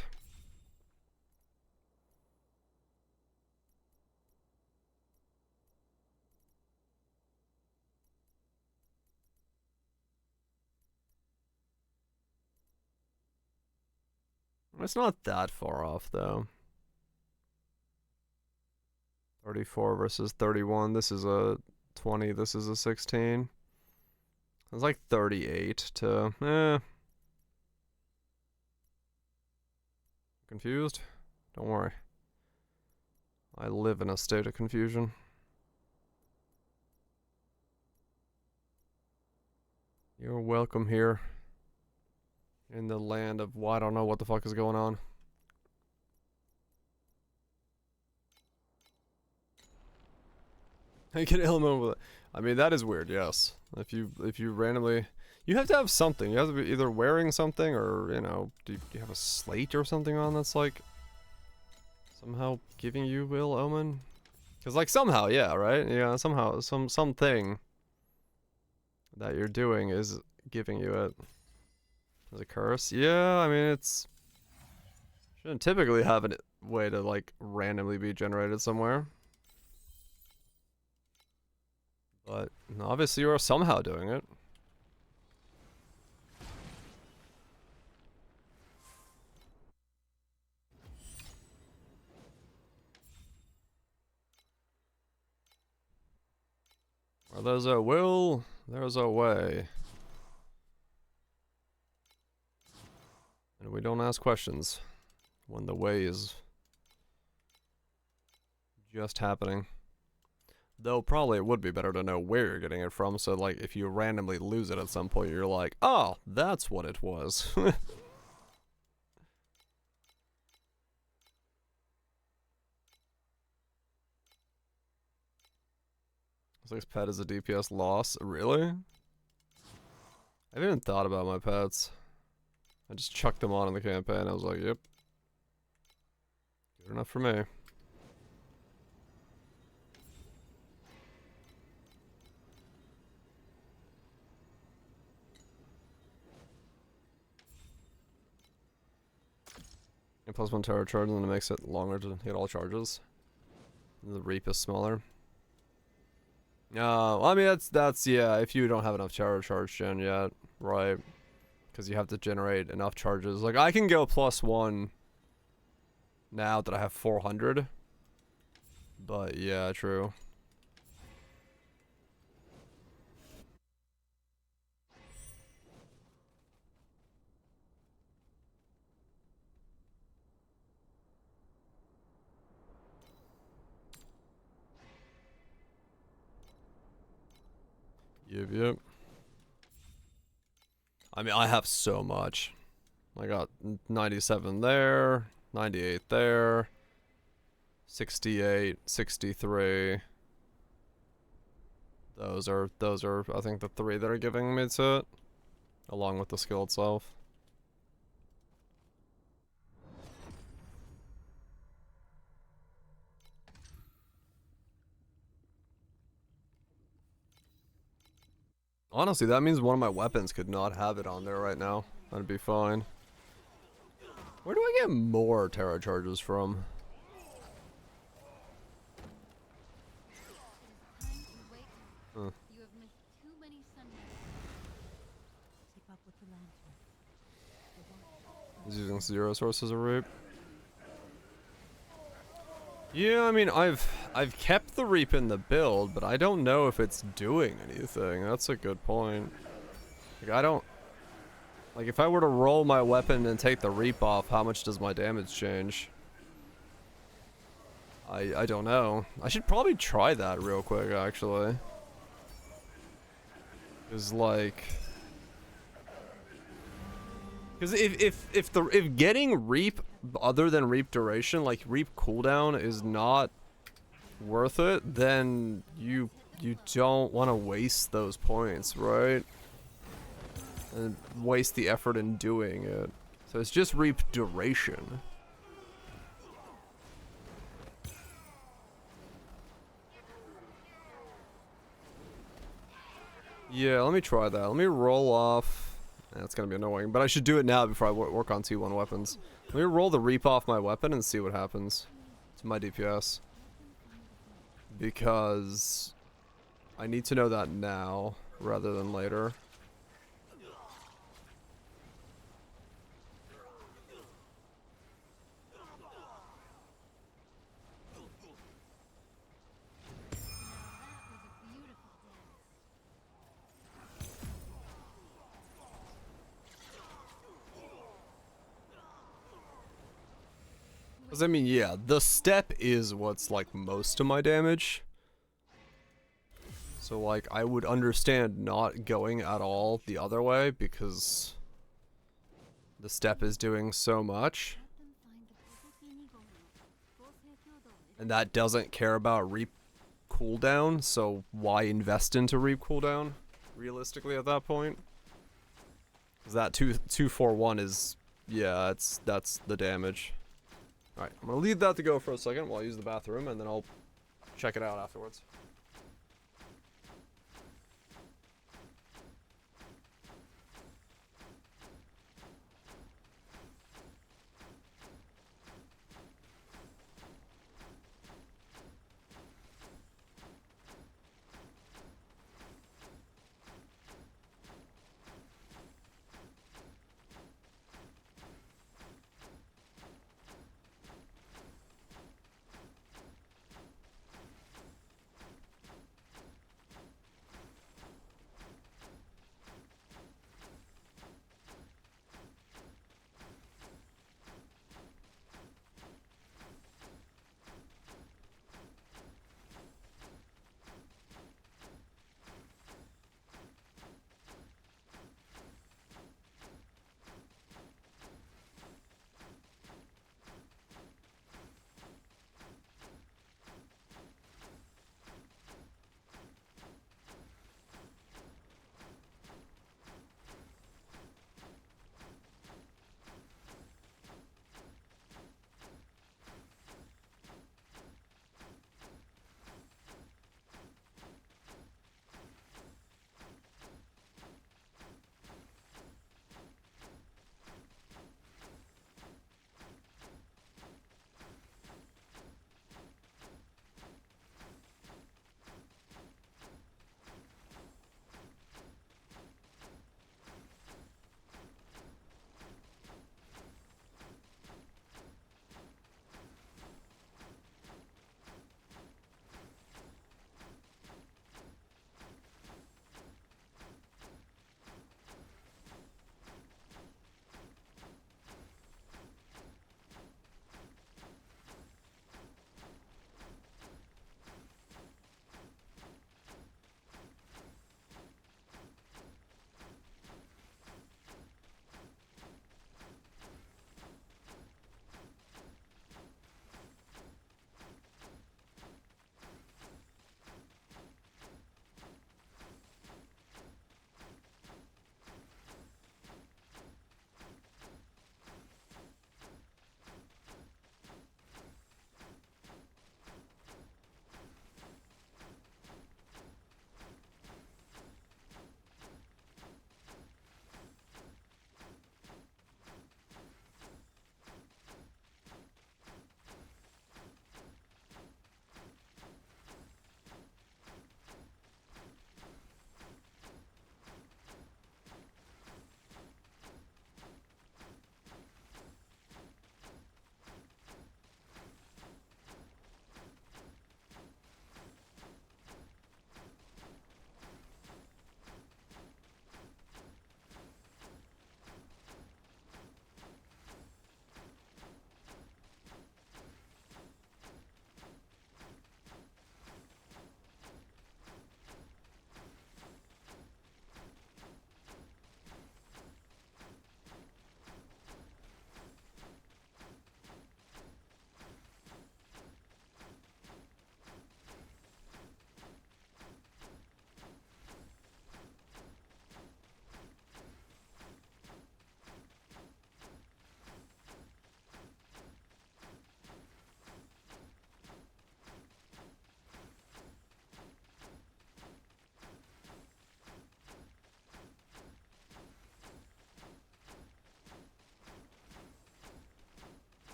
It's not that far off, though. 34 versus 31. This is a 20. This is a 16. It's like 38 to... Confused? Don't worry. I live in a state of confusion. You're welcome here. In the land of, well, I don't know what the fuck is going on. You can element with it. I mean, that is weird, yes. If you randomly... You have to have something. You have to be either wearing something or, you know, do you have a slate or something on that's like somehow giving you ill omen? Because like somehow, yeah, right? Yeah, somehow, something that you're doing is giving you it. As a curse? Yeah, I mean, it's... Shouldn't typically have a way to, like, randomly be generated somewhere. But, obviously you are somehow doing it. Where there's a will, there's a way. And we don't ask questions when the way is just happening. Though probably it would be better to know where you're getting it from, so like if you randomly lose it at some point, you're like, oh, that's what it was. This pet is a DPS loss? Really? I haven't even thought about my pets. I just chucked them on in the campaign. I was like, yep. Good enough for me. And plus 1 terror charge, and then it makes it longer to hit all charges. And the reap is smaller. I mean, that's yeah, if you don't have enough terror charge gen yet, right? Because you have to generate enough charges. Like, I can go +1 now that I have 400. But yeah, true. Yep. I mean, I have so much. I got 97 there, 98 there, 68, 63. Those are I think the 3 that are giving me to it, along with the skill itself. Honestly, that means one of my weapons could not have it on there right now. That'd be fine. Where do I get more terror charges from? Huh. You have missed too many sunrises. Keep up with the lantern. He's using 0 sources of reap. Yeah, I mean, I've kept the reap in the build, but I don't know if it's doing anything. That's a good point. Like, I don't... Like, if I were to roll my weapon and take the reap off, how much does my damage change? I don't know. I should probably try that real quick, actually. Cause like... Because if getting reap other than reap duration, like reap cooldown, is not worth it, then you don't want to waste those points, right? And waste the effort in doing it. So it's just reap duration. Yeah, let me try that. Let me roll off. That's gonna be annoying, but I should do it now before I work on T1 weapons. Let me roll the reap off my weapon and see what happens to my DPS. Because I need to know that now rather than later. Because, I mean, yeah, the step is what's, like, most of my damage. So, like, I would understand not going at all the other way, because the step is doing so much. And that doesn't care about reap cooldown, so why invest into reap cooldown, realistically, at that point? Because that 241 is, yeah, that's the damage. Alright, I'm gonna leave that to go for a second while I use the bathroom, and then I'll check it out afterwards.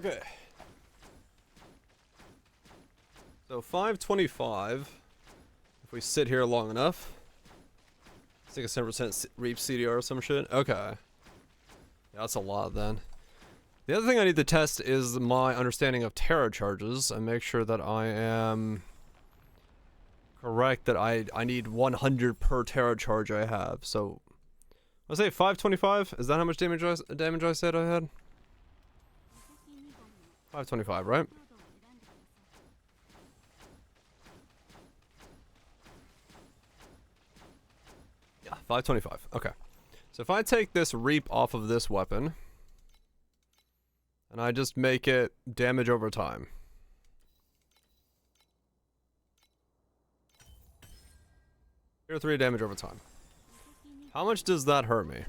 Okay. So 525. If we sit here long enough. It's like a 7% reap CDR or some shit. Okay. Yeah, that's a lot then. The other thing I need to test is my understanding of terror charges and make sure that I am correct that I need 100 per terror charge I have. So I'll say 525. Is that how much damage I said I had? 525, right? Yeah, 525. Okay. So if I take this reap off of this weapon and I just make it damage over time. Tier 3 damage over time. How much does that hurt me?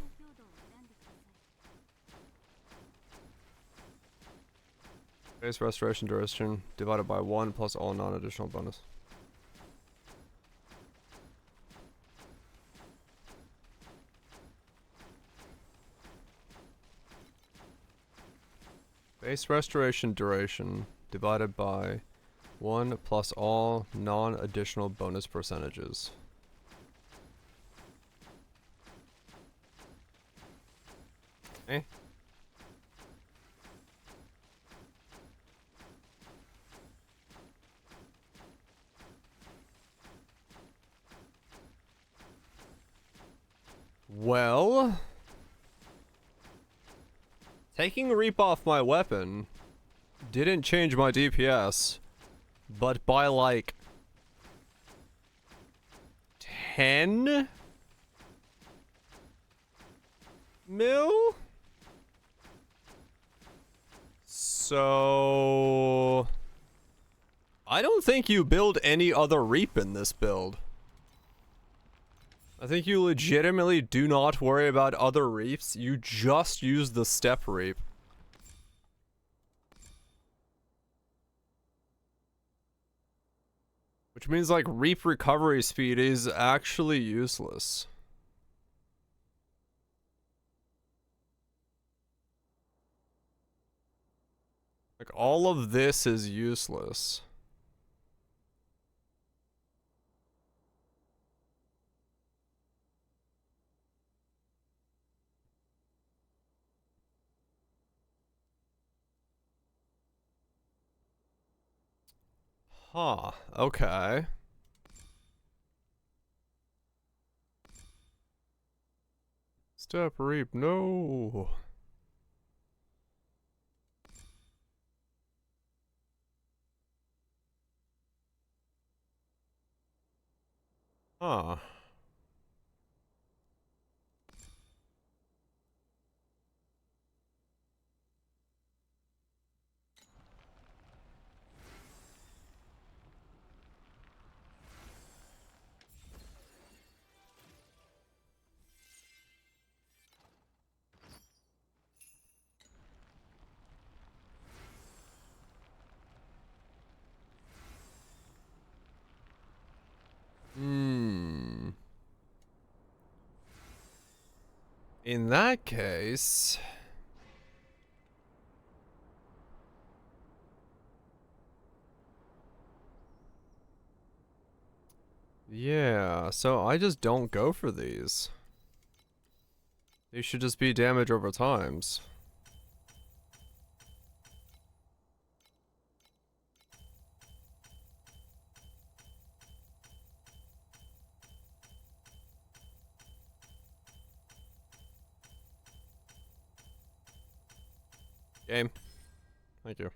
Base restoration duration divided by 1 plus all non-additional bonus. Base restoration duration divided by 1 plus all non-additional bonus percentages. Eh? Well, taking reap off my weapon didn't change my DPS, but by like 10 mil? So I don't think you build any other reap in this build. I think you legitimately do not worry about other reaps. You just use the step reap. Which means like reap recovery speed is actually useless. Like all of this is useless. Huh, okay. Step reap, no. Huh. In that case... yeah, so I just don't go for these. These should just be damage over times. Game. Thank you.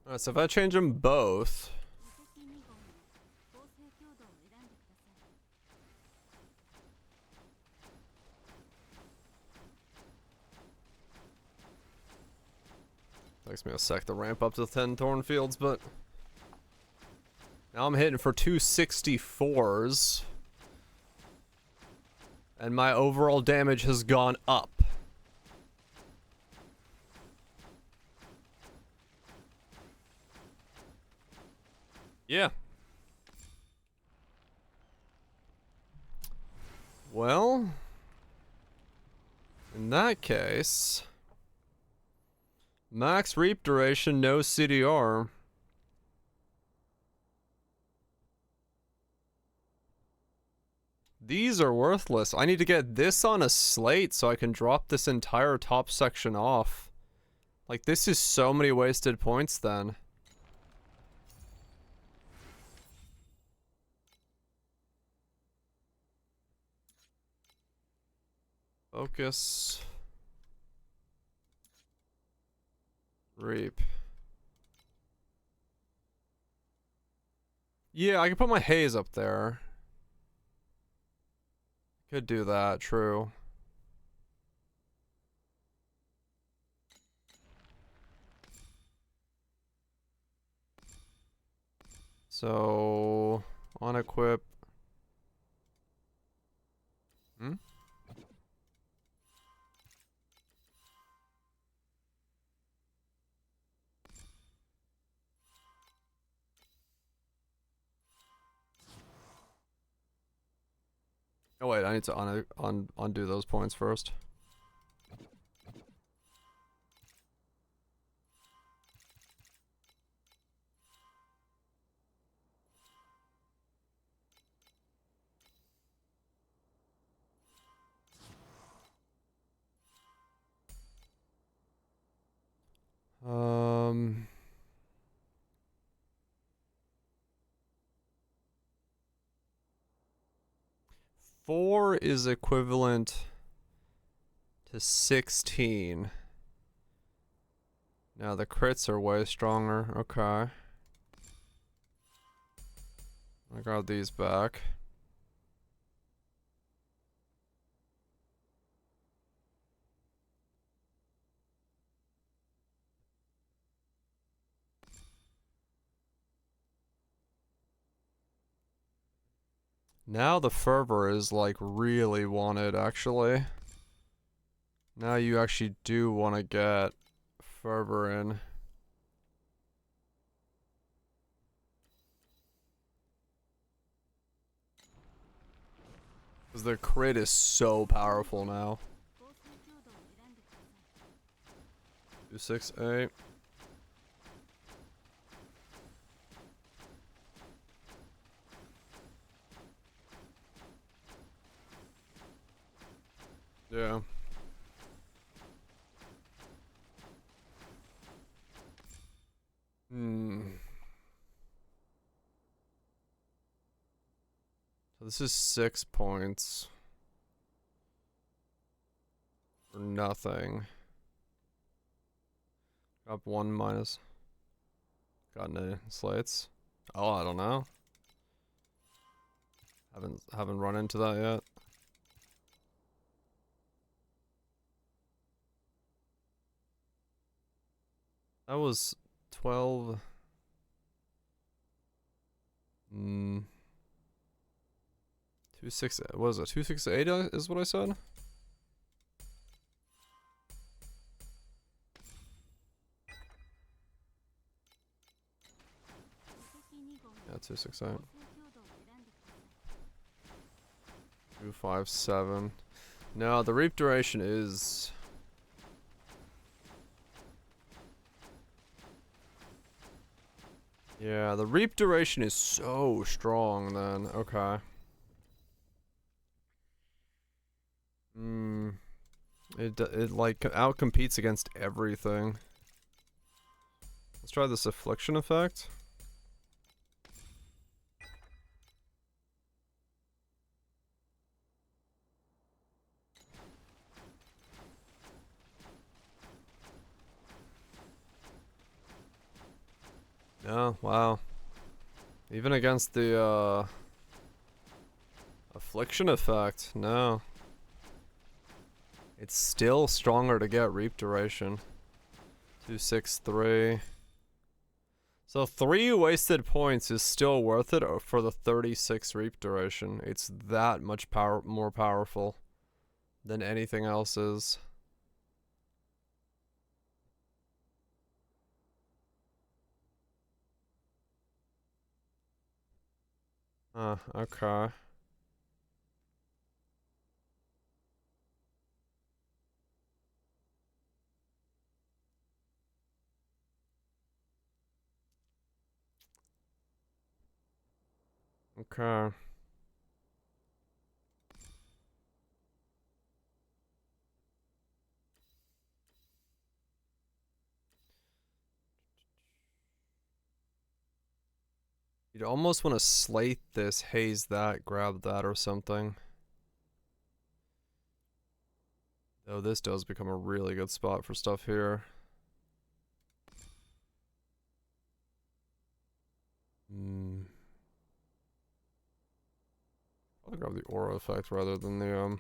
Alright, so if I change them both... takes me a sec to ramp up to 10 Thornfields, but... now I'm hitting for 264s. And my overall damage has gone up. Yeah. Well, in that case, max reap duration, no CDR. These are worthless. I need to get this on a slate so I can drop this entire top section off. Like, this is so many wasted points then. Focus. Reap. Yeah, I can put my haze up there. Could do that, true. So, on equip. Hmm? Oh wait, I need to undo those points first. Um... 4 is equivalent to 16. Now the crits are way stronger. Okay. I got these back. Now the fervor is like really wanted actually. Now you actually do want to get fervor in. Because their crit is so powerful now. 268. Yeah. So this is 6 points. For nothing. Got 1 minus. Got any slates? Oh, I don't know. Haven't run into that yet. That was 12. 26. What was it? 268 is what I said? Yeah, 268. 257. No, the reap duration is... Yeah, the reap duration is so strong then. Okay. It like outcompetes against everything. Let's try this affliction effect. Yeah, wow. Even against the affliction effect, no. It's still stronger to get reap duration. 263. So 3 wasted points is still worth it for the 36 reap duration. It's that much more powerful than anything else is. Okay. Okay. You'd almost want to slate this, haze that, grab that or something. Though this does become a really good spot for stuff here. I'll grab the aura effect rather than the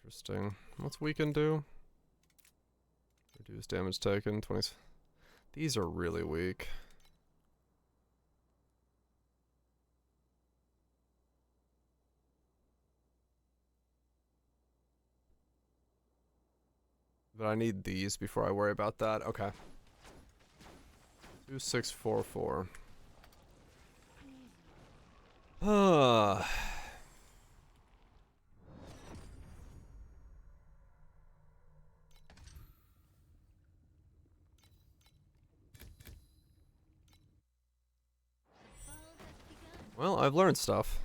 Interesting. What's weaken do? Reduce damage taken, 20. These are really weak. But I need these before I worry about that. Okay. 2644. Well, I've learned stuff.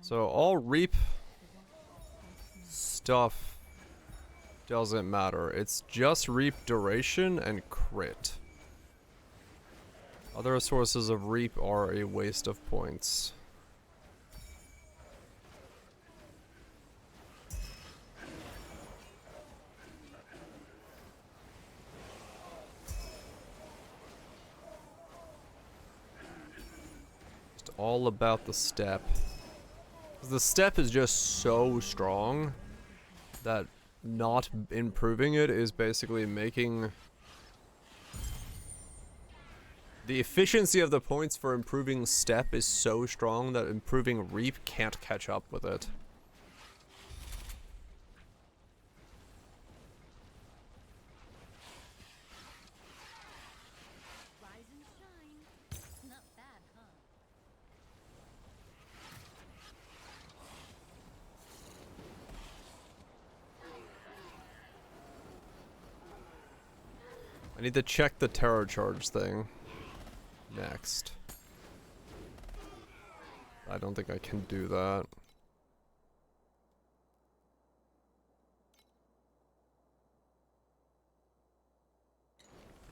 So all reap stuff doesn't matter. It's just reap duration and crit. Other sources of reap are a waste of points. Just all about the step. The step is just so strong that not improving it is basically making the efficiency of the points for improving step is so strong that improving reap can't catch up with it. Rise and shine. Not bad, huh? I need to check the terror charge thing next. I don't think I can do that.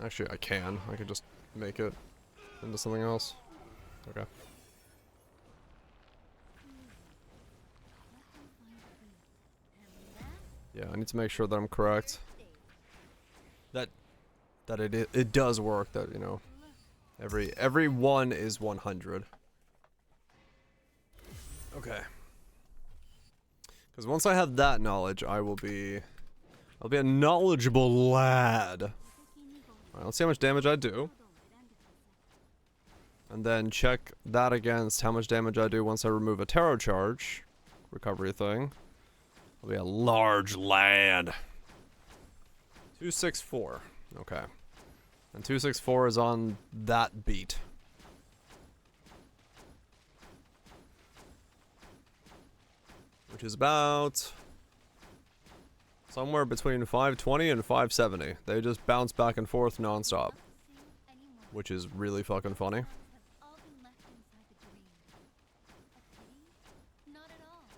Actually, I can. I can just make it into something else. Okay. Yeah, I need to make sure that I'm correct. That it does work. That, you know, every one is 100. Okay. Because once I have that knowledge, I'll be a knowledgeable lad. Alright, let's see how much damage I do. And then check that against how much damage I do once I remove a tarot charge recovery thing. It'll be a large lad. 264. Okay. And 264 is on that beat. Which is about somewhere between 520 and 570. They just bounce back and forth nonstop. Which is really fucking funny. All been left inside the dream. A pity? Not at all.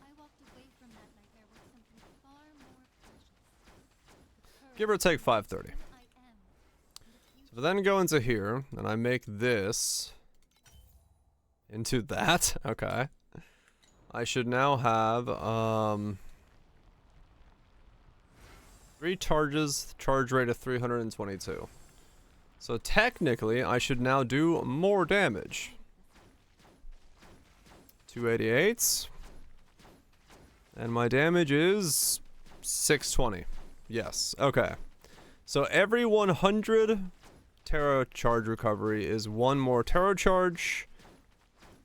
I walked away from that nightmare with something far more precious. Give or take 530. I am. So then go into here, and I make this into that. Okay. I should now have 3 charges, charge rate of 322. So technically, I should now do more damage. 288. And my damage is 620. Yes, okay. So every 100 tarot charge recovery is 1 more tarot charge.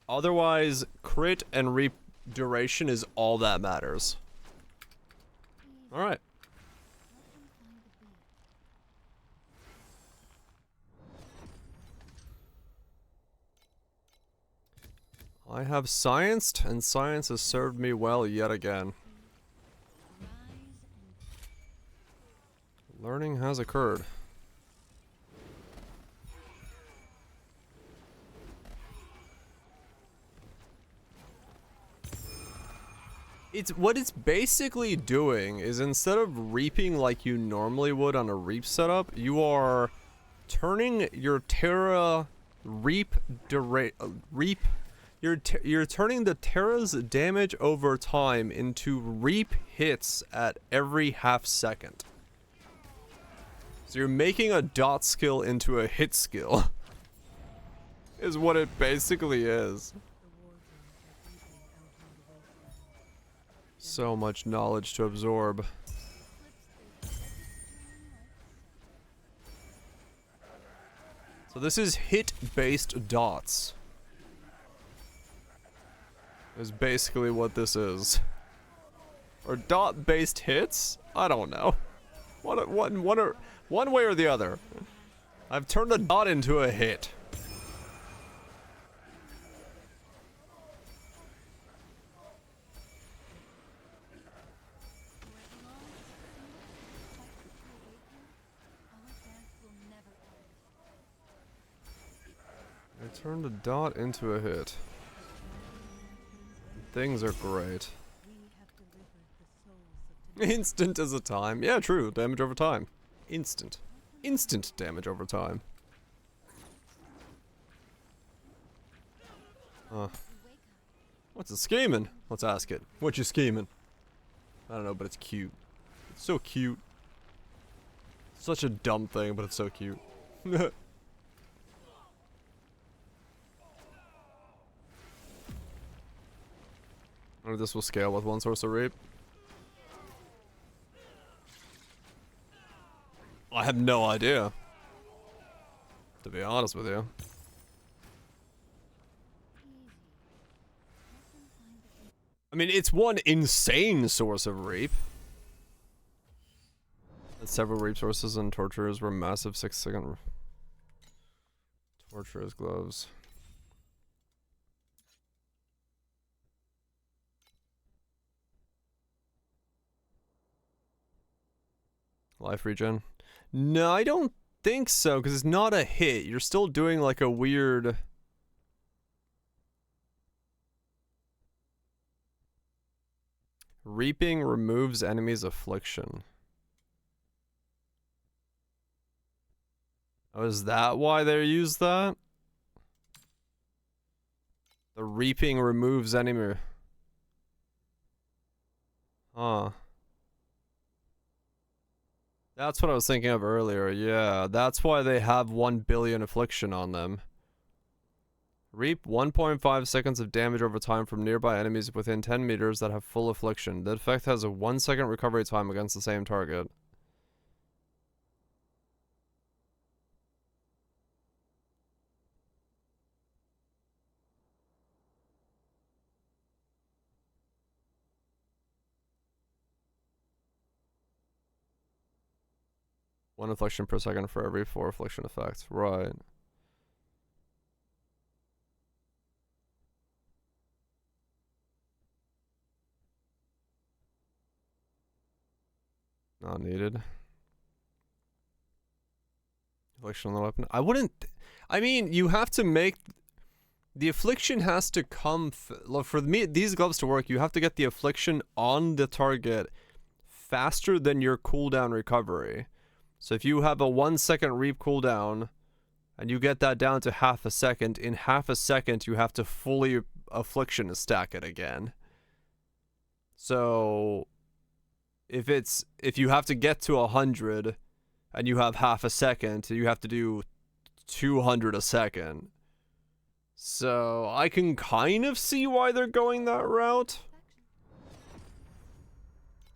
Otherwise, crit and reap duration is all that matters. Alright. I have scienced, and science has served me well yet again. Learning has occurred. What it's basically doing is, instead of reaping like you normally would on a reap setup, you are turning your Terra reap you're turning the Terra's damage over time into reap hits at every half second. So you're making a dot skill into a hit skill. Is what it basically is. So much knowledge to absorb. So this is hit-based dots. Is basically what this is. Or dot-based hits? I don't know. One way or the other. I've turned a dot into a hit. I turned a dot into a hit. Things are great. Instant as a time. Yeah, true. Damage over time. Instant. Instant damage over time. What's it scheming? Let's ask it. What you scheming? I don't know, but it's cute. It's so cute. Such a dumb thing, but it's so cute. Or this will scale with one source of reap. I have no idea, to be honest with you. I mean, it's one insane source of reap. Several reap sources and torturers were massive 6-second torturers gloves. Life regen? No, I don't think so, because it's not a hit. You're still doing like a weird... Reaping removes enemies' affliction. Oh, is that why they use that? The reaping removes enemy... Huh. That's what I was thinking of earlier, yeah. That's why they have 1 billion affliction on them. Reap 1.5 seconds of damage over time from nearby enemies within 10 meters that have full affliction. The effect has a 1 second recovery time against the same target. One affliction per second for every 4 affliction effects. Right. Not needed. Affliction on the weapon. I wouldn't... I mean, you have to make... The affliction has to come... For me, these gloves to work, you have to get the affliction on the target faster than your cooldown recovery. So if you have a 1 second reap cooldown, and you get that down to half a second, in half a second you have to fully affliction stack it again. So if you have to get to 100 and you have half a second, you have to do 200 a second. So I can kind of see why they're going that route.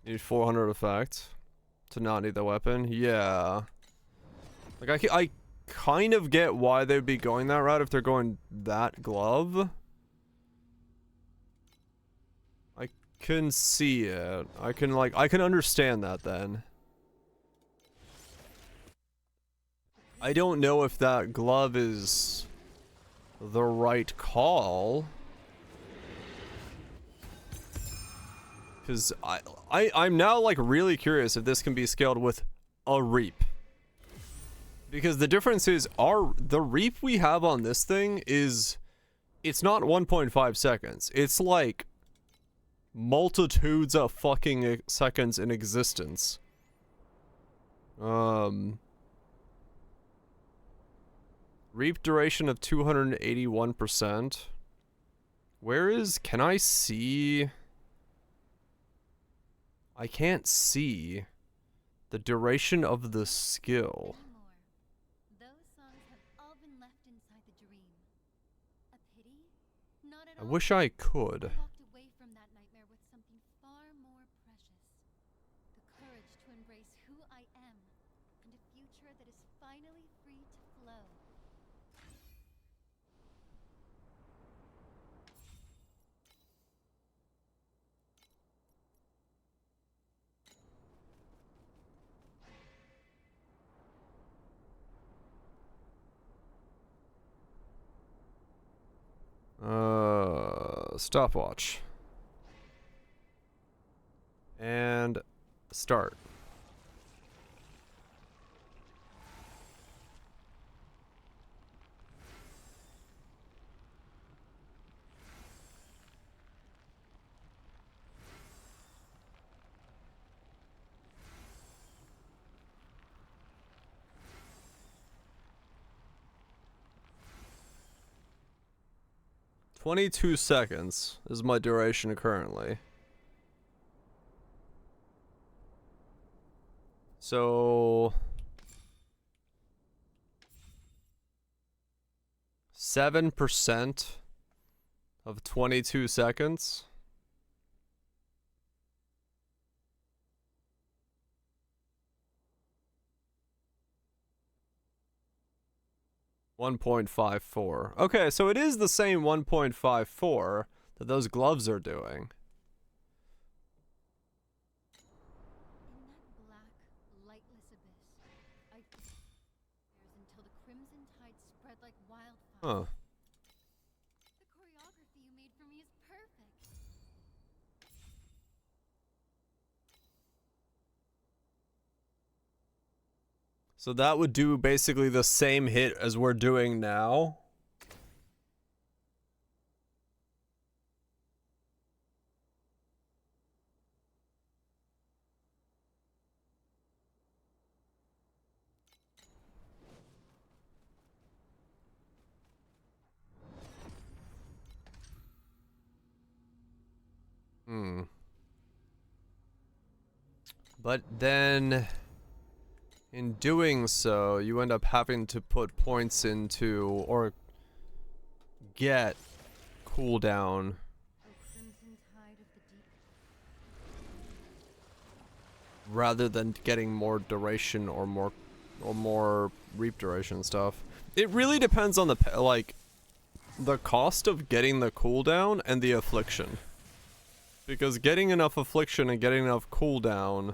You need 400 effect to not need the weapon. Yeah. Like I kind of get why they'd be going that route if they're going that glove. I can see it. I can understand that then. I don't know if that glove is the right call. Because I'm now like really curious if this can be scaled with a reap. Because the difference is the reap we have on this thing is, it's not 1.5 seconds. It's like multitudes of fucking seconds in existence. Reap duration of 281%. Can I see? I can't see the duration of the skill. Those songs have all been left inside the dream. A pity? Not at I all. wish I could. I walked away from that nightmare with something far more precious. The courage to embrace who I am and a future that is finally free to flow. Stopwatch. And start. "22 seconds is my duration currently. So 7% of 22 seconds. .54. Okay, so it is the same 1.54 that those gloves are doing. In that black, lightless abyss, I until the crimson tide spread like wildfire. Huh. The choreography you made for me is perfect. So that would do basically the same hit as we're doing now. But then, in doing so, you end up having to put points into, or get cooldown. O crimson tide of the deep. Rather than getting more duration or more reap duration stuff. It really depends on the the cost of getting the cooldown and the affliction. Because getting enough affliction and getting enough cooldown,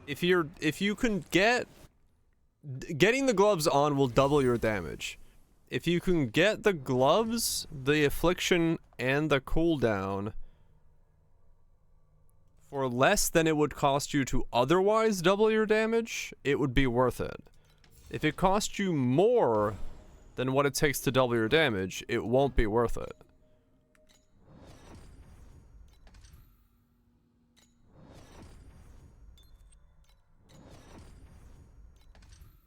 if you can getting the gloves on will double your damage. If you can get the gloves, the affliction, and the cooldown for less than it would cost you to otherwise double your damage, it would be worth it. If it costs you more than what it takes to double your damage, it won't be worth it.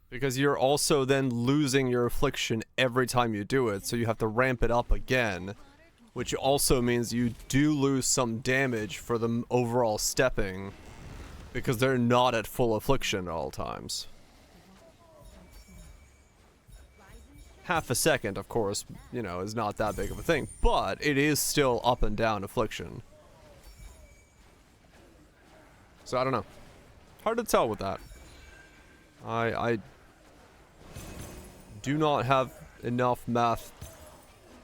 Because you're also then losing your affliction every time you do it, so you have to ramp it up again. Which also means you do lose some damage for the overall stepping, because they're not at full affliction at all times. Half a second, of course, you know, is not that big of a thing, but it is still up and down affliction. So I don't know. Hard to tell with that. I do not have enough math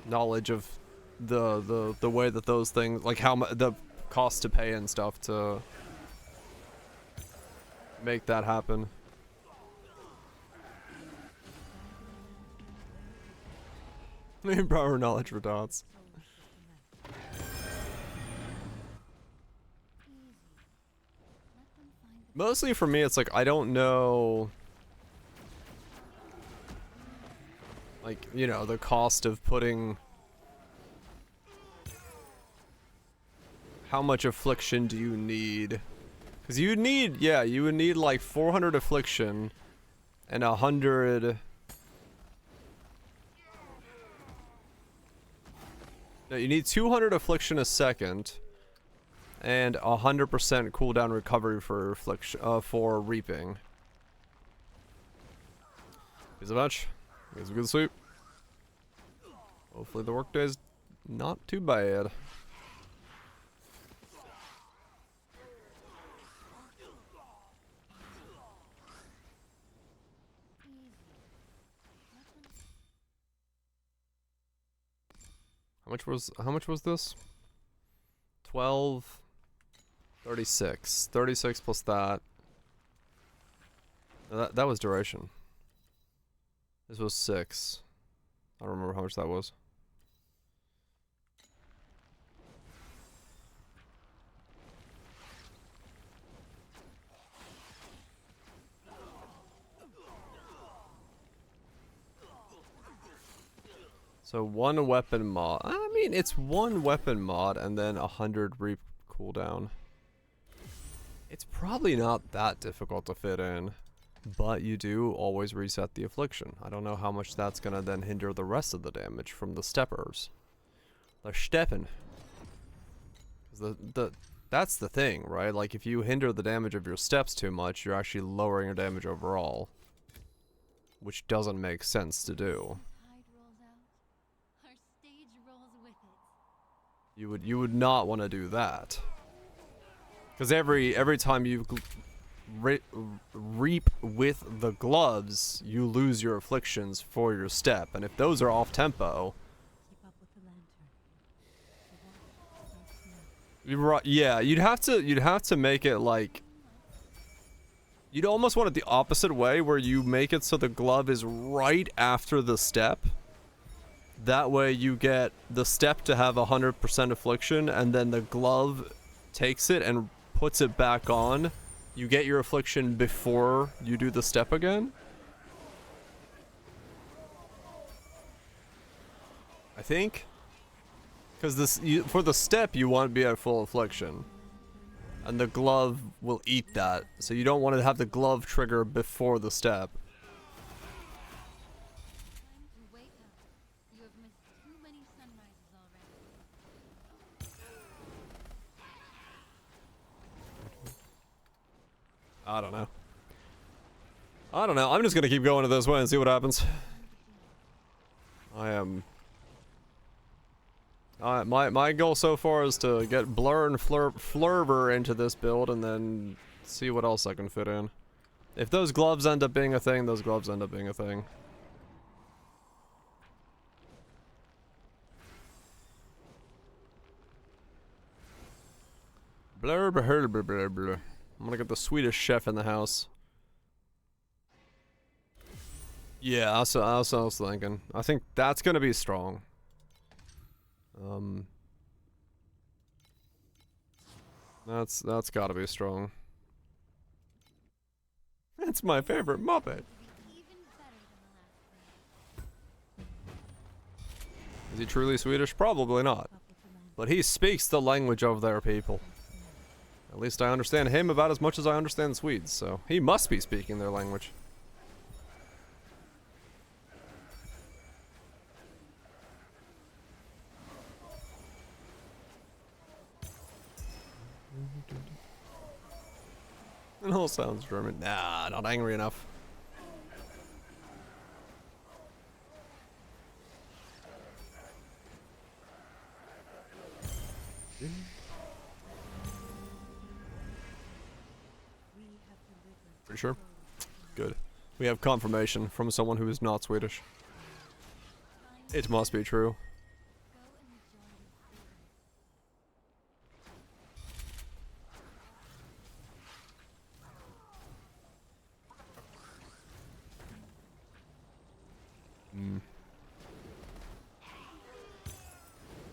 knowledge of the way that those things, like how the cost to pay and stuff to make that happen. Power knowledge for dots. Mostly for me, it's like, I don't know, like, you know, the cost of putting, how much affliction do you need? Because you need, yeah, you would need like 400 affliction and 100. No, you need 200 affliction a second and 100% cooldown recovery for affliction, for reaping. Here's a match. Here's a good sleep. Hopefully the workday's not too bad. How much was this? 12 36. 36 plus that. No, that was duration. This was 6. I don't remember how much that was. So 1 weapon mod. I mean, it's 1 weapon mod and then 100 reap cooldown. It's probably not that difficult to fit in, but you do always reset the affliction. I don't know how much that's gonna then hinder the rest of the damage from the steppers. The steppen. That's the thing, right? Like, if you hinder the damage of your steps too much, you're actually lowering your damage overall, which doesn't make sense to do. You would not want to do that, because every time you reap with the gloves, you lose your afflictions for your step, and if those are off tempo, yeah, you'd have to make it like, you'd almost want it the opposite way, where you make it so the glove is right after the step. That way you get the step to have 100% affliction, and then the glove takes it and puts it back on. You get your affliction before you do the step again. I think. Because for the step, you want to be at full affliction. And the glove will eat that. So you don't want to have the glove trigger before the step. I don't know. I'm just gonna keep going to this way and see what happens. I am... my goal so far is to get Blur and Flurver into this build and then see what else I can fit in. If those gloves end up being a thing, those gloves end up being a thing. Blur, blur, blur, blur, blur. I'm gonna get the Swedish chef in the house. Yeah, that's what I was thinking. I think that's gonna be strong. That's gotta be strong. That's my favorite Muppet. Is he truly Swedish? Probably not. But he speaks the language of their people. At least I understand him about as much as I understand Swedes, so he must be speaking their language. It all sounds German. Nah, not angry enough. Pretty sure? Good. We have confirmation from someone who is not Swedish. It must be true.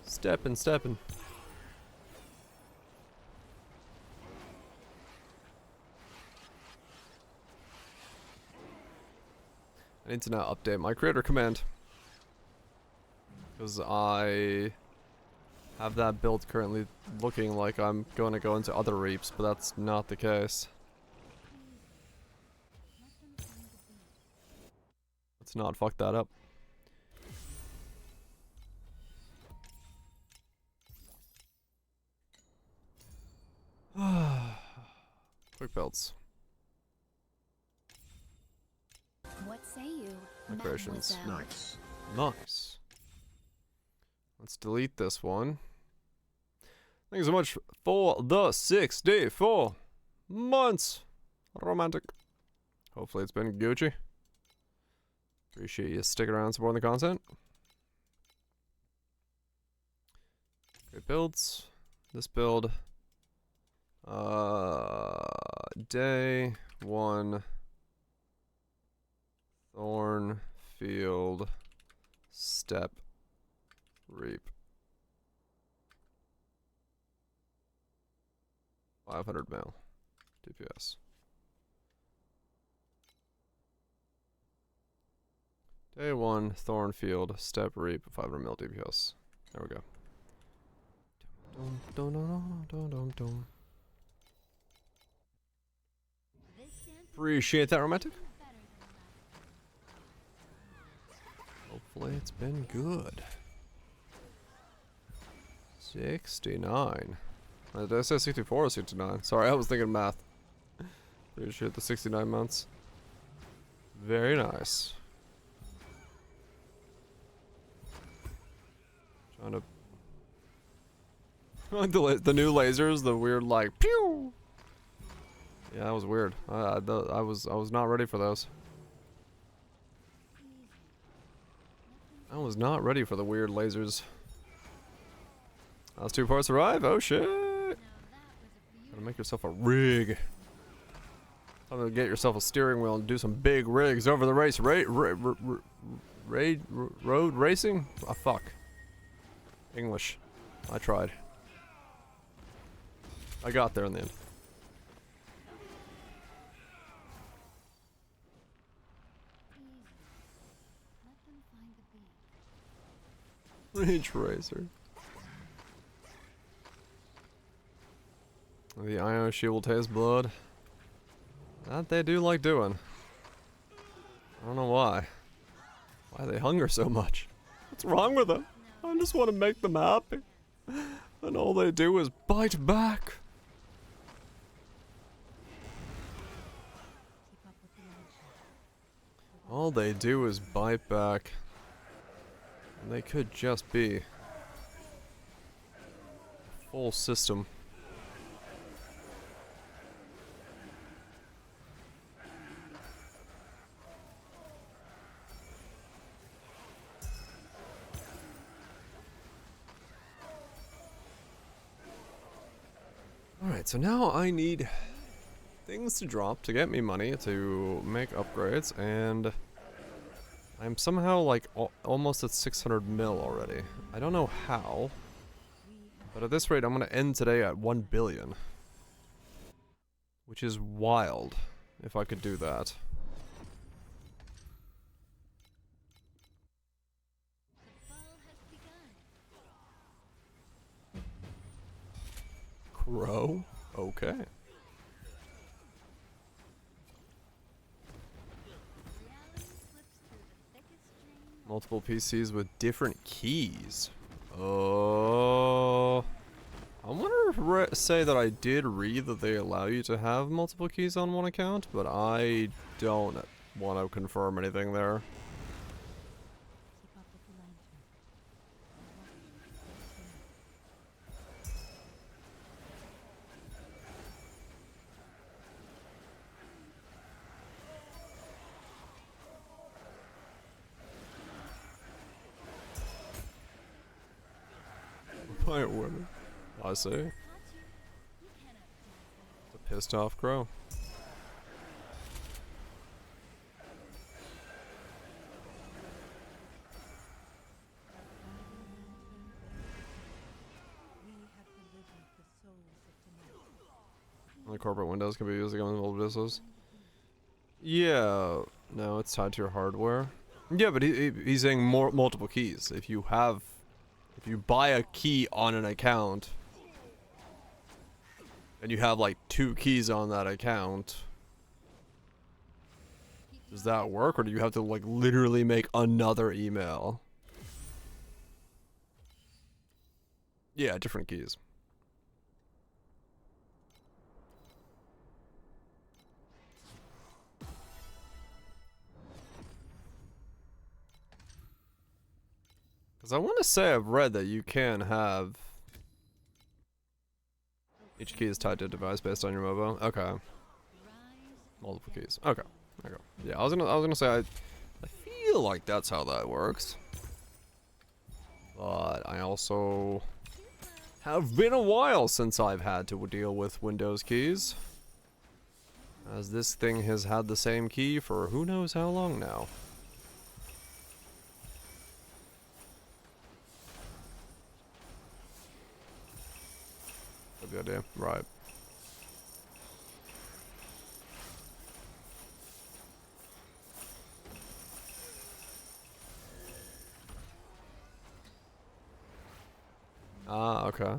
Steppin'. I need to now update my creator command. Because I have that build currently looking like I'm going to go into other reaps, but that's not the case. Let's not fuck that up. Quick builds. What say you, Decorations. mademoiselle? Nice. Nice. Let's delete this one. Thank you so much for the 64 months. Romantic. Hopefully it's been Gucci. Appreciate you sticking around supporting the content. Great builds. This build. Day 1. Thornfield. Step. Reap. 500 mil. DPS. Day 1, Thornfield, Step Reap, 500 mil DPS. There we go. Dum, dum, dum, dum, dum, dum. Appreciate that, Romantic. Hopefully it's been good. 69. Did I say 64 or 69? Sorry, I was thinking math. Appreciate the 69 months. Very nice. Trying to the new lasers, the weird like pew. Yeah, that was weird. I was not ready for those. I was not ready for the weird lasers. Last 2 parts arrive. Oh shit! Gotta make yourself a rig. Time to get yourself a steering wheel and do some big rigs over the race. Road racing? Ah, fuck. English. I tried. I got there in the end. Ridge Racer. The IO shield will taste blood. That they do like doing. I don't know why. Why they hunger so much. What's wrong with them? I just want to make them happy. And all they do is bite back. All they do is bite back. And they could just be a full system. Alright, so now I need things to drop to get me money to make upgrades, and I'm somehow like almost at 600 mil already. I don't know how, but at this rate I'm gonna end today at 1 billion. Which is wild, if I could do that. Crow? Okay. Multiple PCs with different keys. Oh. I want to say that I did read that they allow you to have multiple keys on one account, but I don't want to confirm anything there. Quiet women. I see. It's a pissed off crow. The corporate windows can be used against multiple businesses. Yeah, No, it's tied to your hardware. Yeah, but he's saying multiple keys. If you buy a key on an account, and you have like 2 keys on that account, does that work, or do you have to like literally make another email? Yeah, different keys. Because I want to say I've read that you can have each key is tied to a device based on your mobile. Okay. Multiple keys. Okay. Okay. Yeah, I was gonna say I feel like that's how that works. But I also have been a while since I've had to deal with Windows keys, as this thing has had the same key for who knows how long now. Good idea. Right. Ah, okay.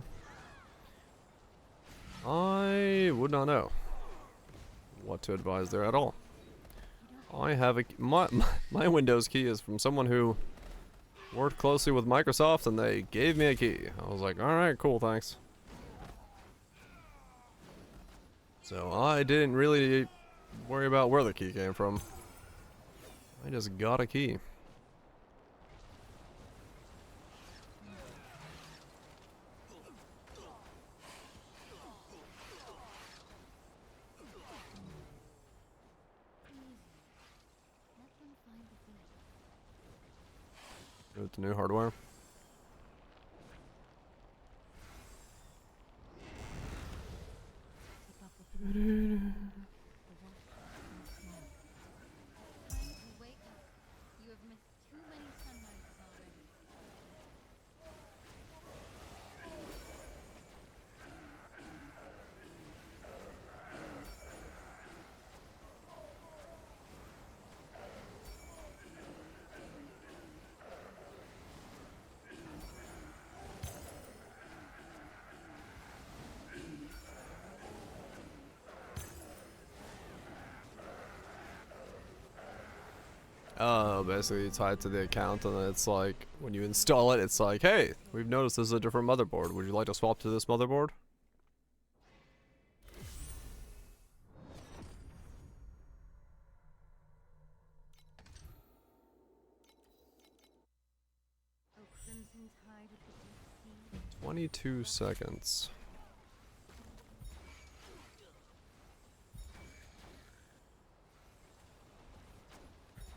I would not know what to advise there at all. I have my Windows key is from someone who worked closely with Microsoft, and they gave me a key. I was like, all right, cool, thanks. So I didn't really worry about where the key came from. I just got a key. With the new hardware. Wake up. You have missed too many sunrises already. Oh, basically tied to the account, and then it's like, when you install it, it's like, hey, we've noticed this is a different motherboard. Would you like to swap to this motherboard? Oh, crimson tide of the deep sea. 22 seconds.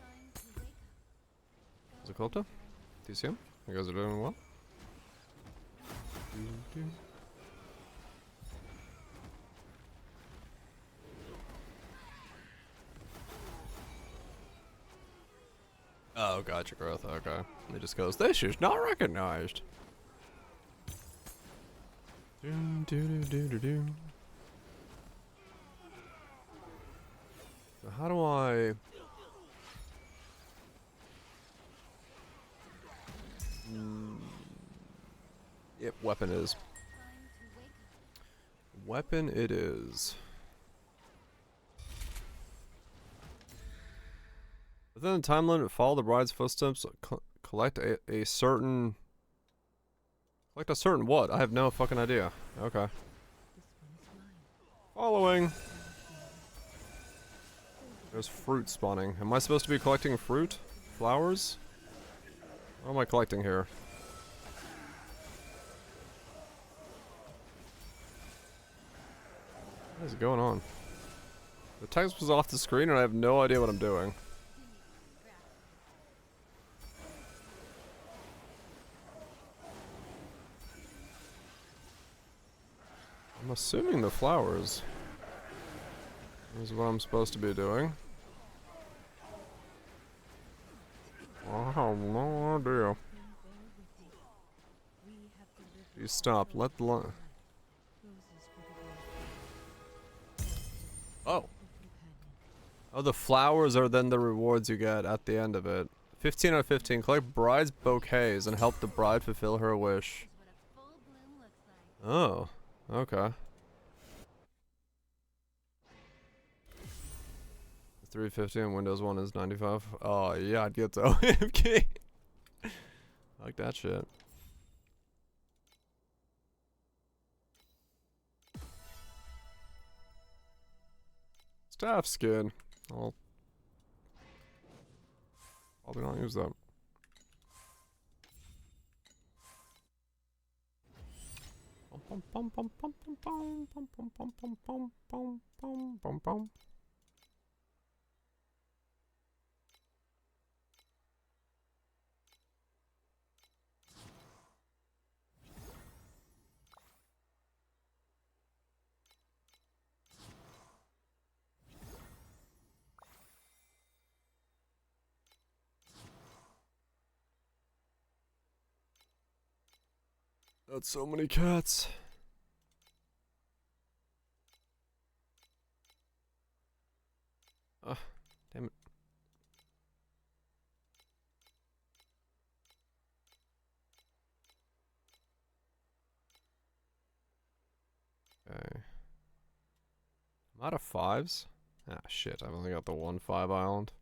Time to wake up. Is it Clopta? Do you see him? You guys are doing well? Oh, gotcha, growth. Okay. It just goes, this is not recognized. Do, do, do, do, do. So how do I... Yep, weapon is. Time to wake up. Weapon it is. Within the time limit, follow the bride's footsteps. Collect a certain. Collect a certain what? I have no fucking idea. Okay. Following. There's fruit spawning. Am I supposed to be collecting fruit? Flowers? What am I collecting here? What is going on? The text was off the screen and I have no idea what I'm doing. I'm assuming the flowers is what I'm supposed to be doing. I have no idea. You stop. Let the line. Oh. Oh, the flowers are then the rewards you get at the end of it. 15 out of 15. Collect bride's bouquets and help the bride fulfill her wish. Oh, okay. 350 and Windows 1 is 95. Oh, yeah, I'd get to OMG. Like that shit. Staff skin. I'll probably not use that. Bum, bum, bum, bum, bum, bum, bum, bum, bum, bum, bum, bum, bum, bum, bum. That's so many cats. Damn it. Okay. I'm out of 5s. Ah, shit. I've only got the 1 5 island.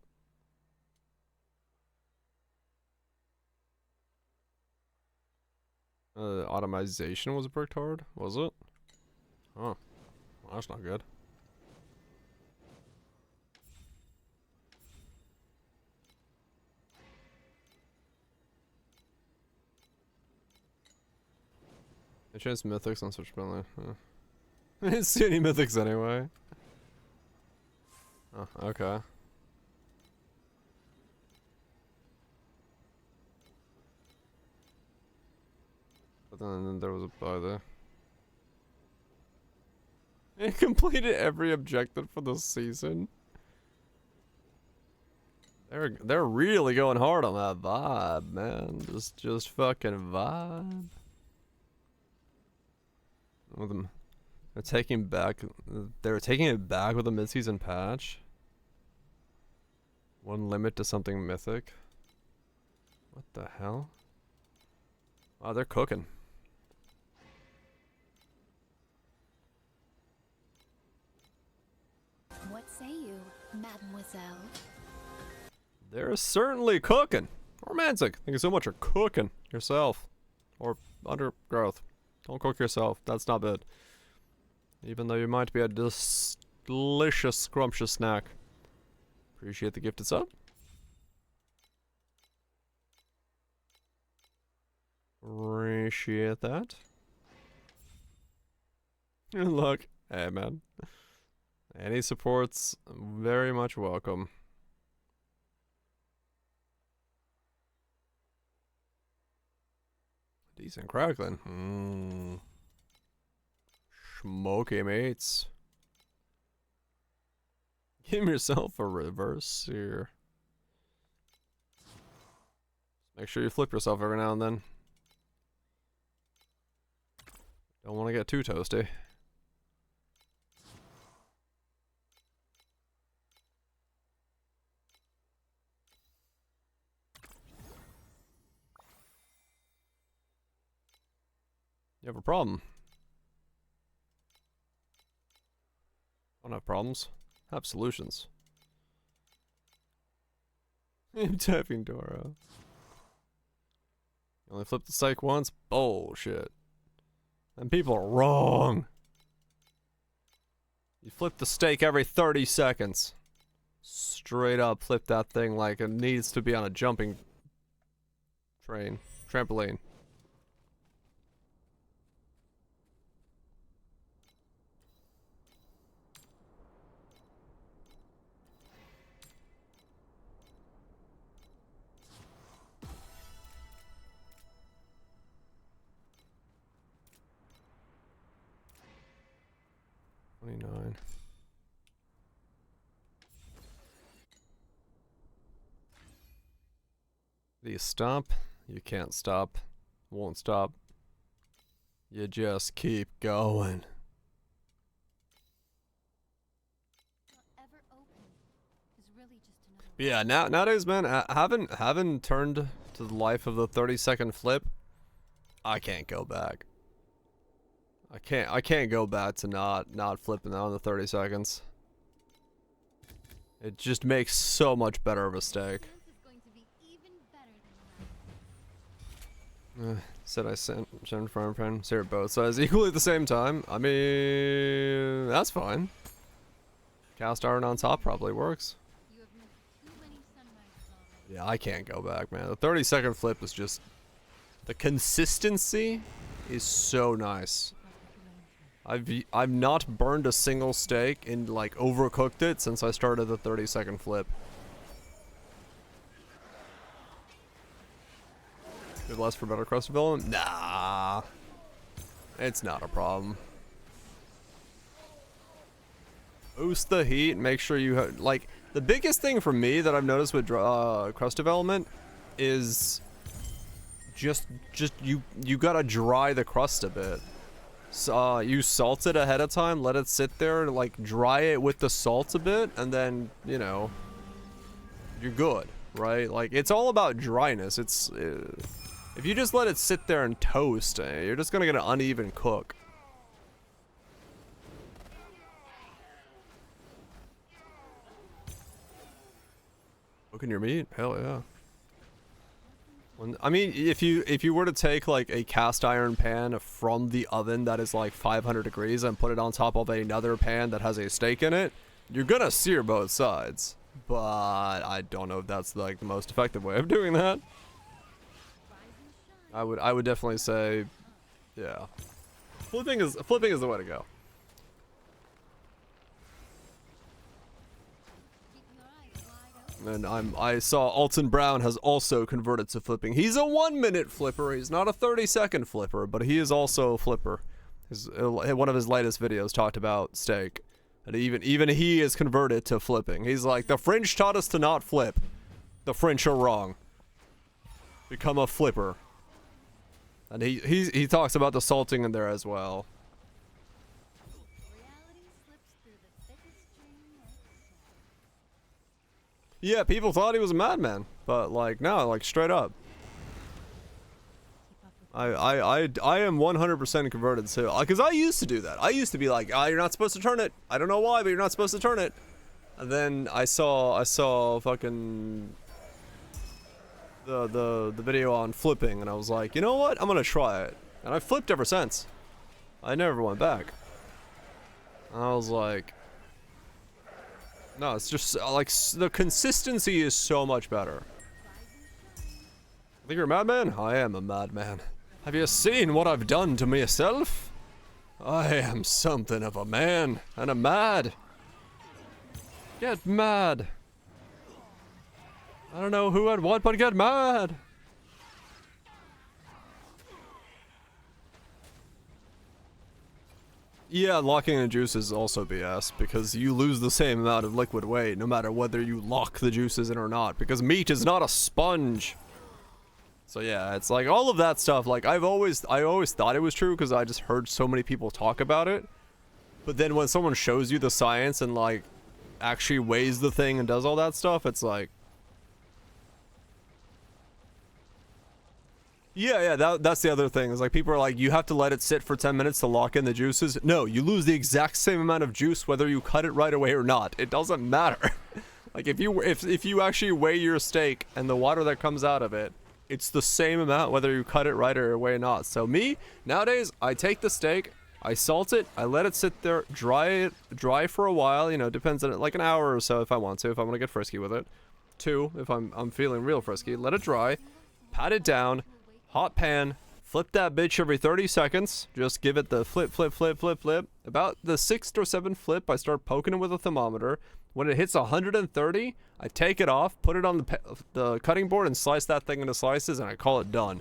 Automation was bricked hard? Was it? Oh. Well, that's not good. I changed mythics on Switch friendly. I didn't see any mythics anyway. Oh, okay. But then there was a bug there. It completed every objective for the season. They're really going hard on that vibe, man. Just fucking vibe. With them, they're taking back. They're taking it back with a mid-season patch. One limit to something mythic. What the hell? Wow, they're cooking. What say you, mademoiselle? They're certainly cooking. Romantic. Thank you so much for cooking yourself. Or undergrowth. Don't cook yourself. That's not bad. Even though you might be a delicious, scrumptious snack. Appreciate the gifted sub. Appreciate that. Look. Hey, man. Any support's very much welcome. Decent crackling. Smoky mates. Give yourself a reverse sear. Make sure you flip yourself every now and then. Don't want to get too toasty. You have a problem. Don't have problems. Have solutions. I'm typing Dora. You only flip the psych once? Bullshit. And people are wrong. You flip the steak every 30 seconds. Straight up flip that thing like it needs to be on a jumping train. Trampoline. Do you stop? You can't stop. Won't stop. You just keep going. Ever open. Yeah, nowadays, man, having turned to the life of the 30-second flip, I can't go back. I can't go back to not flipping on the 30 seconds. It just makes so much better of a steak. This is going to be even better than mine. Said I sent frying pan, sear both sides equally at the same time. I mean, that's fine. Cast iron on top probably works. You have missed too many sunrises already. Yeah, I can't go back, man. The 30-second flip is just... The consistency is so nice. I've not burned a single steak and like overcooked it since I started the 30-second flip. Good less for better crust development? Nah. It's not a problem. Boost the heat, make sure you have, like, the biggest thing for me that I've noticed with crust development is just you gotta dry the crust a bit. So, you salt it ahead of time, let it sit there, like, dry it with the salt a bit, and then, you know, you're good, right? Like, it's all about dryness. It's, if you just let it sit there and toast, you're just gonna get an uneven cook. Cooking your meat? Hell yeah. I mean, if you were to take like a cast iron pan from the oven that is like 500 degrees and put it on top of another pan that has a steak in it, you're gonna sear both sides. But I don't know if that's like the most effective way of doing that. I would definitely say, yeah, flipping is the way to go. And I saw Alton Brown has also converted to flipping. He's a 1-minute flipper. He's not a 30-second flipper, but he is also a flipper. One of his latest videos talked about steak, and even he is converted to flipping. He's like, the French taught us to not flip. The French are wrong. Become a flipper. And he talks about the salting in there as well. Yeah, people thought he was a madman, but like no, like straight up. I am 100% converted too, because I used to do that. I used to be like, you're not supposed to turn it. I don't know why, but you're not supposed to turn it. And then I saw fucking the video on flipping, and I was like, you know what? I'm gonna try it. And I flipped ever since. I never went back. And I was like, no, it's just like the consistency is so much better. Think you're a madman? I am a madman. Have you seen what I've done to myself? I am something of a man and a mad. Get mad. I don't know who and what, but get mad. Yeah, locking in juice is also BS, because you lose the same amount of liquid weight no matter whether you lock the juices in or not, because meat is not a sponge. So yeah, it's like all of that stuff, like I always thought it was true because I just heard so many people talk about it. But then when someone shows you the science and like actually weighs the thing and does all that stuff, it's like, yeah, that's the other thing. Is like people are like, you have to let it sit for 10 minutes to lock in the juices. No, you lose the exact same amount of juice whether you cut it right away or not. It doesn't matter. Like if you actually weigh your steak and the water that comes out of it, it's the same amount whether you cut it right away or not. So me, nowadays, I take the steak, I salt it, I let it sit there, dry for a while, you know, depends on it, like an hour or so if I want to get frisky with it. 2, if I'm feeling real frisky, let it dry, pat it down, hot pan, flip that bitch every 30 seconds, just give it the flip. About the 6th or 7th flip, I start poking it with a thermometer. When it hits 130, I take it off, put it on the cutting board and slice that thing into slices, and I call it done.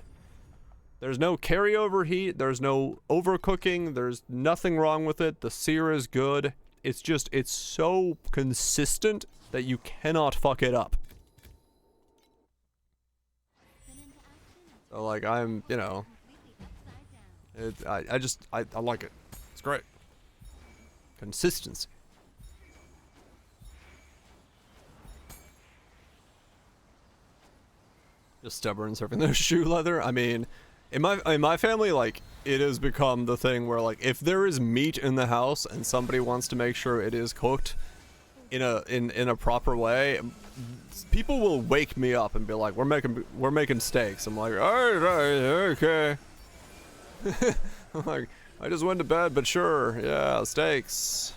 There's no carryover heat, there's no overcooking, there's nothing wrong with it, the sear is good. It's just, it's so consistent that you cannot fuck it up. So like I'm, you know, I like it. It's great. Consistency. Just stubborn serving those shoe leather. I mean, in my family, like, it has become the thing where, like, if there is meat in the house and somebody wants to make sure it is cooked in a proper way, people will wake me up and be like, we're making steaks. I'm like, alright, okay. I'm like, I just went to bed, but sure, yeah, steaks.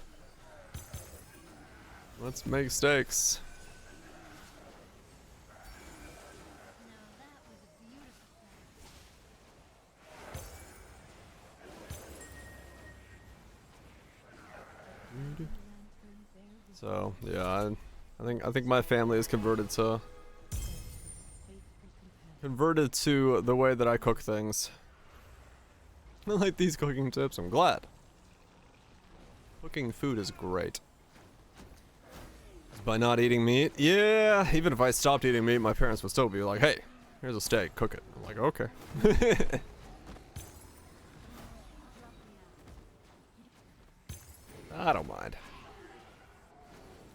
Let's make steaks. So yeah, I think my family is converted to the way that I cook things. I like these cooking tips. I'm glad. Cooking food is great. By not eating meat, yeah. Even if I stopped eating meat, my parents would still be like, "Hey, here's a steak. Cook it." I'm like, "Okay." I don't mind.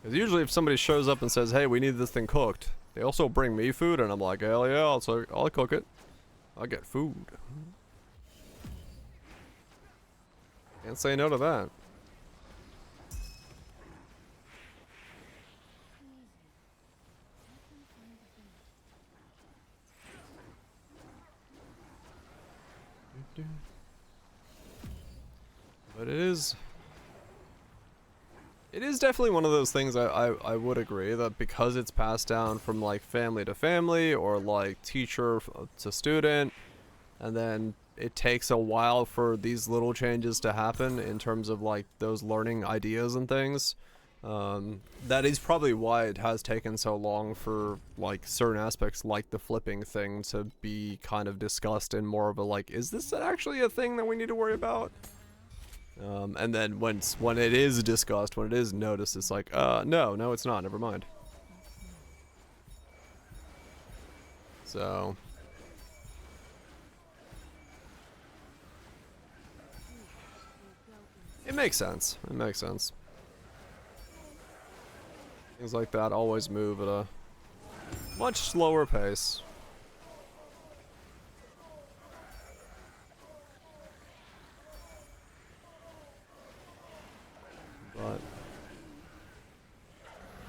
Because usually if somebody shows up and says, hey, we need this thing cooked, they also bring me food, and I'm like, hell yeah, I'll cook it. I'll get food. Can't say no to that. But it is definitely one of those things I would agree that because it's passed down from like family to family or like teacher to student, and then it takes a while for these little changes to happen in terms of like those learning ideas and things. That is probably why it has taken so long for like certain aspects like the flipping thing to be kind of discussed in more of a like, is this actually a thing that we need to worry about? And then when it is discussed, when it is noticed, it's like, no, it's not, never mind. So it makes sense. It makes sense. Things like that always move at a much slower pace. But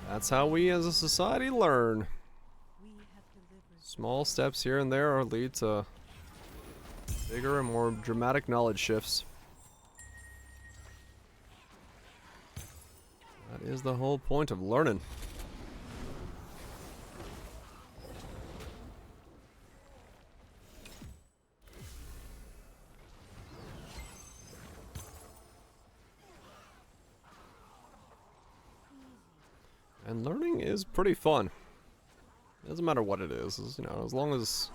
that's how we as a society learn. Small steps here and there lead to bigger and more dramatic knowledge shifts. That is the whole point of learning. And learning is pretty fun. It doesn't matter what it is, you know, as long as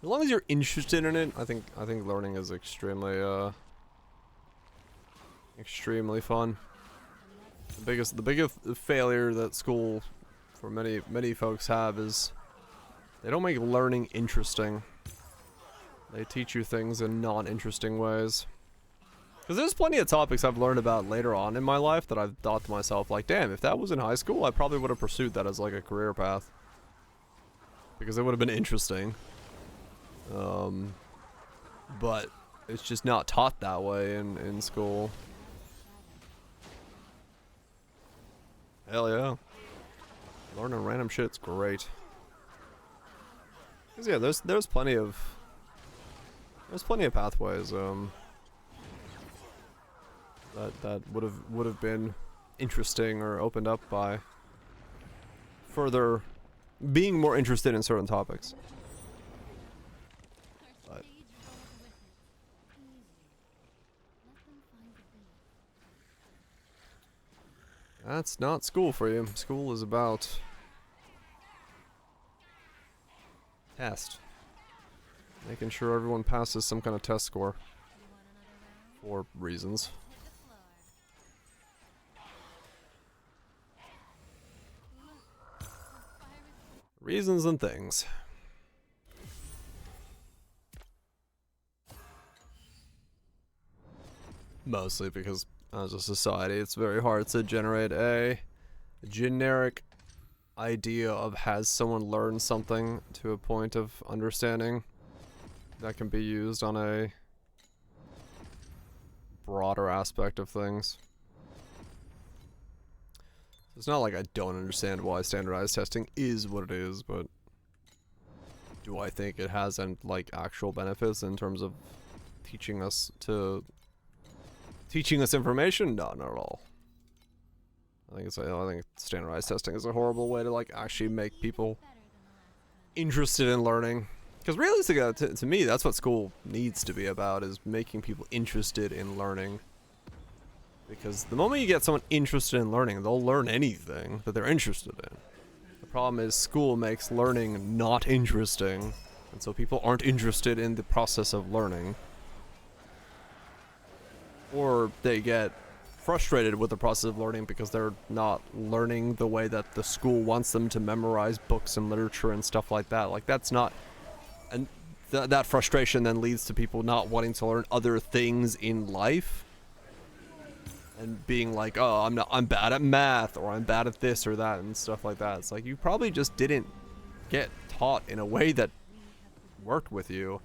you're interested in it, I think learning is extremely fun. The biggest failure that school for many folks have is they don't make learning interesting. They teach you things in non-interesting ways. Because there's plenty of topics I've learned about later on in my life that I've thought to myself, like, damn, if that was in high school, I probably would have pursued that as, like, a career path. Because it would have been interesting. But it's just not taught that way in school. Hell yeah. Learning random shit's great. Cause yeah, there's plenty of pathways that would have been interesting or opened up by further being more interested in certain topics. But that's not school for you. School is about test. Making sure everyone passes some kind of test score. For reasons. Reasons and things. Mostly because as a society it's very hard to generate a generic idea of has someone learned something to a point of understanding that can be used on a broader aspect of things. It's not like I don't understand why standardized testing is what it is, but do I think it has like actual benefits in terms of teaching us information? No, not at all. I think standardized testing is a horrible way to like actually make people interested in learning. Because realistically, to me, that's what school needs to be about, is making people interested in learning. Because the moment you get someone interested in learning, they'll learn anything that they're interested in. The problem is school makes learning not interesting, and so people aren't interested in the process of learning. Or they get frustrated with the process of learning because they're not learning the way that the school wants them to memorize books and literature and stuff like that. Like, that's not... And that frustration then leads to people not wanting to learn other things in life. And being like, oh, I'm bad at math, or I'm bad at this or that, and stuff like that. It's like, you probably just didn't get taught in a way that worked with you.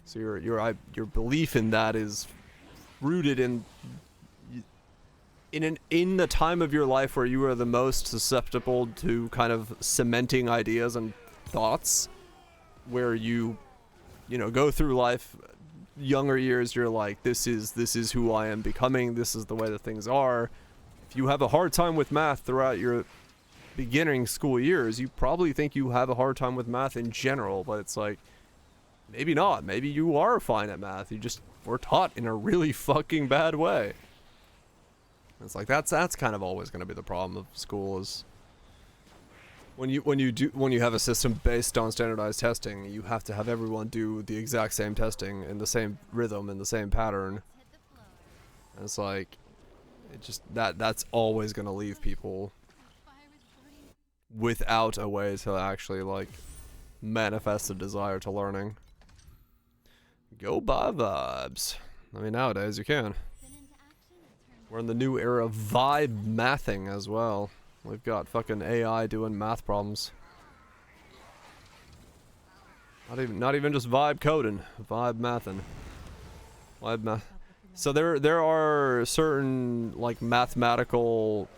So your belief in that is rooted in the time of your life where you are the most susceptible to kind of cementing ideas and thoughts, where you go through life. Younger years, you're like, this is who I am becoming, this is the way that things are. If you have a hard time with math throughout your beginning school years, you probably think you have a hard time with math in general, but it's like, maybe not. Maybe you are fine at math, you just were taught in a really fucking bad way. It's like, that's kind of always going to be the problem of school, is when you have a system based on standardized testing, you have to have everyone do the exact same testing in the same rhythm, in the same pattern. And it's like, that's always going to leave people without a way to actually like manifest a desire to learning. Go by vibes. I mean, nowadays you can. We're in the new era of vibe mathing as well. We've got fucking AI doing math problems. Not even just vibe coding, vibe mathing. Vibe math. So there are certain like mathematical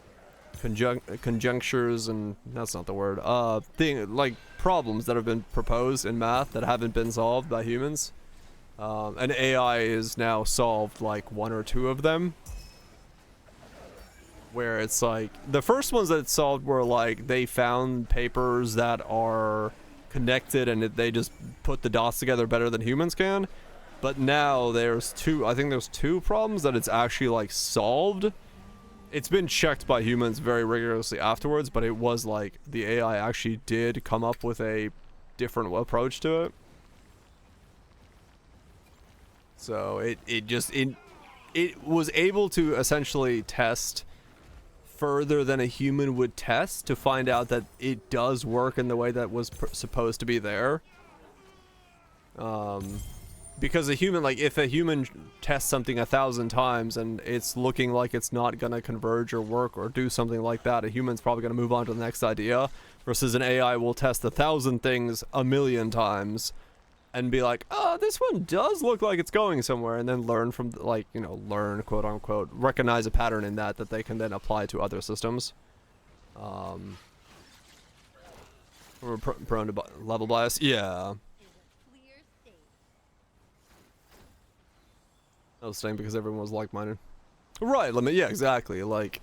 conjunctures, and that's not the word. Like problems that have been proposed in math that haven't been solved by humans. And AI is now solved like one or two of them. Where it's like, the first ones that it solved were like, they found papers that are connected and they just put the dots together better than humans can. But now I think there's two problems that it's actually like solved. It's been checked by humans very rigorously afterwards, but it was like, the AI actually did come up with a different approach to it. So it was able to essentially test further than a human would test to find out that it does work in the way that was supposed to be there. Because a human, like, if a human tests something 1,000 times and it's looking like it's not gonna converge or work or do something like that, a human's probably gonna move on to the next idea, versus an AI will test 1,000 things 1,000,000 times and be like, oh, this one does look like it's going somewhere, and then learn from, like, learn, quote unquote, recognize a pattern in that they can then apply to other systems. We're prone to level bias. Yeah. I was saying because everyone was like-minded. Right, yeah, exactly. Like,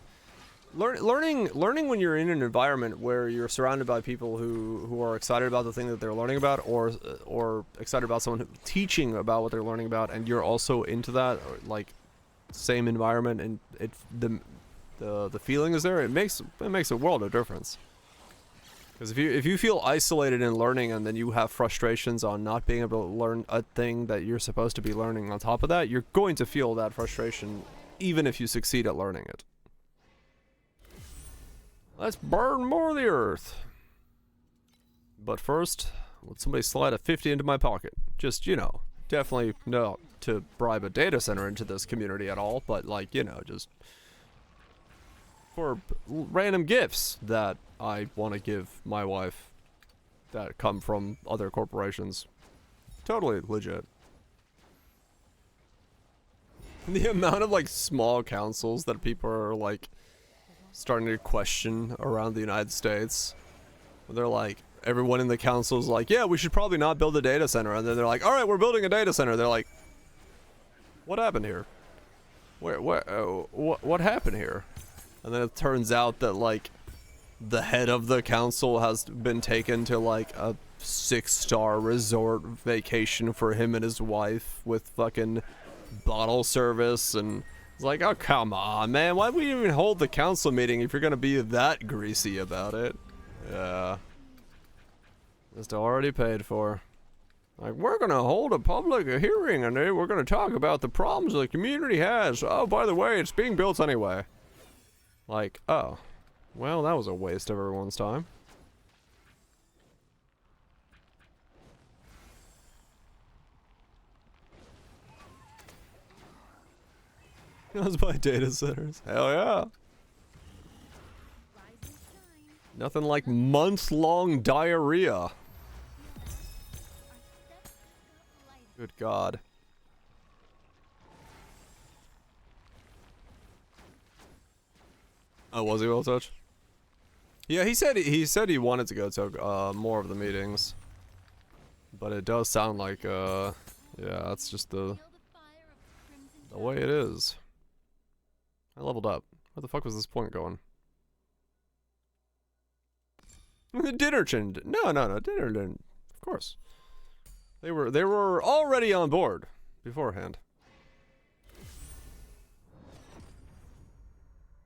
learning when you're in an environment where you're surrounded by people who are excited about the thing that they're learning about, or excited about someone teaching about what they're learning about, and you're also into that, or like same environment, and the feeling is there. It makes a world of difference. Because if you feel isolated in learning, and then you have frustrations on not being able to learn a thing that you're supposed to be learning on top of that, you're going to feel that frustration even if you succeed at learning it. Let's burn more of the earth. But first, let somebody slide a 50 into my pocket. Just, definitely not to bribe a data center into this community at all, but like, just for random gifts that I want to give my wife that come from other corporations. Totally legit. The amount of like small councils that people are like starting to question around the United States. They're like, everyone in the council is like, yeah, we should probably not build a data center. And then they're like, all right, we're building a data center. They're like, what happened here? What happened here? And then it turns out that like the head of the council has been taken to like a 6-star resort vacation for him and his wife with fucking bottle service, and it's like, oh come on man, why would we even hold the council meeting if you're gonna be that greasy about it? Yeah, just already paid for. Like, we're gonna hold a public hearing and we're gonna talk about the problems the community has. Oh, by the way, it's being built anyway. Like, oh, well, that was a waste of everyone's time. Let's buy data centers. Hell yeah. Nothing like months-long diarrhea. Good God. Oh, was he well touched? Yeah, he said he wanted to go to more of the meetings. But it does sound like yeah, that's just the way it is. I leveled up. Where the fuck was this point going? The dinner chin. No, dinner didn't. Of course. They were already on board beforehand.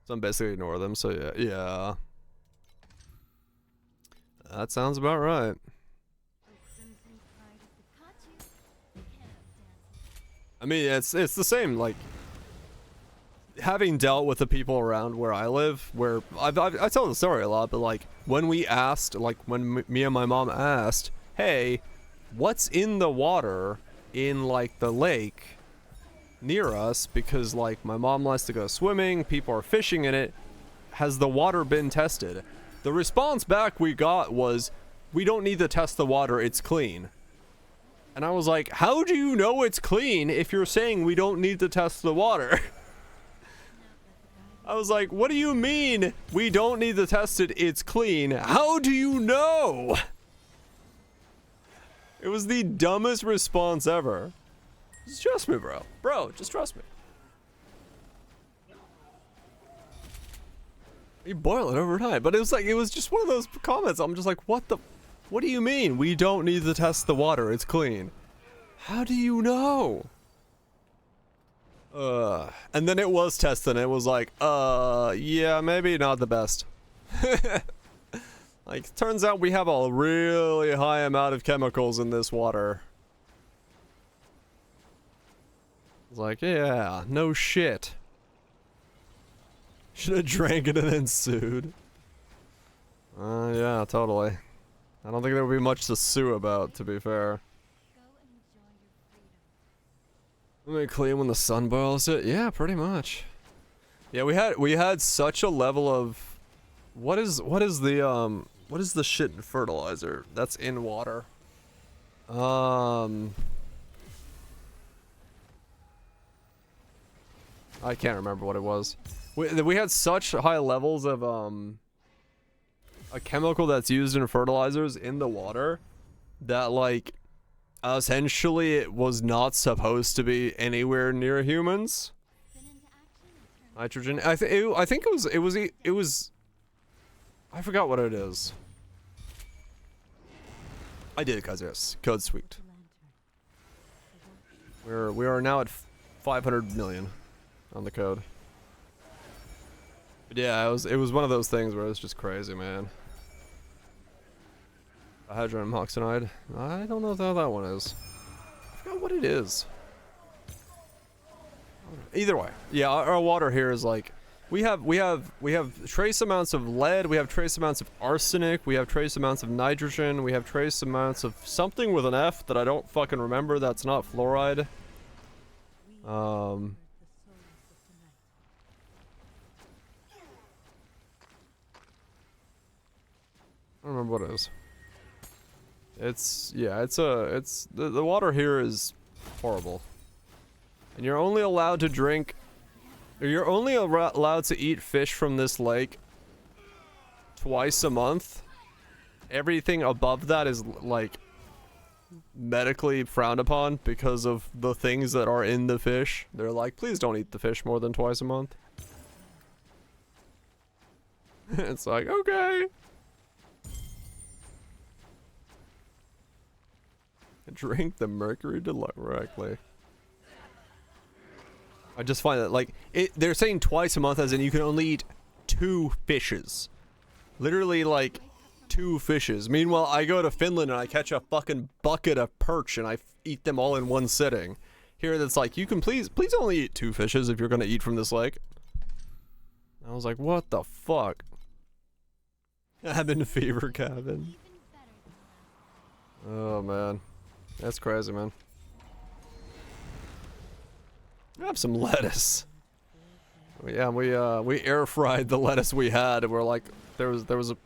So I'm basically ignore them, so yeah. That sounds about right. I mean, it's the same, like, having dealt with the people around where I live, where I tell the story a lot, but like when we asked, like when me and my mom asked, hey, what's in the water in like the lake near us, because like my mom likes to go swimming, people are fishing in it, has the water been tested? The response back we got was, we don't need to test the water, it's clean. And I was like, how do you know it's clean if you're saying we don't need to test the water? I was like, what do you mean we don't need to test it, it's clean? How do you know? It was the dumbest response ever. Just trust me, bro. Bro, just trust me. You boil it overnight, but it was just one of those comments. I'm just like, what do you mean we don't need to test the water, it's clean? How do you know? And then it was tested and it was like, yeah, maybe not the best. Like, turns out we have a really high amount of chemicals in this water. It's like, yeah, no shit. Should have drank it and then sued. Yeah, totally. I don't think there would be much to sue about, to be fair. Let me clean when the sun boils it. Yeah, pretty much. Yeah, we had such a level of what is the shit in fertilizer that's in water? I can't remember what it was. We had such high levels of a chemical that's used in fertilizers in the water that like essentially it was not supposed to be anywhere near humans. Nitrogen. I think it was I forgot what it is. I did, cause yes, code sweet. We are now at 500 million on the code. But yeah, it was one of those things where it's just crazy, man. Hydrogen oxide. I don't know how that one is. I forgot what it is. Either way, yeah, our water here is like we have trace amounts of lead, we have trace amounts of arsenic, we have trace amounts of nitrogen, we have trace amounts of something with an F that I don't fucking remember. That's not fluoride. don't remember what it is. It's, yeah, the water here is horrible. And you're only allowed to drink, or you're only allowed to eat fish from this lake twice a month. Everything above that is, like, medically frowned upon because of the things that are in the fish. They're like, please don't eat the fish more than twice a month. It's like, okay. Drink the mercury directly. I just find that, like, they're saying twice a month as in you can only eat 2 fishes. Literally, like, 2 fishes. Meanwhile, I go to Finland and I catch a fucking bucket of perch and I eat them all in one sitting. Here, that's like, you can please only eat 2 fishes if you're gonna eat from this lake. I was like, what the fuck? Cabin fever cabin. Oh, man. That's crazy, man. Have some lettuce. Yeah, we air fried the lettuce we had. And we're like,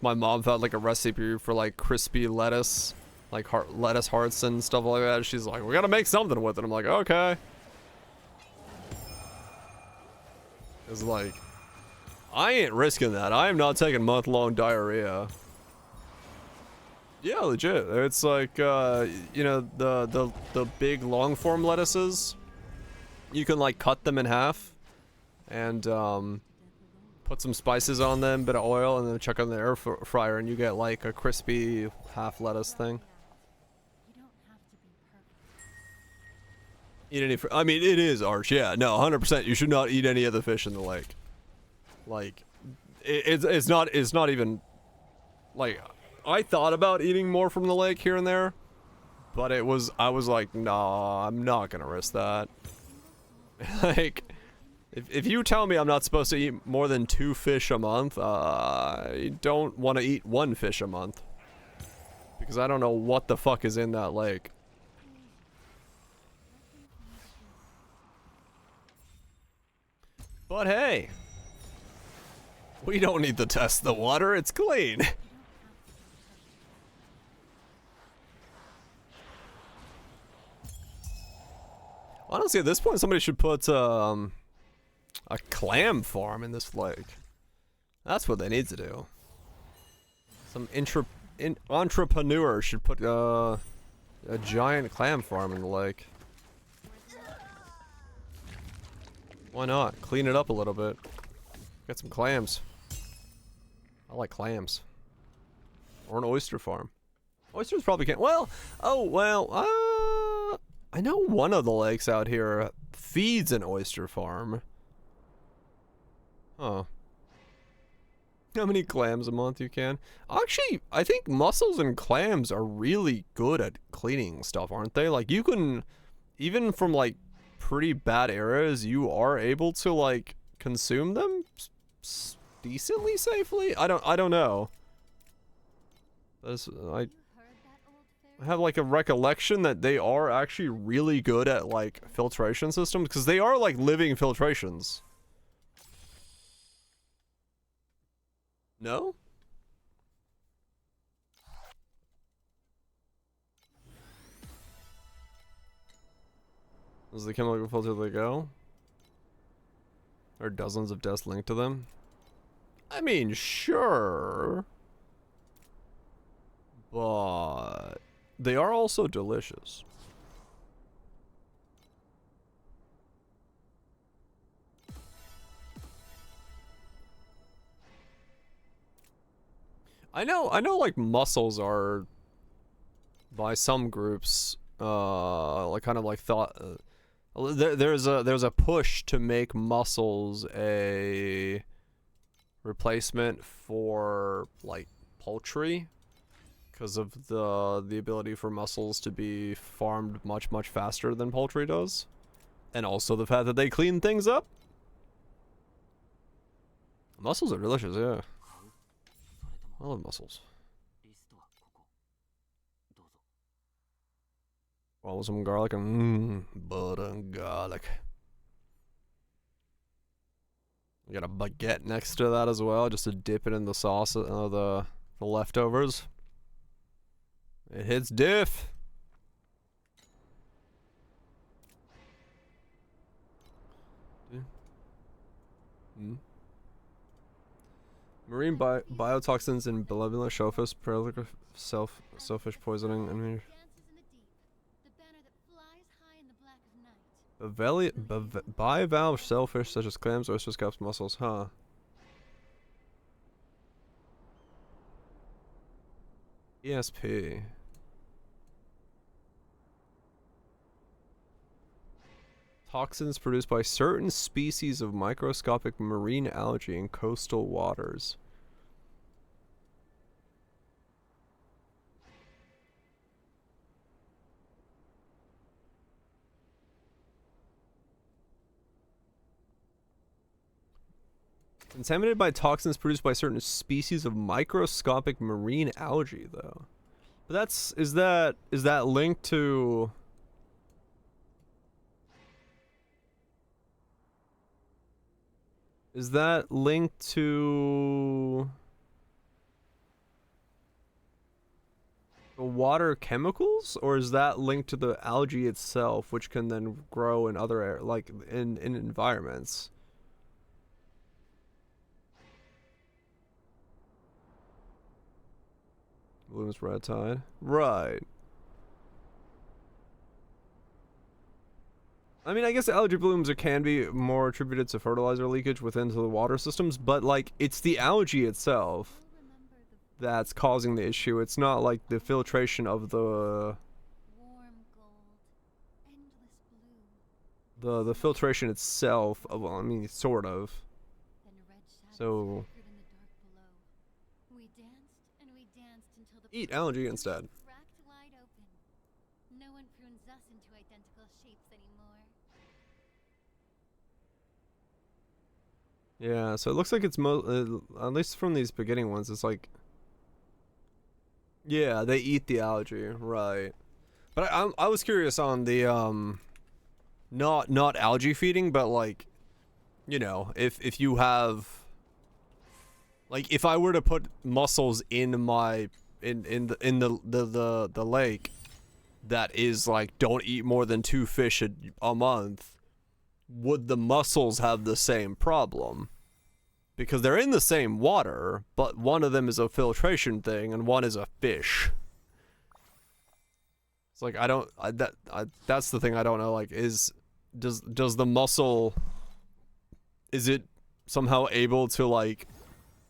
my mom found like a recipe for like crispy lettuce, like lettuce hearts and stuff like that. She's like, we gotta make something with it. I'm like, okay. It's like, I ain't risking that. I am not taking month-long diarrhea. Yeah, legit. It's like, you know, the big long-form lettuces. You can like cut them in half and put some spices on them, bit of oil, and then chuck them in the air fryer, and you get like a crispy half lettuce thing. Eat any? I mean, it is Arch. Yeah, no, 100%. You should not eat any of the fish in the lake. Like, it's not even like. I thought about eating more from the lake here and there, but I was like, nah, I'm not gonna risk that. Like, if you tell me I'm not supposed to eat more than 2 fish a month, I don't want to eat 1 fish a month. Because I don't know what the fuck is in that lake. But hey, we don't need to test the water, it's clean. Honestly, at this point, somebody should put a clam farm in this lake. That's what they need to do. Some entrepreneur should put a giant clam farm in the lake. Why not? Clean it up a little bit. Get some clams. I like clams. Or an oyster farm. Oysters probably can't. Well, oh well. I know one of the lakes out here feeds an oyster farm. Huh. How many clams a month you can? Actually, I think mussels and clams are really good at cleaning stuff, aren't they? Like, you can, even from like pretty bad areas, you are able to like consume them decently safely. I don't know. I have like a recollection that they are actually really good at like filtration systems, because they are like living filtrations. No? Is the chemical filter they go? Are dozens of deaths linked to them? I mean, sure. But they are also delicious. I know like mussels are by some groups like kind of like thought there's a push to make mussels a replacement for like poultry, because of the ability for mussels to be farmed much faster than poultry does, and also the fact that they clean things up. Mussels are delicious, yeah. I love mussels. Follow some garlic and butter and garlic. You got a baguette next to that as well, just to dip it in the sauce, the The leftovers. It hits diff. Marine biotoxins and benevolent shellfish, prolific selfish poisoning. I mean, bivalve shellfish such as clams, oysters, scallops, mussels, huh? ESP. Toxins produced by certain species of microscopic marine algae in coastal waters. Contaminated by toxins produced by certain species of microscopic marine algae, though. But that's is that linked to? Is that linked to the water chemicals, or is that linked to the algae itself, which can then grow in other like in environments? Blooms red tide. Right. I mean, I guess algae blooms can be more attributed to fertilizer leakage within the water systems, but like it's the algae itself that's causing the issue. It's not like the filtration of the filtration itself. Well, I mean, sort of. So eat algae instead. No one prunes us into identical shapes anymore. Yeah, so it looks like it's at least from these beginning ones, it's like, yeah, they eat the algae, right? But I was curious on the not algae feeding, but like, you know, if you have, like, if I were to put mussels in my in the lake, that is like don't eat more than 2 fish a month, would the mussels have the same problem? Because they're in the same water, but one of them is a filtration thing and one is a fish. It's like that's the thing I don't know, like does the mussel, is it somehow able to like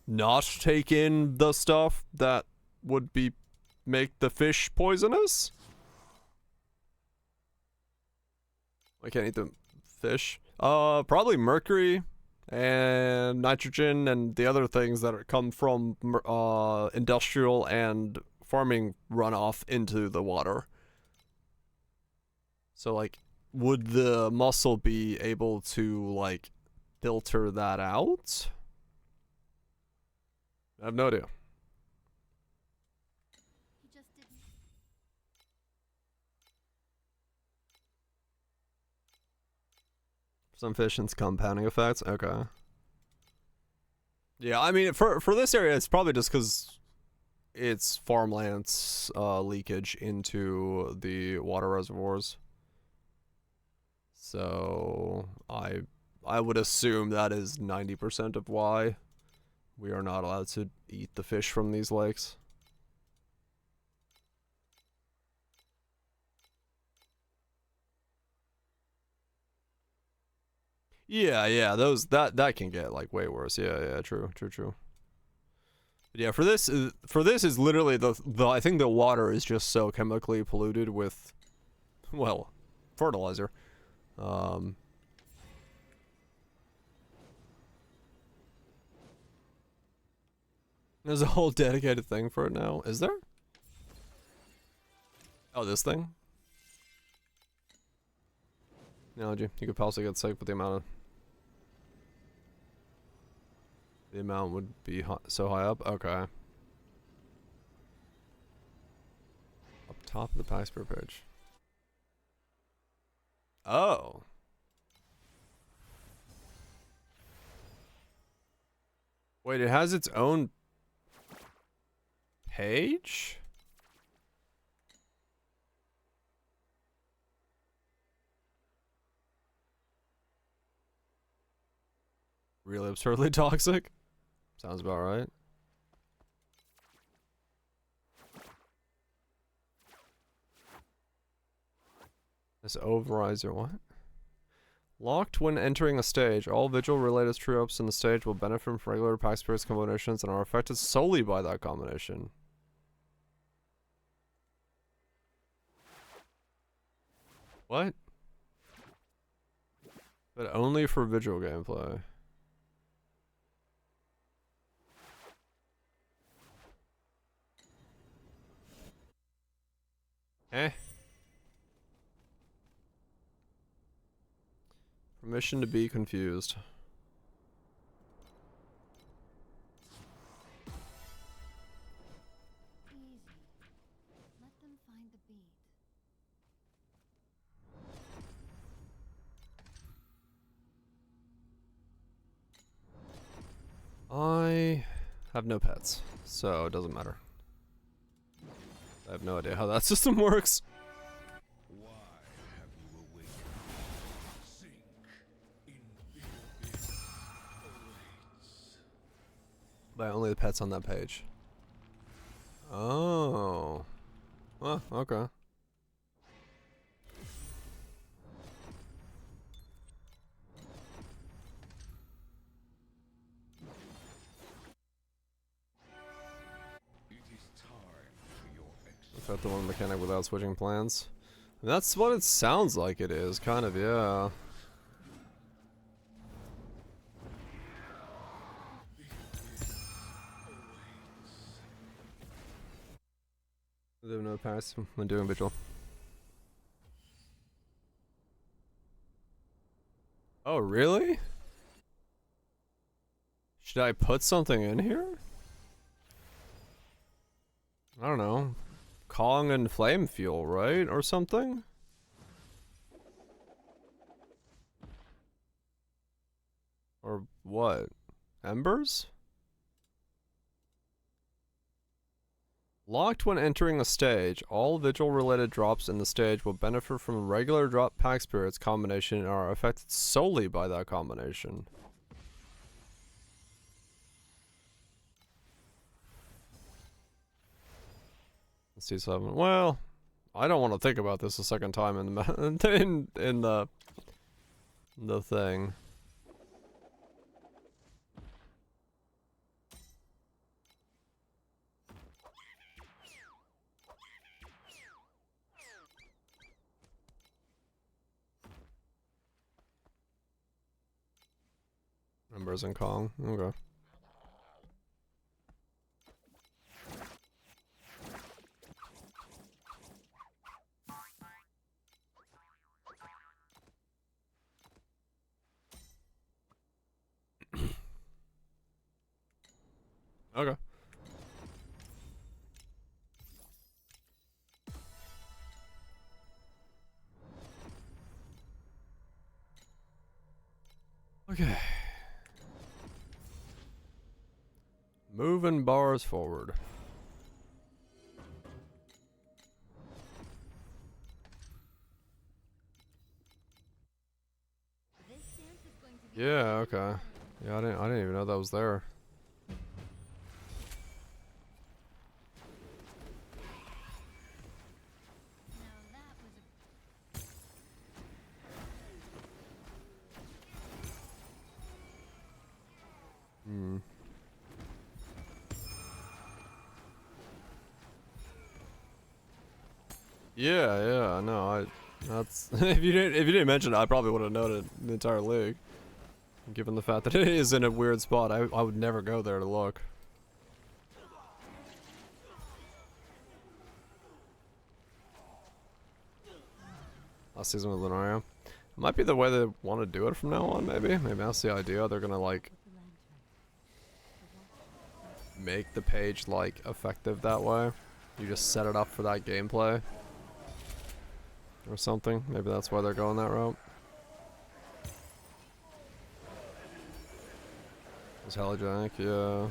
not take in the stuff that would make the fish poisonous? I can't eat the fish. Probably mercury and nitrogen and the other things that come from industrial and farming runoff into the water. So like, would the mussel be able to like filter that out? I have no idea. He just didn't. Some fish and compounding effects. Okay. Yeah, I mean, for this area, it's probably just because it's farmlands leakage into the water reservoirs. So I would assume that is 90% of why we are not allowed to eat the fish from these lakes. Yeah, those that can get like way worse. Yeah, true. But yeah, for this is literally the I think the water is just so chemically polluted with, well, fertilizer. There's a whole dedicated thing for it now. Is there? Oh, this thing? Analogy. You could possibly get sick with the amount would be so high up. Okay. Up top of the Paxper page. Oh. Wait, it has its own. page? Really absurdly toxic? Sounds about right. This overrides your what? Locked when entering a stage. All vigil-related true-ups in the stage will benefit from regular pack spirits combinations and are affected solely by that combination. What? But only for vigil gameplay. Eh? Permission to be confused. Easy. Let them find the beat. I have no pets, so it doesn't matter. I have no idea how that system works. Why have you awakened? Sink in the abyss awaits. By only the pets on that page. Oh. Well, okay. It is time for your Is that the one mechanic without switching plans? That's what it sounds like it is, kind of, yeah. They have no pass when doing vigil. Oh, really? Should I put something in here? I don't know. Kong and flame fuel, right? Or something? Or what? Embers? Locked when entering a stage. All vigil-related drops in the stage will benefit from a regular drop pack spirits combination and are affected solely by that combination. C7. Well, I don't want to think about this a second time in the in the thing. Embers and Kong. Okay. Okay. Okay. Moving bars forward. This dance is going to be Yeah, okay. Yeah, I didn't even know that was there. now that was a Hmm. Yeah, no, that's if you didn't mention it, I probably would have known it the entire league. Given the fact that it is in a weird spot, I would never go there to look. Last season with Lunaria. It might be the way they want to do it from now on, maybe. Maybe that's the idea. They're gonna like make the page like effective that way. You just set it up for that gameplay. Or something. Maybe that's why they're going that route. It's hella jank, yeah.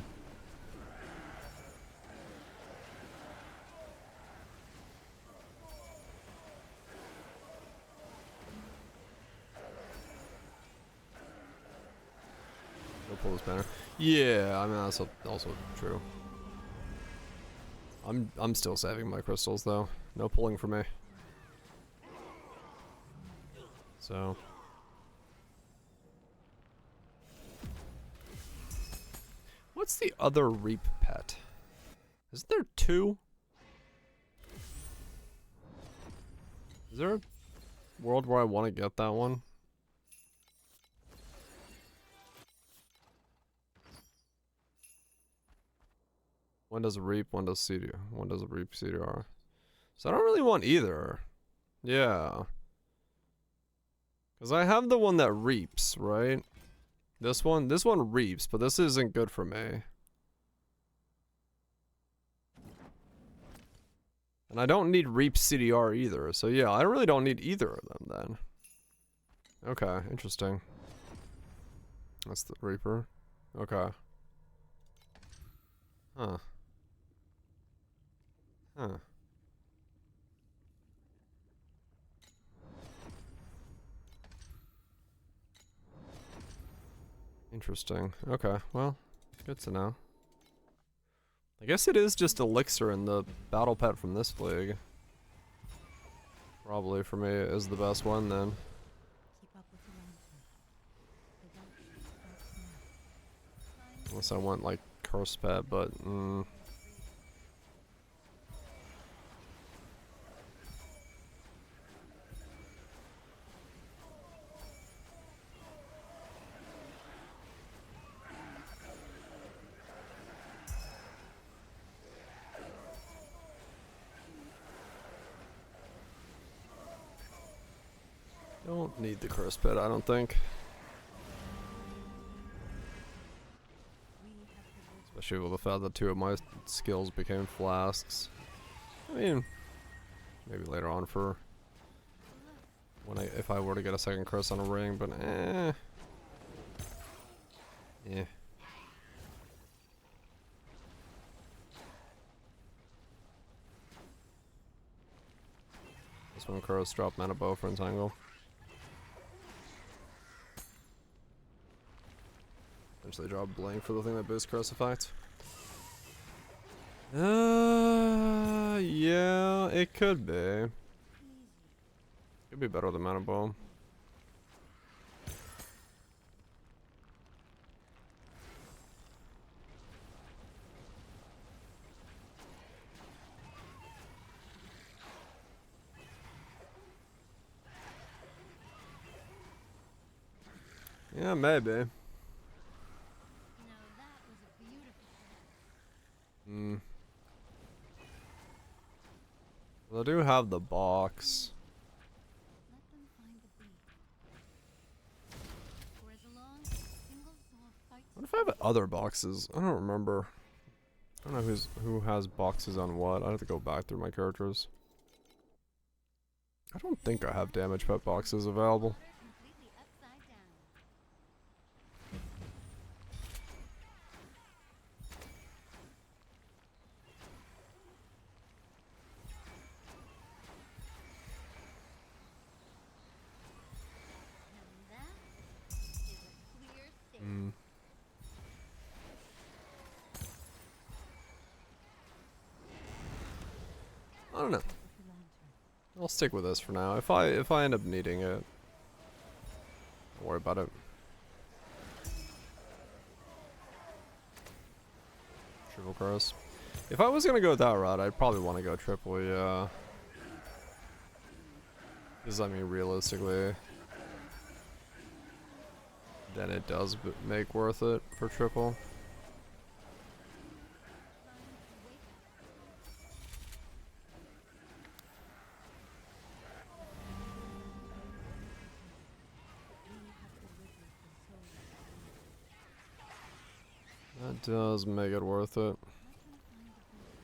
pull this banner. Yeah, I mean that's also true. I'm still saving my crystals though. No pulling for me. So. What's the other Reap pet? Isn't there two? Is there a world where I want to get that one? One does a Reap, one does CDR. One does a Reap CDR. So I don't really want either. Yeah. Because I have the one that reaps, right? This one reaps, but this isn't good for me. And I don't need Reap CDR either, so yeah, I really don't need either of them then. Okay, interesting. That's the Reaper. Okay. Huh. Huh. Interesting. Okay, well, good to know. I guess it is just Elixir and the battle pet from this league. Probably for me is the best one then. Keep up with the lantern. Unless I want like curse pet, but don't need the curse pet, I don't think. Especially with the fact that two of my skills became flasks. I mean, maybe later on for when if I were to get a second curse on a ring, but yeah. This one curse drop mana bow for entangle. Eventually drop blank for the thing that boosts curse effect. Yeah, it could be. Could be better than mana bow. Yeah, maybe. Now that was a beautiful plan. Well, I do have the box. Let them find the bee. For as long as a single soul fights. What if I have other boxes? I don't remember. I don't know who has boxes on what. I have to go back through my characters. I don't think I have damage pet boxes available. Completely upside down. Now that is a clear statement. I don't know. I'll stick with this for now. If I end up needing it, don't worry about it. Triple curse. If I was gonna go that route, I'd probably want to go triple, yeah. Because I mean, realistically, then it does make worth it for triple. That does make it worth it.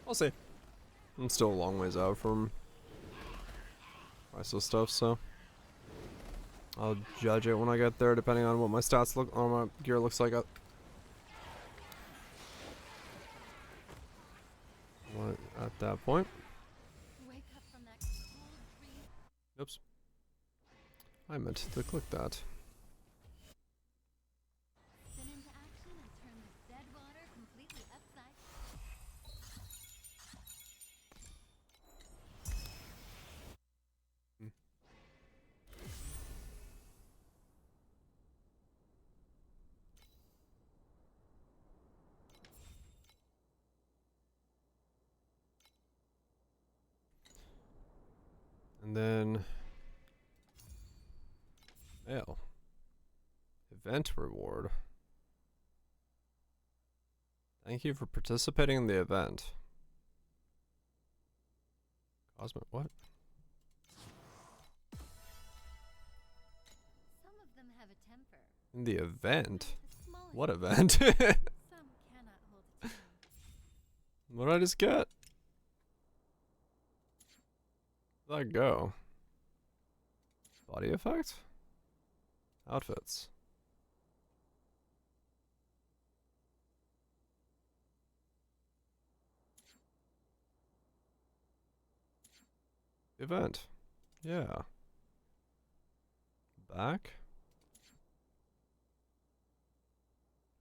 I'll see. I'm still a long ways out from priceless stuff, so I'll judge it when I get there, depending on what my stats look, or my gear looks like at that point. Wake up from that cold dream. Oops. I meant to click that. Spin into action And then mail. Event reward. Thank you for participating in the event. Cosmic what? Some of them have a temper. In the event? The smallest What event? some cannot hold a tune. What did I just get? Where'd that go? Body effect? Outfits. Event. Yeah. Back.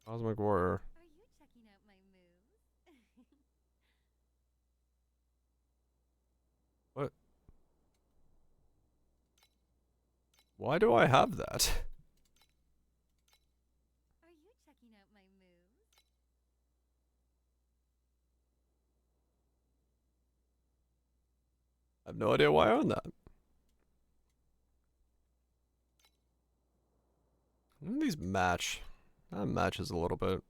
Cosmic Warrior. Are you checking out my moves? What? Why do I have that? Are you checking out my moves? I have no idea why I own that. None of these match. That matches a little bit.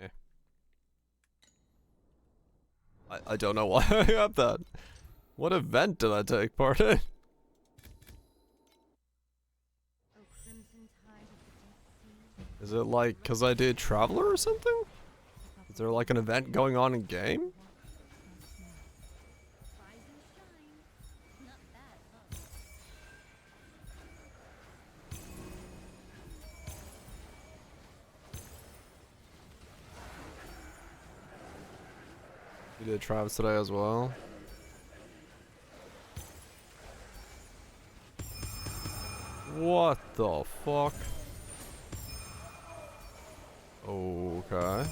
Eh. I don't know why I have that. What event did I take part in? O crimson tide of the deep sea. Is it like because I did Traveler or something? Is there like an event going on in game? Rise and shine. Not bad, huh? You did Travis today as well. What the fuck? Okay.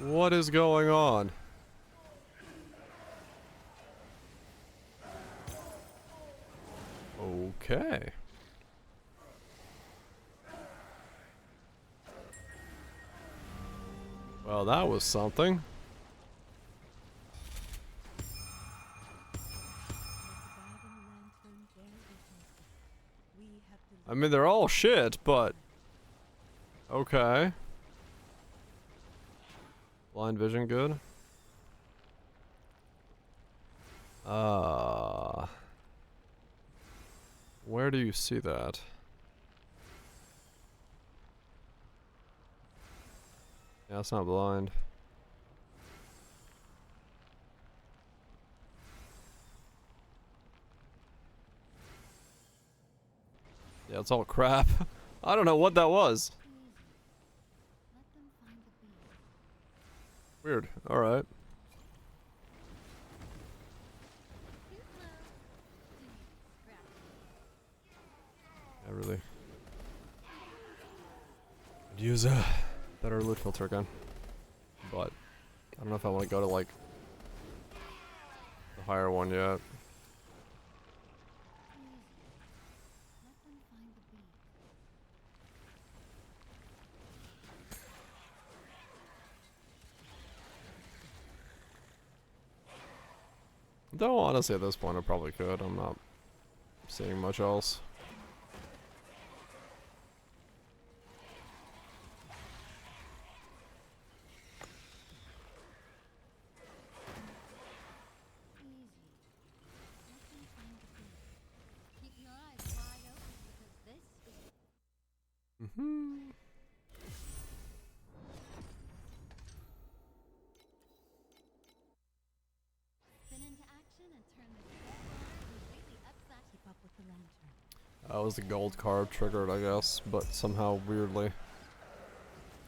What is going on? Okay. Well, that was something. I mean, they're all shit, but... Okay. Blind vision good? Where do you see that? Yeah, it's not blind. Yeah, it's all crap. I don't know what that was. Let them find the beast. Weird. Alright. Too slow. Scrap. Yeah, really. Could use a better loot filter again. But I don't know if I want to go to like the higher one yet. Let them find the beast. Though honestly at this point I probably could. I'm not seeing much else. Easy. Let them find the beast. Keep your eyes wide open because this is spin into action and turn the dead completely upside. Keep up with the lantern. That was the gold card triggered, I guess, but somehow weirdly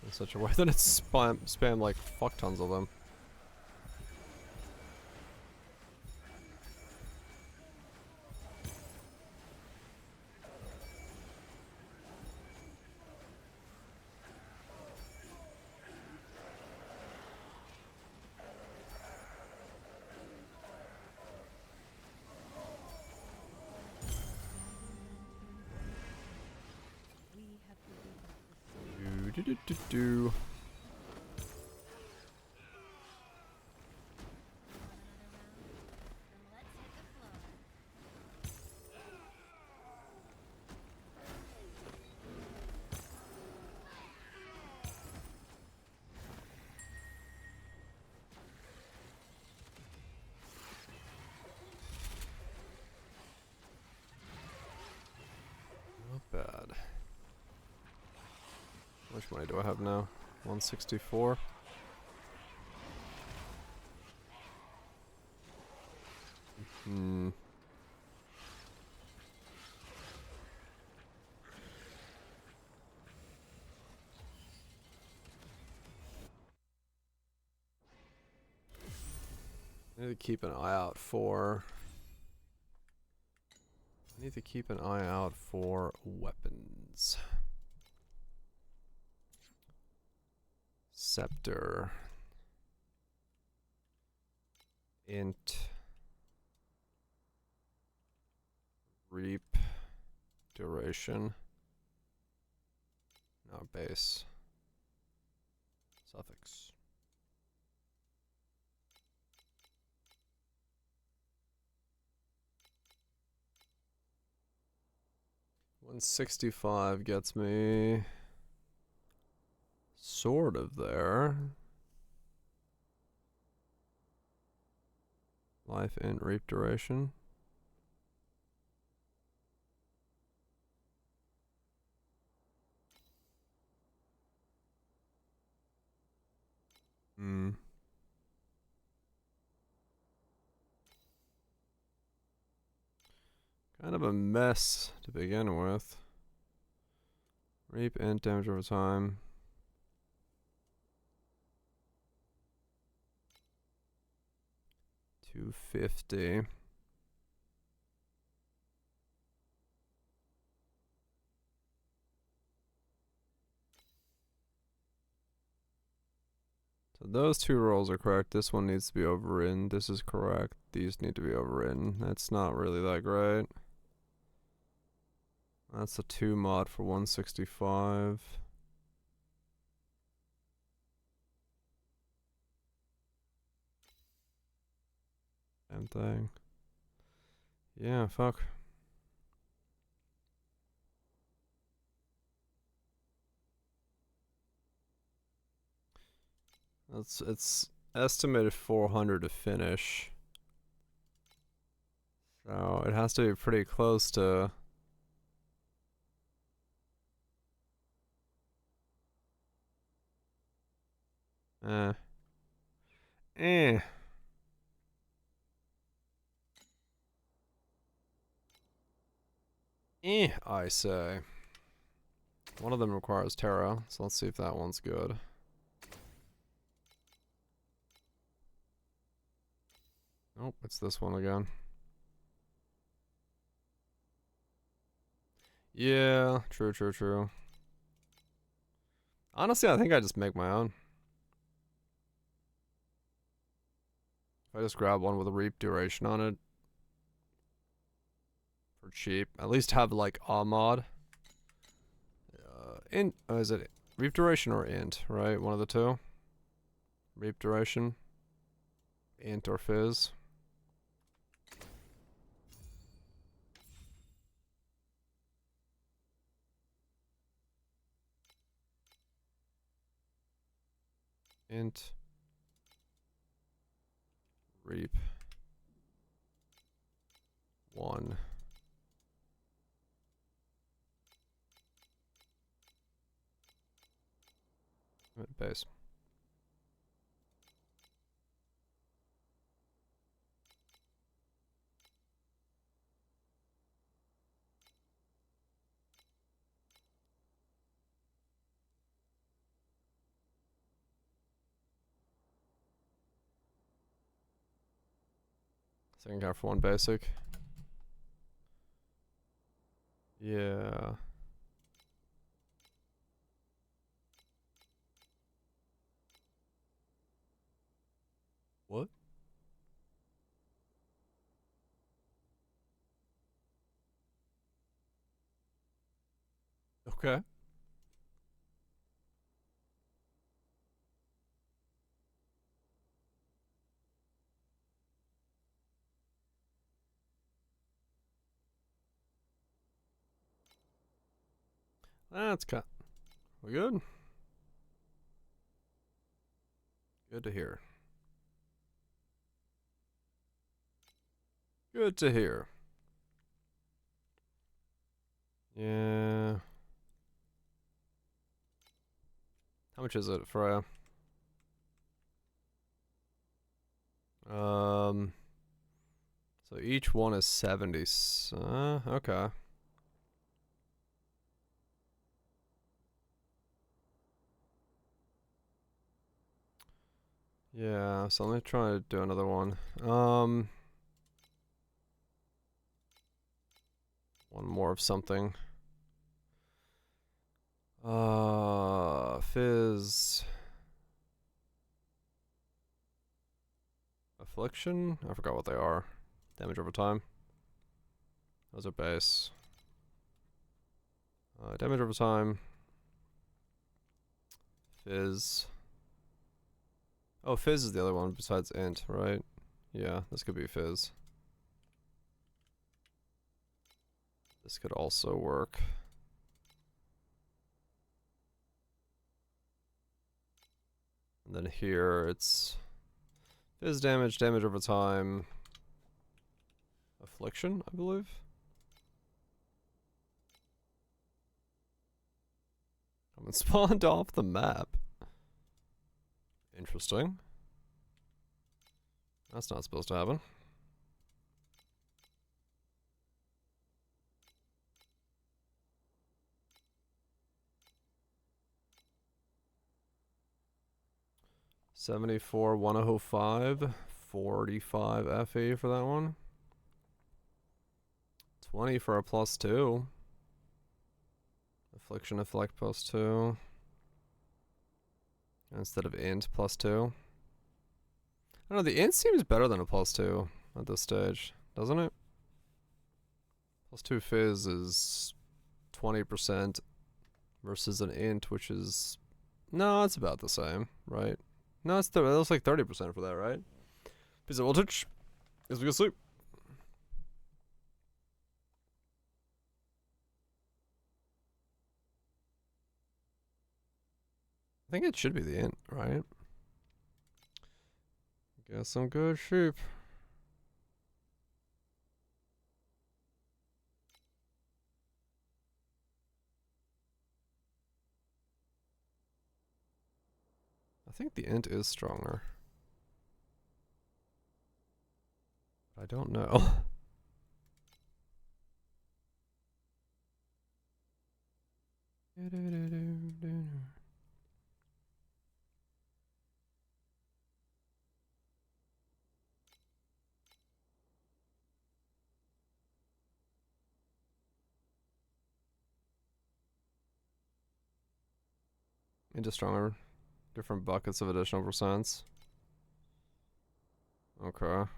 in such a way that it's spam like fuck tons of them. Do. many do I have now? 164. Hmm. I need to keep an eye out for... I need to keep an eye out for weapons. Scepter. Int. Reap. Duration. No, base. Suffix. $165 gets me sort of there. Life int reap duration. Hmm. Kind of a mess to begin with. Reap int damage over time. $250. So those two rolls are correct. This one needs to be overridden. This is correct. These need to be overridden. That's not really that great. That's a 2 mod for 165. Same thing. Yeah, fuck. It's estimated 400 to finish. So it has to be pretty close to... Eh. Eh. I say. One of them requires Terra, so let's see if that one's good. Nope, it's this one again. Yeah, true. Honestly, I think I just make my own. If I just grab one with a reap duration on it for cheap, at least have like a mod. Is it reap duration or int, right? One of the two. Reap duration. Int or fizz. Int. Reap. 1. Base. Second card for 1 basic. Yeah. What? Okay. That's cut. We good? Good to hear. Good to hear. Yeah. How much is it, Freya? So each one is 70. Okay. Yeah, so let me try to do another one. One more of something. Fizz. Affliction? I forgot what they are. Damage over time. Those are base. Damage over time. Fizz. Oh, Fizz is the other one besides Int, right? Yeah, this could be Fizz. This could also work. And then here it's Fizz damage, damage over time. Affliction, I believe. Come and spawned off the map. Interesting. That's not supposed to happen. $74, 105, 45 FE for that one. 20 for a +2. Affliction Afflict +2. Instead of Int +2. I don't know, the Int seems better than a +2 at this stage, doesn't it? +2 Fizz is 20% versus an Int, which is... No, it's about the same, right? No, it looks like 30% for that, right? Piece of voltage. As we go sleep. I think it should be the Int, right? Got some good sheep. I think the Int is stronger. I don't know. Into stronger. Different buckets of additional percents. Okay.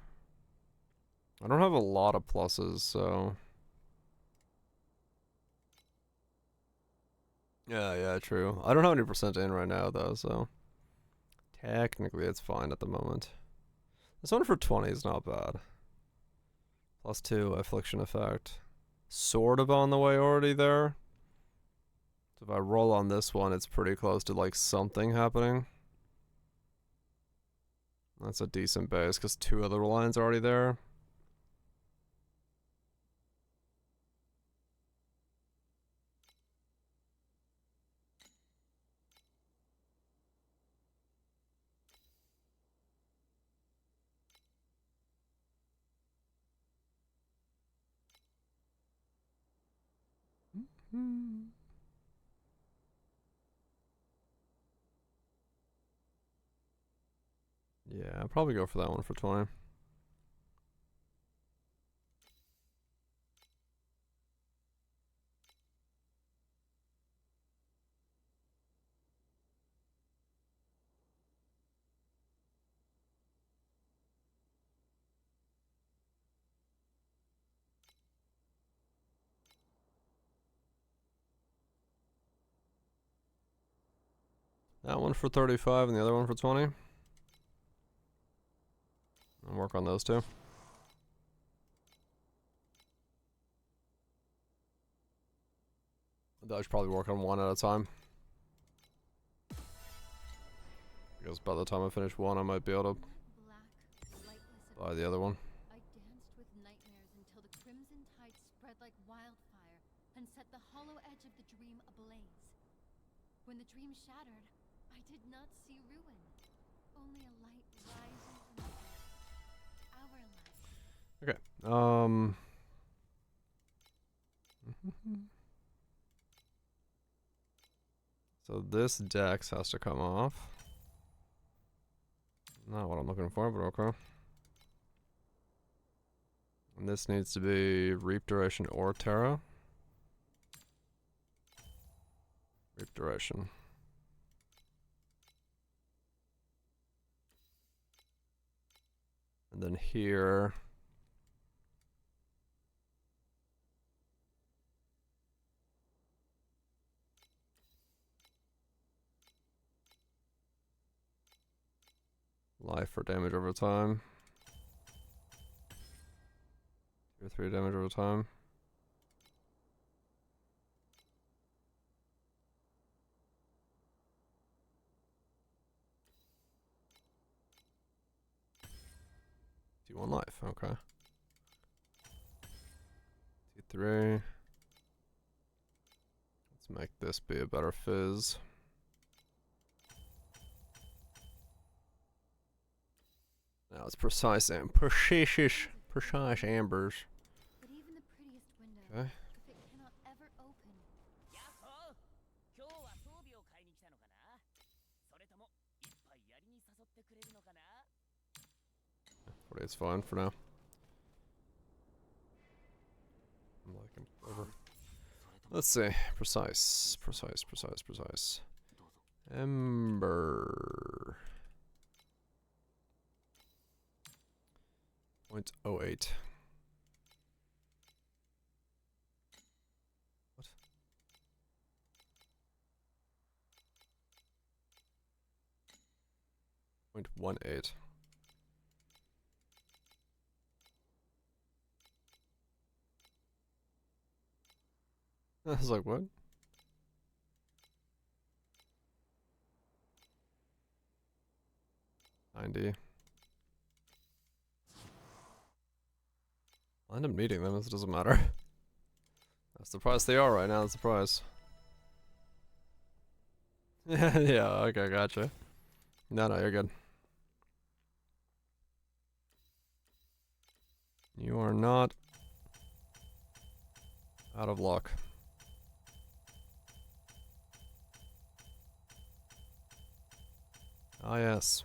I don't have a lot of pluses, so... Yeah, true. I don't have any percent in right now, though, so... Technically, it's fine at the moment. This one for 20 is not bad. +2, Affliction Effect. Sort of on the way already there. So if I roll on this one, it's pretty close to, like, something happening. That's a decent base, because 2 other lines are already there. Yeah, I'll probably go for that one for 20. That one for 35 and the other one for 20. I'll work on those two. I should probably work on one at a time. Because by the time I finish one, I might be able to buy the other one. I danced with nightmares until the crimson tide spread like wildfire and set the hollow edge of the dream ablaze. When the dream shattered, I did not see ruin, only a light rising from the earth. Our light. Okay. So this dex has to come off. Not what I'm looking for, but okay. And this needs to be Reap Duration or Terra. Reap Duration. And then here... Life for damage over time. 2 or 3 damage over time. D1 life, okay. D3. Let's make this be a better fizz. Now it's precise and precise ambers. But even the prettiest window, Okay. if it cannot ever open, やっほー今日は装備を買いに来たのかなそれとも一杯やりに誘ってくれるのかな 40 is fine for now. I'm liking over. Let's see. Precise. Ember. 0.08. What? .18. I was like, what? $90. I'll end up needing them, it doesn't matter. That's the price they are right now, that's the price. Yeah, okay, gotcha. No, you're good. You are not out of luck. Ah, yes.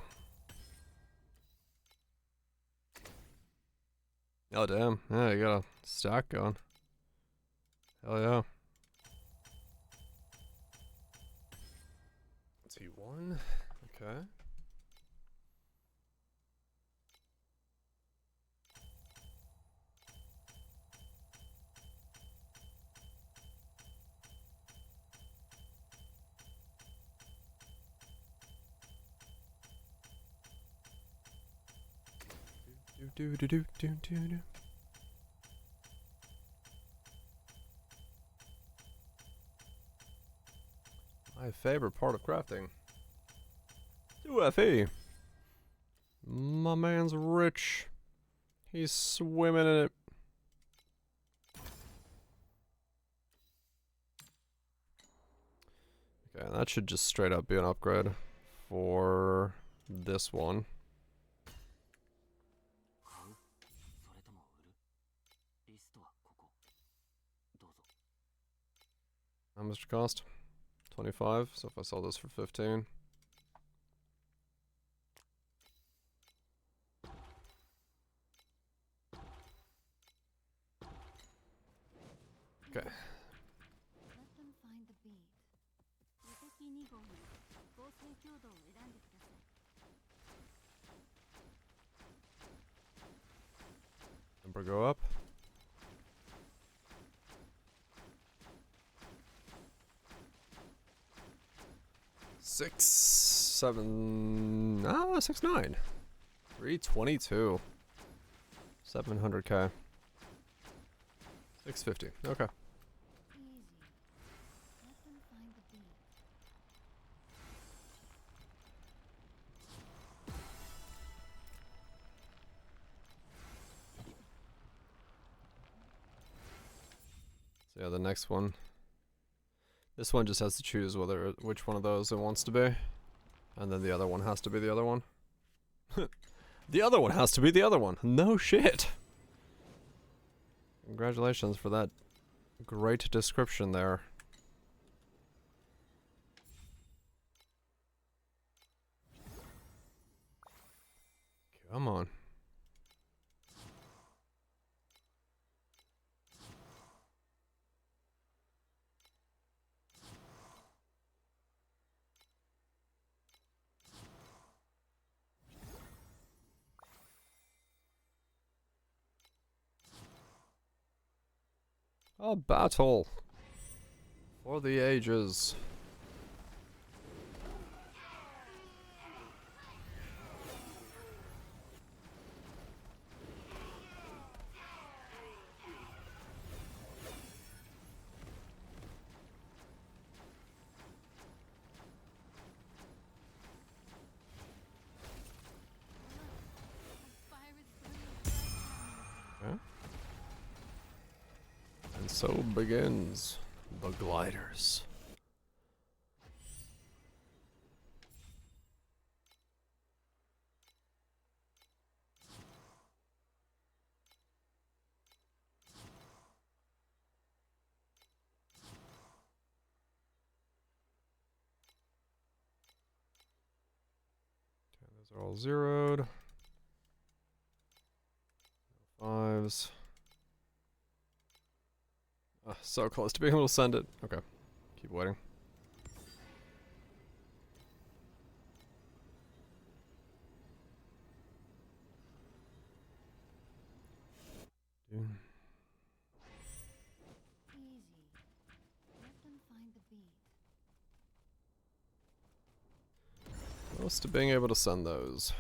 Oh, damn. Yeah, you got a stack going. Hell yeah. T1. Okay. Do. My favorite part of crafting. 2FE. My man's rich. He's swimming in it. Okay, that should just straight up be an upgrade for this one. How much it cost? 25. So if I sell this for 15. Okay. let them find the bead. 無敵2号に合成強度を選んでください。Number go up. Six, 7, 6, 9. 322. 700k. 650. Okay. Easy. Let them find the bead. So yeah, the next one. This one just has to choose which one of those it wants to be. And then the other one has to be the other one. The other one has to be the other one. No shit. Congratulations for that great description there. Come on. A battle for the ages. Okay. And so begins the gliders. Okay, those are all zeroed. Fives. So close to being able to send it. Okay. Keep waiting. Easy. Let them find the beat. Close to being able to send those.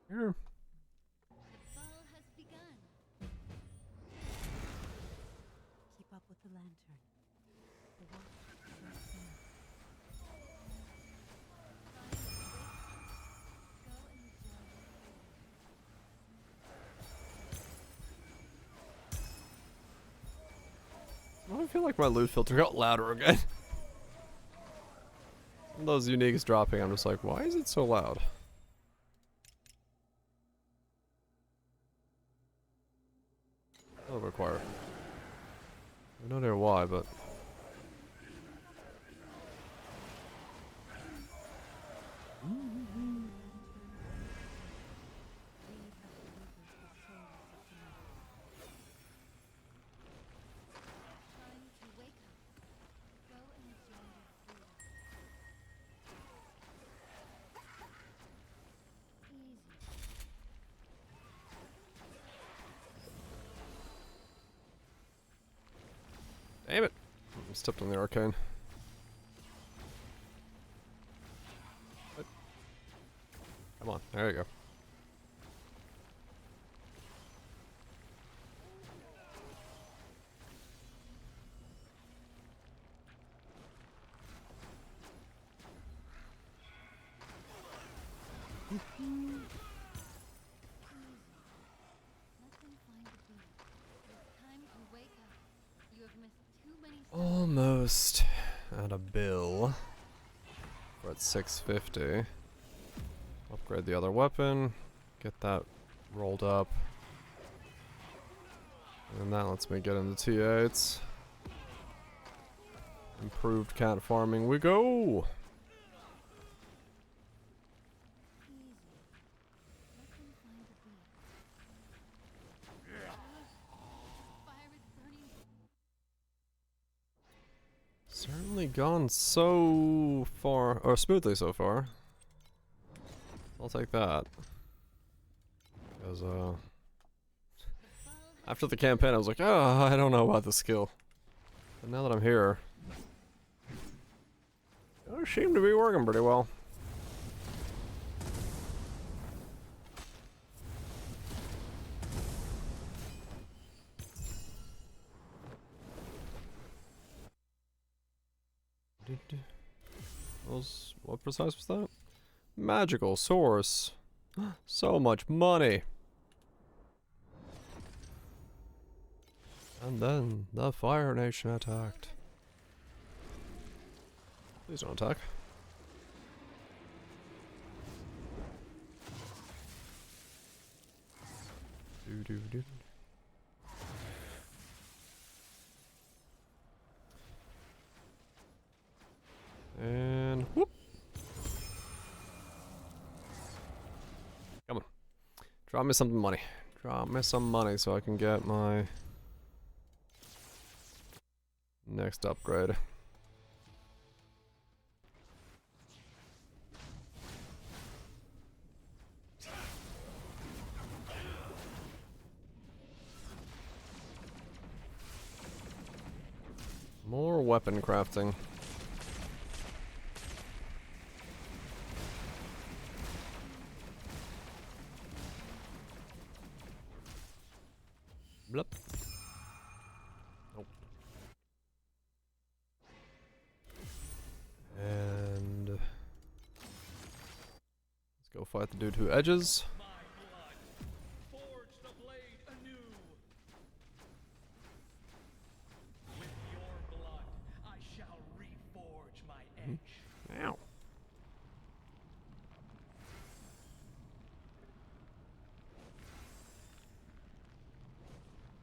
Here. The ball has begun. Keep up with the lantern. The watch is soon. Go and enjoy the I feel like my loot filter got louder again. Those uniques dropping, I'm just like, why is it so loud? A little bit quieter. I don't know why, but... time to wake up. Go and enjoy your freedom. Easy. Damn it! I stepped on the arcane. What? Come on, there you go. Let them find the beat. It's time to wake up. You have missed too many Almost at a bill. We're at 650. Upgrade the other weapon. Get that rolled up. And that lets me get into T8s. Improved cat farming we go! Let them find the beat. Fire is burning. Certainly gone so far, or smoothly so far. I'll take that. Because, after the campaign I was like, oh, I don't know about the skill. But now that I'm here, it seemed to be working pretty well. What precise was that? Magical source. So much money. And then the Fire Nation attacked. Please don't attack. Do. And whoop. Come on. Drop me some money. Drop me some money so I can get my next upgrade. More weapon crafting. Blup. Nope. And let's go fight the dude who edges. My blood, forge the blade anew. With your blood, I shall reforge my edge. Ow.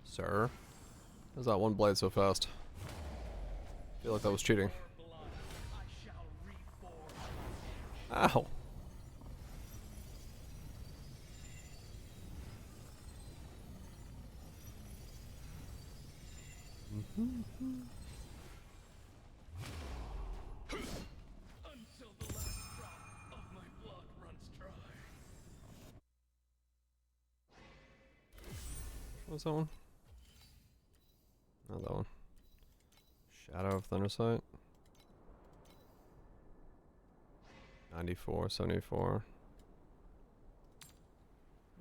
Sir, how's that one blade so fast? I feel like that was cheating. Your blood, I shall reforge my edge. Ow. Until the last drop of my blood runs dry. What's that one? Not that one. Shadow of Thundersight. 94, 74.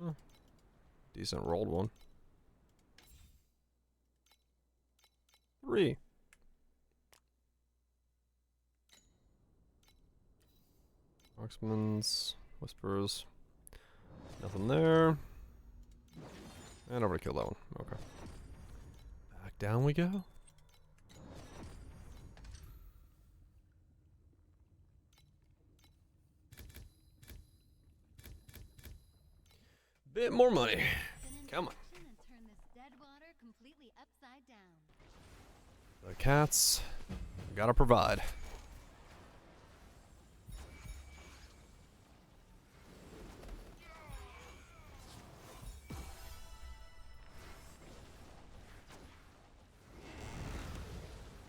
Huh. Decent rolled one. 3. Marksman's Whispers. Nothing there. And over to kill that one. Okay. Back down we go. Bit more money. Come on. And turn this dead water completely upside down. The cats gotta provide.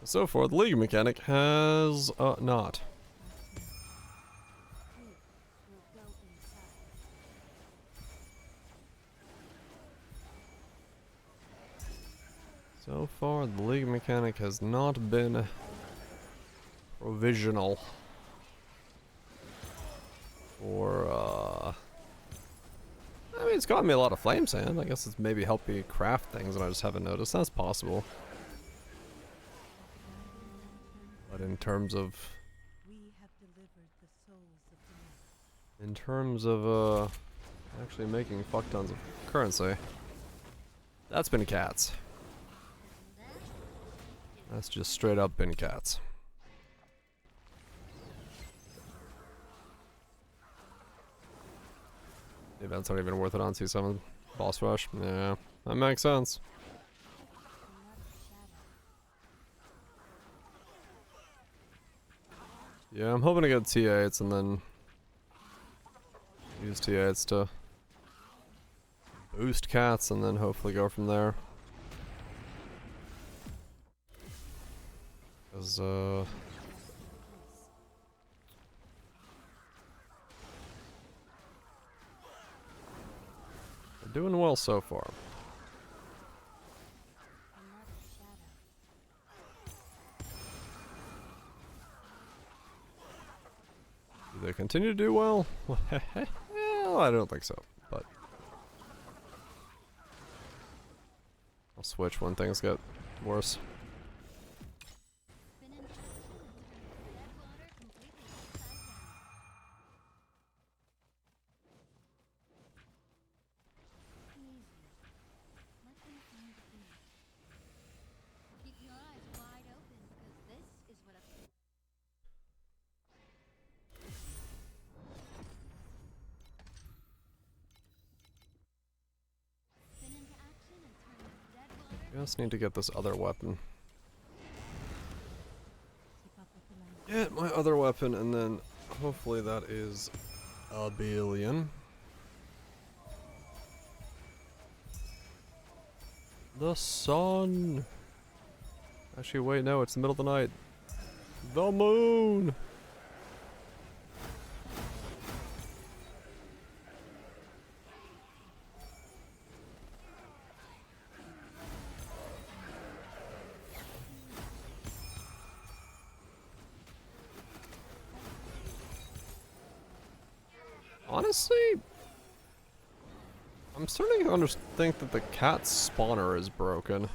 So far, the League mechanic has not. So far, the League mechanic has not been provisional for, I mean, it's gotten me a lot of flame sand. I guess it's maybe helped me craft things and I just haven't noticed. That's possible. But in terms of... We have delivered the souls of the night. In terms of, actually making fuck tons of currency, that's been cats. That's just straight up been cats. The events aren't even worth it on C7 boss rush. Yeah, that makes sense. Yeah, I'm hoping to get T8s and then use T8s to boost cats and then hopefully go from there. Because, they're doing well so far. Do they continue to do well? Well, I don't think so, but I'll switch when things get worse. Spin in action and turn this dead water completely upside down. just need to get this other weapon. Keep up with the land. Get my other weapon, and then hopefully that is a billion. The sun! Actually, wait, no, it's the middle of the night. The moon! Honestly, I'm starting to think that the cat spawner is broken.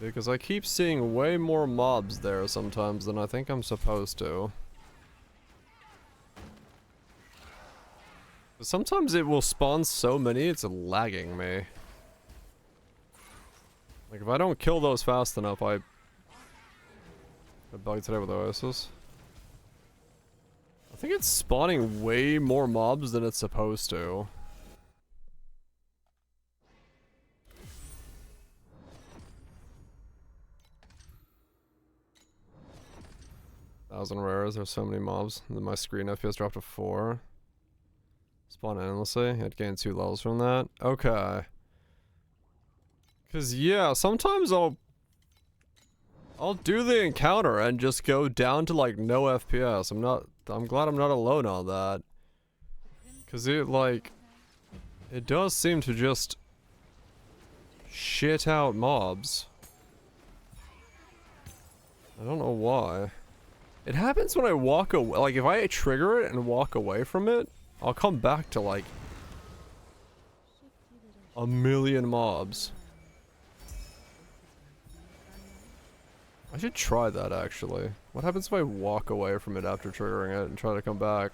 Because I keep seeing way more mobs there sometimes than I think I'm supposed to. Sometimes it will spawn so many, it's lagging me. Like, if I don't kill those fast enough, I bugged today with Oasis. I think it's spawning way more mobs than it's supposed to. Thousand rares, there's so many mobs. Then my screen FPS dropped to 4. Spawn endlessly, it gained 2 levels from that. Okay. Cause yeah, sometimes I'll do the encounter and just go down to like no FPS. I'm glad I'm not alone on that. Cause it does seem to just shit out mobs. I don't know why. It happens when I walk away. Like if I trigger it and walk away from it, I'll come back to like a million mobs. I should try that actually. What happens if I walk away from it after triggering it and try to come back?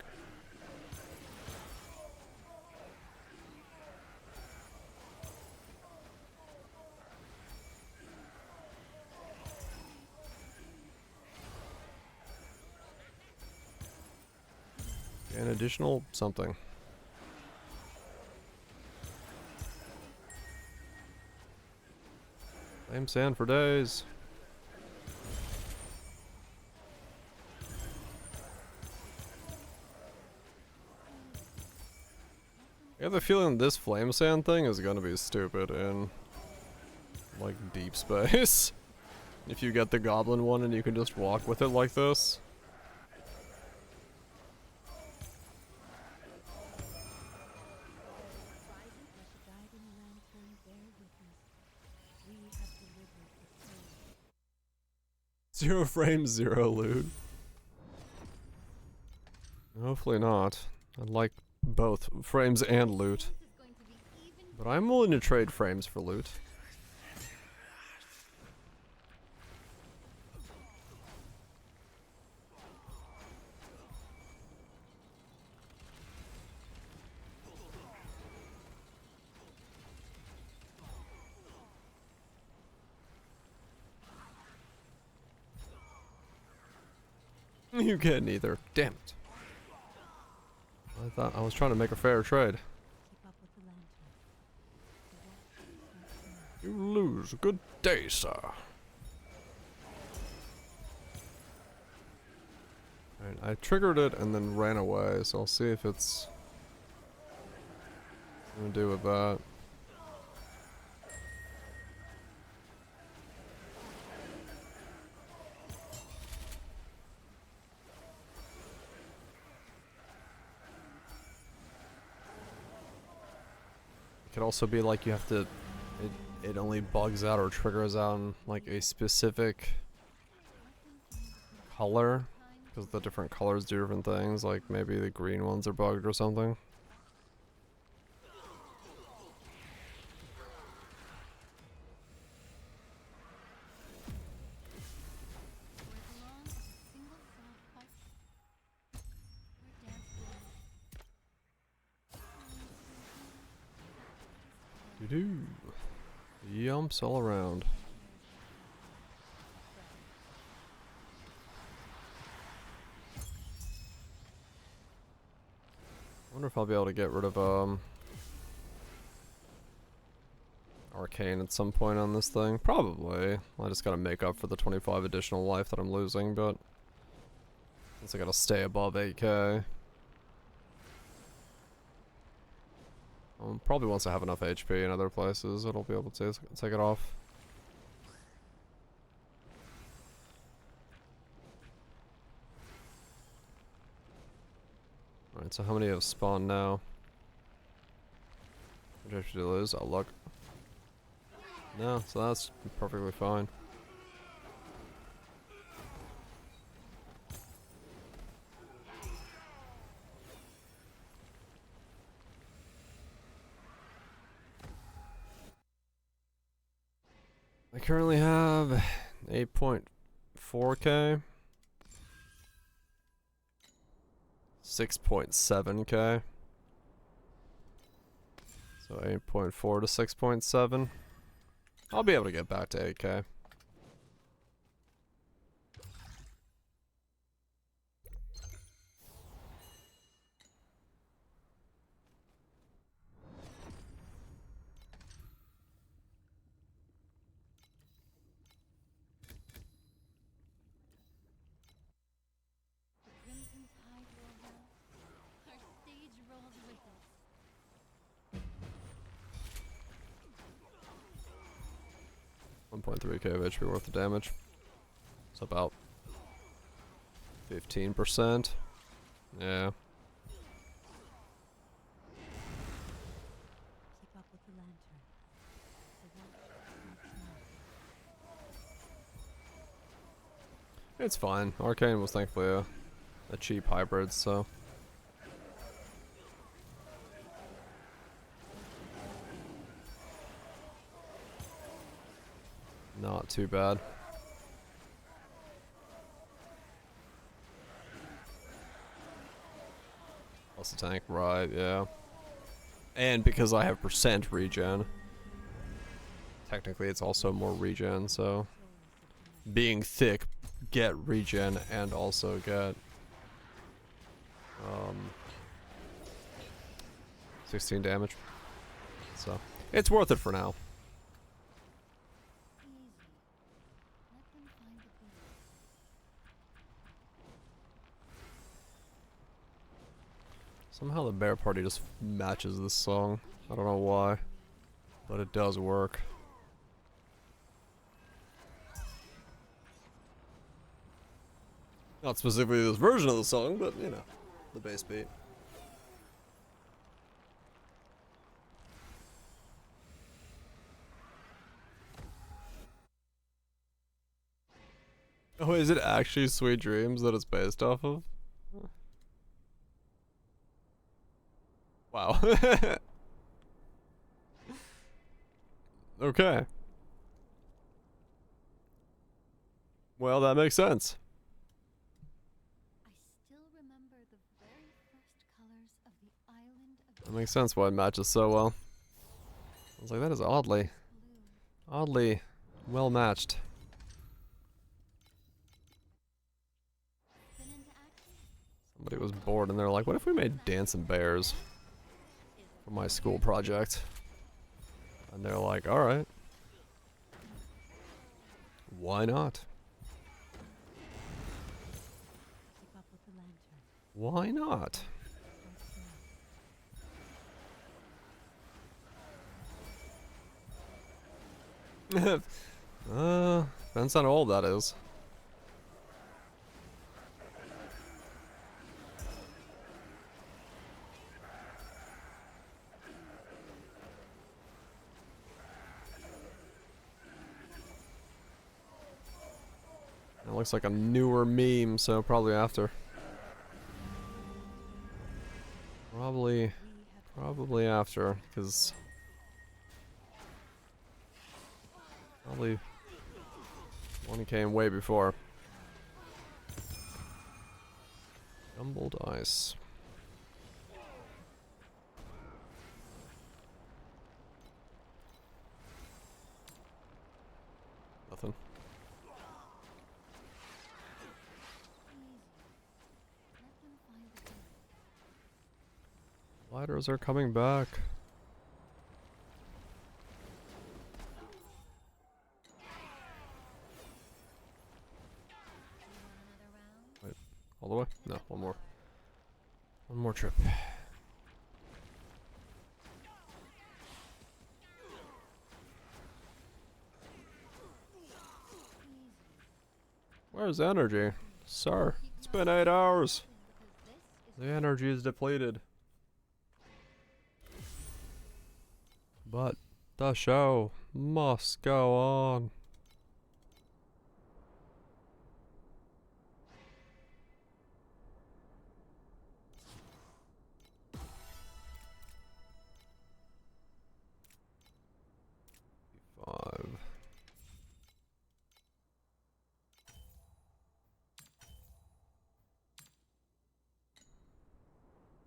An additional something. Flame sand for days. I have the feeling this flame sand thing is gonna be stupid in like deep space. If you get the goblin one and you can just walk with it like this. Zero frames, zero loot. Hopefully not. I'd like both frames and loot. But I'm willing to trade frames for loot. You get neither. Damn it. I thought I was trying to make a fair trade. Keep up with the lantern. You lose. Good day, sir. Alright, I triggered it and then ran away, so I'll see if it's gonna do with that. Could also be like you have to, it only bugs out or triggers out in like a specific color, because the different colors do different things, like maybe the green ones are bugged or something. Doo-doo. Yumps all around. I wonder if I'll be able to get rid of, arcane at some point on this thing. Probably. I just gotta make up for the 25 additional life that I'm losing, but since I gotta stay above 8k. Probably once I have enough HP in other places, I'll be able to take it off. Alright, so how many have spawned now? What do I have to lose? Oh, look. No, so that's perfectly fine. I currently have 8.4k. 6.7k. So 8.4 to 6.7. I'll be able to get back to 8k. The crimson tide rolls out. Our stage rolls with us. 1.3k of HP worth of damage. It's about 15%. Yeah. Keep up with the lantern. The watch is not It's fine. Arcane was thankfully a cheap hybrid, so. Not too bad. Plus the tank, right, yeah. And because I have percent regen. Technically it's also more regen, so. Being thick, get regen and also get 16 damage. So it's worth it for now. Easy. Let them find the beast. Somehow the bear party just matches this song. I don't know why, but it does work. Not specifically this version of the song, but you know, the bass beat. Oh, is it actually Sweet Dreams that it's based off of? Wow. Okay. Well, that makes sense. I still remember the very first colors of the island of That makes sense why it matches so well. I was like, that is blue. oddly well matched. Spin into action. Somebody was bored and they're like, what if we made Dancing Bears for my school project? And they're like, alright. Why not? keep up with the lantern. Why not? Depends on how old that is. It looks like a newer meme, so probably after. Probably after, because probably one came way before. Jumbled ice. Nothing. Let them find the beast. Gliders are coming back. All the way? No, one more. One more trip. Where's energy? Sir, it's been 8 hours. The energy is depleted. But the show must go on. Five.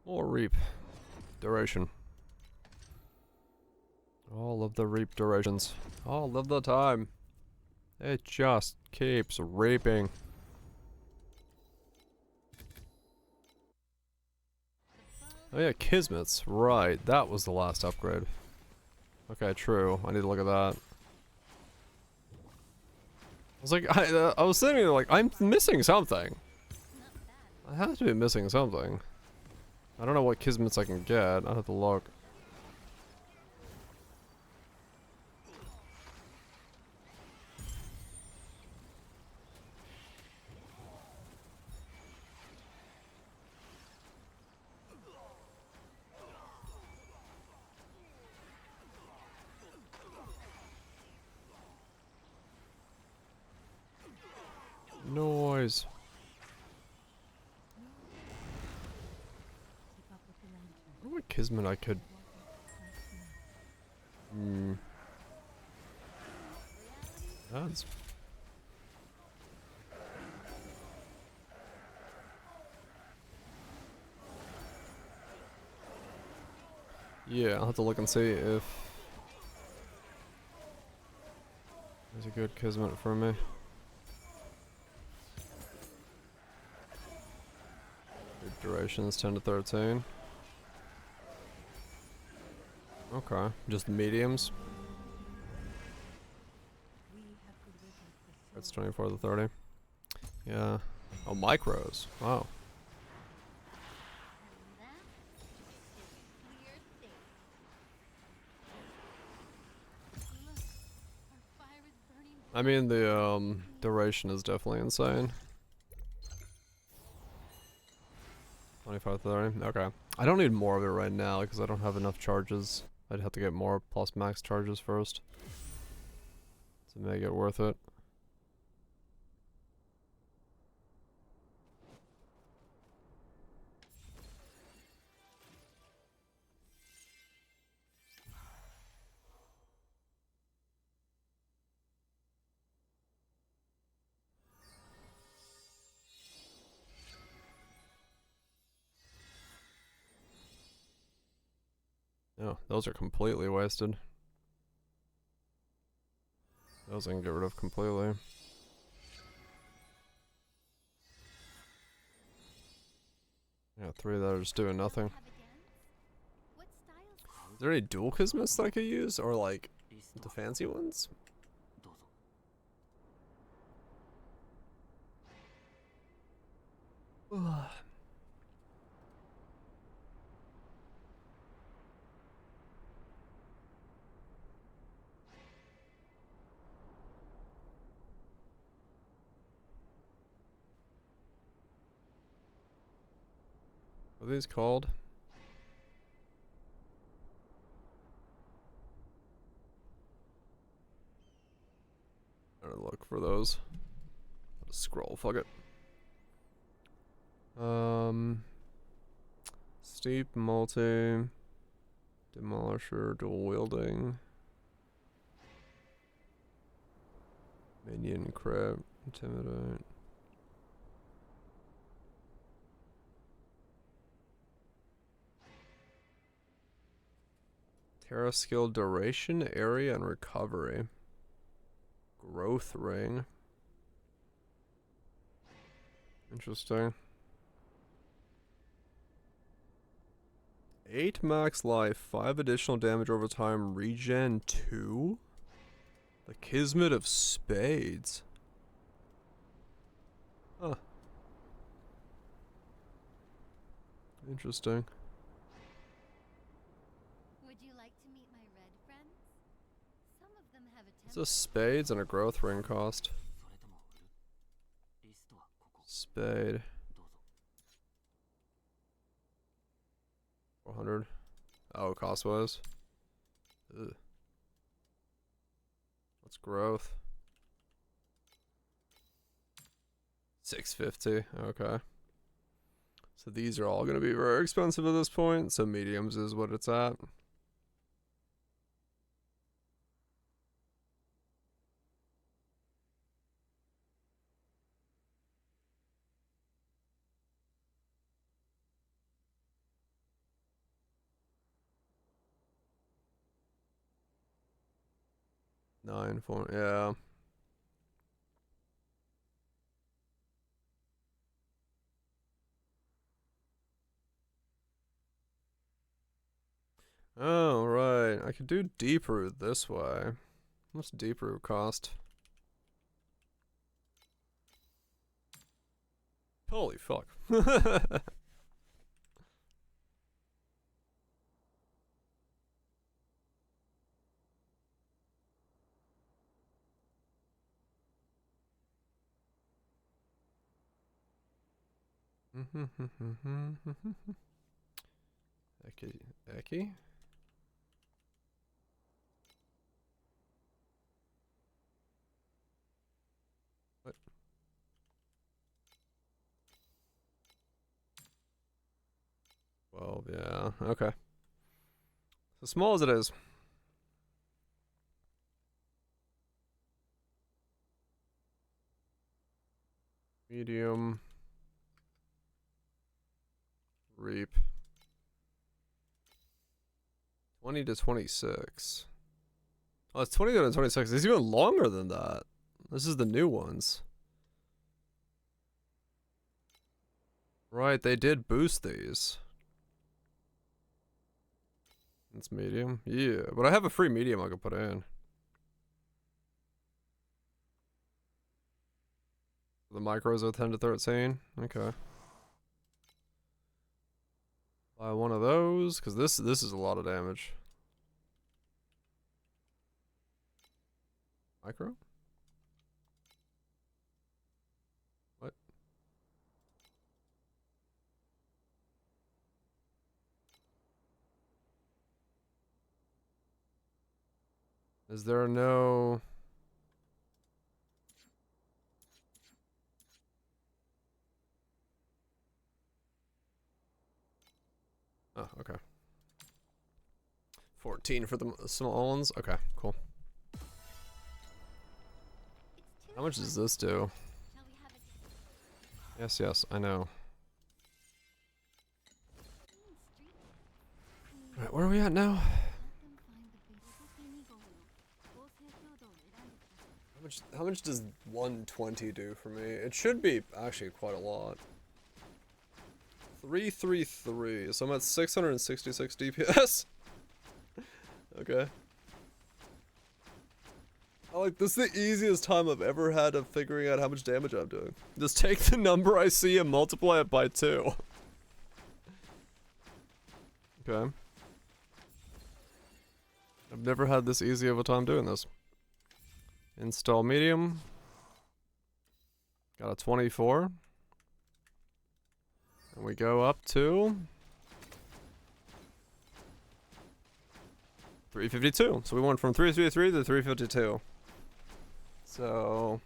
More reap. Duration. All of the reap durations. All of the time. It just keeps reaping. Oh yeah, Kismet's. Right, that was the last upgrade. Okay, true. I need to look at that. I was like, I was sitting there like, I'm missing something. I have to be missing something. I don't know what Kismet's I can get. I'll have to look. Noise. I wonder what Kismet I could... That's... Yeah, I'll have to look and see if... there's a good Kismet for me. Durations 10 to 13. Okay, just the mediums. That's 24 to 30. Yeah. Oh, micros. Wow. I mean, the duration is definitely insane. 25, 30. Okay. I don't need more of it right now because I don't have enough charges. I'd have to get more plus max charges first to make it worth it. Oh, those are completely wasted. Those I can get rid of completely. Yeah, 3 that are just doing nothing. Is there any dual Kismets that I could use? Or like, the fancy ones? What are these called? I'm gonna look for those. Scroll, fuck it. Steep, multi, demolisher, dual wielding, minion, crit, intimidate. Terra skill duration, area, and recovery. Growth ring. Interesting. 8 max life, 5 additional damage over time, regen 2? The Kismet of Spades. Huh. Interesting. Would you like to meet my red friends? Some of them have a It's a spades and a growth ring cost. Spade. 400. Oh, cost was. Ugh. What's growth? 650. Okay. So these are all going to be very expensive at this point. So mediums is what it's at. Nine, four, yeah. Oh, right. I could do deep root this way. What's deep root cost? Holy fuck. Eki? What? Well, yeah, okay. As small as it is. Medium. Reap. 20 to 26. Oh, it's 20 to 26. It's even longer than that. This is the new ones. Right, they did boost these. It's medium. Yeah, but I have a free medium I could put in. The micros are 10 to 13. Okay. Buy one of those, because this is a lot of damage. Micro? What? Is there no... Oh, okay. 14 for the small ones? Okay, cool. How much does this do? Yes, yes, I know. Alright, where are we at now? How much does 120 do for me? It should be actually quite a lot. 333, so I'm at 666 DPS. Okay. This is the easiest time I've ever had of figuring out how much damage I'm doing. Just take the number I see and multiply it by 2. Okay. I've never had this easy of a time doing this. Install medium. Got a 24. And we go up to 352. So we went from 333 to 352. So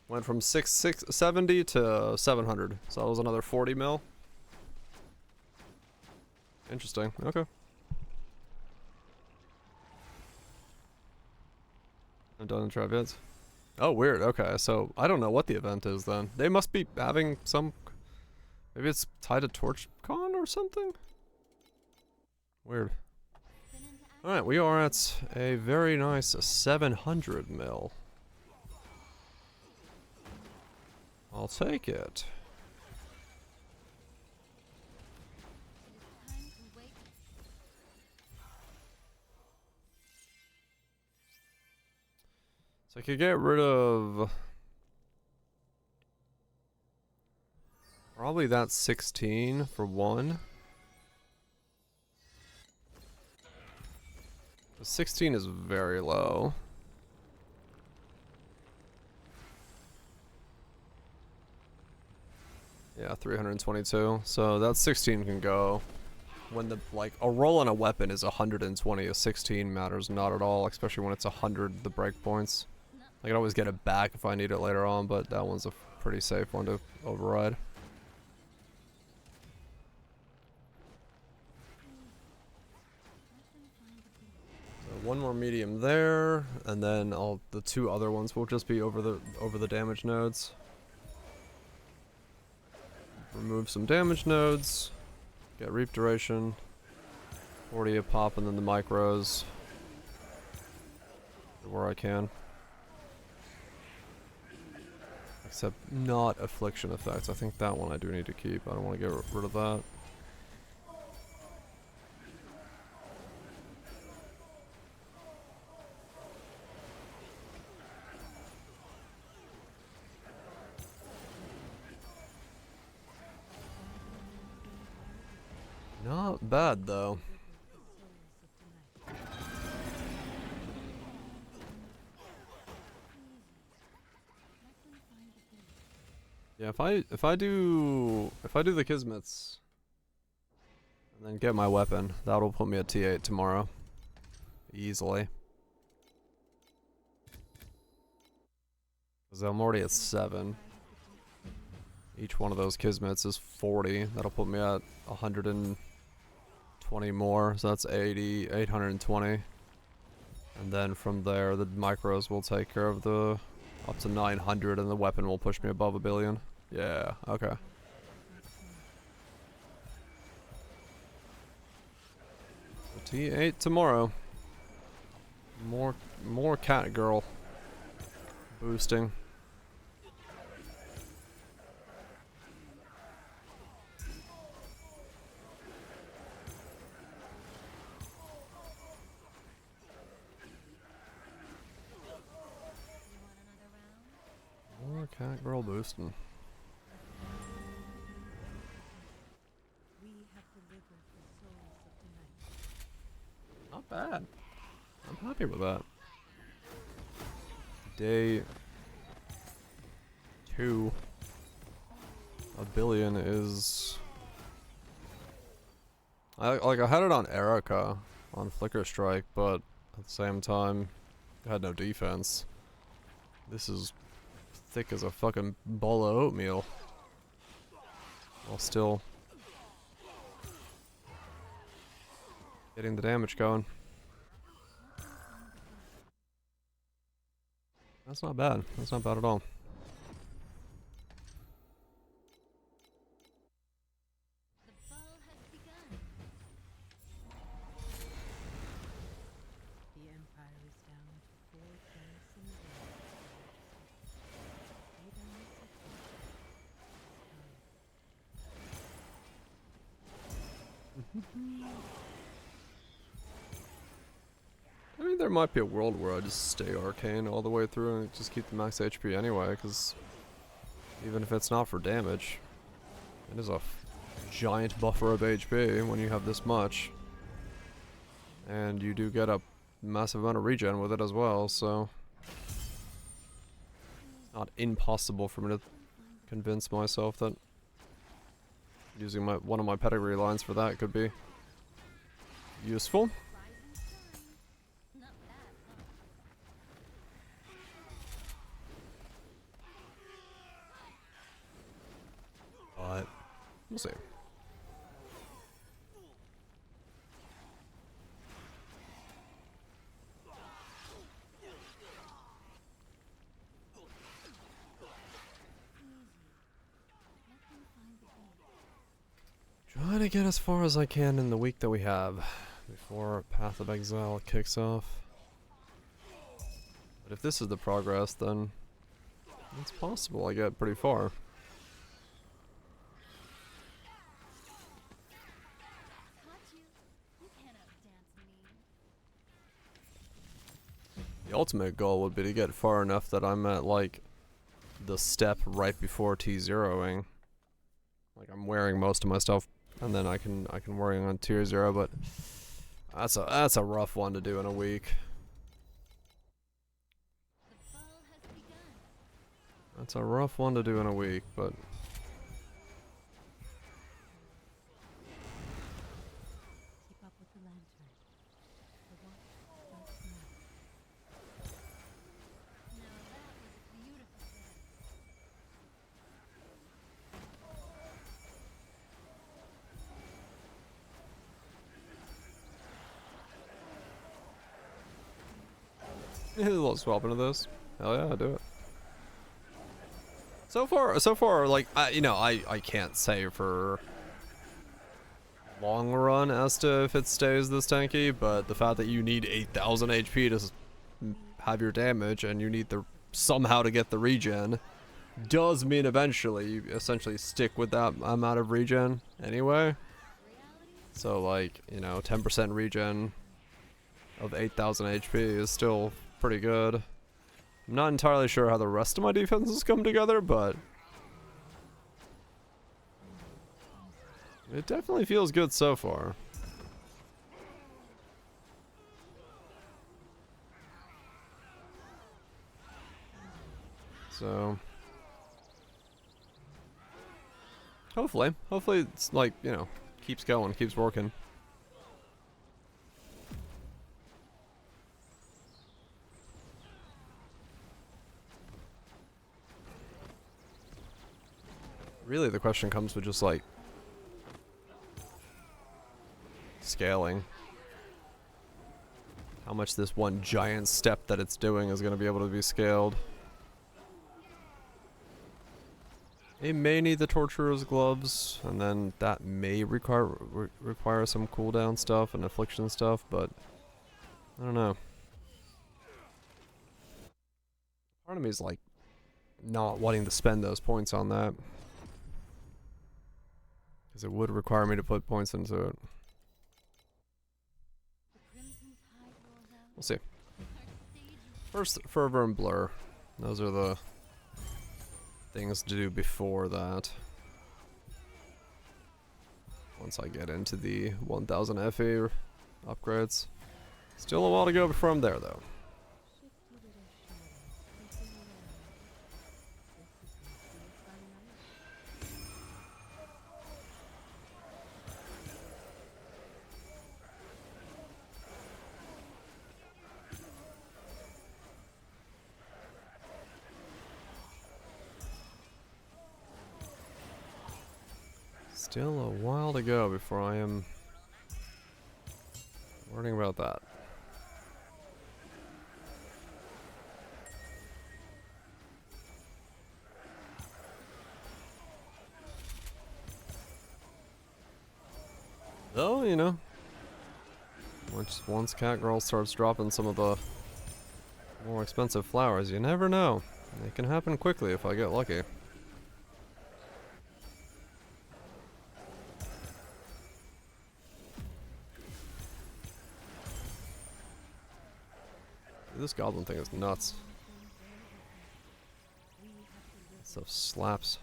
went from 670 to 700. So that was another 40 mil. Interesting. Okay. I'm done in trap yet. Oh, weird. Okay, so I don't know what the event is then. They must be having some... Maybe it's tied to TorchCon or something? Weird. Alright, we are at a very nice 700 mil. I'll take it. So I could get rid of... Probably that 16 for one. 16 is very low. Yeah, 322. So that 16 can go. When the, like, a roll on a weapon is 120, a 16 matters not at all, especially when it's 100, the breakpoints. I can always get it back if I need it later on, but that one's a pretty safe one to override. So one more medium there, and then the two other ones will just be over the damage nodes. Remove some damage nodes. Get reap duration. 40 a pop, and then the micros where I can. Except not affliction effects. I think that one I do need to keep. I don't want to get rid of that. Not bad though. Yeah, if I do the Kismets and then get my weapon, that'll put me at T8 tomorrow. Easily. Cause I'm already at 7. Each one of those Kismets is 40. That'll put me at 120 more, so that's 80, 820. And then from there, the micros will take care of the up to 900, and the weapon will push me above 1 billion. Yeah, okay. T8 tomorrow. More cat girl boosting. More cat girl boosting. Not bad. I'm happy with that. Day 2. 1 billion is... I had it on Erica on Flicker Strike, but at the same time, I had no defense. This is thick as a fucking bowl of oatmeal. While still getting the damage going. That's not bad. That's not bad at all. The ball has begun. The Empire is down to 4 garrison I mean, there might be a world where I just stay arcane all the way through and just keep the max HP anyway, because even if it's not for damage, it is a giant buffer of HP when you have this much. And you do get a massive amount of regen with it as well, so it's not impossible for me to convince myself that using one of my pedigree lines for that could be useful. But we'll see. Trying to get as far as I can in the week that we have before Path of Exile kicks off. But if this is the progress, then it's possible I get pretty far. The ultimate goal would be to get far enough that I'm at like the step right before T0ing. Like I'm wearing most of my stuff, and then I can worry on tier 0, but That's a rough one to do in a week. The ball has begun. That's a rough one to do in a week, but Keep up with the lantern. The watch starts now. Now that was a beautiful dance. a little swap into this. Hell yeah, do it. So far, like I can't say for long run as to if it stays this tanky, but the fact that you need 8,000 HP to have your damage and you need the somehow to get the regen does mean eventually you essentially stick with that amount of regen anyway. So like, 10% regen of 8,000 HP is still pretty good. I'm not entirely sure how the rest of my defenses come together, but it definitely feels good so far. So hopefully it's like, keeps going, keeps working. Really, the question comes with just like scaling. How much this one giant step that it's doing is going to be able to be scaled. It may need the Torturer's gloves, and then that may require some cooldown stuff and affliction stuff, but I don't know. Part of me is like not wanting to spend those points on that, because it would require me to put points into it. The crimson tide rolls out. We'll see. Our stage is First, Fervor and Blur. Those are the things to do before that. Once I get into the 1000 FE upgrades. Still a while to go before I'm there, though. Still a while to go before I am worrying about that. Though, once Catgirl starts dropping some of the more expensive flowers, you never know. It can happen quickly if I get lucky. This goblin thing is nuts. This stuff slaps.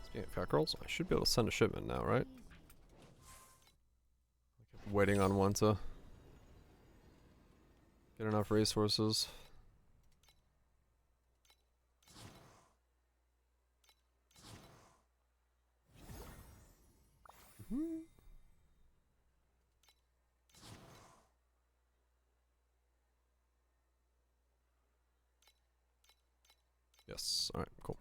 Speaking of cat girls, I should be able to send a shipment now, right? I kept waiting on one to get enough resources. Yes, alright, cool.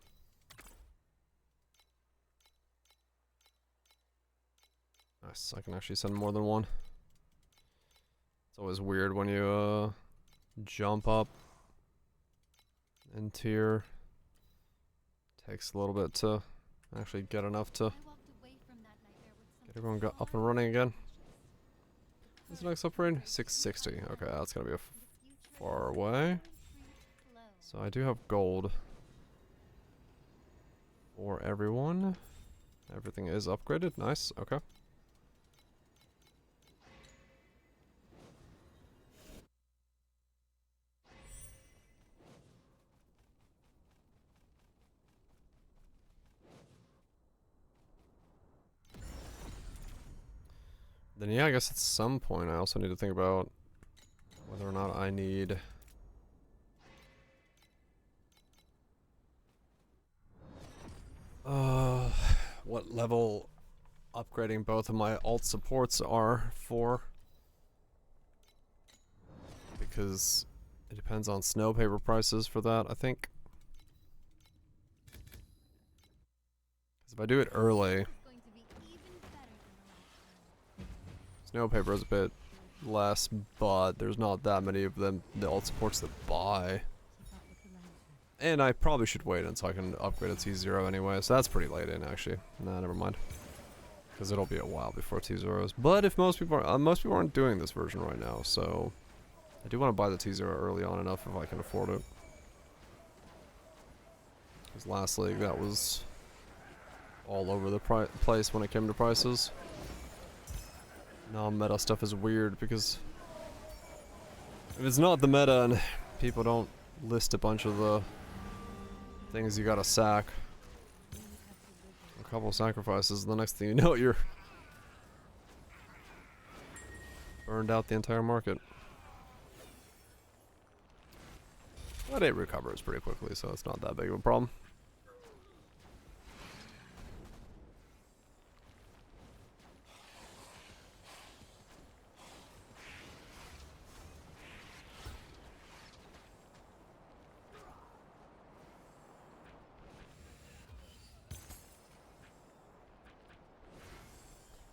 Nice, I can actually send more than one. It's always weird when you jump up in tier. Takes a little bit to actually get enough to I walked away from that nightmare with some get everyone up and running again. What's the next upgrade? 660. Okay, that's gonna be a far away. So I do have gold for everyone. Everything is upgraded. Nice. Okay. Then yeah, I guess at some point I also need to think about whether or not I need what level upgrading both of my alt supports are for, because it depends on snow paper prices for that, I think. Because if I do it early, snow paper is a bit less, but there's not that many of them, the alt supports that buy. And I probably should wait until I can upgrade a T0 anyway, so that's pretty late in actually. Nah, never mind. Because it'll be a while before T0s. But if most people aren't doing this version right now, so I do want to buy the T0 early on enough if I can afford it. Because last league that was all over the place when it came to prices. Non-meta stuff is weird because if it's not the meta and people don't list a bunch of the things you gotta sack, a couple of sacrifices, the next thing you know you're burned out the entire market. But it recovers pretty quickly, so it's not that big of a problem.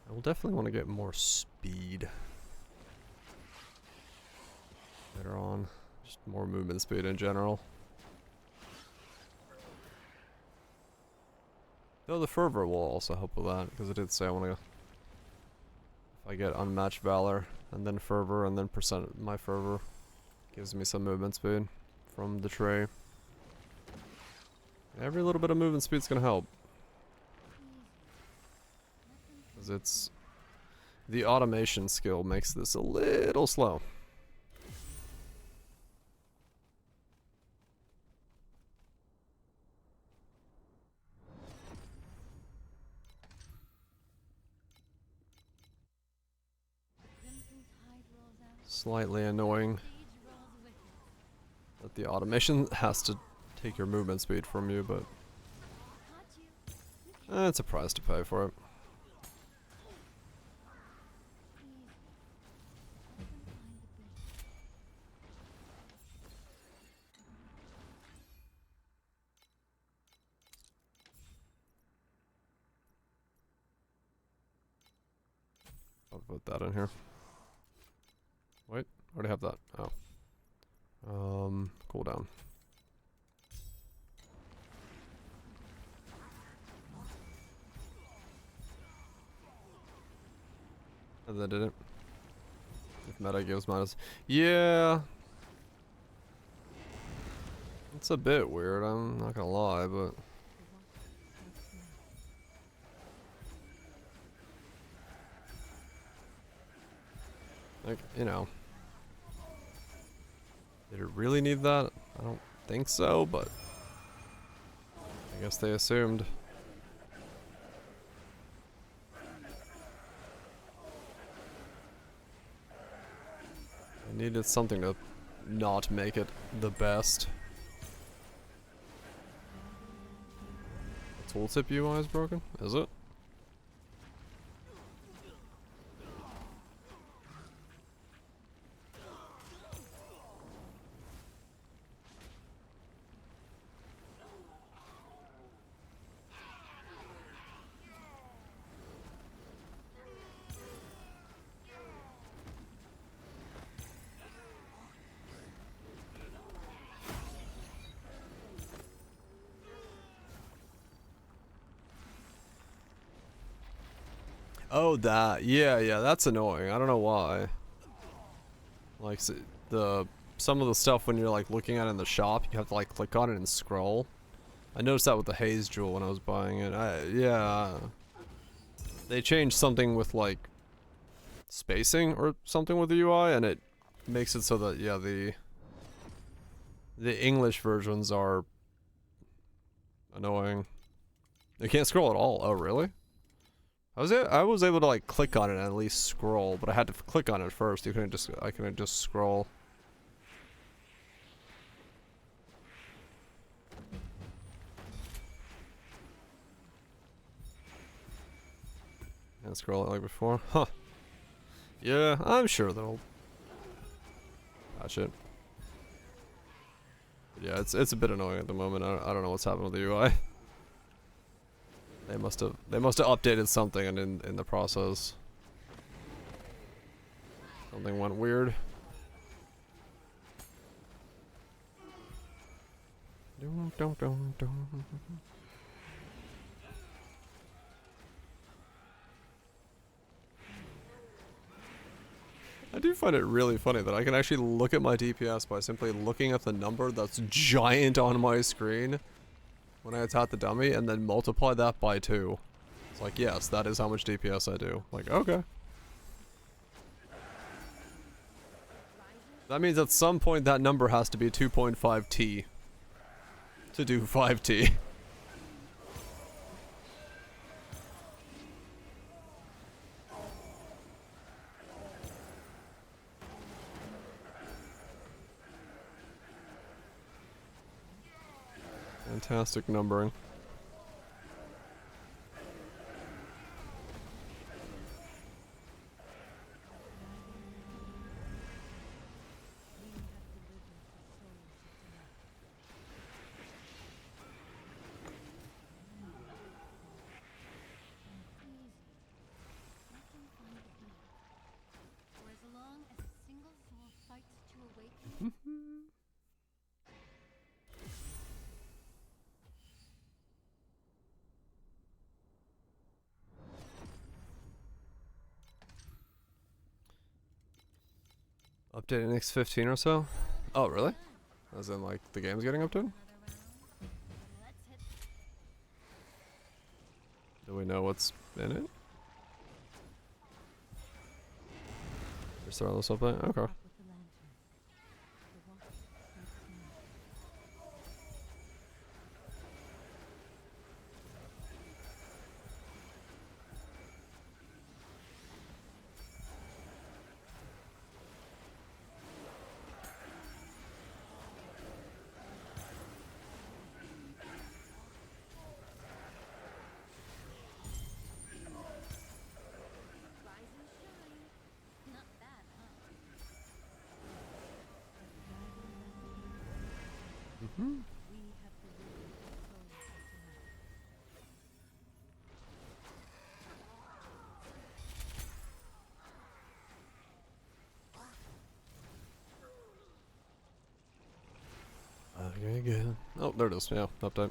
I will definitely want to get more speed later on. Just more movement speed in general. Though the fervor will also help with that, because I did say I want to. If I get unmatched valor and then fervor and then percent my fervor, gives me some movement speed from the tray. Every little bit of movement speed's gonna help. Because it's the automation skill makes this a little slow. Slightly annoying that the automation has to take your movement speed from you, but it's a price to pay for it. I'll put that in here. Wait, I already have that. Oh. Cooldown. And that did it. If meta gives minus. Yeah. It's a bit weird, I'm not gonna lie, but. Like, you know. Did it really need that? I don't think so, but I guess they assumed. I needed something to not make it the best. The tooltip UI is broken? Is it? Oh, that. Yeah, that's annoying. I don't know why. Like, some of the stuff when you're, like, looking at it in the shop, you have to, like, click on it and scroll. I noticed that with the Haze Jewel when I was buying it. Yeah. They changed something with, like, spacing or something with the UI, and it makes it so that, yeah, the English versions are annoying. You can't scroll at all. Oh, really? I was able to like click on it and at least scroll, but I had to click on it first. I couldn't just scroll. And scroll it like before. Huh. Yeah, I'm sure they'll patch it. Yeah, it's a bit annoying at the moment. I don't know what's happened with the UI. They must have updated something, and in the process something went weird. I do find it really funny that I can actually look at my DPS by simply looking at the number that's giant on my screen when I attack the dummy, and then multiply that by 2. It's like, yes, that is how much DPS I do. Like, okay. That means at some point that number has to be 2.5T to do 5T. Fantastic numbering. For as long as a single soul fights to awaken, Update in X15 or so? Oh, really? As in, like, the game's getting updated? let's hit Do we know what's in it? Just throw this up there? Okay. With the lantern. The walk makes me. rise and shine. Not bad, huh? Mm-hmm. We have delivered the souls of tonight. Okay, good. Oh, there it is. Yeah, update.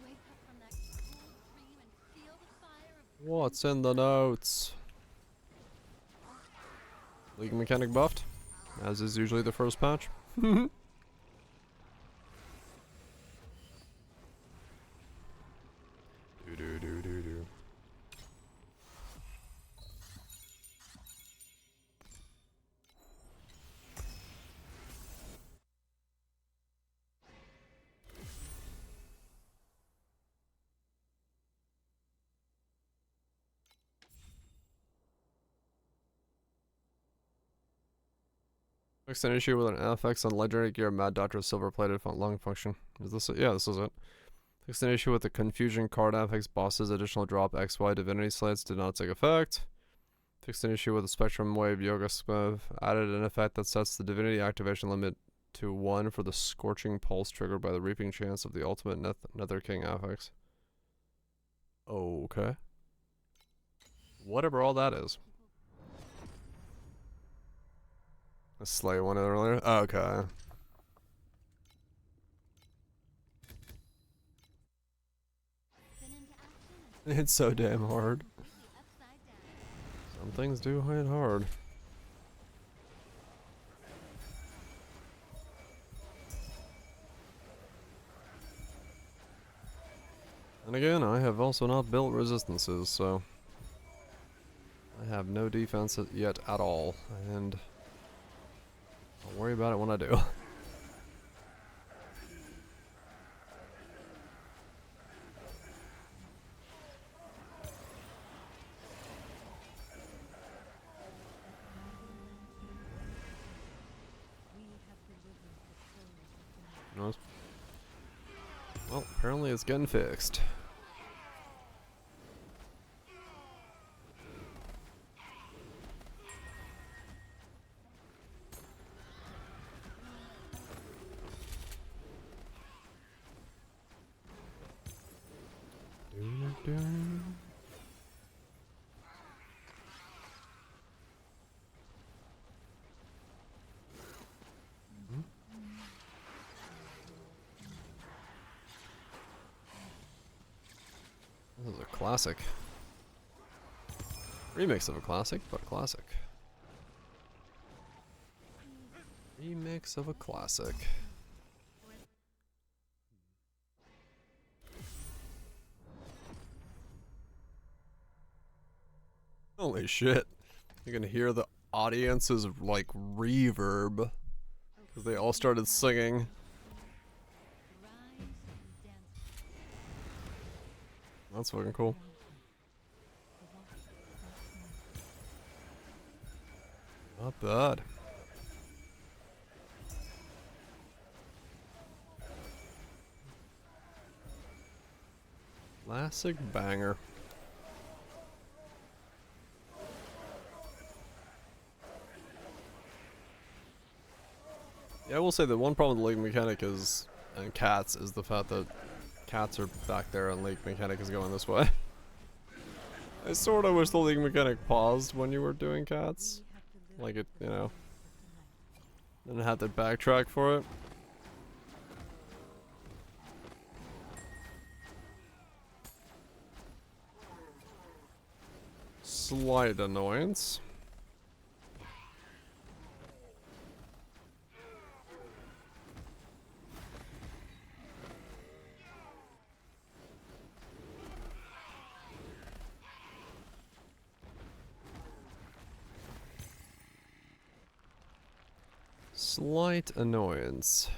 Wake up from that cool dream and feel the fire of What's in the notes? League mechanic buffed, as is usually the first patch. Do. Fixed an issue with an FX on legendary gear Mad Doctor's silver plated lung function. Is this it? Yeah, this is it. Fixed an issue with the confusion card FX bosses additional drop XY divinity slates did not take effect. Fixed an issue with the spectrum wave yoga squiv. Added an effect that sets the divinity activation limit to 1 for the scorching pulse triggered by the reaping chance of the ultimate Nether King affix. Okay. Whatever all that is. A slay one earlier? Okay. spin into action and It's so damn hard. be upside down. Some things do hit hard. And again, I have also not built resistances, so I have no defense yet at all, and I'll worry about it when I do. Well, apparently it's getting fixed. This is a classic. Remix of a classic, but a classic. Remix of a classic. Holy shit. You can hear the audience's like reverb because they all started singing. That's fucking cool. Not bad. Classic banger. Yeah, I will say that one problem with Lake Mechanic is, and cats, is the fact that cats are back there and Lake Mechanic is going this way. I sort of wish the Lake Mechanic paused when you were doing cats. Like it, you know. Then had to backtrack for it. Slight annoyance. Slight annoyance.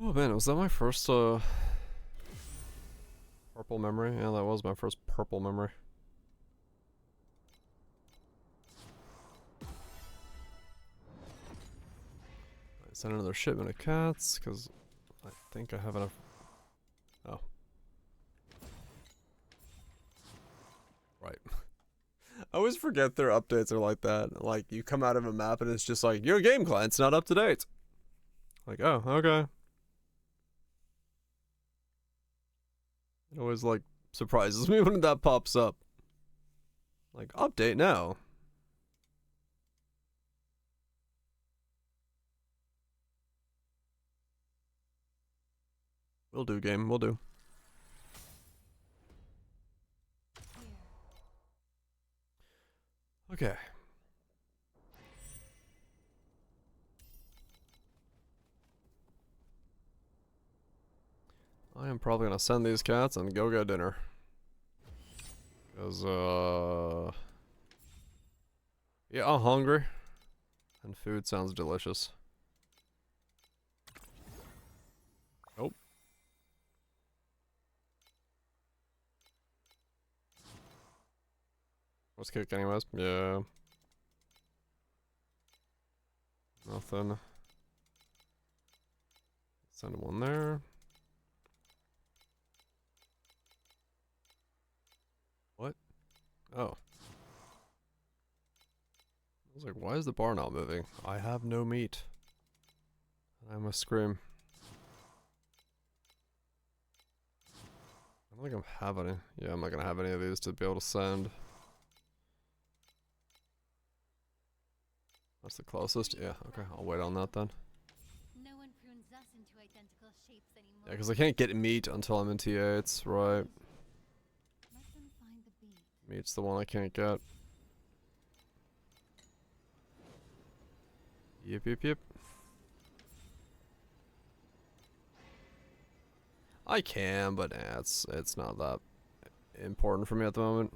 Oh man, was that my first purple memory? Yeah, that was my first purple memory. I sent another shipment of cats because I think I have enough. Oh, right. I always forget their updates are like that. Like, you come out of a map and it's just like, your game client's not up to date. Like, oh, okay. It always, like, surprises me when that pops up. Like, update now. Will do, game, will do. Okay. I am probably gonna send these cats and go get dinner. Because, yeah, I'm hungry. And food sounds delicious. Nope. Let's kick anyways. Yeah. Nothing. Send one there. What? Oh. I was like, why is the bar not moving? I have no meat. I must scream. I don't think I have any. Yeah, I'm not gonna have any of these to be able to send. That's the closest? Yeah, okay, I'll wait on that then. No one prunes us into identical shapes anymore. Yeah, because I can't get meat until I'm in T8s, right? Let them find the beat. Meat's the one I can't get. Yep, yep, yep. I can, but it's not that important for me at the moment.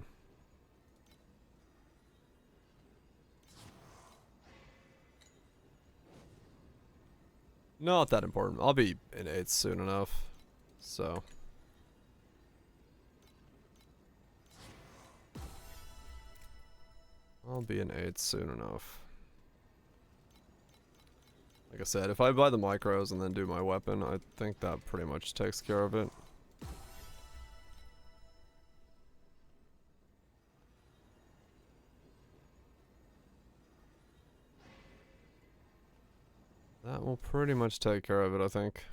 Not that important. I'll be in 8 soon enough. So. I'll be in 8 soon enough. Like I said, if I buy the micros and then do my weapon, I think that pretty much takes care of it. That will pretty much take care of it, I think.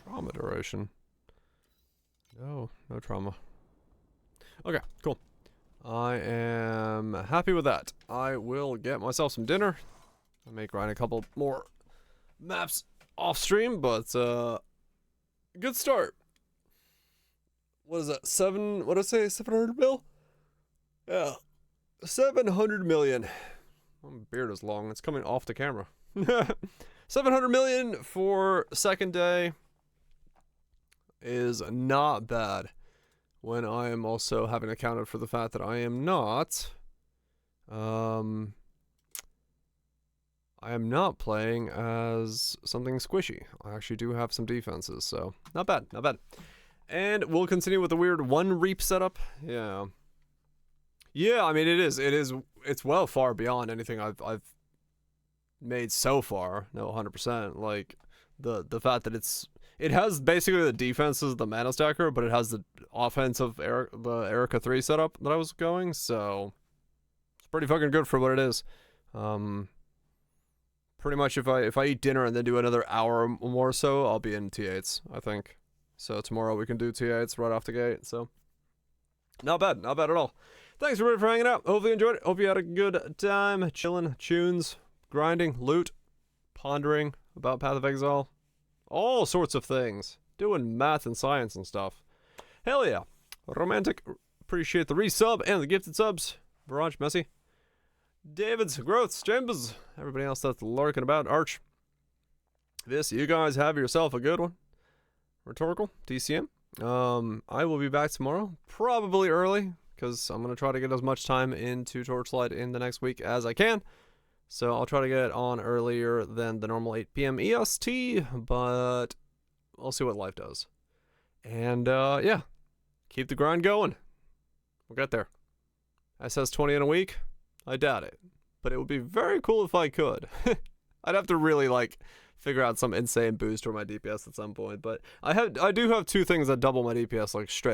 Trauma duration. No trauma. Okay, cool. I am happy with that. I will get myself some dinner. I may grind a couple more maps off stream, but good start. What is that? What did I say? 700 mil? Yeah. 700 million. My beard is long. It's coming off the camera. 700 million for second day is not bad when I am also having accounted for the fact that I am not playing as something squishy. I actually do have some defenses, so not bad, not bad. And we'll continue with the weird one reap setup. Yeah, I mean it's well far beyond anything I've made so far. No, 100%. Like the fact that it has basically the defense of the mana stacker, but it has the offense of the Erica 3 setup that I was going, so it's pretty fucking good for what it is. Pretty much if I eat dinner and then do another hour or more so, I'll be in T8s, I think. So tomorrow we can do T8s right off the gate, so not bad at all. Thanks everybody for hanging out. Hopefully you enjoyed it. Hope you had a good time chilling, tunes, grinding, loot, pondering about Path of Exile. All sorts of things. Doing math and science and stuff. Hell yeah. Romantic. Appreciate the resub and the gifted subs. Barrage, Messy. David's, Growths, Chambers. Everybody else that's lurking about. Arch. This, you guys have yourself a good one. Rhetorical, TCM. I will be back tomorrow. Probably early, because I'm going to try to get as much time into Torchlight in the next week as I can. So I'll try to get on earlier than the normal 8 p.m. EST, but we'll see what life does. And yeah, keep the grind going. We'll get there. SS20 in a week? I doubt it. But it would be very cool if I could. I'd have to really figure out some insane boost for my DPS at some point. But I do have 2 things that double my DPS straight